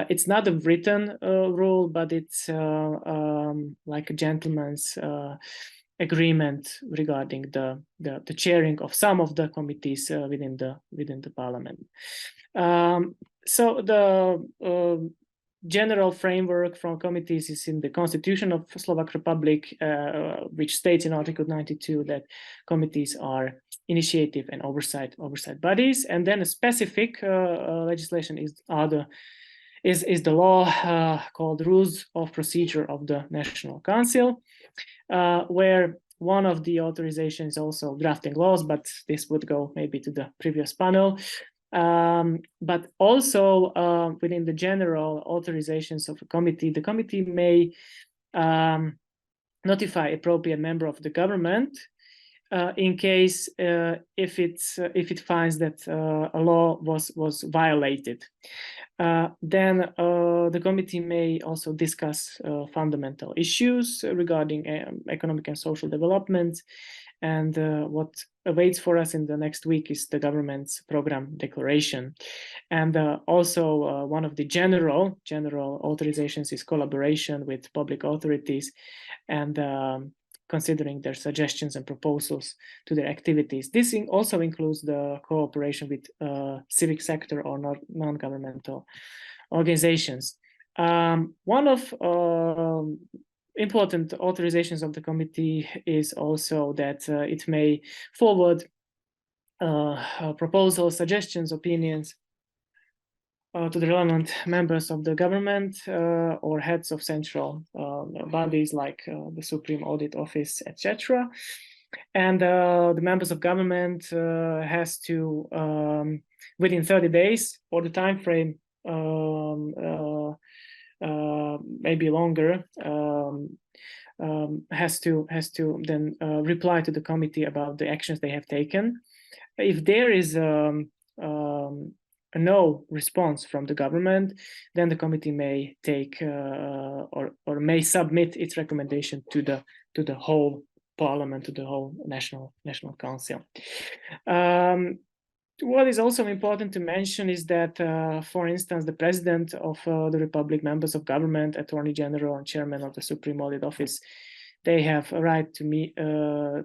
[SPEAKER 20] it's not a written rule, but it's like a gentleman's agreement regarding the chairing of some of the committees within the parliament. So the general framework from committees is in the Constitution of Slovak Republic, which states in Article 92 that committees are initiative and oversight bodies, and then a specific legislation is the law called Rules of Procedure of the National Council, where one of the authorizations is also drafting laws, but this would go maybe to the previous panel. But also within the general authorizations of a committee, the committee may notify appropriate member of the government in case if it finds that a law was violated. Then the committee may also discuss fundamental issues regarding economic and social development. And what awaits for us in the next week is the government's program declaration. And also one of the general authorizations is collaboration with public authorities and considering their suggestions and proposals to their activities. This also includes the cooperation with civic sector or non-governmental organizations. One of important authorizations of the committee is also that it may forward proposals, suggestions, opinions to the relevant members of the government or heads of central bodies like the Supreme Audit Office, etc. And the members of government has to, within 30 days or the time frame, maybe longer, has to then reply to the committee about the actions they have taken. If there is a no response from the government, then the committee may take or may submit its recommendation to the whole parliament, to the whole national council. What is also important to mention is that, for instance, the president of the republic, members of government, attorney general, and chairman of the Supreme Audit Office, they have a right to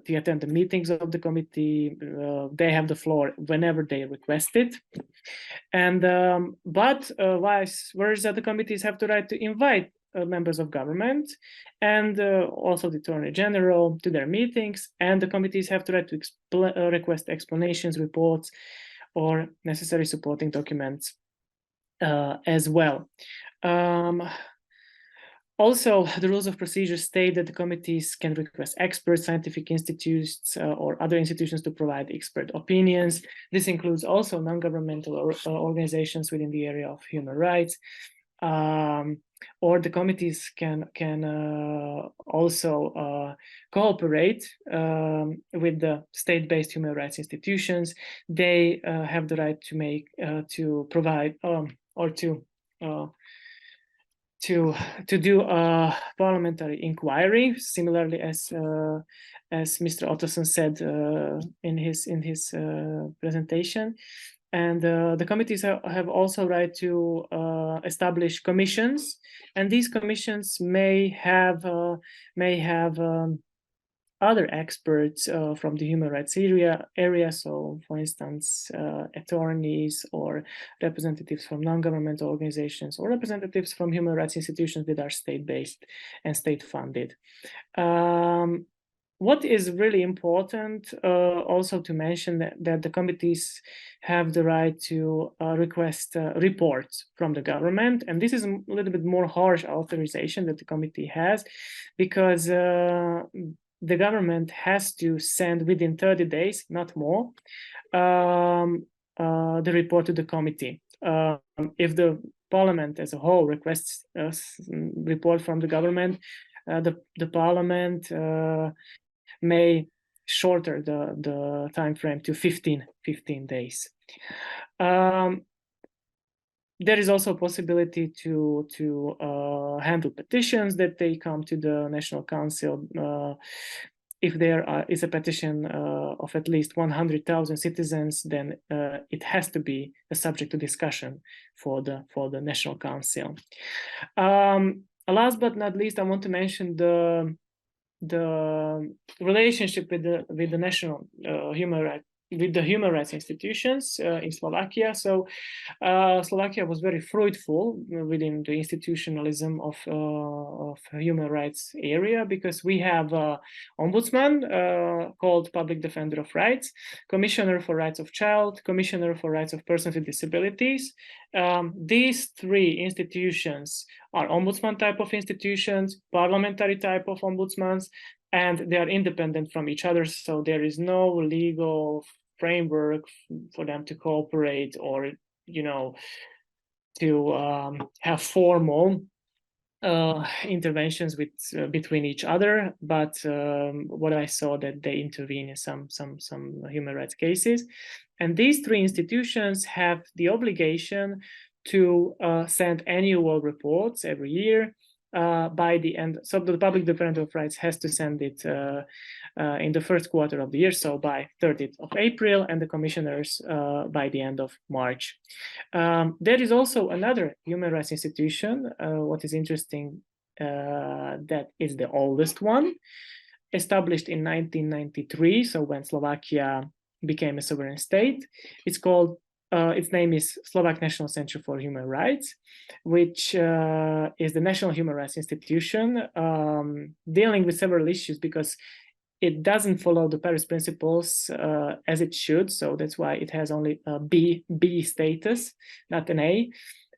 [SPEAKER 20] attend the meetings of the committee. They have the floor whenever they request it. And but vice versa, the committees have the right to invite members of government and also the Attorney General to their meetings, and the committees have the right to request explanations, reports, or necessary supporting documents as well. Also, the rules of procedure state that the committees can request experts, scientific institutes, or other institutions to provide expert opinions. This includes also non-governmental organizations within the area of human rights. Or the committees can also cooperate with the state-based human rights institutions. They have the right to make, to provide, or to do a parliamentary inquiry, similarly as Mr. Ottoson said in his presentation. And the committees have also right to establish commissions, and these commissions may have other experts from the human rights area. So, for instance, attorneys or representatives from non-governmental organizations or representatives from human rights institutions that are state-based and state-funded. What is really important also to mention that the committees have the right to request reports from the government, and this is a little bit more harsh authorization that the committee has, because the government has to send within 30 days, not more, the report to the committee. If the parliament as a whole requests a report from the government, the parliament may shorter the time frame to 15 days. There is also a possibility to handle petitions that they come to the National Council. If there is a petition of at least 100,000 citizens, then it has to be a subject to discussion for the National Council. Last but not least, I want to mention the relationship with the national human rights institutions in Slovakia. So Slovakia was very fruitful within the institutionalism of human rights area, because we have ombudsman called Public Defender of Rights, Commissioner for Rights of Child, Commissioner for Rights of Persons with Disabilities. These three institutions are ombudsman type of institutions, parliamentary type of ombudsmans, and they are independent from each other. So there is no legal framework for them to cooperate or, to have formal interventions between each other. But what I saw that they intervene in some human rights cases. And these three institutions have the obligation to send annual reports every year by the end. So the Public Defender of Rights has to send it in the first quarter of the year, so by 30th of April, and the commissioners by the end of March. There is also another human rights institution. What is interesting, that is the oldest one, established in 1993, so when Slovakia became a sovereign state. It's called, its name is Slovak National Center for Human Rights, which is the national human rights institution dealing with several issues, because it doesn't follow the Paris principles as it should. So that's why it has only a B status, not an A.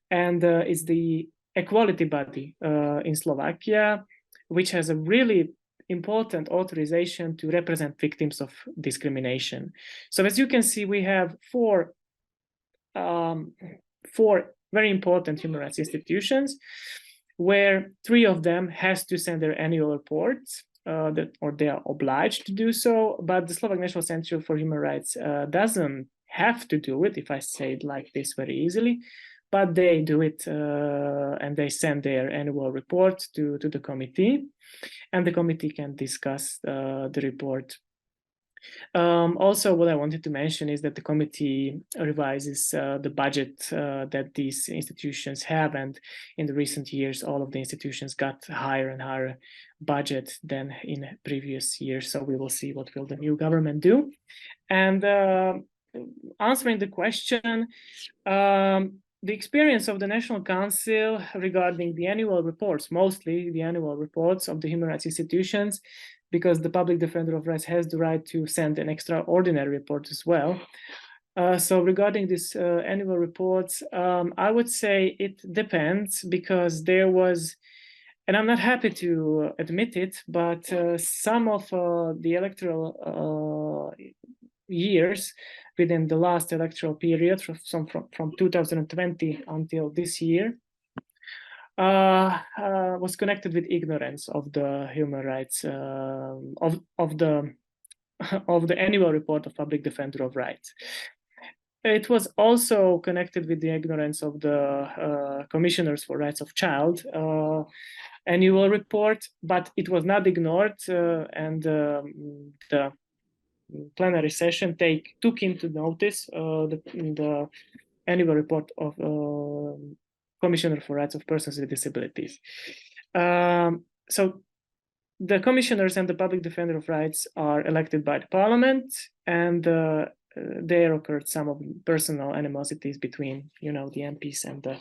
[SPEAKER 20] And it's the equality body in Slovakia, which has a really important authorization to represent victims of discrimination. So as you can see, we have four very important human rights institutions, where three of them has to send their annual reports, or they are obliged to do so, but the Slovak National Center for Human Rights doesn't have to do it, if I say it like this very easily, but they do it, and they send their annual report to the committee, and the committee can discuss the report. Also, what I wanted to mention is that the committee revises the budget that these institutions have, and in the recent years, all of the institutions got higher and higher budget than in previous years. So we will see what will the new government do. And answering the question, the experience of the National Council regarding the annual reports, mostly the annual reports of the human rights institutions, because the Public Defender of Rights has the right to send an extraordinary report as well. So regarding these annual reports, I would say it depends, because there was, and I'm not happy to admit it, but some of the electoral years within the last electoral period, from 2020 until this year, was connected with ignorance of the human rights of the annual report of Public Defender of Rights. It was also connected with the ignorance of the Commissioners for Rights of Child annual report, but it was not ignored, and the plenary session took into notice the annual report of Commissioner for Rights of Persons with Disabilities. So the commissioners and the Public Defender of Rights are elected by the Parliament, and there occurred some of personal animosities between, the MPs and the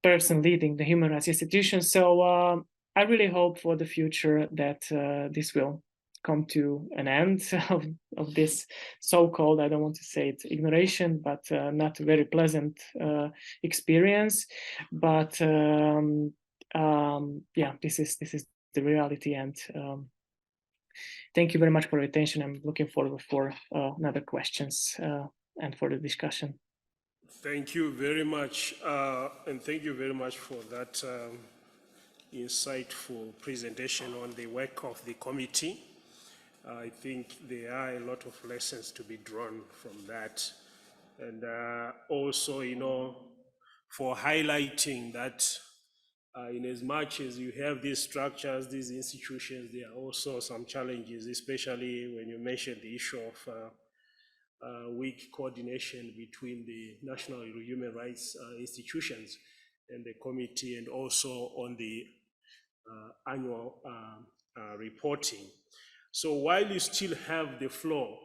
[SPEAKER 20] person leading the human rights institution. So I really hope for the future that this will come to an end of this so-called, I don't want to say it's ignoration, but not a very pleasant experience. But yeah, this is the reality, and thank you very much for your attention. I'm looking forward for another questions and for the discussion.
[SPEAKER 18] Thank you very much, and thank you very much for that insightful presentation on the work of the committee. I think there are a lot of lessons to be drawn from that, and also, for highlighting that in as much as you have these structures, these institutions, there are also some challenges, especially when you mentioned the issue of weak coordination between the national human rights institutions and the committee, and also on the annual reporting. So while you still have the floor,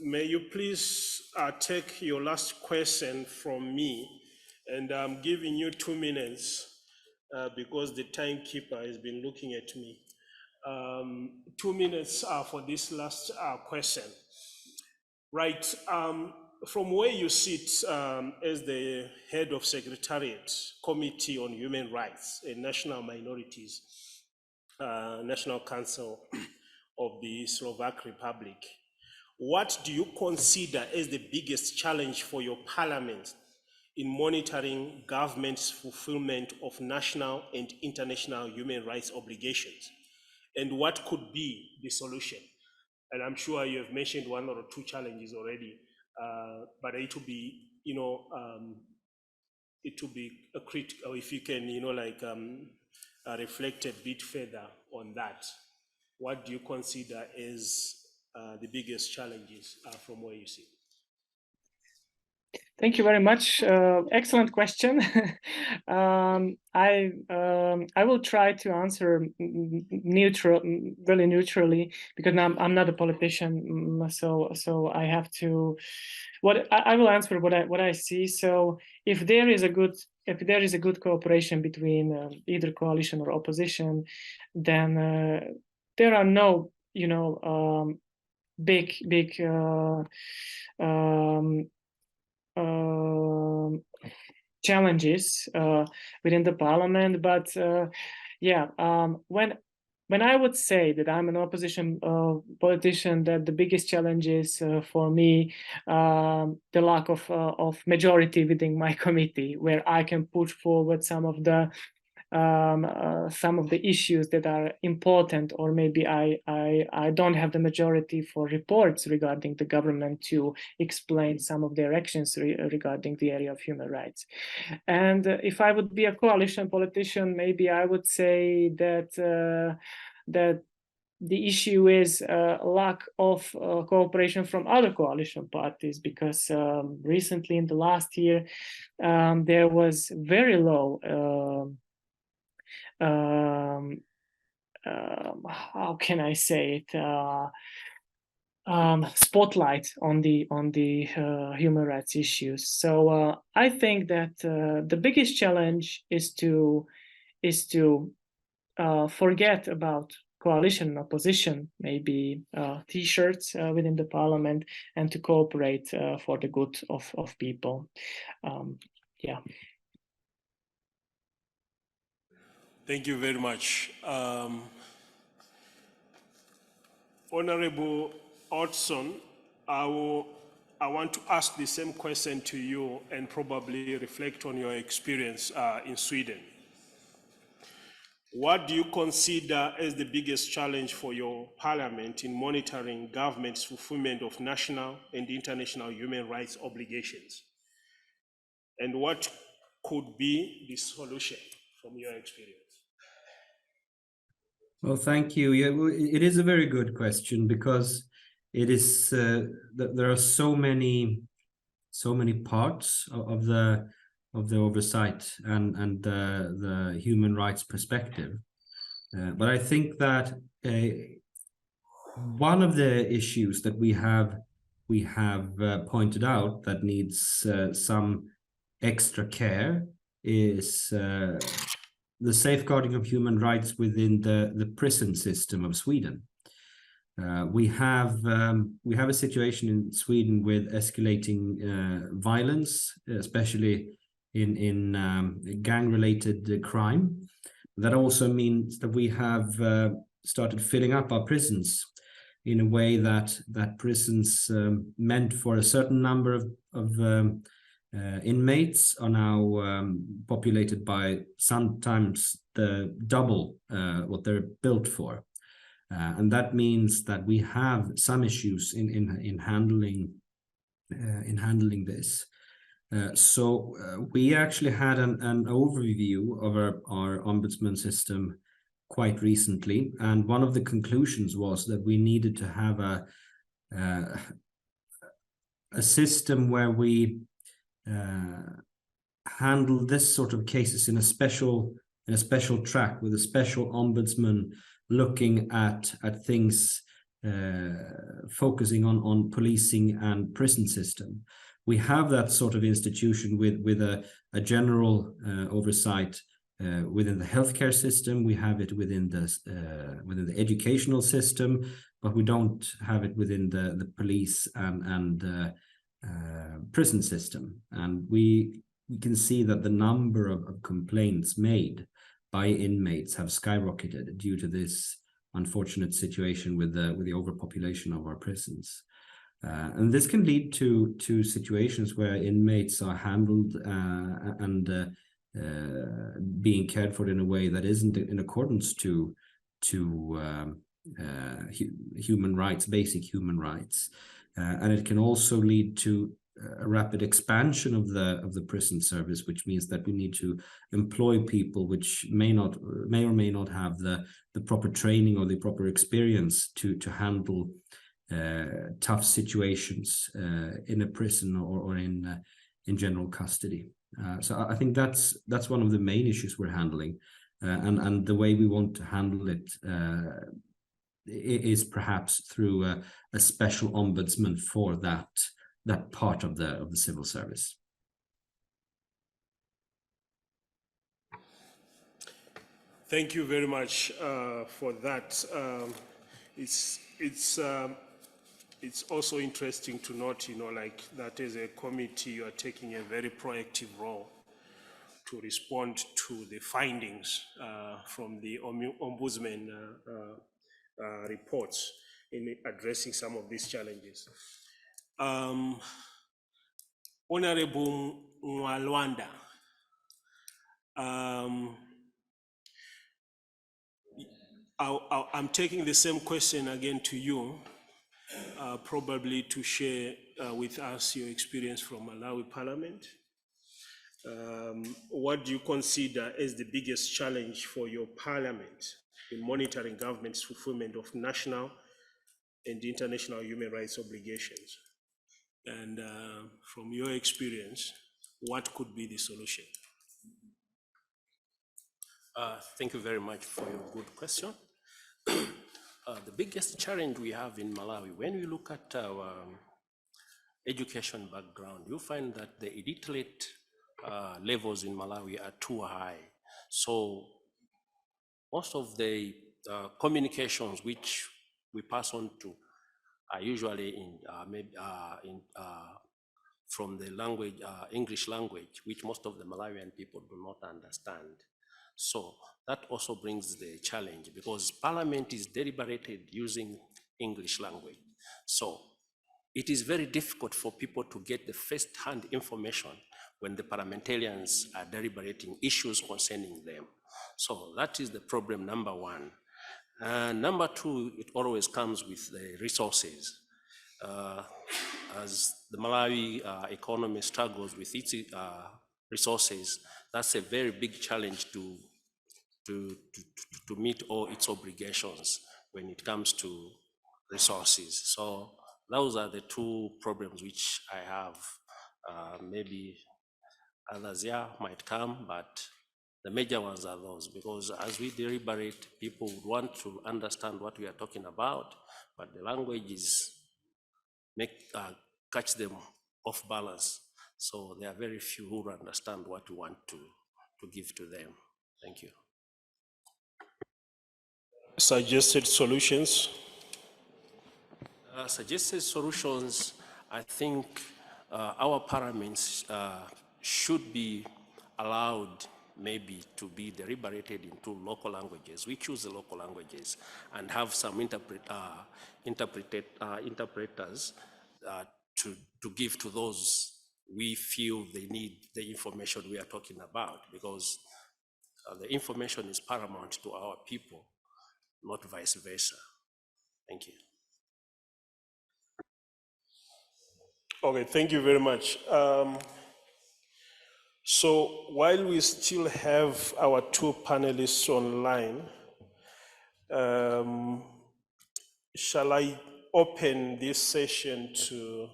[SPEAKER 18] may you please take your last question from me, and I'm giving you 2 minutes because the timekeeper has been looking at me. 2 minutes for this last question. Right, from where you sit as the head of Secretariat, Committee on Human Rights and National Minorities, National Council of the Slovak Republic, what do you consider as the biggest challenge for your parliament in monitoring government's fulfillment of national and international human rights obligations? And what could be the solution? And I'm sure you have mentioned 1 or 2 challenges already, but it will be, it will be a critical, if you can, reflect a bit further on that. What do you consider as the biggest challenges from where you sit?
[SPEAKER 20] Thank you very much. Excellent question. I will try to answer really neutrally, because I'm not a politician, so I have to. I will answer what I see. So if there is a good cooperation between either coalition or opposition, then there are no big challenges within the parliament. But yeah, when I would say that I'm an opposition politician, that the biggest challenge is for me the lack of majority within my committee, where I can push forward some of the issues that are important, or maybe I don't have the majority for reports regarding the government to explain some of their actions regarding the area of human rights. And if I would be a coalition politician, maybe I would say that the issue is lack of cooperation from other coalition parties, because recently in the last year there was very low how can I say it? spotlight on the human rights issues. So I think that the biggest challenge is to forget about coalition and opposition, maybe T-shirts within the parliament, and to cooperate for the good of people. Yeah.
[SPEAKER 18] Thank you very much. Honorable Hodgson, I want to ask the same question to you and probably reflect on your experience in Sweden. What do you consider as the biggest challenge for your parliament in monitoring government's fulfillment of national and international human rights obligations? And what could be the solution from your experience?
[SPEAKER 19] Well, thank you. Yeah, well, it is a very good question, because it is there are so many parts of the oversight and the human rights perspective. But I think that one of the issues that we have pointed out that needs some extra care is the safeguarding of human rights within the prison system of Sweden. We have a situation in Sweden with escalating violence, especially in gang-related crime. That also means that we have started filling up our prisons in a way that prisons meant for a certain number of inmates are now populated by sometimes the double what they're built for. And that means that we have some issues in handling this. So we actually had an overview of our ombudsman system quite recently, and one of the conclusions was that we needed to have a system where we handle this sort of cases in a special track with a special ombudsman looking at things focusing on policing and prison system. We have that sort of institution with a general oversight within the healthcare system. We have it within the educational system, but we don't have it within the police and prison system. And we can see that the number of complaints made by inmates have skyrocketed due to this unfortunate situation with the overpopulation of our prisons. And this can lead to situations where inmates are handled and being cared for in a way that isn't in accordance to human rights, basic human rights. And it can also lead to a rapid expansion of the prison service, which means that we need to employ people which may or may not have the proper training or the proper experience to handle tough situations in a prison or in general custody. So I think that's one of the main issues we're handling, and the way we want to handle it is perhaps through a special ombudsman for that part of the civil service.
[SPEAKER 18] Thank you very much for that. It's also interesting to note, like that as a committee, you are taking a very proactive role to respond to the findings from the ombudsman reports in addressing some of these challenges. Honorable Mwalwanda, I'm taking the same question again to you, probably to share with us your experience from Malawi Parliament. What do you consider as the biggest challenge for your parliament in monitoring government's fulfillment of national and international human rights obligations? And from your experience, what could be the solution?
[SPEAKER 9] Thank you very much for your good question. The biggest challenge we have in Malawi, when we look at our education background, you find that the illiterate levels in Malawi are too high. So most of the communications which we pass on to are usually in from the language, English language, which most of the Malawian people do not understand. So that also brings the challenge, because Parliament is deliberated using English language. So it is very difficult for people to get the first-hand information when the parliamentarians are deliberating issues concerning them. So that is the problem number one. Number two, it always comes with the resources. As the Malawi economy struggles with its resources, that's a very big challenge to meet all its obligations when it comes to resources. So those are the two problems which I have. Maybe others might come, but the major ones are those, because as we deliberate, people would want to understand what we are talking about, but the languages catch them off balance. So there are very few who understand what we want to give to them. Thank you.
[SPEAKER 18] Suggested solutions.
[SPEAKER 9] Suggested solutions, I think our parliaments should be allowed maybe to be deliberated into local languages. We choose the local languages and have some interpreters to give to those we feel they need the information we are talking about, because the information is paramount to our people, not vice versa. Thank you.
[SPEAKER 18] Okay, thank you very much. So while we still have our two panelists online, shall I open this session to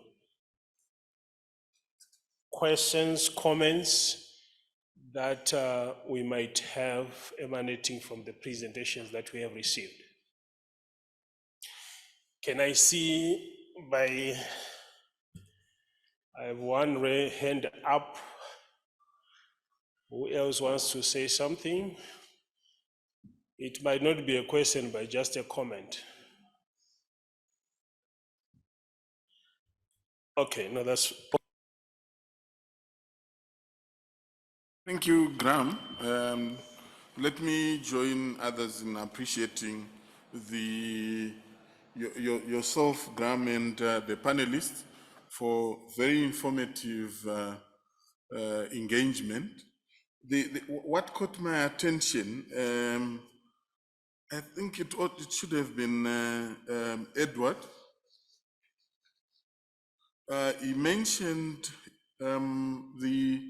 [SPEAKER 18] questions, comments that we might have emanating from the presentations that we have received? Can I see I have one hand up. Who else wants to say something? It might not be a question, but just a comment. Okay, no, that's.
[SPEAKER 1] Thank you, Graham. Let me join others in appreciating yourself, Graham, and the panelists for very informative engagement. What caught my attention, I think it should have been Edward. He mentioned the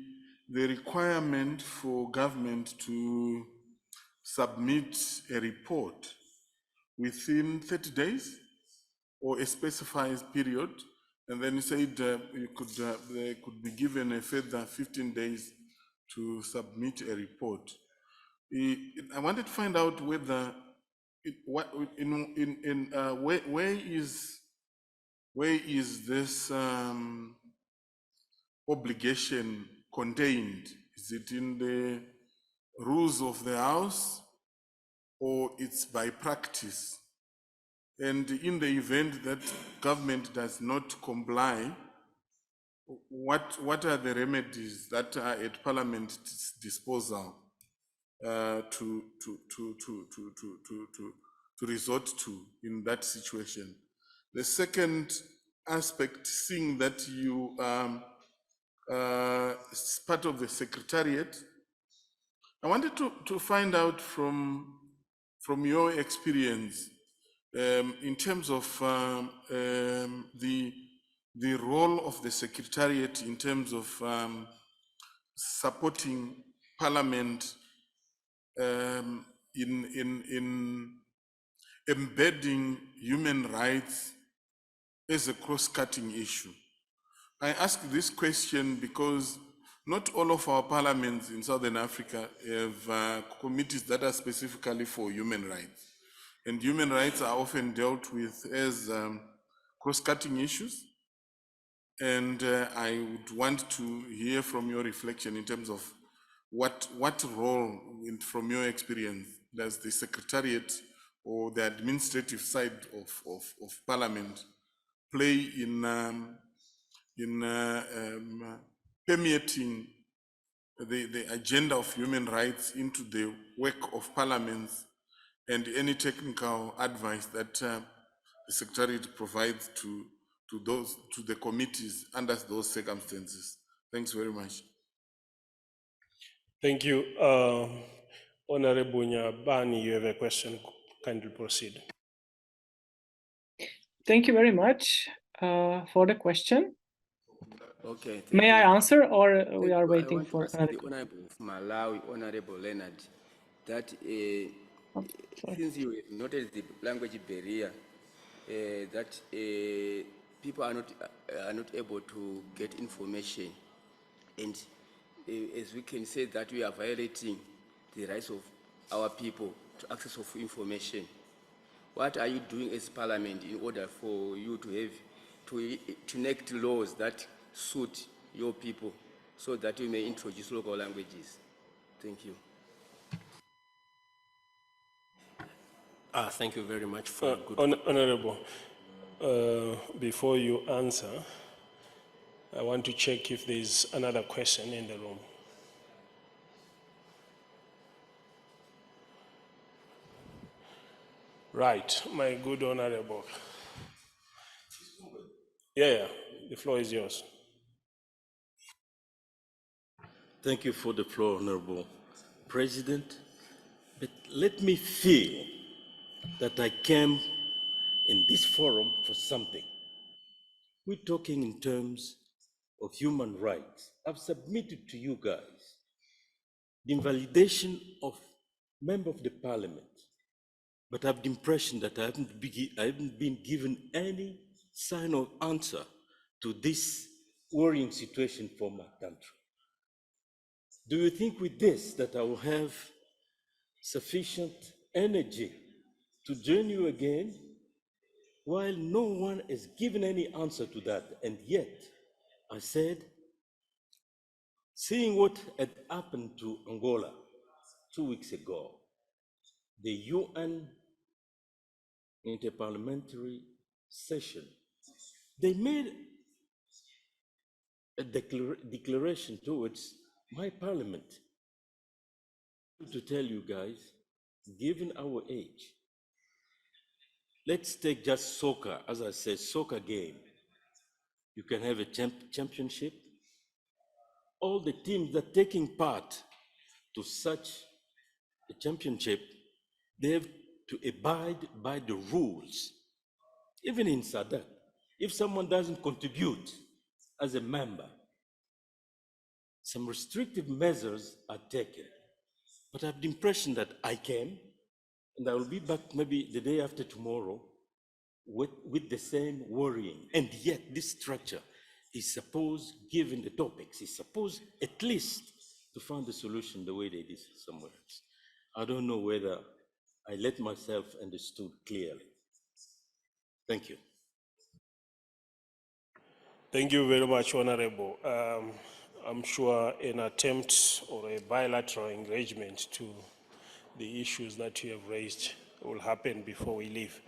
[SPEAKER 1] requirement for government to submit a report within 30 days or a specified period, and then he said they could be given a further 15 days to submit a report. I wanted to find out whether where is this obligation contained? Is it in the rules of the House, or it's by practice? And in the event that government does not comply, what are the remedies that are at Parliament's disposal to resort to in that situation? The second aspect, seeing that you are part of the Secretariat, I wanted to find out from your experience in terms of the role of the Secretariat in terms of supporting Parliament in embedding human rights as a cross-cutting issue. I ask this question because not all of our parliaments in Southern Africa have committees that are specifically for human rights. and human rights are often dealt with as cross-cutting issues. And I would want to hear from your reflection in terms of what role, from your experience, does the Secretariat or the administrative side of Parliament play in permeating the agenda of human rights into the work of parliaments, and any technical advice that the Secretariat provides to the committees under those circumstances. Thanks very much.
[SPEAKER 18] Thank you. Honorable Nyabani, you have a question. Kindly proceed.
[SPEAKER 20] Thank you very much for the question.
[SPEAKER 5] Okay.
[SPEAKER 20] May I answer, or we are
[SPEAKER 5] I
[SPEAKER 20] waiting
[SPEAKER 5] want
[SPEAKER 20] for
[SPEAKER 5] to ask the Honorable of Malawi, Honorable Leonard, that since you have noted the language barrier, that people are not able to get information, and as we can say that we are violating the rights of our people to access of information. What are you doing as Parliament in order for you to have to enact laws that suit your people, so that you may introduce local languages? Thank you.
[SPEAKER 9] Thank you very much for good.
[SPEAKER 18] Honorable, before you answer, I want to check if there's another question in the room. Right, my good Honorable. Yeah, the floor is yours.
[SPEAKER 8] Thank you for the floor, Honorable President. But let me feel that I came in this forum for something. We're talking in terms of human rights. I've submitted to you guys the invalidation of member of the parliament, but I have the impression that I haven't been given any sign of answer to this worrying situation for my country. Do you think with this that I will have sufficient energy to join you again, while no one has given any answer to that? And yet, I said, seeing what had happened to Angola 2 weeks ago, the UN inter-parliamentary session, they made a declaration towards my parliament to tell you guys, given our age, let's take just soccer, as I said, soccer game. You can have a championship. All the teams that are taking part to such a championship, they have to abide by the rules. Even in SADC, if someone doesn't contribute as a member, some restrictive measures are taken. But I have the impression that I came, and I will be back maybe the day after tomorrow with the same worrying. And yet this structure is supposed, given the topics, is supposed at least to find a solution the way they did somewhere else. I don't know whether I let myself understood clearly. Thank you.
[SPEAKER 18] Thank you very much, Honorable. I'm sure an attempt or a bilateral engagement to the issues that you have raised will happen before we leave.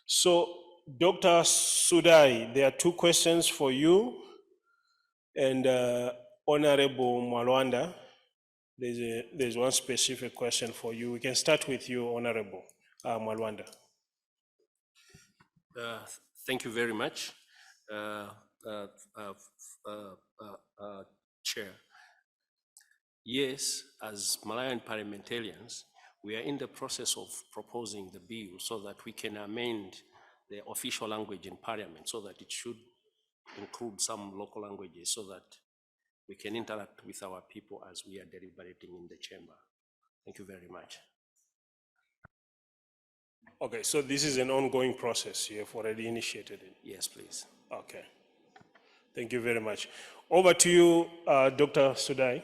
[SPEAKER 18] So, Dr. Sudai, there are two questions for you, and Honorable Mwalwanda, there's one specific question for you. We can start with you, Honorable Mwalwanda.
[SPEAKER 9] Thank you very much, Chair. Yes, as Malawian parliamentarians, we are in the process of proposing the bill so that we can amend the official language in Parliament, so that it should include some local languages, so that we can interact with our people as we are deliberating in the chamber. Thank you very much.
[SPEAKER 18] Okay, so this is an ongoing process. You have already initiated it.
[SPEAKER 9] Yes, please.
[SPEAKER 18] Okay. Thank you very much. Over to you, Dr. Sudai.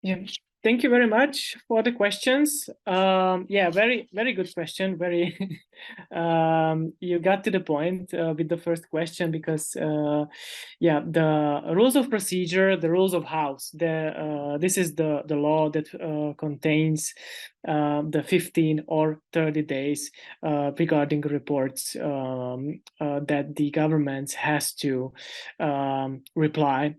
[SPEAKER 20] Yeah, Thank you very much for the questions. Yeah, very good question. Very, you got to the point with the first question because, yeah, the rules of procedure, the rules of House. This is the law that contains the 15 or 30 days regarding reports that the government has to reply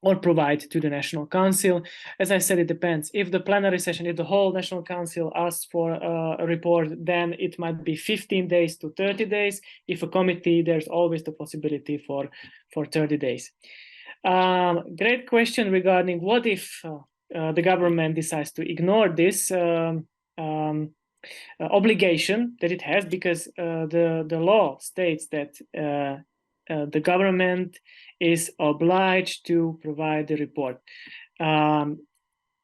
[SPEAKER 20] or provide to the National Council. As I said, it depends. If the plenary session, if the whole National Council asks for a report, then it might be 15 days to 30 days. If a committee, there's always the possibility for 30 days. Great question regarding what if the government decides to ignore this obligation that it has, because the law states that the government is obliged to provide the report. I'm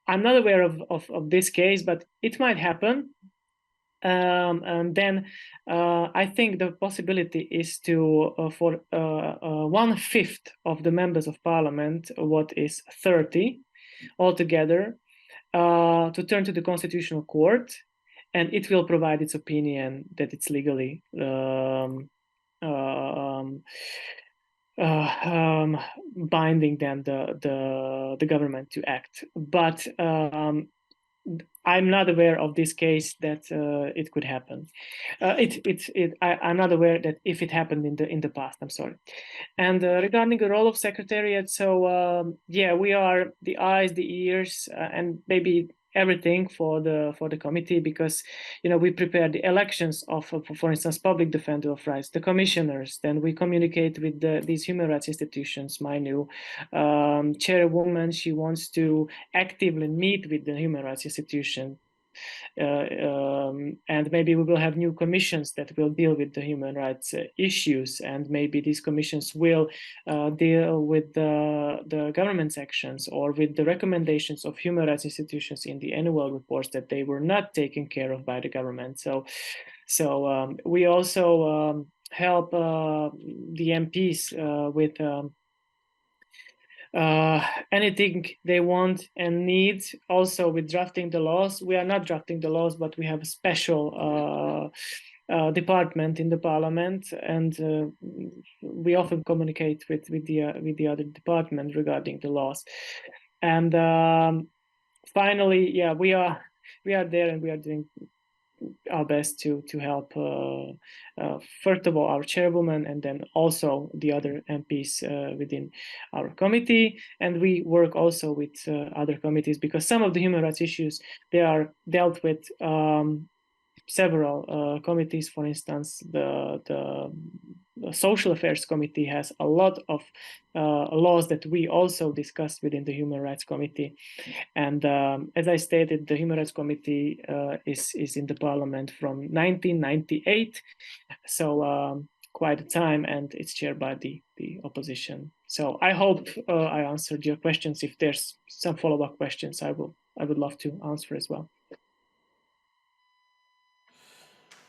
[SPEAKER 20] not aware of this case, but it might happen. And then I think the possibility is to for 1/5 of the members of parliament, what is 30 altogether, to turn to the Constitutional Court, and it will provide its opinion that it's legally binding then the government to act. But I'm not aware of this case that it could happen. I'm not aware that if it happened in the past. I'm sorry. And regarding the role of Secretariat, so yeah, we are the eyes, the ears, and maybe everything for the committee, because we prepare the elections of, for instance, public defender of rights, the commissioners. Then we communicate with these human rights institutions. My new chairwoman, she wants to actively meet with the human rights institution. And maybe we will have new commissions that will deal with the human rights issues, and maybe these commissions will deal with the government's actions or with the recommendations of human rights institutions in the annual reports that they were not taken care of by the government. So we also help the MPs with anything they want and need. Also with drafting the laws. We are not drafting the laws, but we have a special department in the parliament, and we often communicate with the other department regarding the laws. And finally, yeah, we are there, and we are doing our best to help first of all our chairwoman, and then also the other MPs within our committee. And we work also with other committees, because some of the human rights issues, they are dealt with several committees. For instance, the Social Affairs Committee has a lot of laws that we also discuss within the Human Rights Committee. And as I stated, the Human Rights Committee is in the Parliament from 1998, so quite a time, and it's chaired by the opposition. So I hope I answered your questions. If there's some follow-up questions, I would love to answer as well.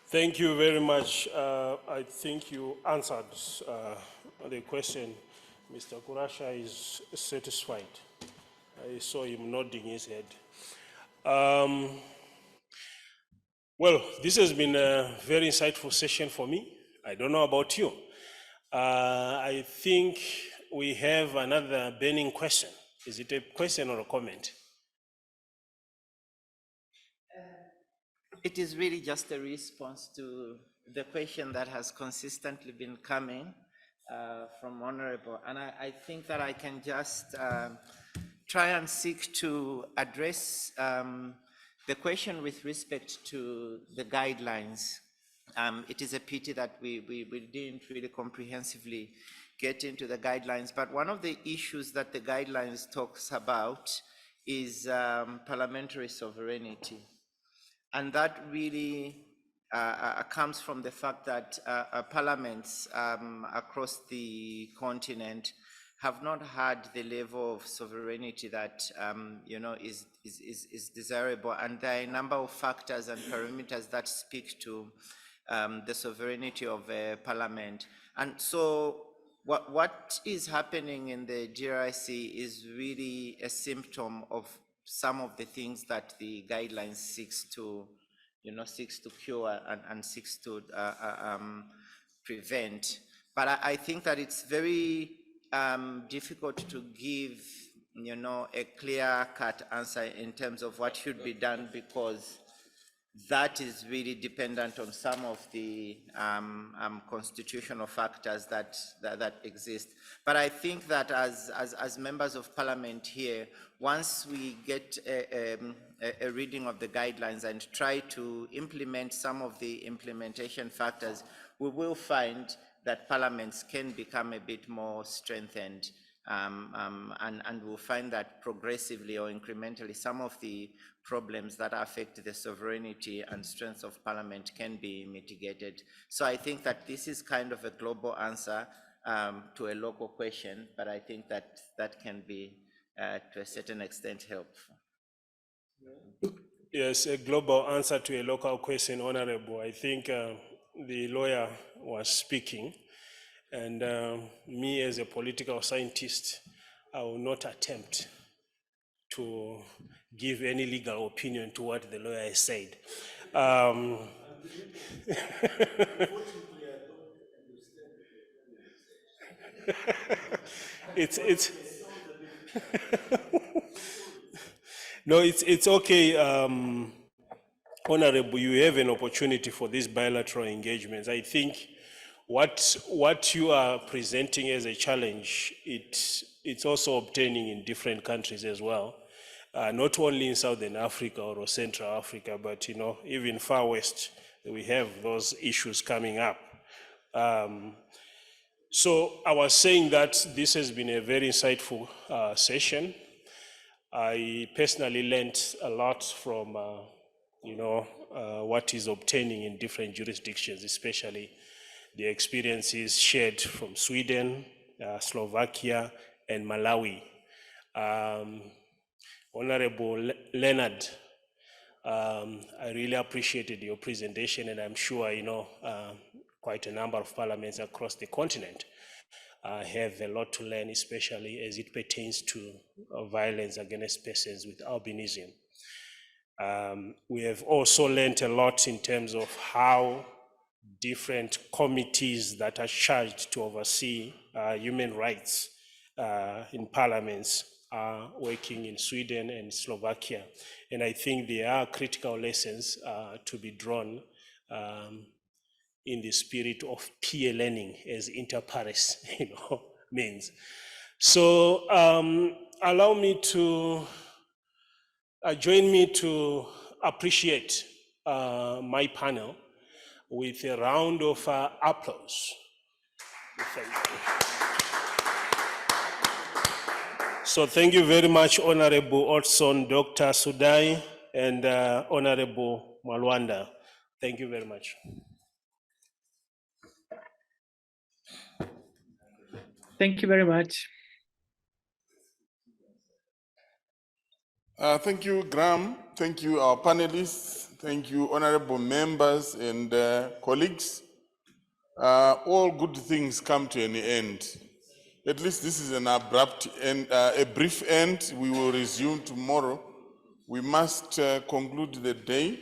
[SPEAKER 18] Thank you very much. I think you answered the question. Mr. Kurasha is satisfied. I saw him nodding his head. Well, this has been a very insightful session for me. I don't know about you. I think we have another burning question. Is it a question or a comment?
[SPEAKER 7] It is really just a response to the question that has consistently been coming from Honorable. And I think that I can just try and seek to address the question with respect to the guidelines. It is a pity that we didn't really comprehensively get into the guidelines, but one of the issues that the guidelines talks about is parliamentary sovereignty. And that really comes from the fact that parliaments across the continent have not had the level of sovereignty that is desirable, and there are a number of factors and parameters that speak to the sovereignty of a parliament. And so what is happening in the GRIC is really a symptom of some of the things that the guidelines seeks to cure and seeks to prevent. But I think that it's very difficult to give, a clear-cut answer in terms of what should be done, because that is really dependent on some of the constitutional factors that exist. But I think that as members of parliament here, once we get a reading of the guidelines and try to implement some of the implementation factors, we will find that parliaments can become a bit more strengthened, and we'll find that progressively or incrementally some of the problems that affect the sovereignty and strength of parliament can be mitigated. So I think that this is kind of a global answer to a local question, but I think that that can be to a certain extent helpful.
[SPEAKER 18] Yes, a global answer to a local question, Honorable. I think the lawyer was speaking, and me as a political scientist, I will not attempt to give any legal opinion to what the lawyer has said. No, it's okay, Honorable. You have an opportunity for these bilateral engagements. I think what you are presenting as a challenge, it's also obtaining in different countries as well. Not only in Southern Africa or Central Africa, but even far west, we have those issues coming up. So I was saying that this has been a very insightful session. I personally learned a lot from what is obtaining in different jurisdictions, especially the experiences shared from Sweden, Slovakia, and Malawi. Honorable Leonard, I really appreciated your presentation, and I'm sure quite a number of parliaments across the continent have a lot to learn, especially as it pertains to violence against persons with albinism. We have also learned a lot in terms of how different committees that are charged to oversee human rights in parliaments are working in Sweden and Slovakia. And I think there are critical lessons to be drawn in the spirit of peer learning, as inter-pares means. So allow me to join me to appreciate my panel with a round of applause. Thank you. So thank you very much, Honorable Otson, Dr. Sudai, and Honorable Malwanda. Thank you very much.
[SPEAKER 20] Thank you very much.
[SPEAKER 1] Thank you, Graham. Thank you, our panelists. Thank you, honorable members and colleagues. All good things come to an end. At least this is an abrupt end, a brief end. We will resume tomorrow. We must conclude the day